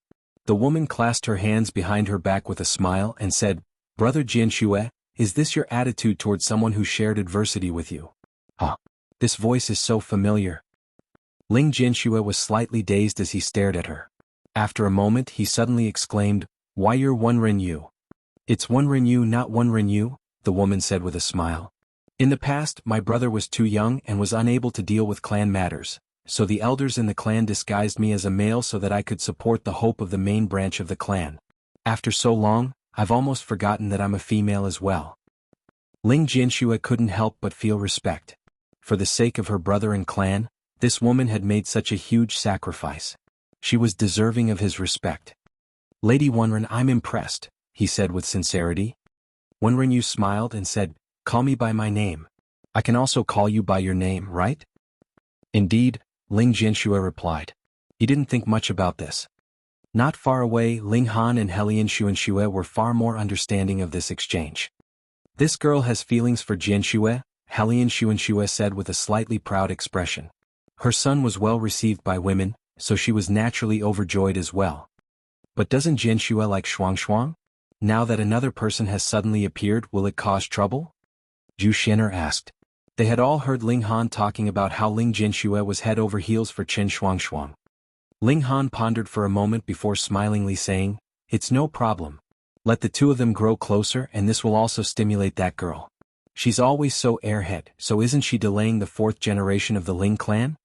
The woman clasped her hands behind her back with a smile and said, "Brother Jianxue, is this your attitude toward someone who shared adversity with you?" This voice is so familiar. Ling Jianxue was slightly dazed as he stared at her. After a moment he suddenly exclaimed, "Why you're Wenren?" "It's Wenren, not Wenren," the woman said with a smile. "In the past, my brother was too young and was unable to deal with clan matters, so the elders in the clan disguised me as a male so that I could support the hope of the main branch of the clan. After so long, I've almost forgotten that I'm a female as well." Ling Jianxue couldn't help but feel respect. For the sake of her brother and clan, this woman had made such a huge sacrifice. She was deserving of his respect. "Lady Wenren, I'm impressed," he said with sincerity. Wenren smiled and said, "Call me by my name. I can also call you by your name, right?" "Indeed," Ling Jianxue replied. He didn't think much about this. Not far away, Ling Han and Helian Xuanxue were far more understanding of this exchange. This girl has feelings for Jianxue, Helian Xuanxue said with a slightly proud expression. Her son was well received by women, so she was naturally overjoyed as well. But doesn't Jianxue like Xuan? Now that another person has suddenly appeared, will it cause trouble? Zhu Xian'er asked. They had all heard Ling Han talking about how Ling Jianxue was head over heels for Chen Xuan. Ling Han pondered for a moment before smilingly saying, "It's no problem. Let the two of them grow closer and this will also stimulate that girl. She's always so airhead, so isn't she delaying the fourth generation of the Ling clan?"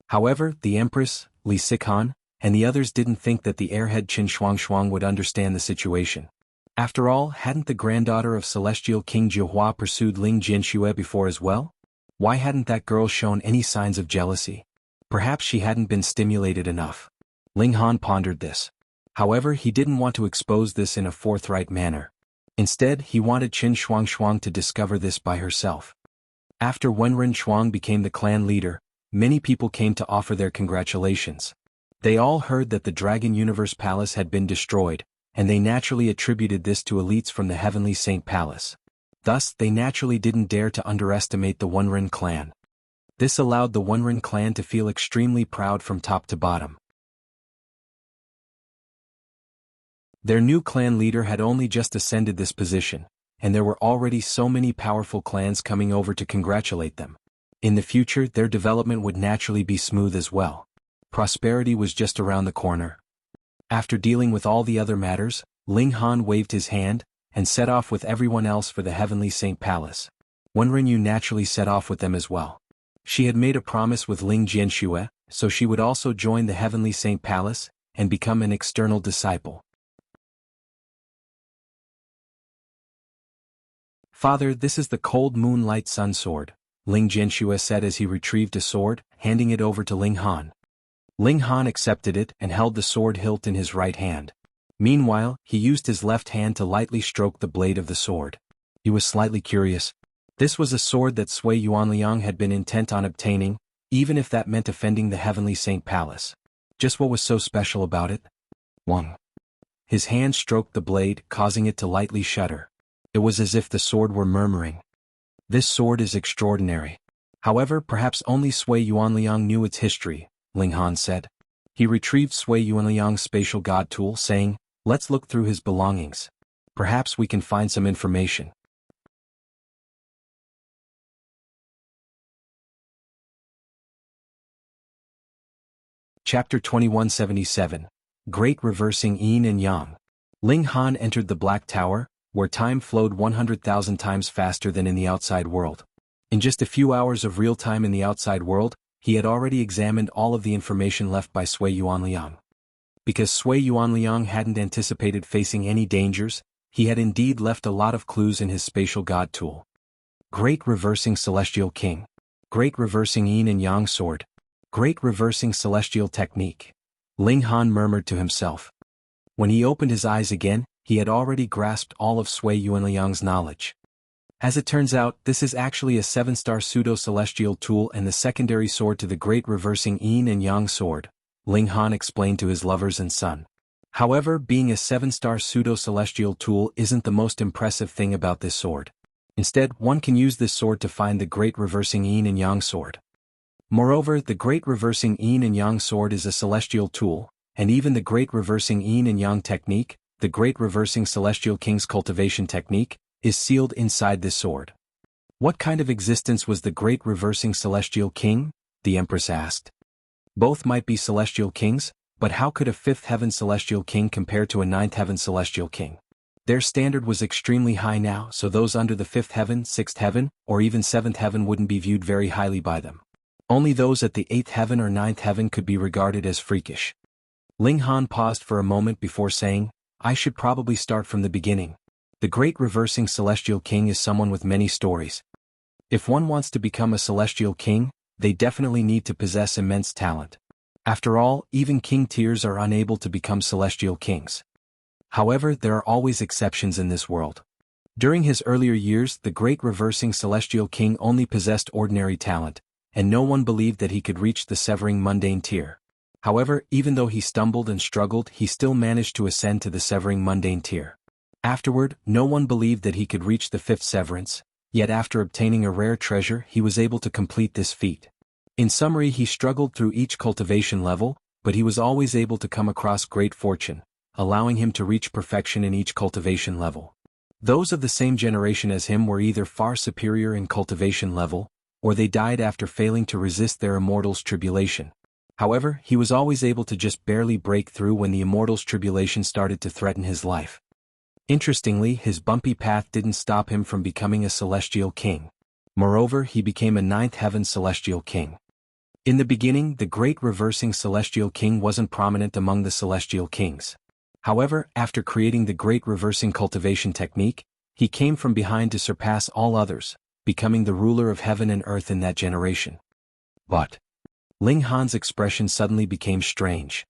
However, the Empress, Li Sikan, and the others didn't think that the airhead Chen Xuan would understand the situation. After all, hadn't the granddaughter of Celestial King Jiahua pursued Ling Jianxue before as well? Why hadn't that girl shown any signs of jealousy? Perhaps she hadn't been stimulated enough. Ling Han pondered this. However, he didn't want to expose this in a forthright manner. Instead, he wanted Chen Xuan to discover this by herself. After Wenren Xuan became the clan leader, many people came to offer their congratulations. They all heard that the Dragon Universe Palace had been destroyed, and they naturally attributed this to elites from the Heavenly Saint Palace. Thus, they naturally didn't dare to underestimate the Wenren clan. This allowed the Wenren clan to feel extremely proud from top to bottom. Their new clan leader had only just ascended this position, and there were already so many powerful clans coming over to congratulate them. In the future, their development would naturally be smooth as well. Prosperity was just around the corner. After dealing with all the other matters, Ling Han waved his hand, and set off with everyone else for the Heavenly Saint Palace. Wenren Yu naturally set off with them as well. She had made a promise with Ling Jianxue, so she would also join the Heavenly Saint Palace, and become an external disciple. "Father, this is the Cold Moonlight Sun Sword," Ling Jianxue said as he retrieved a sword, handing it over to Ling Han. Ling Han accepted it and held the sword hilt in his right hand. Meanwhile, he used his left hand to lightly stroke the blade of the sword. He was slightly curious. This was a sword that Sui Yuanliang had been intent on obtaining, even if that meant offending the Heavenly Saint Palace. Just what was so special about it? 1. His hand stroked the blade, causing it to lightly shudder. It was as if the sword were murmuring. "This sword is extraordinary. However, perhaps only Sui Yuanliang knew its history," Ling Han said. He retrieved Sui Yuanliang's spatial god tool, saying, "Let's look through his belongings. Perhaps we can find some information." Chapter 2177. Great Reversing Yin and Yang. Ling Han entered the Black Tower, where time flowed 100,000 times faster than in the outside world. In just a few hours of real time in the outside world, he had already examined all of the information left by Sui Yuanliang. Because Sui Yuanliang hadn't anticipated facing any dangers, he had indeed left a lot of clues in his spatial god tool. Great Reversing Celestial King. Great Reversing Yin and Yang Sword. Great Reversing Celestial Technique. Ling Han murmured to himself. When he opened his eyes again, he had already grasped all of Sui Yuanliang's knowledge. As it turns out, this is actually a 7-star pseudo-celestial tool and the secondary sword to the Great Reversing Yin and Yang Sword, Ling Han explained to his lovers and son. However, being a 7-star pseudo-celestial tool isn't the most impressive thing about this sword. Instead, one can use this sword to find the Great Reversing Yin and Yang Sword. Moreover, the Great Reversing Yin and Yang Sword is a celestial tool, and even the Great Reversing Yin and Yang Technique, the Great Reversing Celestial King's Cultivation Technique, is sealed inside this sword. What kind of existence was the Great Reversing Celestial King? The Empress asked. Both might be celestial kings, but how could a 5th heaven celestial king compare to a 9th heaven celestial king? Their standard was extremely high now, so those under the 5th heaven, 6th heaven, or even 7th heaven wouldn't be viewed very highly by them. Only those at the 8th heaven or 9th heaven could be regarded as freakish. Ling Han paused for a moment before saying, "I should probably start from the beginning. The Great Reversing Celestial King is someone with many stories. If one wants to become a celestial king, they definitely need to possess immense talent. After all, even king tiers are unable to become celestial kings. However, there are always exceptions in this world. During his earlier years, the Great Reversing Celestial King only possessed ordinary talent, and no one believed that he could reach the Severing Mundane tier. However, even though he stumbled and struggled, he still managed to ascend to the severing mundane tier. Afterward, no one believed that he could reach the 5th severance, yet after obtaining a rare treasure he was able to complete this feat. In summary, he struggled through each cultivation level, but he was always able to come across great fortune, allowing him to reach perfection in each cultivation level. Those of the same generation as him were either far superior in cultivation level, or they died after failing to resist their immortal's tribulation. However, he was always able to just barely break through when the immortal's tribulation started to threaten his life. Interestingly, his bumpy path didn't stop him from becoming a celestial king. Moreover, he became a 9th heaven celestial king. In the beginning, the great reversing celestial king wasn't prominent among the celestial kings. However, after creating the great reversing cultivation technique, he came from behind to surpass all others, becoming the ruler of heaven and earth in that generation. But Ling Han's expression suddenly became strange.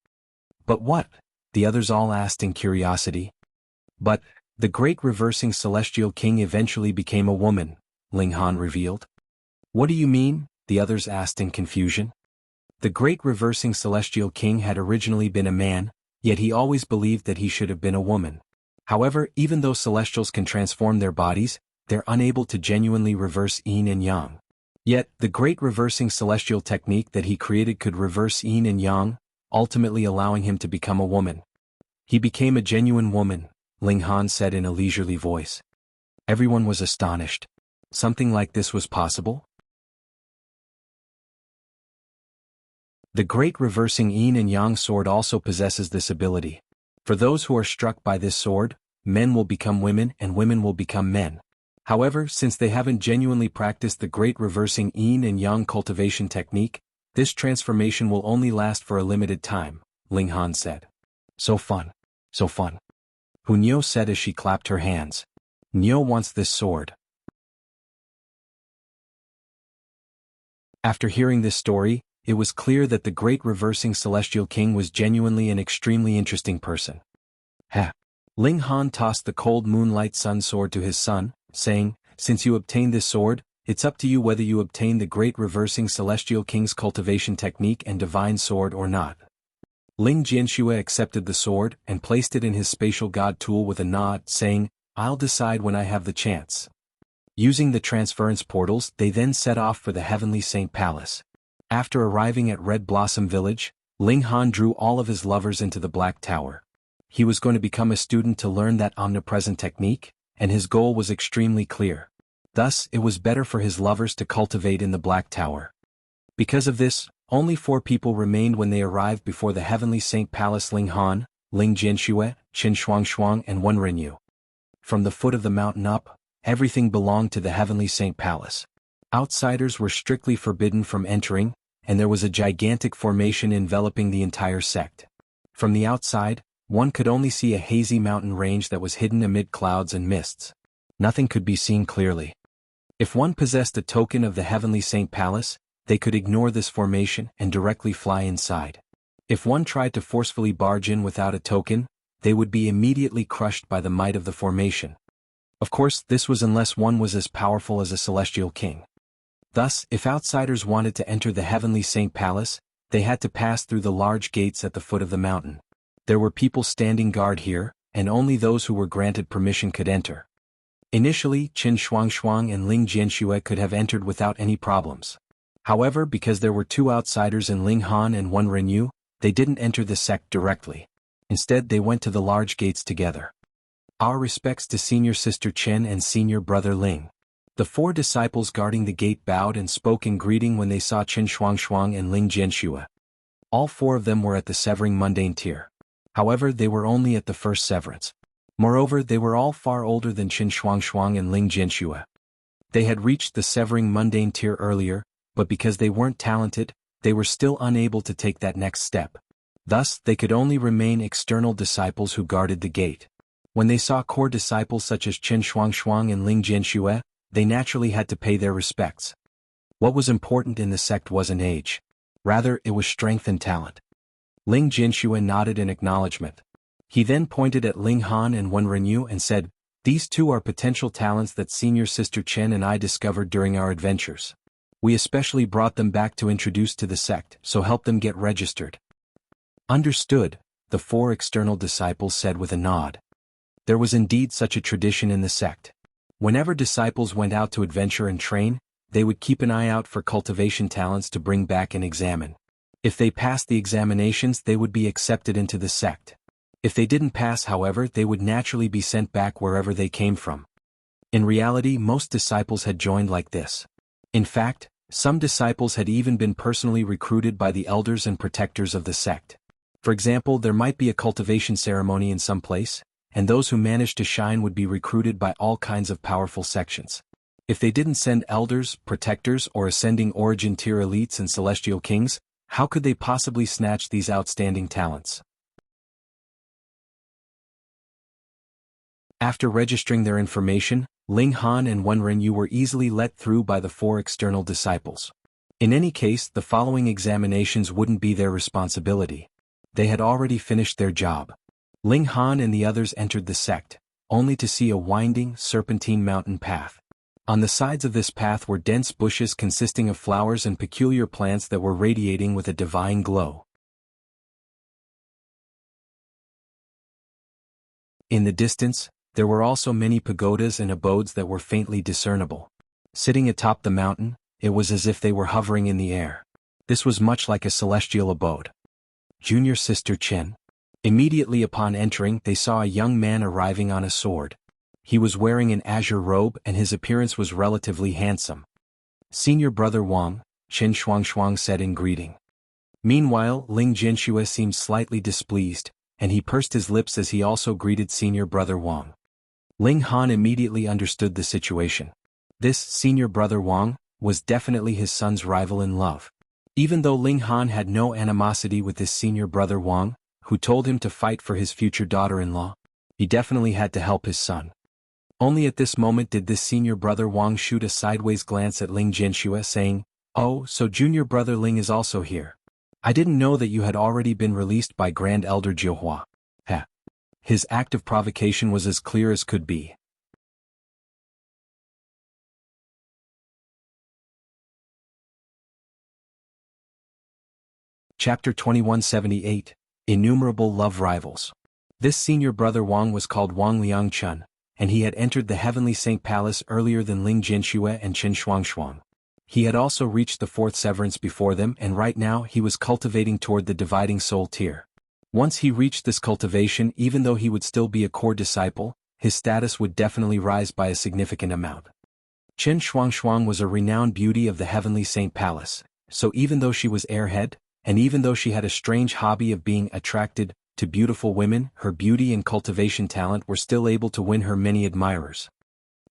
But what? The others all asked in curiosity. But the great reversing celestial king eventually became a woman, Ling Han revealed. What do you mean? The others asked in confusion. The great reversing celestial king had originally been a man, yet he always believed that he should have been a woman. However, even though celestials can transform their bodies, they're unable to genuinely reverse yin and yang. Yet, the great reversing celestial technique that he created could reverse yin and yang, ultimately allowing him to become a woman. He became a genuine woman, Ling Han said in a leisurely voice. Everyone was astonished. Something like this was possible? The great reversing yin and yang sword also possesses this ability. For those who are struck by this sword, men will become women and women will become men. However, since they haven't genuinely practiced the great reversing yin and yang cultivation technique, this transformation will only last for a limited time, Ling Han said. So fun. So fun. Hunyo said as she clapped her hands. Nyo wants this sword. After hearing this story, it was clear that the great reversing celestial king was genuinely an extremely interesting person. Ling Han tossed the cold moonlight sun sword to his son, saying, since you obtained this sword, it's up to you whether you obtain the great reversing celestial king's cultivation technique and divine sword or not. Ling Jianxue accepted the sword and placed it in his spatial god tool with a nod, saying, I'll decide when I have the chance. Using the transference portals, they then set off for the Heavenly Saint Palace. After arriving at Red Blossom Village, Ling Han drew all of his lovers into the Black Tower. He was going to become a student to learn that omnipresent technique, and his goal was extremely clear. Thus, it was better for his lovers to cultivate in the Black Tower. Because of this, only 4 people remained when they arrived before the Heavenly Saint Palace: Ling Han, Ling Jianxue, Qin Shuangshuang and Wenren. From the foot of the mountain up, everything belonged to the Heavenly Saint Palace. Outsiders were strictly forbidden from entering, and there was a gigantic formation enveloping the entire sect. From the outside, one could only see a hazy mountain range that was hidden amid clouds and mists. Nothing could be seen clearly. If one possessed a token of the Heavenly Saint Palace, they could ignore this formation and directly fly inside. If one tried to forcefully barge in without a token, they would be immediately crushed by the might of the formation. Of course, this was unless one was as powerful as a celestial king. Thus, if outsiders wanted to enter the Heavenly Saint Palace, they had to pass through the large gates at the foot of the mountain. There were people standing guard here, and only those who were granted permission could enter. Initially, Qin Shuangshuang and Ling Jianxue could have entered without any problems. However, because there were 2 outsiders in Ling Han and Wenren, they didn't enter the sect directly. Instead, they went to the large gates together. Our respects to senior sister Chen and senior brother Ling. The 4 disciples guarding the gate bowed and spoke in greeting when they saw Qin Shuangshuang and Ling Jianxue. All 4 of them were at the severing mundane tier. However, they were only at the first severance. Moreover, they were all far older than Qin Shuangshuang and Ling Jianxue. They had reached the severing mundane tier earlier, but because they weren't talented, they were still unable to take that next step. Thus, they could only remain external disciples who guarded the gate. When they saw core disciples such as Qin Shuangshuang and Ling Jianxue, they naturally had to pay their respects. What was important in the sect wasn't age. Rather, it was strength and talent. Ling Jianxue nodded in acknowledgement. He then pointed at Ling Han and Wenren and said, these 2 are potential talents that senior sister Chen and I discovered during our adventures. We especially brought them back to introduce to the sect, so help them get registered. Understood, the 4 external disciples said with a nod. There was indeed such a tradition in the sect. Whenever disciples went out to adventure and train, they would keep an eye out for cultivation talents to bring back and examine. If they passed the examinations, they would be accepted into the sect. If they didn't pass, however, they would naturally be sent back wherever they came from. In reality, most disciples had joined like this. In fact, some disciples had even been personally recruited by the elders and protectors of the sect. For example, there might be a cultivation ceremony in some place, and those who managed to shine would be recruited by all kinds of powerful sections. If they didn't send elders, protectors, or ascending origin tier elites and celestial kings, how could they possibly snatch these outstanding talents? After registering their information, Ling Han and Wenren were easily let through by the 4 external disciples. In any case, the following examinations wouldn't be their responsibility. They had already finished their job. Ling Han and the others entered the sect, only to see a winding, serpentine mountain path. On the sides of this path were dense bushes consisting of flowers and peculiar plants that were radiating with a divine glow. In the distance, there were also many pagodas and abodes that were faintly discernible. Sitting atop the mountain, it was as if they were hovering in the air. This was much like a celestial abode. Junior sister Cheng. Immediately upon entering, they saw a young man arriving on a sword. He was wearing an azure robe and his appearance was relatively handsome. Senior brother Wang, Chen Shuang said in greeting. Meanwhile, Ling Jianxue seemed slightly displeased, and he pursed his lips as he also greeted senior brother Wang. Ling Han immediately understood the situation. This senior brother Wang was definitely his son's rival in love. Even though Ling Han had no animosity with his senior brother Wang, who told him to fight for his future daughter-in-law, he definitely had to help his son. Only at this moment did this senior brother Wang shoot a sideways glance at Ling Jianxue, saying, "Oh, so junior brother Ling is also here. I didn't know that you had already been released by Grand Elder Jiahua." Heh. His act of provocation was as clear as could be. Chapter 2178, Innumerable Love Rivals. This senior brother Wang was called Wang Liangchun, and he had entered the Heavenly Saint Palace earlier than Ling Jianxue and Chen Shuang. He had also reached the 4th severance before them, and right now he was cultivating toward the dividing soul tier. Once he reached this cultivation, even though he would still be a core disciple, his status would definitely rise by a significant amount. Chen Shuang was a renowned beauty of the Heavenly Saint Palace, so even though she was airhead, and even though she had a strange hobby of being attracted to beautiful women, her beauty and cultivation talent were still able to win her many admirers.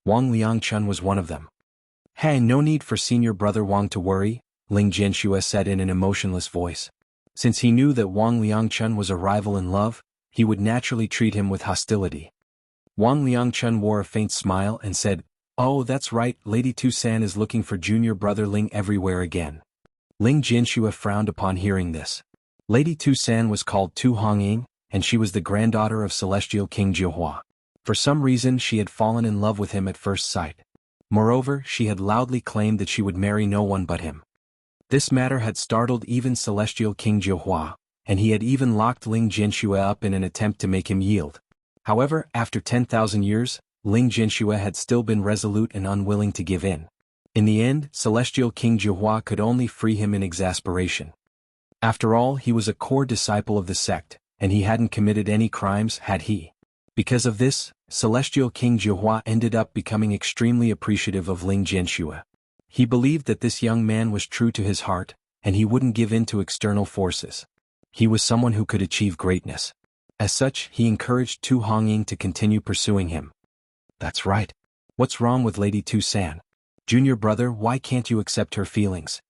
Wang Liangchun was one of them. "Hey, no need for senior brother Wang to worry," Ling Jianxue said in an emotionless voice. Since he knew that Wang Liangchun was a rival in love, he would naturally treat him with hostility. Wang Liangchun wore a faint smile and said, "Oh, that's right, Lady Tu-san is looking for junior brother Ling everywhere again." Ling Jianxue frowned upon hearing this. Lady Tu-san was called Tu Hongying, and she was the granddaughter of Celestial King Jiahua. For some reason she had fallen in love with him at first sight. Moreover, she had loudly claimed that she would marry no one but him. This matter had startled even Celestial King Jiahua, and he had even locked Ling Jianxue up in an attempt to make him yield. However, after 10,000 years, Ling Jianxue had still been resolute and unwilling to give in. In the end, Celestial King Jiahua could only free him in exasperation. After all, he was a core disciple of the sect, and he hadn't committed any crimes, had he? Because of this, Celestial King Jiahua ended up becoming extremely appreciative of Ling Jianxue. He believed that this young man was true to his heart, and he wouldn't give in to external forces. He was someone who could achieve greatness. As such, he encouraged Tu Hongying to continue pursuing him. "That's right. What's wrong with Lady Tu-san? Junior brother, why can't you accept her feelings?"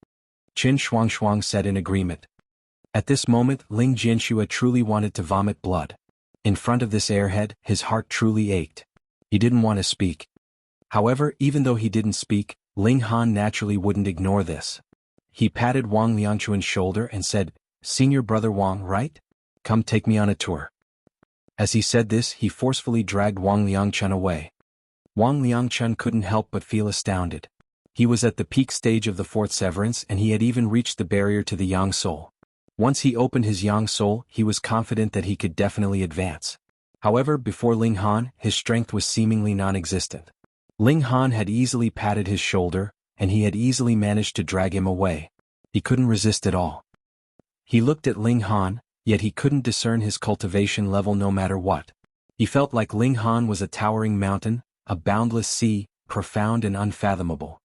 Chen Shuang said in agreement. At this moment, Ling Jianxue truly wanted to vomit blood. In front of this airhead, his heart truly ached. He didn't want to speak. However, even though he didn't speak, Ling Han naturally wouldn't ignore this. He patted Wang Liangchun's shoulder and said, "Senior brother Wang, right? Come take me on a tour." As he said this, he forcefully dragged Wang Liangchun away. Wang Liangchun couldn't help but feel astounded. He was at the peak stage of the 4th severance and he had even reached the barrier to the Yang soul. Once he opened his yang soul, he was confident that he could definitely advance. However, before Ling Han, his strength was seemingly non-existent. Ling Han had easily patted his shoulder, and he had easily managed to drag him away. He couldn't resist at all. He looked at Ling Han, yet he couldn't discern his cultivation level no matter what. He felt like Ling Han was a towering mountain, a boundless sea, profound and unfathomable.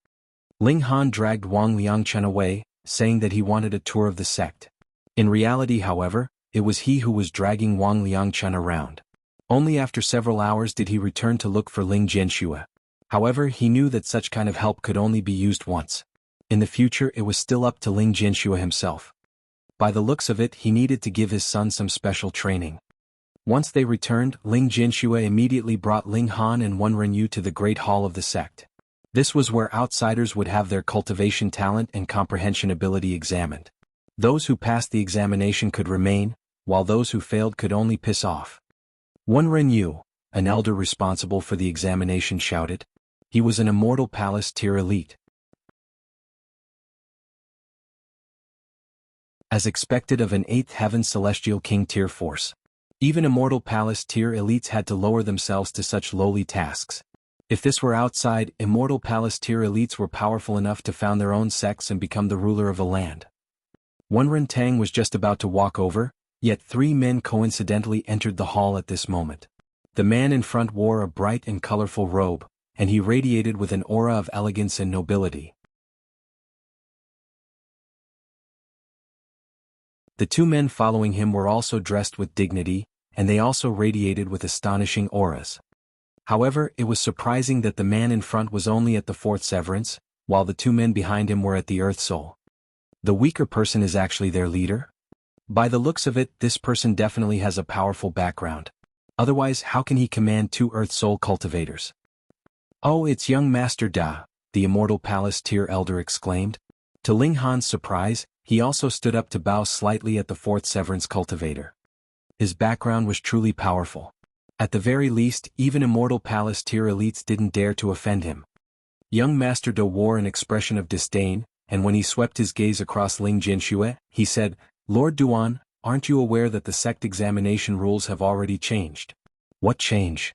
Ling Han dragged Wang Liangchen away, saying that he wanted a tour of the sect. In reality, however, it was he who was dragging Wang Liangchen around. Only after several hours did he return to look for Ling Jianxue. However, he knew that such kind of help could only be used once. In the future, it was still up to Ling Jianxue himself. By the looks of it, he needed to give his son some special training. Once they returned, Ling Jianxue immediately brought Ling Han and Wenren to the Great Hall of the sect. This was where outsiders would have their cultivation talent and comprehension ability examined. Those who passed the examination could remain, while those who failed could only piss off. Wenren, an elder responsible for the examination, shouted. He was an Immortal Palace tier elite. As expected of an 8th Heaven Celestial King tier force. Even Immortal Palace tier elites had to lower themselves to such lowly tasks. If this were outside, Immortal Palace tier elites were powerful enough to found their own sects and become the ruler of a land. Wenren Tang was just about to walk over, yet 3 men coincidentally entered the hall at this moment. The man in front wore a bright and colorful robe, and he radiated with an aura of elegance and nobility. The 2 men following him were also dressed with dignity, and they also radiated with astonishing auras. However, it was surprising that the man in front was only at the 4th severance, while the 2 men behind him were at the Earth Soul. The weaker person is actually their leader? By the looks of it, this person definitely has a powerful background. Otherwise, how can he command 2 Earth Soul cultivators? Oh, it's young Master Da, the Immortal Palace tier elder exclaimed. To Ling Han's surprise, he also stood up to bow slightly at the 4th severance cultivator. His background was truly powerful. At the very least, even Immortal Palace tier elites didn't dare to offend him. Young Master Da wore an expression of disdain, and when he swept his gaze across Ling Jianxue, he said, Lord Duan, aren't you aware that the sect examination rules have already changed? What change?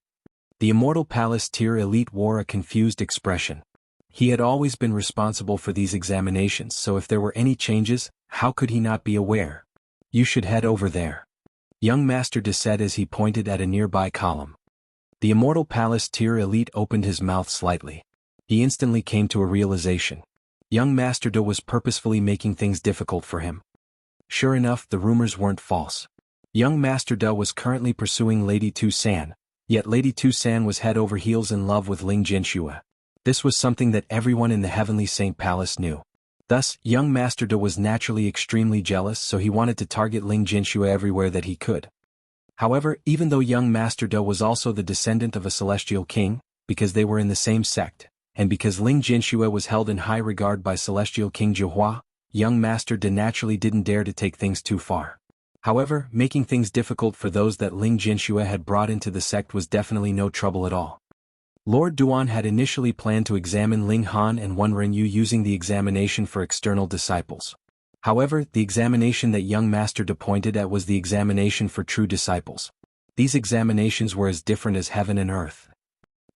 The Immortal Palace tier elite wore a confused expression. He had always been responsible for these examinations, so if there were any changes, how could he not be aware? You should head over there. Young Master Da said as he pointed at a nearby column. The Immortal Palace tier elite opened his mouth slightly. He instantly came to a realization. Young Master Da was purposefully making things difficult for him. Sure enough, the rumors weren't false. Young Master Da was currently pursuing Lady Tu San, yet Lady Tu San was head over heels in love with Ling Jianxue. This was something that everyone in the Heavenly Saint Palace knew. Thus, young Master Da was naturally extremely jealous, so he wanted to target Ling Jianxue everywhere that he could. However, even though young Master Da was also the descendant of a celestial king, because they were in the same sect, and because Ling Jianxue was held in high regard by celestial King Jiahua, young Master Da naturally didn't dare to take things too far. However, making things difficult for those that Ling Jianxue had brought into the sect was definitely no trouble at all. Lord Duan had initially planned to examine Ling Han and Wenren using the examination for external disciples. However, the examination that young Master Da pointed at was the examination for true disciples. These examinations were as different as heaven and earth.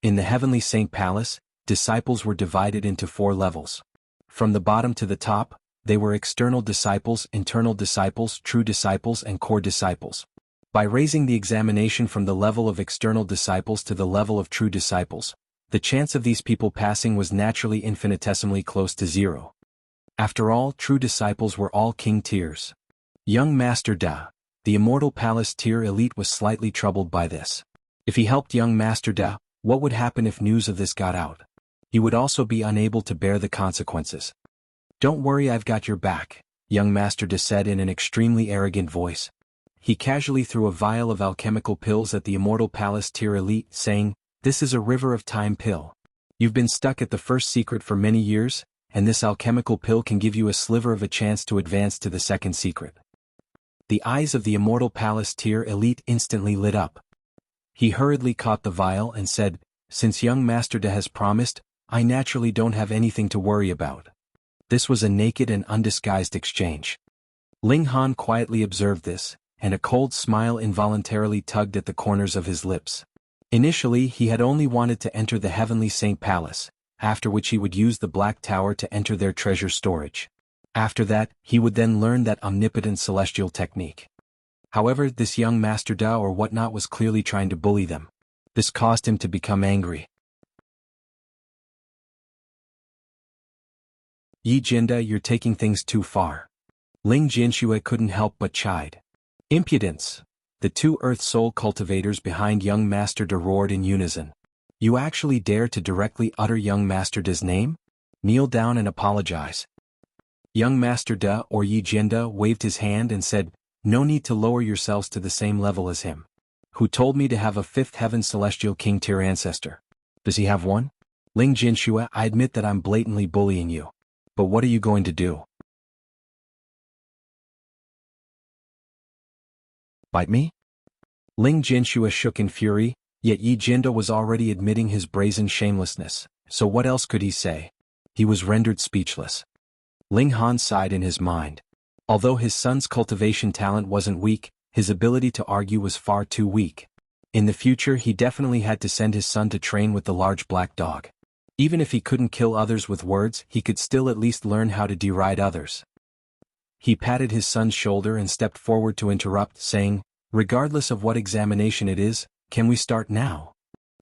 In the Heavenly Saint Palace, disciples were divided into 4 levels. From the bottom to the top, they were external disciples, internal disciples, true disciples, and core disciples. By raising the examination from the level of external disciples to the level of true disciples, the chance of these people passing was naturally infinitesimally close to 0. After all, true disciples were all king tiers. Young Master Da, the Immortal Palace tier elite, was slightly troubled by this. If he helped young Master Da, what would happen if news of this got out? He would also be unable to bear the consequences. Don't worry, I've got your back, young Master Da said in an extremely arrogant voice. He casually threw a vial of alchemical pills at the Immortal Palace tier elite, saying, This is a river of time pill. You've been stuck at the first secret for many years, and this alchemical pill can give you a sliver of a chance to advance to the second secret. The eyes of the Immortal Palace tier elite instantly lit up. He hurriedly caught the vial and said, Since young Master Da has promised, I naturally don't have anything to worry about. This was a naked and undisguised exchange. Ling Han quietly observed this, and a cold smile involuntarily tugged at the corners of his lips. Initially he had only wanted to enter the Heavenly Saint Palace, after which he would use the Black Tower to enter their treasure storage. After that, he would then learn that omnipotent celestial technique. However, this young Master Da or whatnot was clearly trying to bully them. This caused him to become angry. Yi Jinda, you're taking things too far. Ling Jinxue couldn't help but chide. Impudence! The two Earth Soul cultivators behind young Master Da roared in unison. You actually dare to directly utter young Master Da's name? Kneel down and apologize. Young Master Da or Yi Jinda waved his hand and said, no need to lower yourselves to the same level as him. Who told me to have a fifth heaven celestial king tier ancestor? Does he have one? Ling Jinxue, I admit that I'm blatantly bullying you. But what are you going to do? Bite me? Ling Jinxue shook in fury, yet Yi Jinda was already admitting his brazen shamelessness, so what else could he say? He was rendered speechless. Ling Han sighed in his mind. Although his son's cultivation talent wasn't weak, his ability to argue was far too weak. In the future he definitely had to send his son to train with the large black dog. Even if he couldn't kill others with words, he could still at least learn how to deride others. He patted his son's shoulder and stepped forward to interrupt, saying, regardless of what examination it is, can we start now?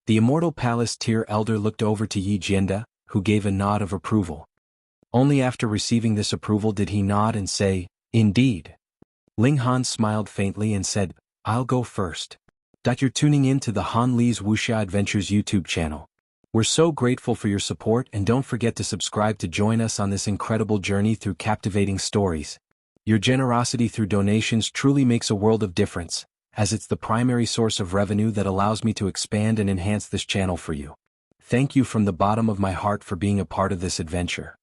The Immortal Palace tier elder looked over to Yi Jinda, who gave a nod of approval. Only after receiving this approval did he nod and say, indeed. Ling Han smiled faintly and said, I'll go first. You're tuning in to the Han Li's Wuxia Adventures YouTube channel. We're so grateful for your support, and don't forget to subscribe to join us on this incredible journey through captivating stories. Your generosity through donations truly makes a world of difference, as it's the primary source of revenue that allows me to expand and enhance this channel for you. Thank you from the bottom of my heart for being a part of this adventure.